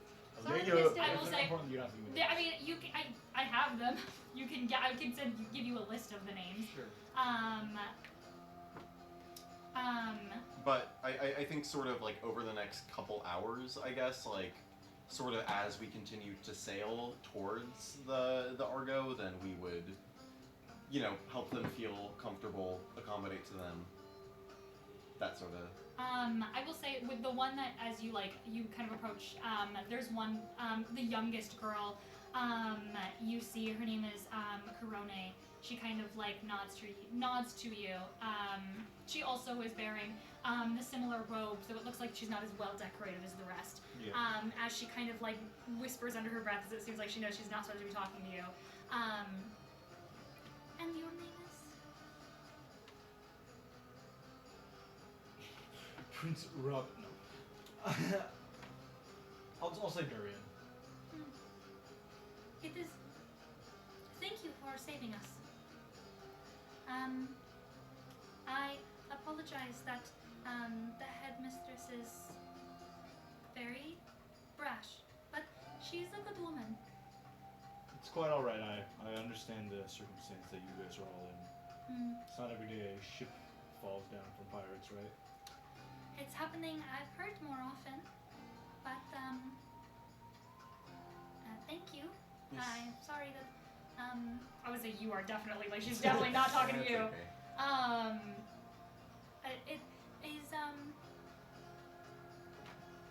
Sorry, Thank you. missed it. I If will they're say- not important, you don't have to give me their I mean, you can, I have them. You can get. I can give you a list of the names. names. Sure. But I think sort of like over the next couple hours, I guess, like sort of as we continue to sail towards the Argo, then we would, help them feel comfortable, accommodate to them. That sort of. I will say with the one that as you kind of approach, there's one, the youngest girl, you see her name is Kurone. She kind of like nods to you. She also is bearing the similar robe, so it looks like she's not as well decorated as the rest. Yeah. As she kind of like whispers under her breath, as it seems like she knows she's not supposed to be talking to you. And your name is? Prince Rob. No. I'll say Durian. It is. Thank you for saving us. I apologize that the headmistress is very brash, quite alright. I understand the circumstance that you guys are all in. It's not every day a ship falls down from pirates, right? It's happening, I've heard, more often. But, thank you. Yes. I'm sorry that, I would say you are definitely, like, she's definitely not talking to That's you. okay.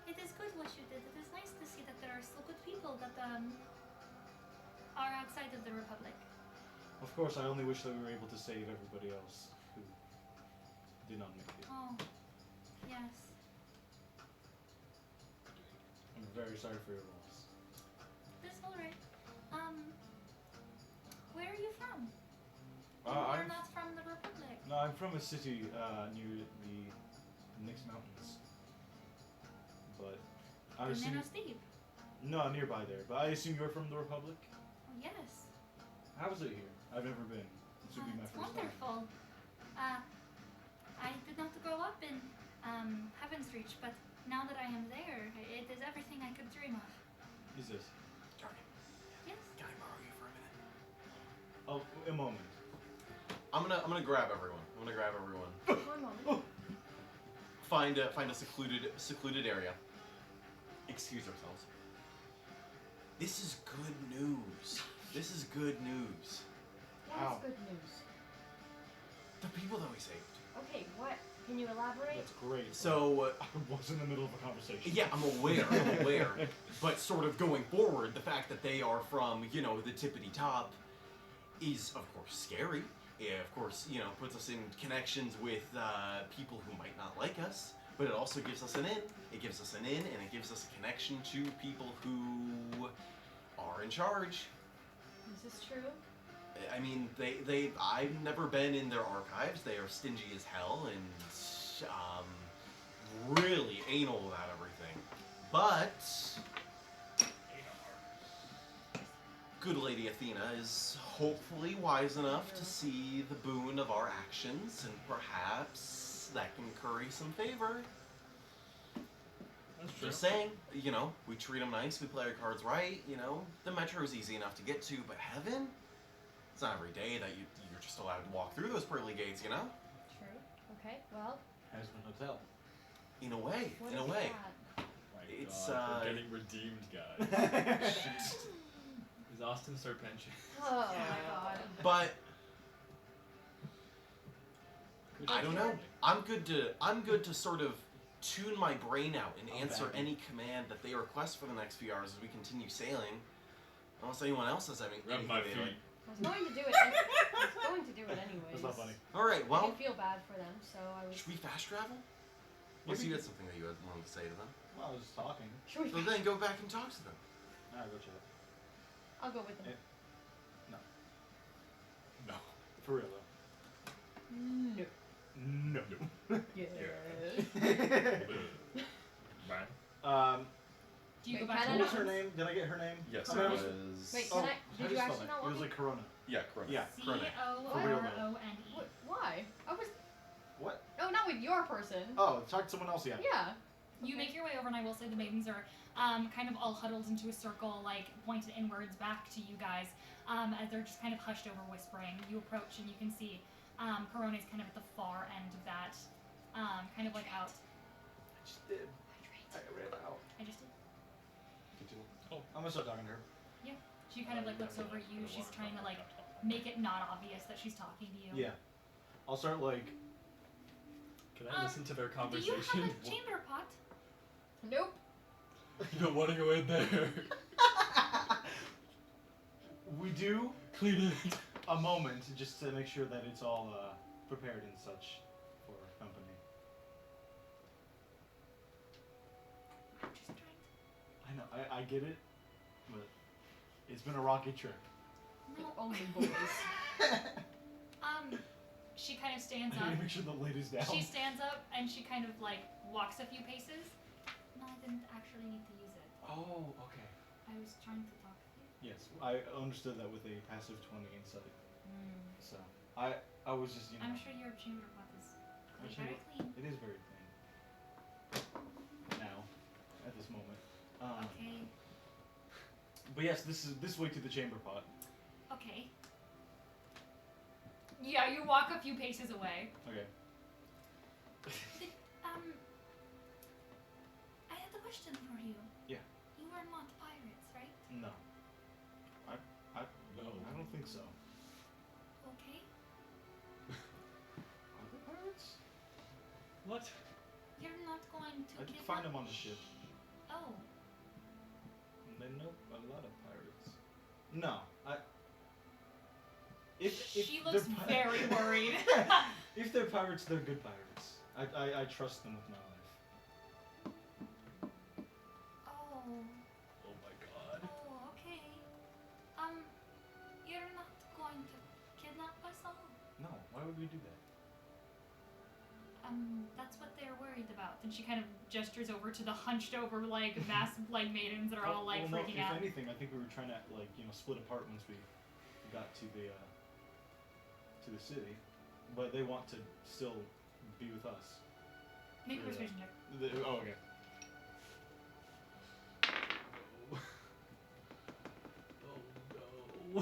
It is good what you did. It is nice to see that there are still good people that, are outside of the Republic. Of course, I only wish that we were able to save everybody else who did not make it. Oh, yes. I'm very sorry for your loss. That's alright. Where are you from? I'm You're not from the Republic. No, I'm from a city near the Nyx Mountains. But I The assume Nano Steep. no, nearby there. But I assume you're from the Republic. Oh, yes. How's it here? I've never been. This would be my It's first wonderful. I did not grow up in Heaven's Reach, but now that I am there, it is everything I could dream of. time. Is this? Yes. Can I borrow you for a minute? Oh, a moment. I'm gonna grab everyone. One moment. Find a secluded area. Excuse ourselves. This is good news. How? What's good news? The people that we saved. Okay, what? Can you elaborate? That's great. So, I was in the middle of a conversation. yeah, I'm aware. But sort of going forward, the fact that they are from, the tippity top is, of course, scary. It, of course, puts us in connections with people who might not like us. But it also gives us an in. It gives us an in, and it gives us a connection to people who are in charge. Is this true? I mean, I've never been in their archives. They are stingy as hell and really anal about everything. But good Lady Athena is hopefully wise enough to see the boon of our actions, and perhaps that can curry some favor. That's true. Just saying, we treat them nice, we play our cards right, the metro's easy enough to get to, but heaven? It's not every day that you're just allowed to walk through those pearly gates, True. Okay, well, Hasman Hotel. In a way, what in a is way. that? My It's, God, we're getting redeemed, guys. Is Austin Serpentine? Oh my god. But I don't know. I'm good to sort of tune my brain out and I'm answer backing. any command that they request for the next few hours as we continue sailing. Unless anyone else has anything Rub my they'd feet. like. I was going to do it. I was going to do it anyways. That's not funny. All right, I well, did feel bad for them, so I was. should we fast travel? Unless you had something that you had wanted to say to them. Well, I was just talking. Should we? So then go back and talk to them. Alright, go check. I'll go with them. No. For real though. No. No. Yes. Brian? Do you Wait, go back can to I What was not- her name? Did I get her name? Yes, I mean, I was- Wait, Oh, can I? how Did do you spell actually that? not It want was me? like Corona. Yeah, correct. Yeah. C-O-R-O-N-E. What? Why? I was. What? No, not with your person. Oh, talk to someone else, yeah. Yeah. You make your way over, and I will say the maidens are kind of all huddled into a circle, like pointed inwards back to you guys, as they're just kind of hushed over whispering. You approach, and you can see Corona's kind of at the far end of that, kind of like out. I just did. I ran out. I just did. Continue. I'm gonna start talking to her. She kind of like looks over at you. She's trying to like make it not obvious that she's talking to you. Yeah. I'll start like. Can I listen to their Do you conversation? have a chamber pot? Nope. You don't want to go in there. We do Clean it. a moment just to make sure that it's all prepared and such for company. Just trying I know, I get it, but it's been a rocky trip. to. No. Only boys. She kind of stands I up. need to make sure the lid is down. She stands up and she kind of like walks a few paces. No, I didn't actually need to use it. Oh, okay. I was trying to talk to you. Yes, I understood that with a passive 20 insight. So I was just I'm sure your chamber pot is My very clean. It is very clean. Now, at this moment. Okay. But yes, this way to the chamber pot. Okay. Yeah, you walk a few paces away. Okay. I had a question for you. Yeah. You are not pirates, right? No. No. I don't think so. Okay. Are they pirates? What? You're not going to I did give find up them on the ship. Oh. They know a lot of pirates. No, If She they're looks very worried. If they're pirates, they're good pirates. I trust them with my life. Oh. Oh my god. Oh, okay. You're not going to kidnap us all? No, why would we do that? That's what they're worried about. And she kind of gestures over to the hunched over, like, massive, like, maidens that are all, like, well, freaking no, out. If anything, I think we were trying to, like, split apart once we got to the city. But they want to still be with us. Make a Yeah. persuasion check. Oh, okay. Oh no.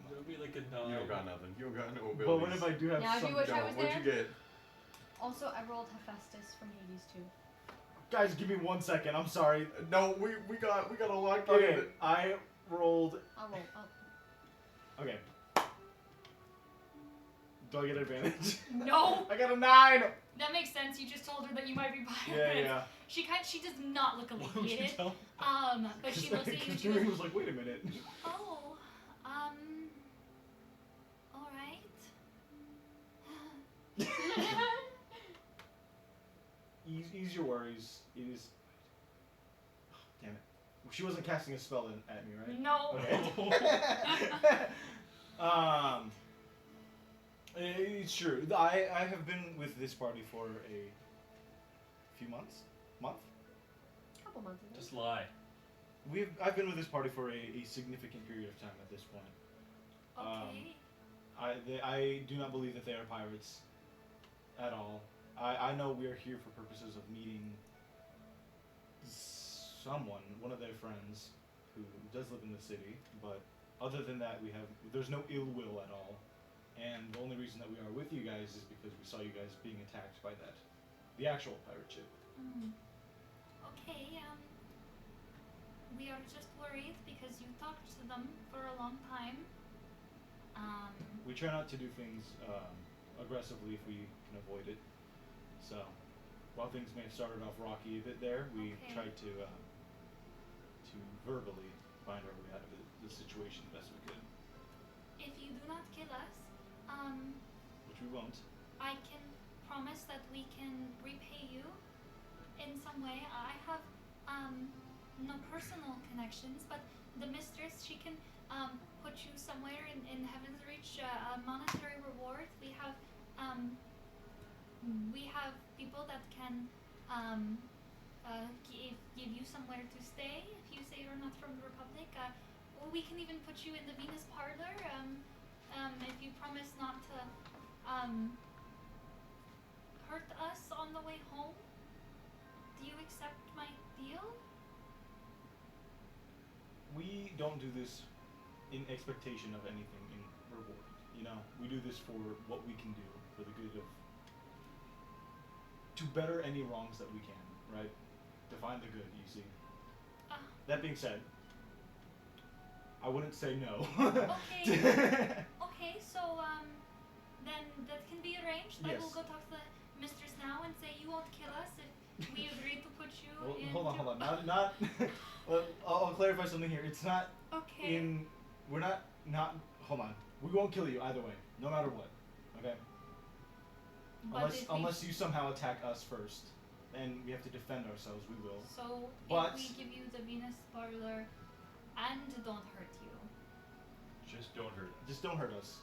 That would be like a 9. You don't got nothing. You don't got no abilities. But what if I do have Now, do some? you wish I was What'd there? you get? Also, I rolled Hephaestus from Hades too. Guys, give me 1 second. I'm sorry. No, we got a lot. Okay, I rolled. I'll roll. Oh. Okay. Do I get advantage? No! I got a 9. That makes sense. You just told her that you might be pirates. Yeah. She does not look Why would you alleviated. tell? But she looks at you and she Considering goes, was like, wait a minute. oh, all right. Ease your worries. It is. Damn it. She wasn't casting a spell at me, right? No. Okay. It's true. I have been with this party for a few months. Couple months ago. Just lie. I've been with this party for a significant period of time at this point. Okay. I do not believe that they are pirates at all. I know we are here for purposes of meeting someone, one of their friends, who does live in the city. But other than that, there's no ill will at all. And the only reason that we are with you guys is because we saw you guys being attacked by the actual pirate ship. Okay, we are just worried because you talked to them for a long time. We try not to do things aggressively if we can avoid it. So, while things may have started off rocky a bit there, we Okay. tried to verbally find our way out of the situation the best we could. If you do not kill us, Which we won't. I can promise that we can repay you in some way. I have no personal connections, but the mistress, she can put you somewhere in Heaven's Reach, a monetary reward. We have people that can give you somewhere to stay if you say you're not from the Republic. Or we can even put you in the Venus Parlor if you promise not to hurt us on the way home. Do you accept my deal? We don't do this in expectation of anything in reward. We do this for what we can do for the good of, to better any wrongs that we can, right? To find the good, you see. That being said, I wouldn't say no. Okay. Okay, so then that can be arranged. I will Yes. go talk to the mistress now and say you won't kill us if we agree to put you Well, in. hold on. Not. Well, I'll clarify something here. It's not Okay. We're not. Hold on. We won't kill you either way, no matter what. Okay. But if we- Unless you somehow attack us first, and we have to defend ourselves, we will. So But- if we give you the Venus Parlor and don't hurt you. Just don't hurt us. Just don't hurt us,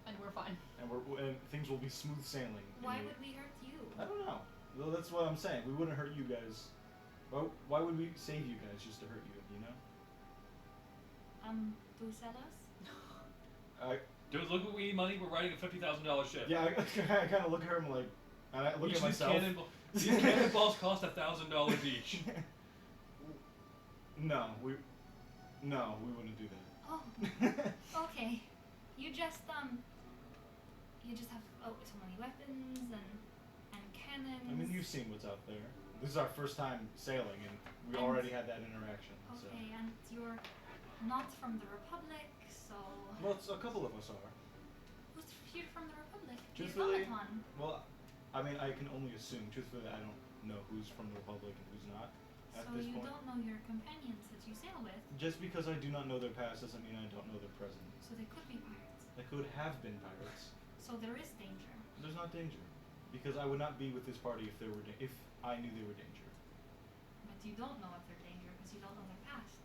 And we're fine. and things will be smooth sailing. Why would we hurt you? I don't know. Well, that's what I'm saying. We wouldn't hurt you guys. Why would we save you guys just to hurt you? To sell us? Dude, look what we need money. We're riding a $50,000 ship. Yeah, I kind of look at her and I'm like, and I look Each at of these myself. These cannonballs cost $1,000 each. No, we wouldn't do that. Oh, okay. You just have so many weapons and cannons. I mean, you've seen what's out there. This is our first time sailing, and we already had that interaction. So. Okay, and you're not from the Republic, so Well, a couple of us are. who's here from the Republic? The Truthfully, automaton. well, I mean, I can only assume. Truthfully, I don't know who's from the Republic and who's not at So this you point. don't know your companions that you sail with. Just because I do not know their past doesn't mean I don't know their present. So they could be pirates. They could have been pirates. So there is danger. There's not danger, because I would not be with this party if if I knew they were danger. But you don't know if they're danger because you don't know their past.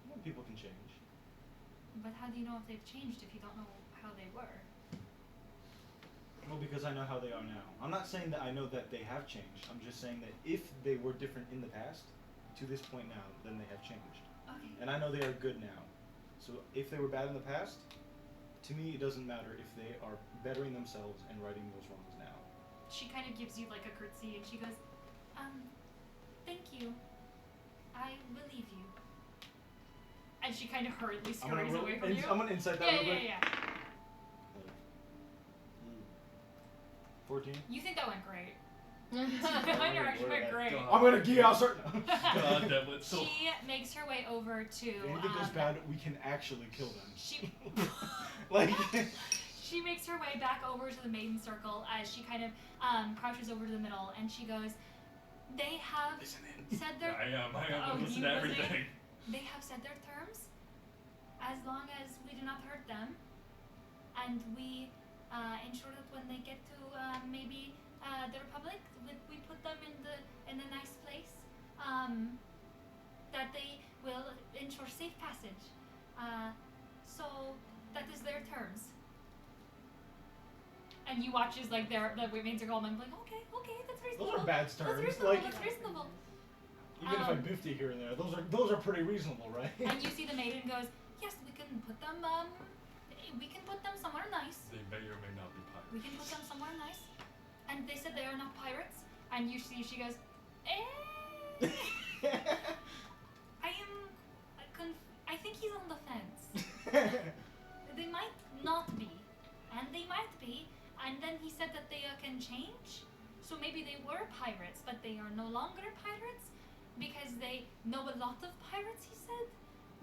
Well, people can change. But how do you know if they've changed if you don't know how they were? Well, because I know how they are now. I'm not saying that I know that they have changed. I'm just saying that if they were different in the past, to this point now, then they have changed. Okay. And I know they are good now. So if they were bad in the past, to me it doesn't matter if they are bettering themselves and righting those wrongs now. She kind of gives you like a curtsy and she goes, thank you. I believe you. And she kind of hurriedly scurries away from you. I'm gonna insight that real quick. Yeah. 14. You think that went great. That interaction went great. I'm gonna gear out certain. God damn it. So She makes her way over to. If anything goes bad, we can actually kill them. She Like. she makes her way back over to the maiden circle as she kind of crouches over to the middle, and she goes, "They have said their. I am. Oh, Listen you to listening? everything. They have said their terms, as long as we do not hurt them, and we ensure that when they get to maybe the Republic, we put them in a nice place, that they will ensure safe passage. So that is their terms." And you watch as like the remains are going, I'm like, okay, that's reasonable. Those are bad That's terms. reasonable. Like, That's reasonable. even if I biffed you here and there, those are pretty reasonable, right? And you see the maiden goes, yes, we can put them somewhere nice. They may or may not be pirates. We can put them somewhere nice. And they said they are not pirates. And you see, she goes, I think he's on the fence. They might not be, and they might be. And then he said that they can change. So maybe they were pirates, but they are no longer pirates because they know a lot of pirates, he said.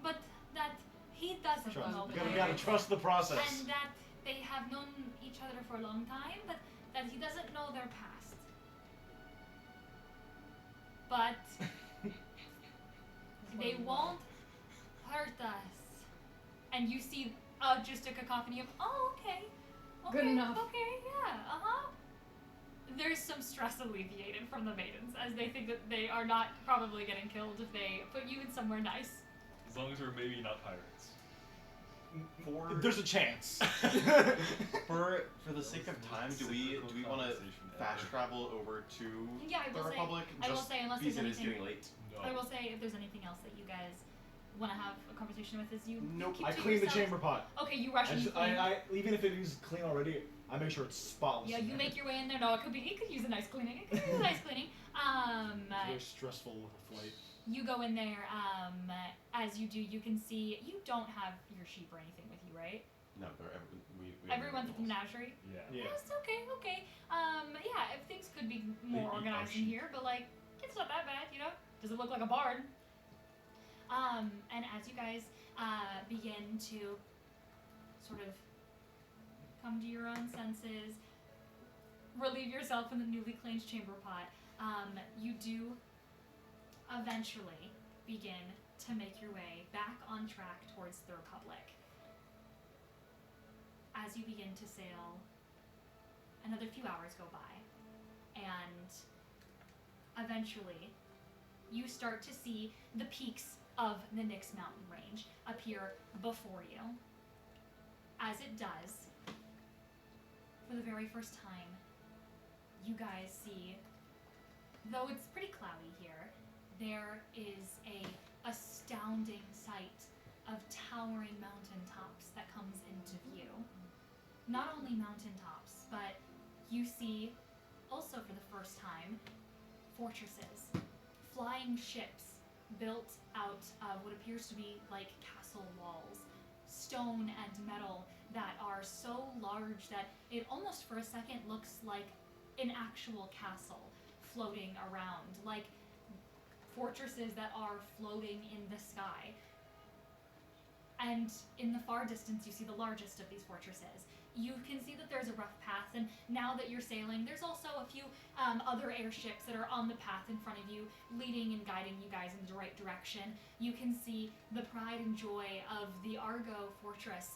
But that he doesn't Trust. know. You gotta trust the process. And that they have known each other for a long time, but that he doesn't know their past. But they won't hurt us. And you see just a cacophony of, oh, okay. Good enough. Okay, yeah, uh-huh. There's some stress alleviated from the maidens, as they think that they are not probably getting killed if they put you in somewhere nice. As long as we're maybe not pirates. There's a chance. For the sake of time, do we want to fast travel over to Yeah, I the will say- Republic? I will just say, unless because there's it is anything- getting late. No. I will say, if there's anything else that you guys want to have a conversation with, is you Nope. keep I to clean the yourselves. chamber pot. Okay, you rush and you clean. I even if it is clean already, I make sure it's spotless. Yeah, in you there. make your way in there. No, it could use a nice cleaning. It could use a nice cleaning. It's a very stressful flight. You go in there. As you do, you can see you don't have your sheep or anything with you, right? No, we Everyone's at the menagerie. Yeah. Yeah. Yes, okay. Yeah, if things could be more eat our organized in sheep. here, but like, it's not that bad, you know? Does it look like a barn? And as you guys begin to sort of come to your own senses, relieve yourself in the newly cleansed chamber pot, you do eventually begin to make your way back on track towards the Republic. As you begin to sail, another few hours go by, and eventually you start to see the peaks of the Nyx mountain range appear before you. As it does, for the very first time, you guys see, though it's pretty cloudy here, there is a astounding sight of towering mountaintops that comes into view. Not only mountaintops, but you see a also for the first time fortresses, flying ships built out of what appears to be like castle walls, stone and metal that are so large that it almost for a second looks like an actual castle floating around, like fortresses that are floating in the sky. And in the far distance, you see the largest of these fortresses. You can see that there's a rough path, and now that you're sailing, there's also a few other airships that are on the path in front of you, leading and guiding you guys in the right direction. You can see the pride and joy of the Argo fortress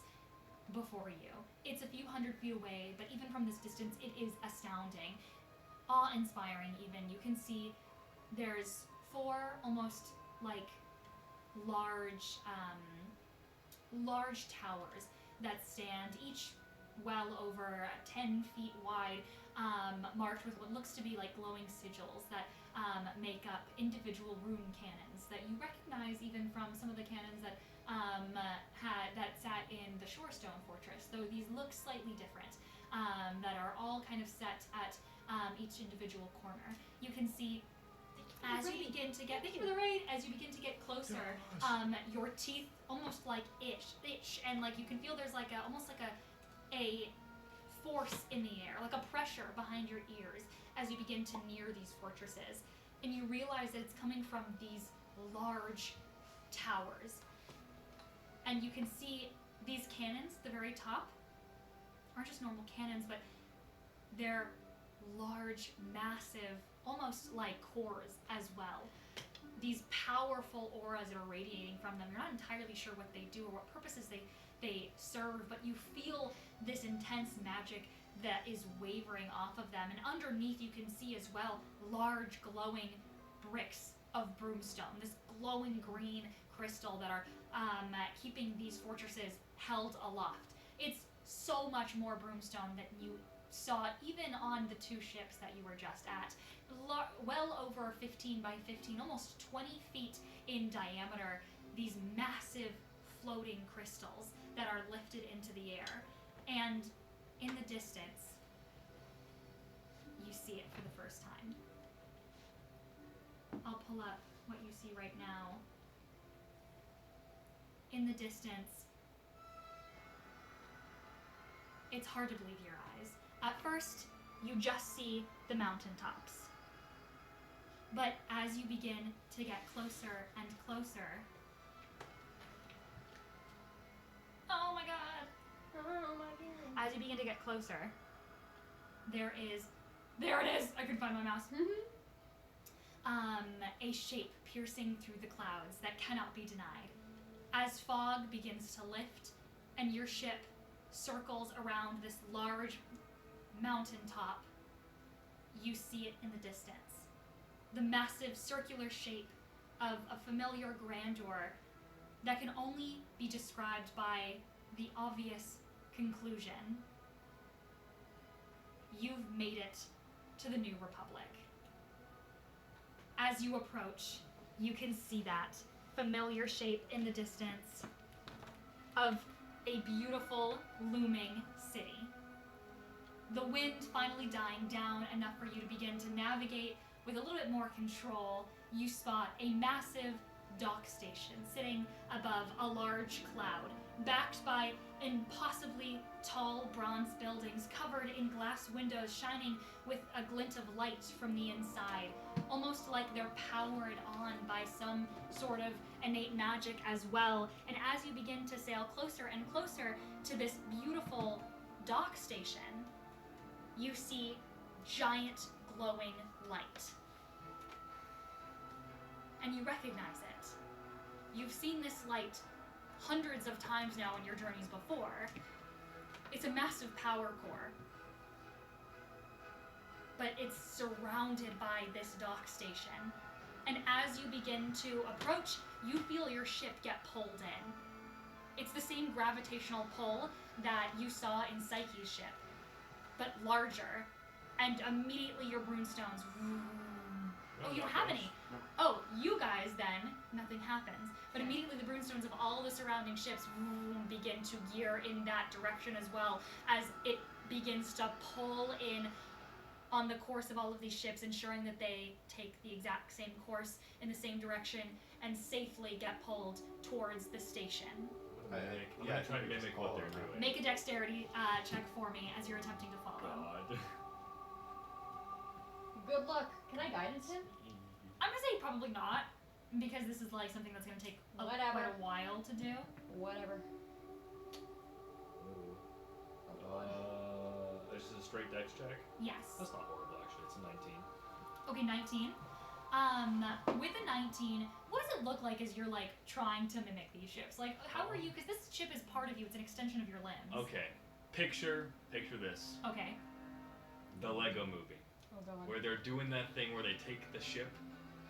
before you. It's a few hundred feet away, but even from this distance, it is astounding. Awe-inspiring, even. You can see there's 4 almost like large towers that stand, each well over 10 feet wide, marked with what looks to be like glowing sigils that make up individual rune cannons that you recognize even from some of the cannons that that sat in the Shorestone Fortress, though these look slightly different, that are all kind of set at each individual corner. You can see as you begin to get, thank you for the raid, as you begin to get closer, your teeth almost like itch, and like you can feel there's like almost like a force in the air, like a pressure behind your ears as you begin to near these fortresses. And you realize that it's coming from these large towers. And you can see these cannons at the very top aren't just normal cannons, but they're large, massive, almost like cores as well. These powerful auras that are radiating from them. You're not entirely sure what they do or what purposes they serve, but you feel this intense magic that is wavering off of them. And underneath you can see as well large glowing bricks of broomstone, this glowing green crystal that are keeping these fortresses held aloft. It's so much more broomstone than you saw even on the 2 ships that you were just at. Well over 15 by 15, almost 20 feet in diameter, these massive floating crystals that are lifted into the air. And in the distance, you see it for the first time. I'll pull up what you see right now. In the distance, it's hard to believe your eyes. At first, you just see the mountaintops. But as you begin to get closer and closer, oh my god! Oh my god. As you begin to get closer, there it is, I couldn't find my mouse. A shape piercing through the clouds that cannot be denied. As fog begins to lift and your ship circles around this large mountaintop, you see it in the distance. The massive circular shape of a familiar grandeur that can only be described by the obvious conclusion. You've made it to the New Republic. As you approach, you can see that familiar shape in the distance of a beautiful, looming city. The wind finally dying down enough for you to begin to navigate with a little bit more control. You spot a massive dock station sitting above a large cloud, backed by impossibly tall bronze buildings covered in glass windows shining with a glint of light from the inside, almost like they're powered on by some sort of innate magic as well. And as you begin to sail closer and closer to this beautiful dock station, you see giant glowing light. And you recognize it. You've seen this light hundreds of times now in your journeys before. It's a massive power core. But it's surrounded by this dock station. And as you begin to approach, you feel your ship get pulled in. It's the same gravitational pull that you saw in Psyche's ship, but larger. And immediately your runestones. Oh, you don't have any. Oh, you guys then, nothing happens. But immediately the runestones of all the surrounding ships begin to gear in that direction as well, as it begins to pull in on the course of all of these ships, ensuring that they take the exact same course in the same direction and safely get pulled towards the station. I'm gonna try and mimic what they're doing. Make a dexterity check for me as you're attempting to follow. God. Good luck. Can I guidance him? I'm gonna say probably not, because this is like something that's gonna take quite Whatever. a while to do. Whatever. This is a straight dex check. Yes. That's not horrible, actually. It's a 19. Okay, 19. With a 19, what does it look like as you're like trying to mimic these ships? Like, how are you? Because this ship is part of you. It's an extension of your limbs. Okay. Picture this. Okay. The Lego movie. Oh god. Where they're doing that thing where they take the ship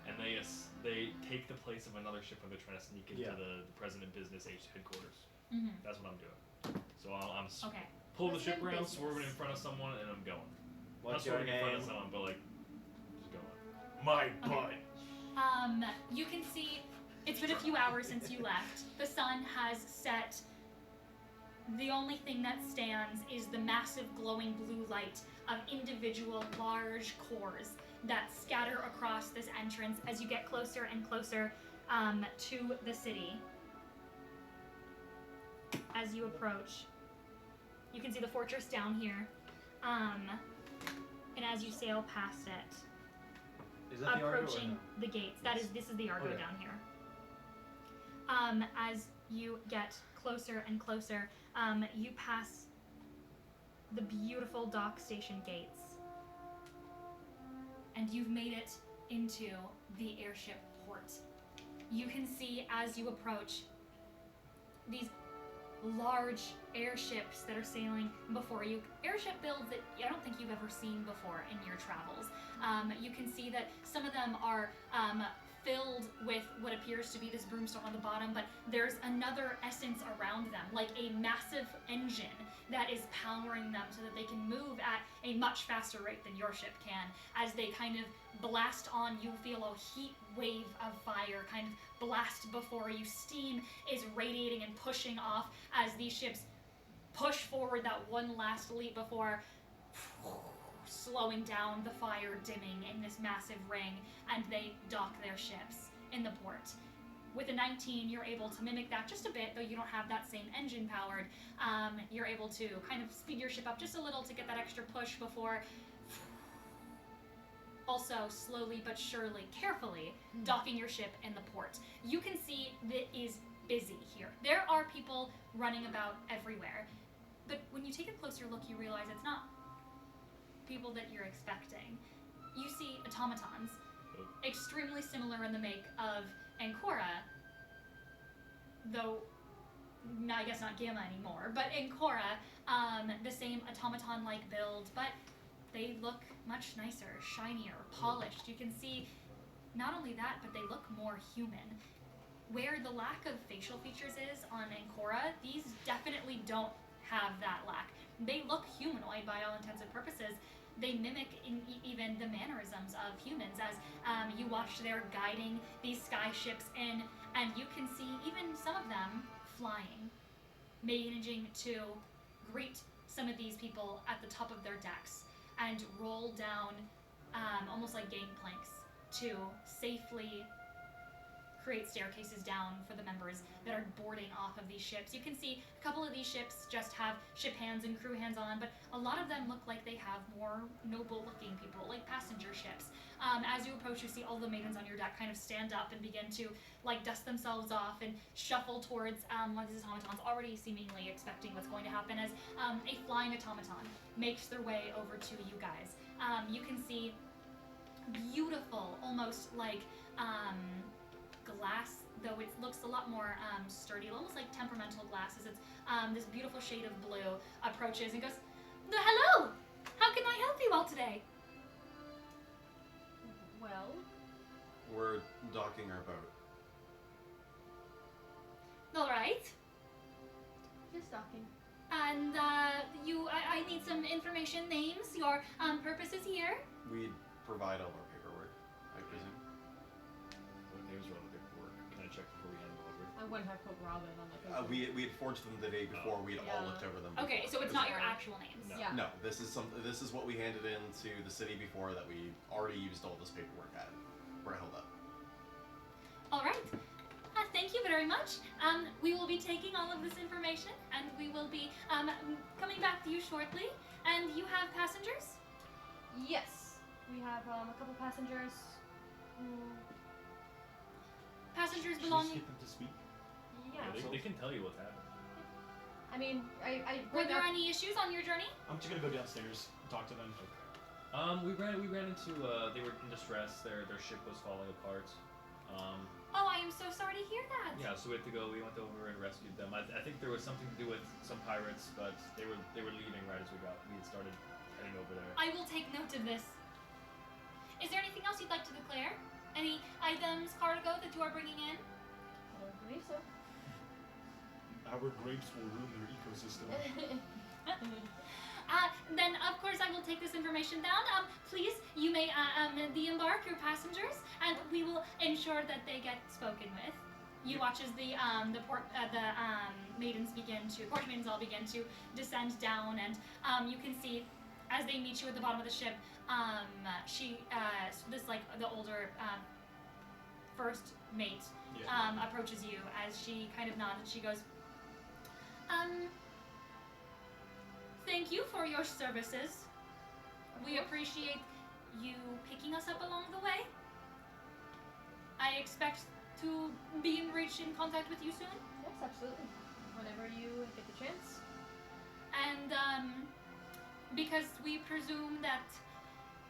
and they take the place of another ship when they're trying to sneak into the President Business headquarters. Mm-hmm. That's what I'm doing. So I'm Okay. pulling the ship President around, Business. swerving in front of someone, and I'm going. What's Not your swerving in front of name? someone, but like just going. My butt. You can see it's been a few hours since you left. The sun has set. The only thing that stands is the massive glowing blue light of individual large cores that scatter across this entrance as you get closer and closer to the city. As you approach, you can see the fortress down here, and as you sail past it, Is that the Argo or approaching no? the gates. This is the Argo Okay. down here. As you get closer and closer, you pass the beautiful dock station gates, and you've made it into the airship port. You can see as you approach these large airships that are sailing before you. Airship builds that I don't think you've ever seen before in your travels. You can see that some of them are filled with what appears to be this broomstone on the bottom, but there's another essence around them, like a massive engine that is powering them so that they can move at a much faster rate than your ship can. As they kind of blast on, you feel a heat wave of fire kind of blast before you. Steam is radiating and pushing off as these ships push forward that one last leap before slowing down, the fire dimming in this massive ring, and they dock their ships in the port. With a 19, you're able to mimic that just a bit, though you don't have that same engine powered. You're able to kind of speed your ship up just a little to get that extra push before also slowly but surely, carefully, docking your ship in the port. You can see that it is busy here. There are people running about everywhere. But when you take a closer look, you realize it's not people that you're expecting. You see automatons, extremely similar in the make of Ancora, though I guess not Gamma anymore, but Ancora, the same automaton-like build, but they look much nicer, shinier, polished. You can see not only that, but they look more human. Where the lack of facial features is on Ancora, these definitely don't have that lack. They look humanoid by all intents and purposes. They mimic even the mannerisms of humans as you watch they're guiding these sky ships in, and you can see even some of them flying, managing to greet some of these people at the top of their decks and roll down almost like gangplanks to safely create staircases down for the members that are boarding off of these ships. You can see a couple of these ships just have ship hands and crew hands on, but a lot of them look like they have more noble looking people, like passenger ships. As you approach, you see all the maidens on your deck kind of stand up and begin to like dust themselves off and shuffle towards one of these automatons, already seemingly expecting what's going to happen as a flying automaton makes their way over to you guys. You can see beautiful, almost like glass, though it looks a lot more sturdy, almost like temperamental glass, as it's this beautiful shade of blue approaches and goes, "Hello! How can I help you all today?" Well, We're docking our boat. All right. just docking. And I need some information, names, your purposes here. We'd provide all our paperwork, I presume. What names are on the paperwork? Can I check before we hand them over? I wouldn't have put Robin on the paper. We had forged them the day before. We'd all Yeah. looked over them. Okay, before. so it's not your actual names. No. Yeah. No, this is what we handed in to the city before that we already used all this paperwork at. We're held up. All right. Thank you very much. We will be taking all of this information, and we will be coming back to you shortly. And you have passengers? Yes. We have a couple passengers who. Passengers Should we belonging. skip them to speak? Yeah. They can tell you what's happening. I mean, I Were bring there up. any issues on your journey? I'm just gonna go downstairs and talk to them. We ran into they were in distress. Their ship was falling apart. Oh, I am so sorry to hear that. Yeah, so we went over and rescued them. I think there was something to do with some pirates, but they were leaving right as we had started heading over there. I will take note of this. Is there anything else you'd like to declare? Any items, cargo that you are bringing in? I don't believe so. Our grapes will ruin their ecosystem. Then of course I will take this information down. Please, you may de-embark your passengers, and we will ensure that they get spoken with. You watch as the maidens porch maidens all begin to descend down, and you can see as they meet you at the bottom of the ship. The older first mate approaches you as she kind of nods. She goes, thank you for your services. We appreciate you picking us up along the way. I expect to be in contact with you soon. Yes, absolutely. Whenever you get the chance. And because we presume that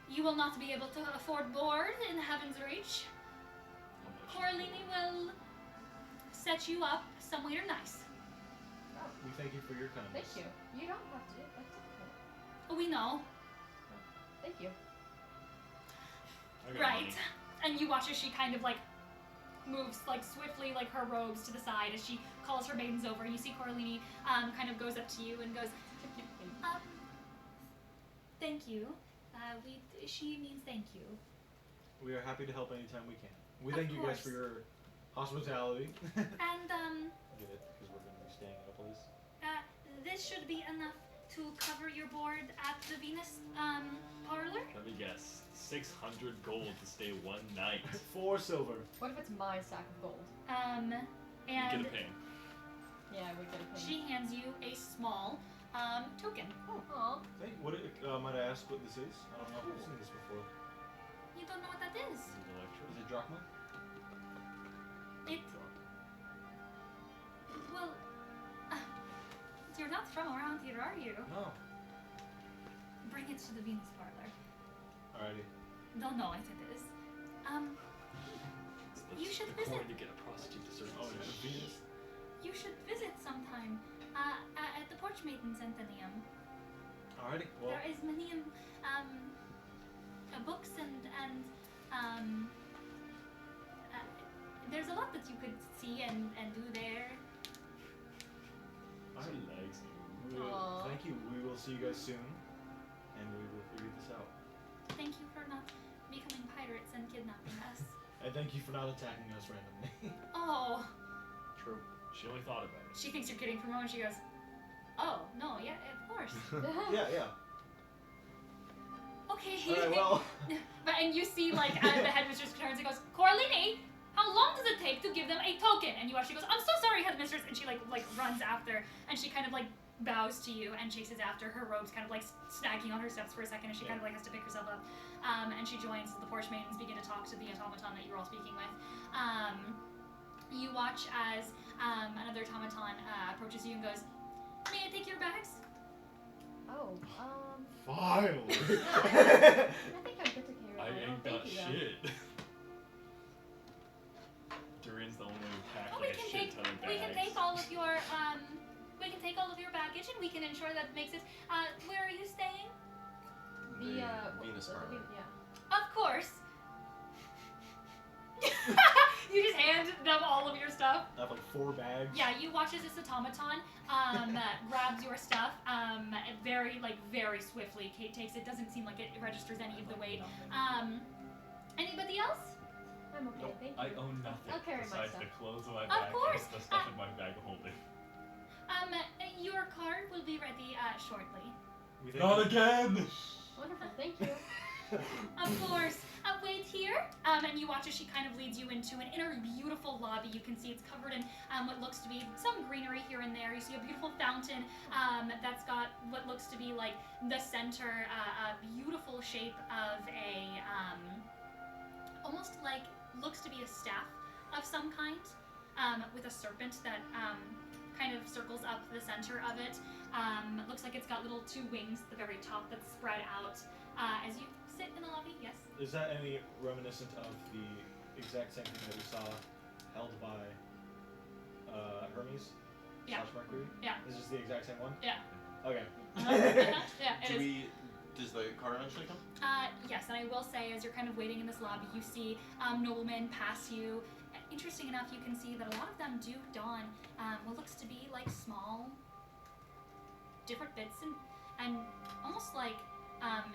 you will not be able to afford board in Heaven's Reach, Coralini will set you up somewhere nice. Oh, We thank you for your kindness. thank you. You don't have to. That's okay. We know. Thank you. I got Right. money. And you watch as she kind of moves swiftly her robes to the side as she calls her maidens over. You see Coralini kind of goes up to you and goes, thank you. She means thank you. We are happy to help anytime we can. We Of thank you guys course. for your hospitality. And Get it? Because we're going to be staying at a place. this should be enough to cover your board at the Venus parlor. Let me guess. 600 gold to stay one night. 4 silver. What if it's my sack of gold? And You get a ping. Yeah, I would get a penny. she hands you a small token. Aw. Might I ask what this is? I don't know if I've seen this before. You don't know what that is. This is electro. Is it drachma? Well, you're not from around here, are you? No. Bring it to the Venus parlor. Alrighty. Don't know what it is. You should visit. Going to get a prostitute to serve Oh, us. yeah. Venus. You should visit sometime at the Porch Maiden Centennium. Alrighty. Well, There is many books and there's a lot that you could see and do there. She likes you. Aw. thank you. We will see you guys soon. And we will figure this out. Thank you for not becoming pirates and kidnapping us. And thank you for not attacking us randomly. Oh, True. She only thought about it. she thinks you're kidding for a moment. She goes, "Oh no, yeah, of course." Yeah. Okay. Alright, well. And you see, the headmistress turns and goes, Coralini, how long does it take to give them a token? And you watch, she goes, I'm so sorry, headmistress. And she, runs after, and she kind of, bows to you and chases after. Her robe's kind of, snagging on her steps for a second, and she kind of, has to pick herself up. And she joins as the Porch Maidens begin to talk to the automaton that you were all speaking with. You watch as another automaton approaches you and goes, may I take your bags? Oh, Finally. I think I'm good to carry I on. ain't Thank got you, though. shit. Durian's the only one who packed We like a can shit take ton of bags. we can take all of your baggage and we can ensure that makes it. Where are you staying? The Venus the- parlor. Of Yeah. course. You just hand them all of your stuff. I have 4 bags. Yeah, you watch as this automaton grabs your stuff very swiftly. Kate takes it. Doesn't seem like it registers any of the weight. Anybody else? I'm okay, Nope, thank I you. own nothing I'll carry my besides stuff. the clothes in my Of bag course. and the stuff in my bag of holding. Your card will be ready shortly. We Not again! Wonderful, thank you. Of course. Wait here. And you watch as she kind of leads you into an inner beautiful lobby. You can see it's covered in what looks to be some greenery here and there. You see a beautiful fountain that's got what looks to be like the center, a beautiful shape of a, almost like, looks to be a staff of some kind, with a serpent that kind of circles up the center of it. It looks like it's got little two wings at the very top that spread out as you sit in the lobby. Yes? Is that any reminiscent of the exact same thing that we saw held by Hermes? Yeah. / Mercury? Yeah. Is this the exact same one? Yeah. Okay. Yeah, it is. Does the car eventually come? Yes, and I will say, as you're kind of waiting in this lobby, you see noblemen pass you. Interesting enough, you can see that a lot of them do don what looks to be like small, different bits and almost like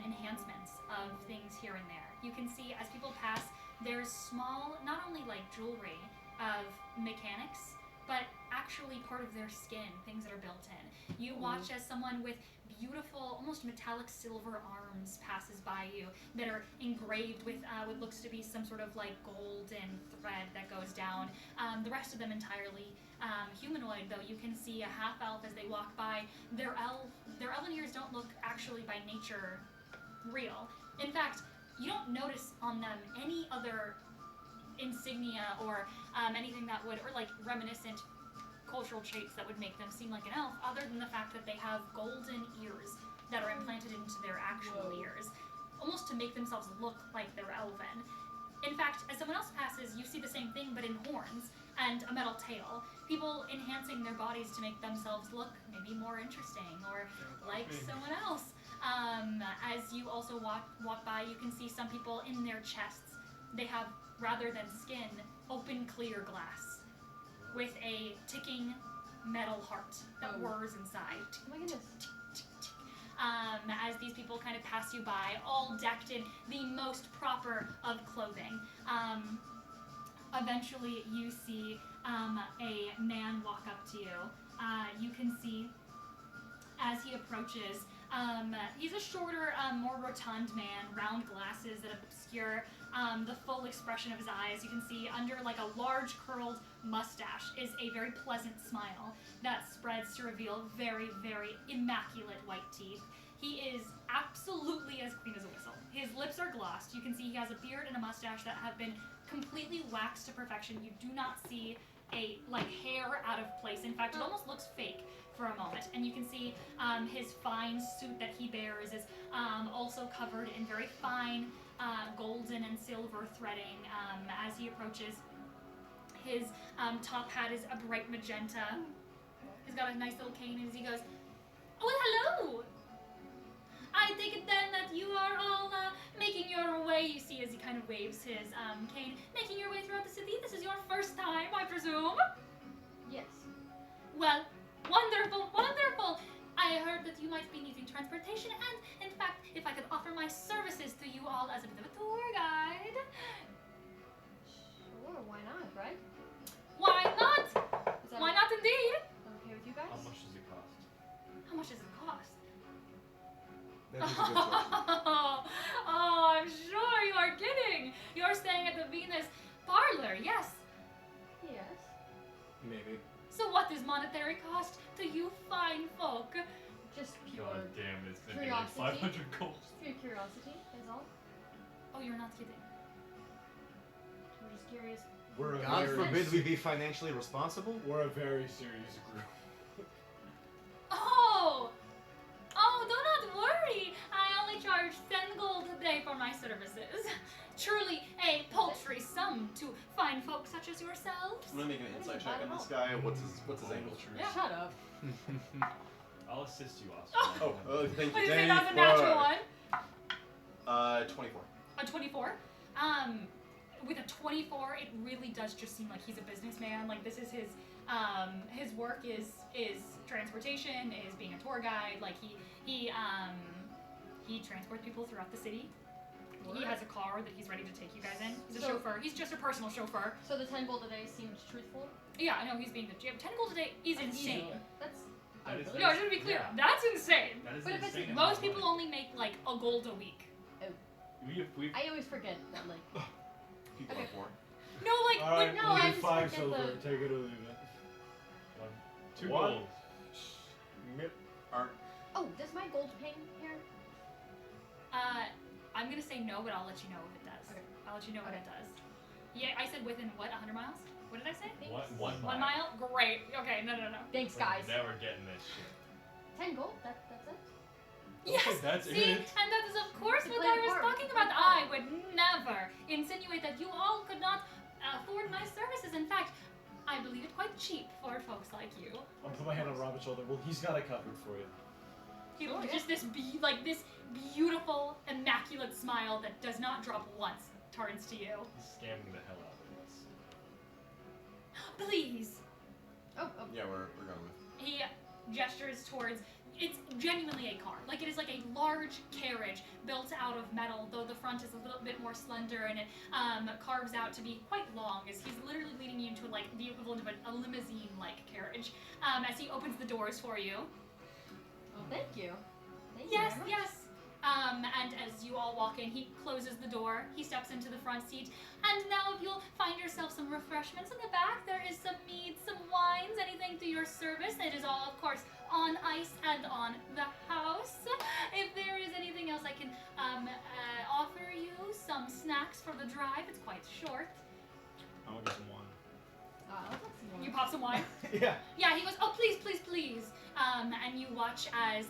enhancements of things here and there. You can see as people pass, there's small, not only like jewelry of mechanics, but actually part of their skin, things that are built in. You watch as someone with beautiful, almost metallic silver arms passes by you that are engraved with what looks to be some sort of like golden thread that goes down. The rest of them entirely humanoid, though you can see a half elf as they walk by. Their elven ears don't look actually by nature real. In fact, you don't notice on them any other insignia or anything that would, or like reminiscent cultural traits that would make them seem like an elf, other than the fact that they have golden ears that are implanted into their actual ears, almost to make themselves look like they're elven. In fact, as someone else passes, you see the same thing but in horns and a metal tail. People enhancing their bodies to make themselves look maybe more interesting or like someone else. As you also walk by, you can see some people in their chests. They have, rather than skin, open clear glass with a ticking metal heart that whirs inside. Oh my goodness. As these people kind of pass you by, all decked in the most proper of clothing. Eventually you see a man walk up to you. You can see as he approaches, he's a shorter, more rotund man, round glasses that obscure the full expression of his eyes. You can see under like a large curled mustache is a very pleasant smile that spreads to reveal very, very immaculate white teeth. He is absolutely as clean as a whistle. His lips are glossed. You can see he has a beard and a mustache that have been completely waxed to perfection. You do not see a like hair out of place. In fact, it almost looks fake for a moment. And you can see his fine suit that he bears is also covered in very fine golden and silver threading. As he approaches, his top hat is a bright magenta. He's got a nice little cane, and as he goes, "Oh, hello! I take it then that you are all making your way," you see as he kind of waves his cane, "making your way throughout the city. This is your first time, I presume?" Yes. "Well, wonderful, wonderful. I heard that you might be needing transportation, and in fact, if I could offer my services to you all as a bit of a tour guide." Sure, why not, right? "Why not? Is that Why not indeed?" okay with you guys? How much does it cost? "How much does it cost?" That is a good question. Oh, I'm sure you are kidding. You're staying at the Venus Parlor, yes. Yes. Maybe. So what is monetary cost to you fine folk? Just pure God damn, it's gonna be like Curiosity. 500 gold. pure curiosity, is all. Oh, you're not kidding. I'm just curious. We're a God very forbid we be financially responsible. We're a very serious group. Oh! Oh, do not worry. I only charge 10 gold a day for my services. Truly a paltry sum to fine folk such as yourselves. I'm gonna make an insight check on this guy. What's his angle? Yeah. Shut up. I'll assist you, Oscar. Thank What you. did you say that was a natural one? 24. A 24? With a 24, it really does just seem like he's a businessman. Like this is his work is transportation, is being a tour guide. Like he transports people throughout the city. He has a car that he's ready to take you guys in. He's a So- chauffeur. He's just a personal chauffeur. So the 10 gold a day seemed truthful? Yeah, I know he's being the 10 gold a day is That's insane. easy. That's That is, really? No, I should be clear. Yeah. That's insane. That is But if it's insane. Most people only make like a gold a week. We've I always forget that, like, People Okay. have more. No, like All right, no, we'll I do just 5 forget silver. the- Take it or leave it. 2 What? gold. Are oh, does my gold ping here? I'm gonna say no, but I'll let you know if it does. Okay. I'll let you know Okay. if it does. Yeah, I said within what, 100 miles? What did I say? Thanks. One 1 mile? Great. Okay, no. Thanks, We're guys. never getting this shit. 10 gold. That's it. Yes. that's See, it. and that is of course To what play I a was part, talking to play a about. part. I would never insinuate that you all could not afford my services. In fact, I believe it quite cheap for folks like you. I'll put my hand on Robert's shoulder. Well, he's got it covered for you. You Sure, just this this beautiful, immaculate smile that does not drop once turns to you. He's scamming the hell out of us. Please. Oh, yeah, we're going with. He gestures towards. It's genuinely a car. Like, it is like a large carriage built out of metal, though the front is a little bit more slender, and it carves out to be quite long, as he's literally leading you into, like, the equivalent of a limousine-like carriage, as he opens the doors for you. oh, thank you. Thank Yes, you very much. yes. And as you all walk in, he closes the door, he steps into the front seat, and now if you'll find yourself some refreshments in the back, there is some mead, some wines, anything to your service. It is all, of course, on ice and on the house. If there is anything else I can offer you, some snacks for the drive. It's quite short. I'm gonna get some wine. I'll take some more. You pop some wine? Yeah. Yeah, he goes, oh, please, please, please. And you watch as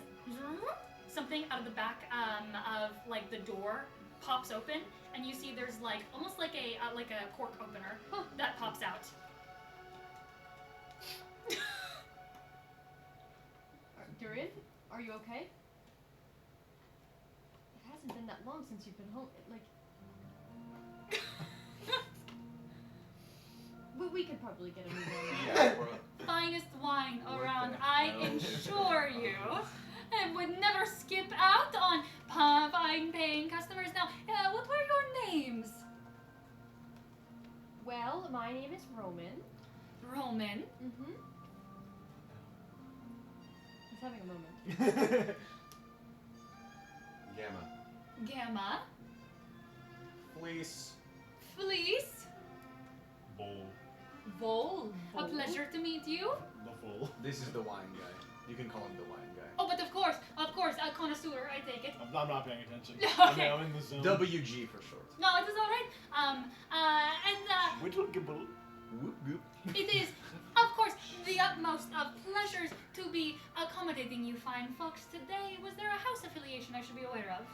something out of the back of, like, the door pops open, and you see there's, like, almost like a cork opener that pops out. Durian, are you okay? It hasn't been that long since you've been home. We could probably get a move on that. Yeah, we're. Finest wine What around, the I hell? assure you. I would never skip out on fine paying customers. Now, what were your names? Well, my name is Roman. Roman. Mm-hmm. He's having a moment. Gamma. Gamma. Fleece. Fleece. Bull. Vol. A Vol. pleasure to meet you. The full. This is the wine guy. You can call him the wine guy. Oh, but of course, a connoisseur, I take it. I'm not paying attention. Okay. I'm in the zone. WG for short. No, it is alright. Which one can believe? Whoop whoop. It is, of course, the utmost of pleasures to be accommodating you fine folks today. Was there a house affiliation I should be aware of?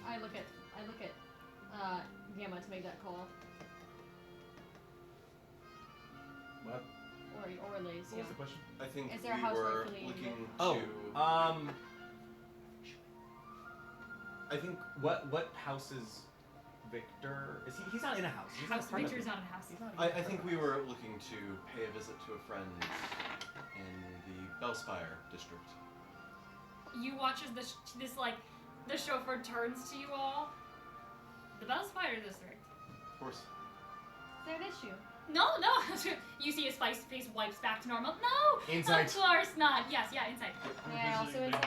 I look at Gamma to make that call. What? Or Lays, What yeah. was the question? I think Is there a we house were affiliated? looking Oh, to. I think what house is Victor? Is he? He's not in a house. He's not House part of Victor's it. not in a house. He's not I even think part we of it. were looking to pay a visit to a friend in the Bellspire district. You watch as the chauffeur turns to you all. The Bellspire District. Of course. Is there an issue? No. You see his face wipes back to normal. No, Insight. of course not. Yes, yeah, insight. May I also inside?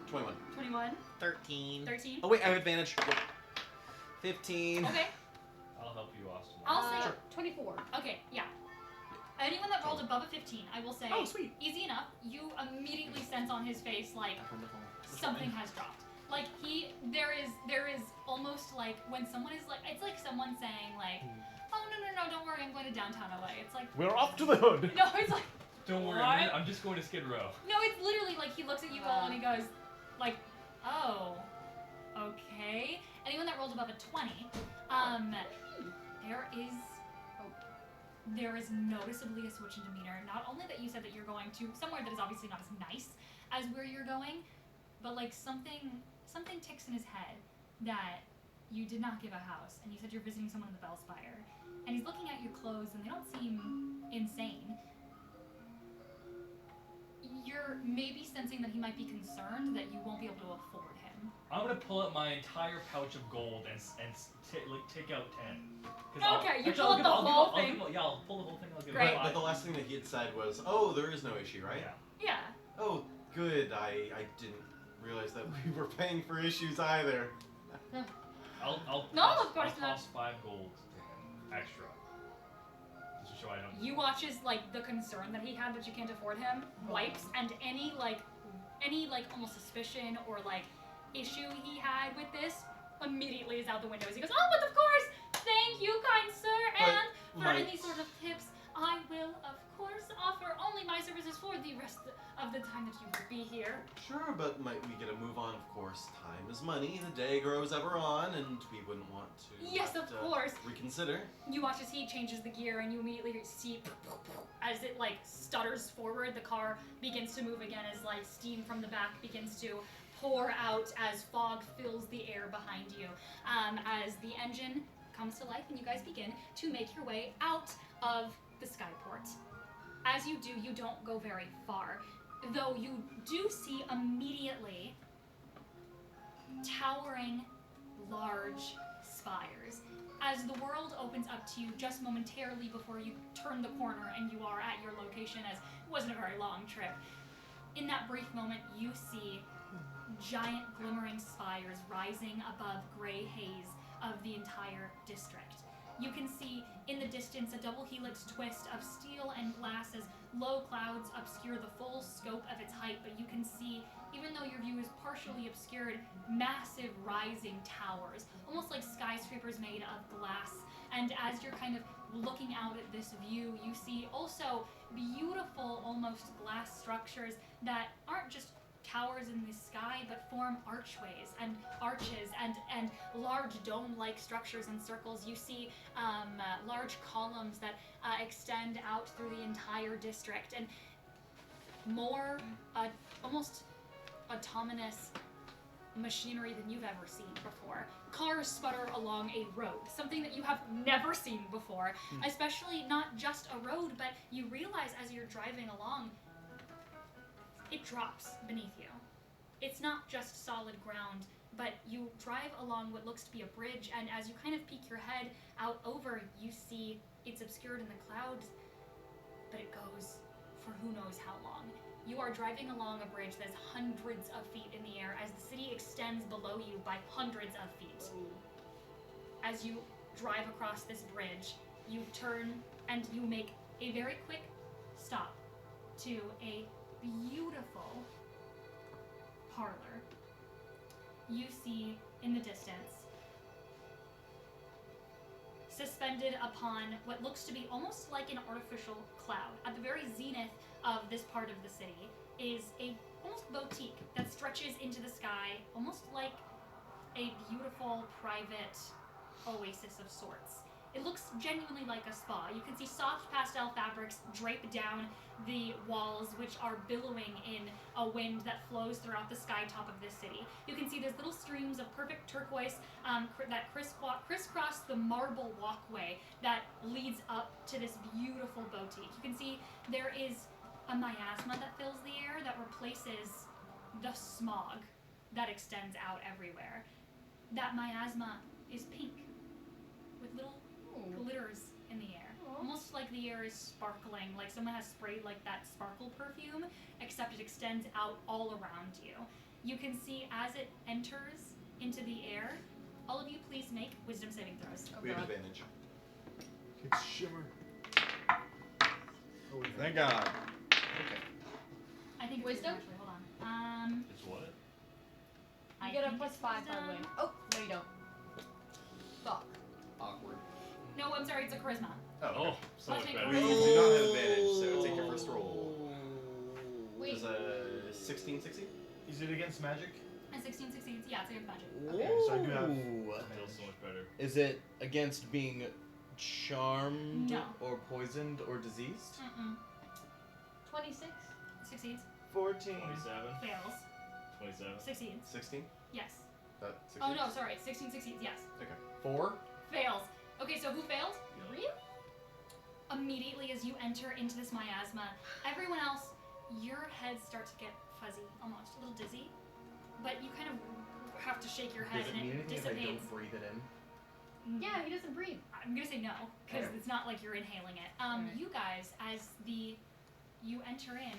21. 21, 13. 13. Oh wait, I have advantage. 15. Okay, I'll help you, Austin. I'll say 24. Okay, yeah. Anyone that rolled above a 15, I will say, Oh, sweet. easy enough. You immediately sense on his face like something has dropped. Like there is almost like when someone is like, it's like someone saying like, oh no, don't worry, I'm going to downtown LA. It's like, We're off to the hood. no, it's like, Don't worry, What? I'm just going to Skid Row. no, it's literally like he looks at you all and he goes, like, oh, okay. Anyone that rolls above a 20, there is noticeably a switch in demeanor. Not only that you said that you're going to somewhere that is obviously not as nice as where you're going, but like something ticks in his head that you did not give a house, and you said you're visiting someone in the Bellspire, and he's looking at your clothes and they don't seem insane. You're maybe sensing that he might be concerned that you won't be able to afford him. I'm gonna pull out my entire pouch of gold and take out 10. 'Cause Okay, you actually, pull out the whole thing. Yeah, I'll pull the whole thing. I'll give Great. it But the last thing that he had said was, "Oh, there is no issue, right?" Yeah. Yeah. Oh, good. I didn't realize that we were paying for issues either. I'll No, toss, of course I'll not. toss 5 gold to him extra. Just to show I don't. You watch as like the concern that he had that you can't afford him wipes, and any almost suspicion or like issue he had with this immediately is out the window. As he goes, "Oh, but of course, thank you, kind sir, But, and for like- any sort of tips, I will of course offer only my services for the rest of the time that you will be here." Sure, but might we get a move on? Of course, time is money. The day grows ever on, and we wouldn't want to. Yes, have of to course. Reconsider. You watch as he changes the gear, and you immediately see as it like stutters forward. The car begins to move again as like steam from the back begins to pour out as fog fills the air behind you. As the engine comes to life, and you guys begin to make your way out of the skyport. As you do, you don't go very far, though you do see immediately towering, large spires. As the world opens up to you just momentarily before you turn the corner and you are at your location, as it wasn't a very long trip, in that brief moment you see giant glimmering spires rising above gray haze of the entire district. You can see in the distance a double helix twist of steel and glass as low clouds obscure the full scope of its height, but you can see, even though your view is partially obscured, massive rising towers, almost like skyscrapers made of glass. And as you're kind of looking out at this view, you see also beautiful, almost glass structures that aren't just towers in the sky, but form archways and arches and large dome-like structures and circles. You see large columns that extend out through the entire district, and more almost autonomous machinery than you've ever seen before. Cars sputter along a road, something that you have never seen before, especially not just a road, but you realize as you're driving along, it drops beneath you. It's not just solid ground, but you drive along what looks to be a bridge, and as you kind of peek your head out over, you see it's obscured in the clouds, but it goes for who knows how long. You are driving along a bridge that is hundreds of feet in the air as the city extends below you by hundreds of feet. As you drive across this bridge, you turn and you make a very quick stop to a beautiful parlor. You see in the distance, suspended upon what looks to be almost like an artificial cloud, at the very zenith of this part of the city, is a almost boutique that stretches into the sky, almost like a beautiful private oasis of sorts. It looks genuinely like a spa. You can see soft pastel fabrics drape down the walls, which are billowing in a wind that flows throughout the sky top of this city. You can see there's little streams of perfect turquoise that crisscross the marble walkway that leads up to this beautiful boutique. You can see there is a miasma that fills the air that replaces the smog that extends out everywhere. That miasma is pink with little glitters in the air. Almost like the air is sparkling, like someone has sprayed like that sparkle perfume, except it extends out all around you. You can see as it enters into the air, all of you please make wisdom saving throws. We have advantage. It's shimmer. Oh, thank God. Okay. I think it's Wisdom? actually, hold on. It's what? I You get a think plus it's 5, by the way. wisdom. Oh, no you don't. Fuck. Awkward. No, I'm sorry, it's a charisma. Oh. So Let's much make better. a You roll. do not have advantage, so take your first roll. Wait. Does a 16 succeed? Is it against magic? And 16 succeeds. Yeah, it's against magic. Okay, so I do have- Feels so much better. Is it against being charmed No. or poisoned or diseased? 26? Succeeds. 14. 27. Fails. 27. Succeeds. 16? Yes. That succeeds? Oh no, sorry. 16 succeeds. Yes. 4? Fails. Okay, so who failed? Yeah. Really? Immediately as you enter into this miasma, everyone else, your heads start to get fuzzy, almost a little dizzy, but you kind of have to shake your head Does it and mean it anything if I dissipates. don't breathe it in? Yeah, he doesn't breathe. I'm gonna say no, because Okay. it's not like you're inhaling it. Right. You guys, as you enter in,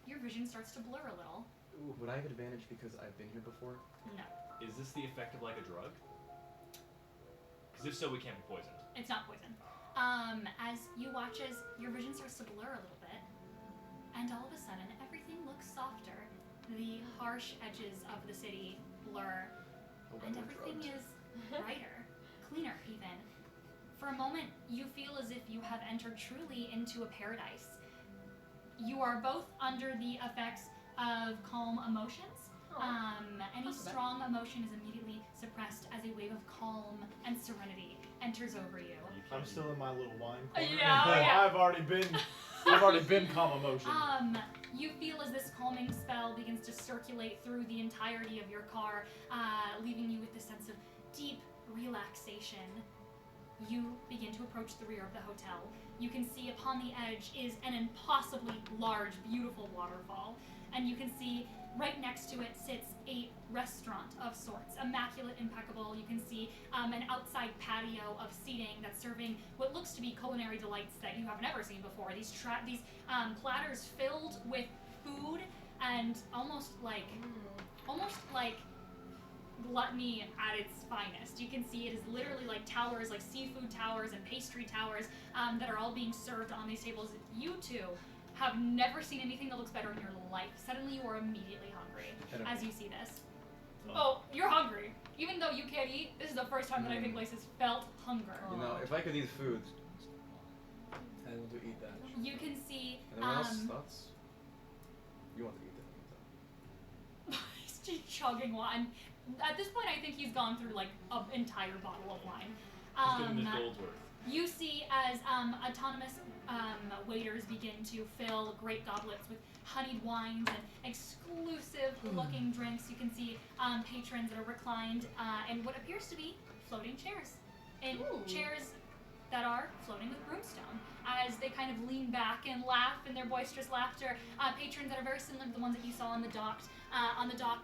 your vision starts to blur a little. Ooh, would I have advantage because I've been here before? No, Is this the effect of like a drug? Because if so, we can't be poisoned. it's not poison. As you watch as your vision starts to blur a little bit, and all of a sudden everything looks softer. The harsh edges of the city blur, Oh, and we're everything drugged. is brighter, cleaner even. For a moment, you feel as if you have entered truly into a paradise. You are both under the effects of calm emotions. Any Not so bad. strong emotion is immediately suppressed as a wave of calm and serenity enters over you. You I'm can't still in my little wine corner. Yeah, oh, yeah. I've already been calm emotion. You feel as this calming spell begins to circulate through the entirety of your car, leaving you with this sense of deep relaxation. You begin to approach the rear of the hotel. You can see upon the edge is an impossibly large, beautiful waterfall. And you can see right next to it sits a restaurant of sorts, immaculate, impeccable. You can see an outside patio of seating that's serving what looks to be culinary delights that you have never seen before. These platters filled with food and almost like gluttony at its finest. You can see it is literally like towers, like seafood towers and pastry towers that are all being served on these tables. You two have never seen anything that looks better in your life. Suddenly you are immediately hungry as you see this. Oh, you're hungry. Even though you can't eat, this is the first time that I think Lace has felt hunger. You know, if I could eat food, I want to eat that. You can see Anyone else? Thoughts? You want to eat that? he's just chugging wine. At this point, I think he's gone through like an entire bottle of wine. He's getting his gold's worth. You see as autonomous waiters begin to fill great goblets with honeyed wines and exclusive looking drinks. You can see patrons that are reclined in what appears to be floating chairs. And chairs that are floating with broomstone as they kind of lean back and laugh in their boisterous laughter. Patrons that are very similar to the ones that you saw on the docks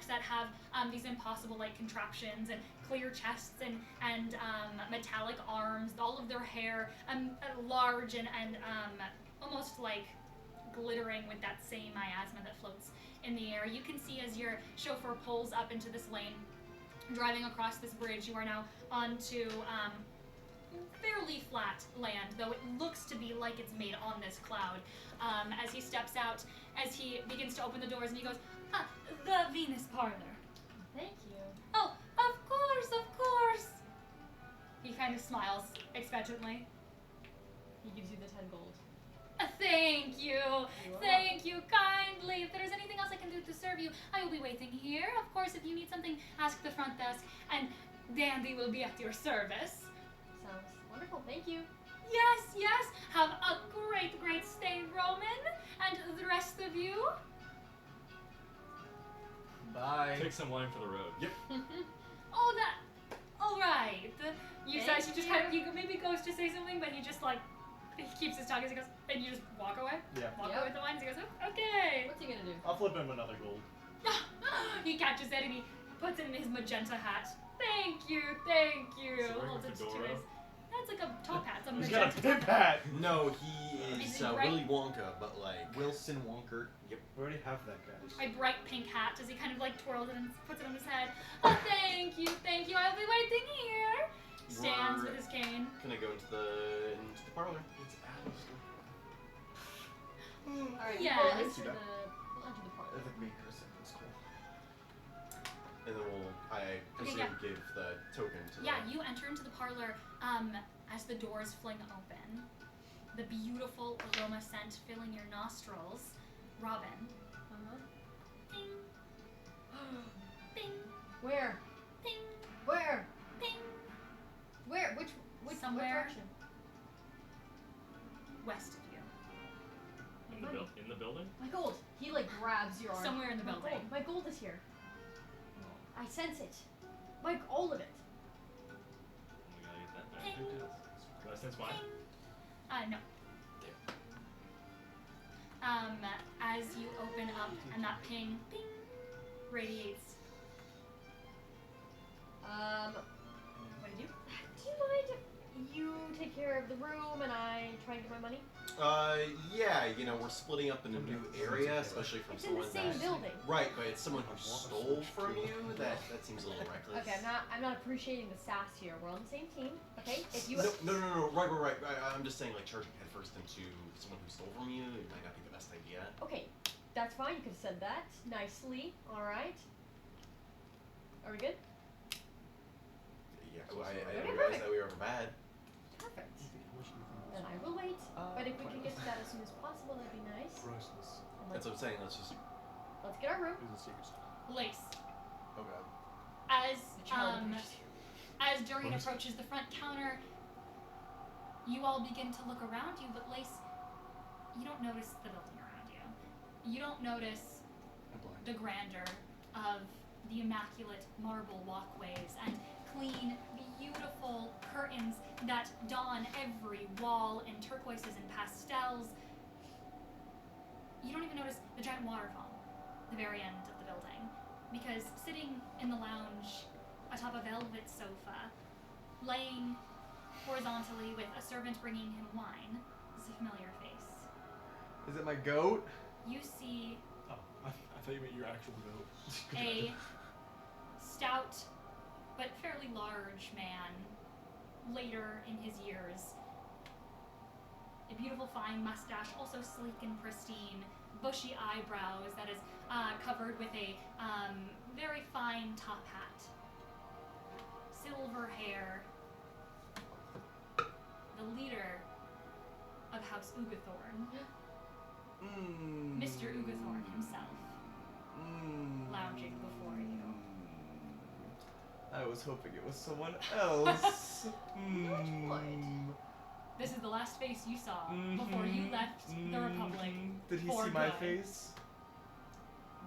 that have these impossible like contraptions and clear chests and metallic arms, all of their hair large and almost like glittering with that same miasma that floats in the air. You can see as your chauffeur pulls up into this lane, driving across this bridge, you are now onto fairly flat land, though it looks to be like it's made on this cloud. As he steps out, as he begins to open the doors, and he goes, the Venus Parlor. Thank you. Oh, of course, of course. He kind of smiles expectantly. He gives you the 10 gold. Thank you. You're Thank you kindly. If there's anything else I can do to serve you, I will be waiting here. Of course, if you need something, ask the front desk, and Dandy will be at your service. Sounds wonderful. Thank you. Yes, yes. Have a great, great stay, Roman, and the rest of you. Bye. Take some wine for the road. Yep. Oh, that. All right. You Thank said she just you. kind of, he maybe goes to say something, but he just like, he keeps his tongue as he goes, and you just walk away. Yeah. Walk Yep. away with the wine. As he goes, "Oh, okay. What's he gonna do? I'll flip him another gold. He catches it and he puts it in his magenta hat. Thank you, thank you. Is he wearing Holds a it to fedora? his. That's like a top hat. It's a He's got a magenta pimp top hat. No, he Is is it right? Willy Wonka, but like Wilson Wonker. Yep. We already have that guy. A bright pink hat as he kind of like twirls it and puts it on his head. Oh, thank you, thank you. I'll be waiting here. Stands with his cane. Gonna go into the parlor. It's Alistair. Alright, Yeah. we'll Thank enter you, the, Doc. we'll enter the I parlor. think me and it's cool. And then I presume, yeah. give the token to Yeah, the... you enter into the parlor as the doors fling open. The beautiful aroma scent filling your nostrils. Robin. Ding, ding, Where? ding, Where? ding. Where? Which Somewhere. What direction? West of you. In the building? My gold. He like grabs your arm. Somewhere in the My building. gold. My gold is here. I sense it. Like all of it. We gotta get that back. Do I sense mine? No. As you open up and that ping, ping, radiates What did you? Do you mind if you take care of the room and I try and get my money? Yeah, you know, we're splitting up in a new area, especially from It's in the someone same that... building. Right, but it's someone who stole from you? That seems a little reckless. Okay, I'm not appreciating the sass here. We're on the same team, okay? If you No, right. I'm just saying, like, charging headfirst into someone who stole from you, it might not be the best idea. Okay, that's fine. You could have said that nicely. All right. Are we good? Yeah, well, I Okay, didn't perfect. realize that we were ever bad. Perfect. Then I will wait. But if we can get to that as soon as possible, that'd be nice. Priceless. And That's what I'm saying, let's just... let's get our room. Is a secret stuff. Lace. Oh god. As Durian approaches the front counter, you all begin to look around you, but Lace, you don't notice the building around you. You don't notice I'm blind. the grandeur of the immaculate marble walkways and clean, beautiful curtains that don every wall in turquoises and pastels. You don't even notice the giant waterfall at the very end of the building, because sitting in the lounge atop a velvet sofa, laying horizontally with a servant bringing him wine, is a familiar face. Is it my goat? You see Oh, I thought you meant your actual goat. a stout but fairly large man, later in his years. A beautiful fine mustache, also sleek and pristine, bushy eyebrows that is covered with a very fine top hat. Silver hair. The leader of House Ugathorn, Mr. Ugathorn himself, lounging before you. I was hoping it was someone else. This is the last face you saw before you left the Republic. Did he for see my good. face?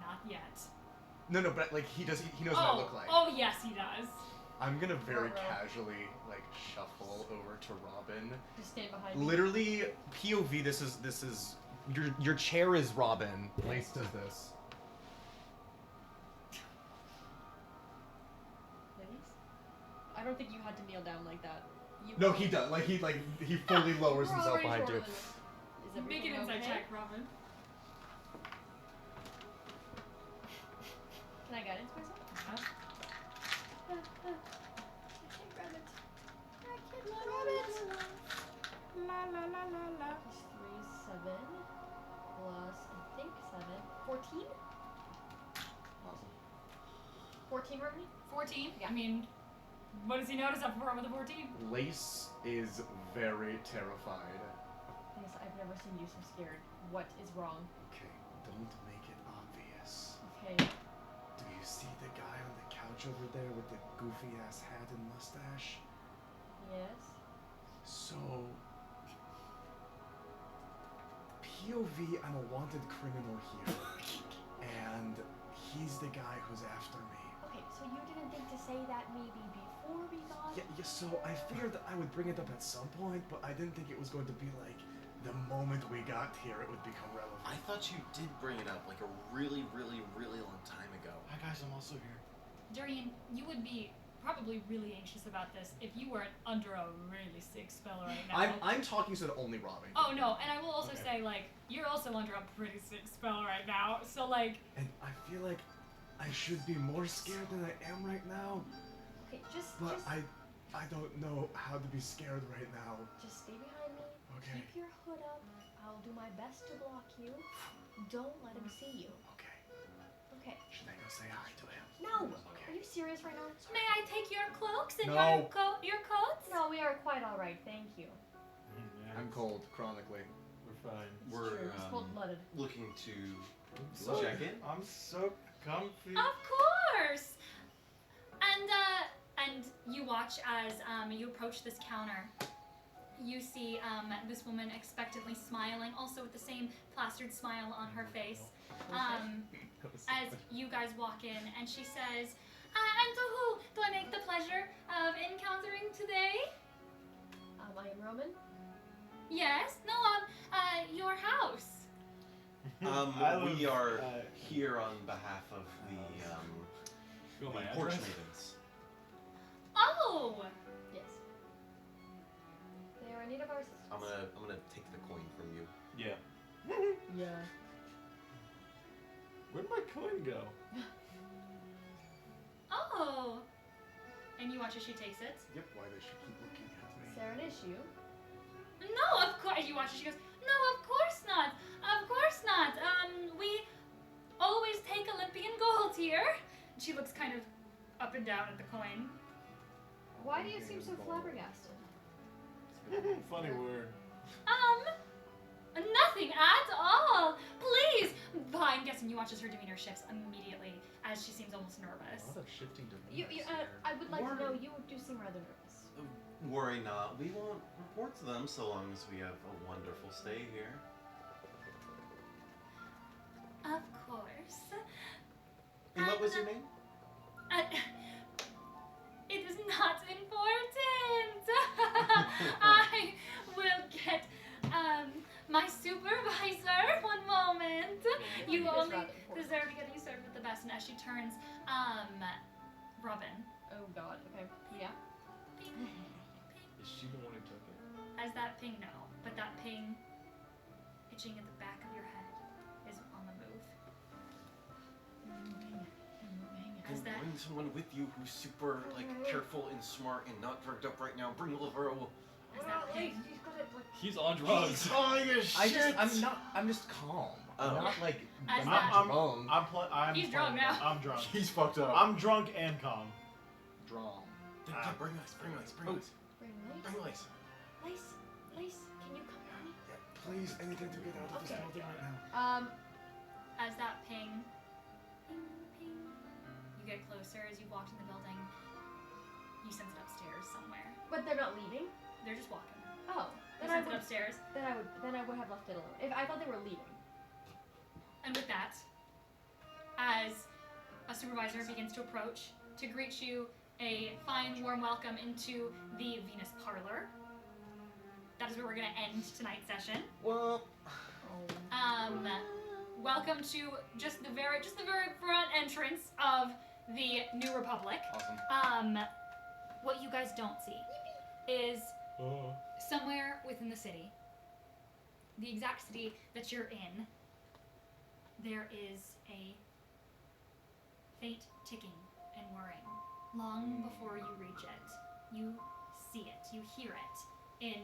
Not yet. No, but like he does. He knows what I look like. Oh yes, he does. I'm gonna very Ruh-roh. casually like shuffle over to Robin. Just stand behind me. Literally, POV. This is your chair is Robin. Lace does this. Ladies? I don't think you had to kneel down like that. You No, he does. Like he fully lowers We're himself already behind shorter you. than this. Is Make an everything insight okay? check, Robin. Can I guidance myself? I can't grab it. I can't grab it. La la la la la. Plus 3 is 7. Plus, I think 7. 14? Awesome. 14, Romney? 14. Yeah. I mean, what does he notice up front with a 14? Lace is very terrified. Yes, I've never seen you so scared. What is wrong? Okay, don't make it obvious. Okay. Do you see the guy on the couch over there with the goofy ass hat and mustache? Yes. So, POV, I'm a wanted criminal here, and he's the guy who's after me. Okay, so you didn't think to say that maybe before we got... Yeah, so I figured that I would bring it up at some point, but I didn't think it was going to be like the moment we got here it would become relevant. I thought you did bring it up, like, a really, really, really long time ago. Hi guys, I'm also here. Durian, you would be probably really anxious about this if you weren't under a really sick spell right now. I'm talking so that only Robin. Oh no, and I will also Okay. say, like, you're also under a pretty sick spell right now, so like... And I feel like I should be more scared than I am right now, Okay, just but I don't know how to be scared right now. just stay behind me. Okay. Keep your hood up. I'll do my best to block you. Don't let him see you. Okay. Okay. Should I go say hi to him? No! Okay. Are you serious right now? May I take your cloaks and No. your coats? No, we are quite alright, thank you. Yeah, I'm cold, chronically. We're fine. It's We're, true. He's cold-blooded. looking to So- check in. I'm so comfy. Of course! And you watch as you approach this counter. You see this woman expectantly smiling, also with the same plastered smile on her face. As you guys walk in, and she says, and to who do I make the pleasure of encountering today? I am Roman. Yes? No, your house. We are here on behalf of the You want my Porch address? Maidens. Oh! Yes. They are in need of our assistance. I'm gonna take the coin from you. Yeah. Yeah. Where'd my coin go? Oh! And you watch as she takes it. Yep. Why does she keep looking at me? Is there an issue? No, of course. You watch as she goes, no, of course not. Of course not. We always take Olympian gold here. And she looks kind of up and down at the coin. Why do you seem so flabbergasted? Funny word. Nothing at all. Please. I'm guessing you watch as her demeanor shifts immediately as she seems almost A nervous. lot of shifting to I would like to know, you do seem rather nervous. Worry not. We won't report to them so long as we have a wonderful stay here. Of course. And what was your name? It is not important. I will get my supervisor. One moment. You It is only rather important. deserve to get you served with the best. And as she turns, Robin. Oh god, okay. Yeah. Ping, Is she the one who took it? as that ping, no. But that ping itching at the back of your head is on the move. As Can that bring someone with you who's super careful and smart and not drugged up right now. Bring Lavero. as that ping. He's on drugs. I'm just calm. I'm Oh. not like As I'm that- not drunk. I'm He's drunk playing- now. I'm drunk. He's fucked up. I'm drunk and calm. Drunk. Yeah, bring ice. Bring ice. Bring ice. Bring Lace. Bring ice. Lace, can you come with me? Please, anything to get out of this Okay. building right now. As that ping, ping, ping, you get closer as you walk in the building. You sense it upstairs somewhere. But they're not leaving? They're just walking. Oh. You Then I sense it would upstairs. then I would have left it alone. If I thought they were leaving. And with that, as a supervisor begins to approach to greet you, a fine, warm welcome into the Venus Parlor. That is where we're going to end tonight's session. Well, Welcome to just the very front entrance of the New Republic. awesome. What you guys don't see is somewhere within the city, the exact city that you're in, there is a faint ticking and whirring. Long before you reach it, you see it, you hear it in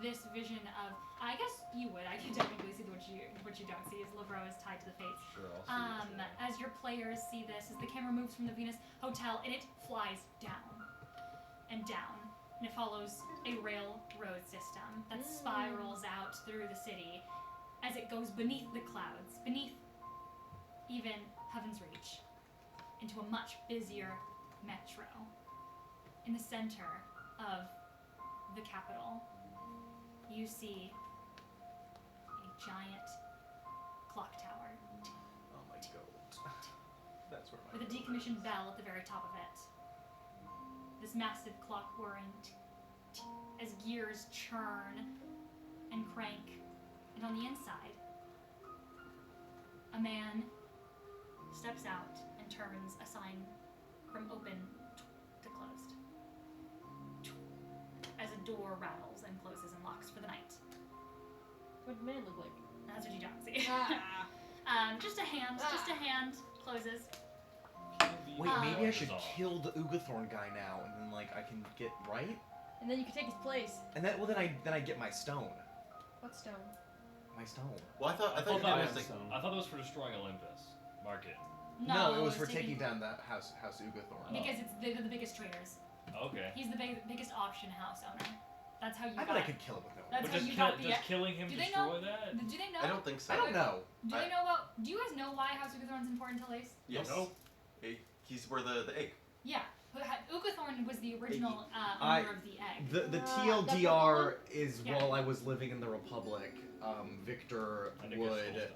this vision of, I guess you would, I can technically see what you don't see is Lavero is tied to the fates. Sure, I'll see it. As your players see this, as the camera moves from the Venus Hotel and it flies down and down, and it follows a railroad system that spirals out through the city as it goes beneath the clouds, beneath even Heaven's Reach, into a much busier metro. In the center of the capital, you see a giant clock tower Oh my god. That's where my with a decommissioned bell at the very top of it. This massive clock whirring as gears churn and crank, and on the inside, a man steps out and turns a sign from open to closed. As a door rattles and closes and locks for the night. What did the man look like? That's what you don't see. Ah. Just a hand closes. Wait, maybe I should Dissolve. kill the Ugathorn guy now, and then like I can get right, And then you could take his place. and then then I get my stone. What stone? My stone. Well, I thought I you thought meant that was was like. I thought that was for destroying Olympus. Mark it. No, it was it's for taking down that house Ugathorn. Because it's the biggest traders. Okay. He's the biggest auction house owner. That's how you I got. bet I could kill him with no. That's But how does, you got the. does killing him Do they destroy that? Do they know? I don't think so. I don't know. Do they know about? Do you guys know why House Ugathorn's important to Lace? Yes. No. He's where the egg. Yeah, Ugathorn was the original I- owner of the egg. The the TLDR is Yeah. while I was living in the Republic, Victor I think it's cool stuff.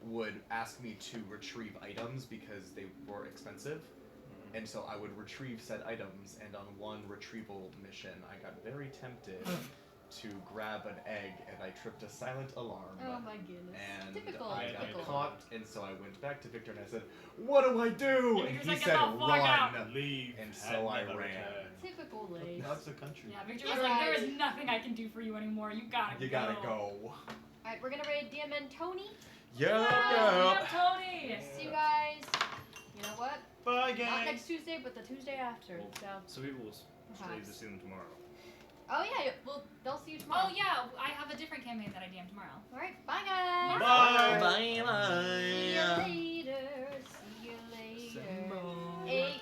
would ask me to retrieve items because they were expensive. And so I would retrieve said items, and on one retrieval mission, I got very tempted to grab an egg, and I tripped a silent alarm. Oh my goodness. And Typical. I got Typical. thought, and so I went back to Victor and I said, "What do I do?" And Victor's he like, "Get said, the fuck out." "Run." Leave. And so I never ran. return. Typical Lace. That's the country. Yeah, Victor was like, there is nothing I can do for you anymore. You gotta go. You gotta go. Alright, we're gonna raid DM and Tony. Yeah, Tony. See you guys. You know what? Bye, Not gang. next Tuesday, but the Tuesday after. Well, So So we will Perhaps. to see them tomorrow. oh yeah, well they'll see you tomorrow. Oh yeah, I have a different campaign that I DM tomorrow. Alright, bye guys. Bye. Bye See you bye. later. See you later. 8,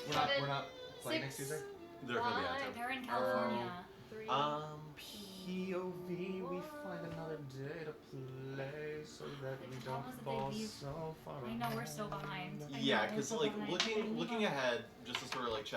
We're not 7, playing next 6, Tuesday? They're gonna be Bye. active. They're in California. 3. POV, we find another day to play so that The we problem don't is that fall they leave- so far I know we're so behind. I Yeah, know we're because so like behind. looking ahead, just to sort of like check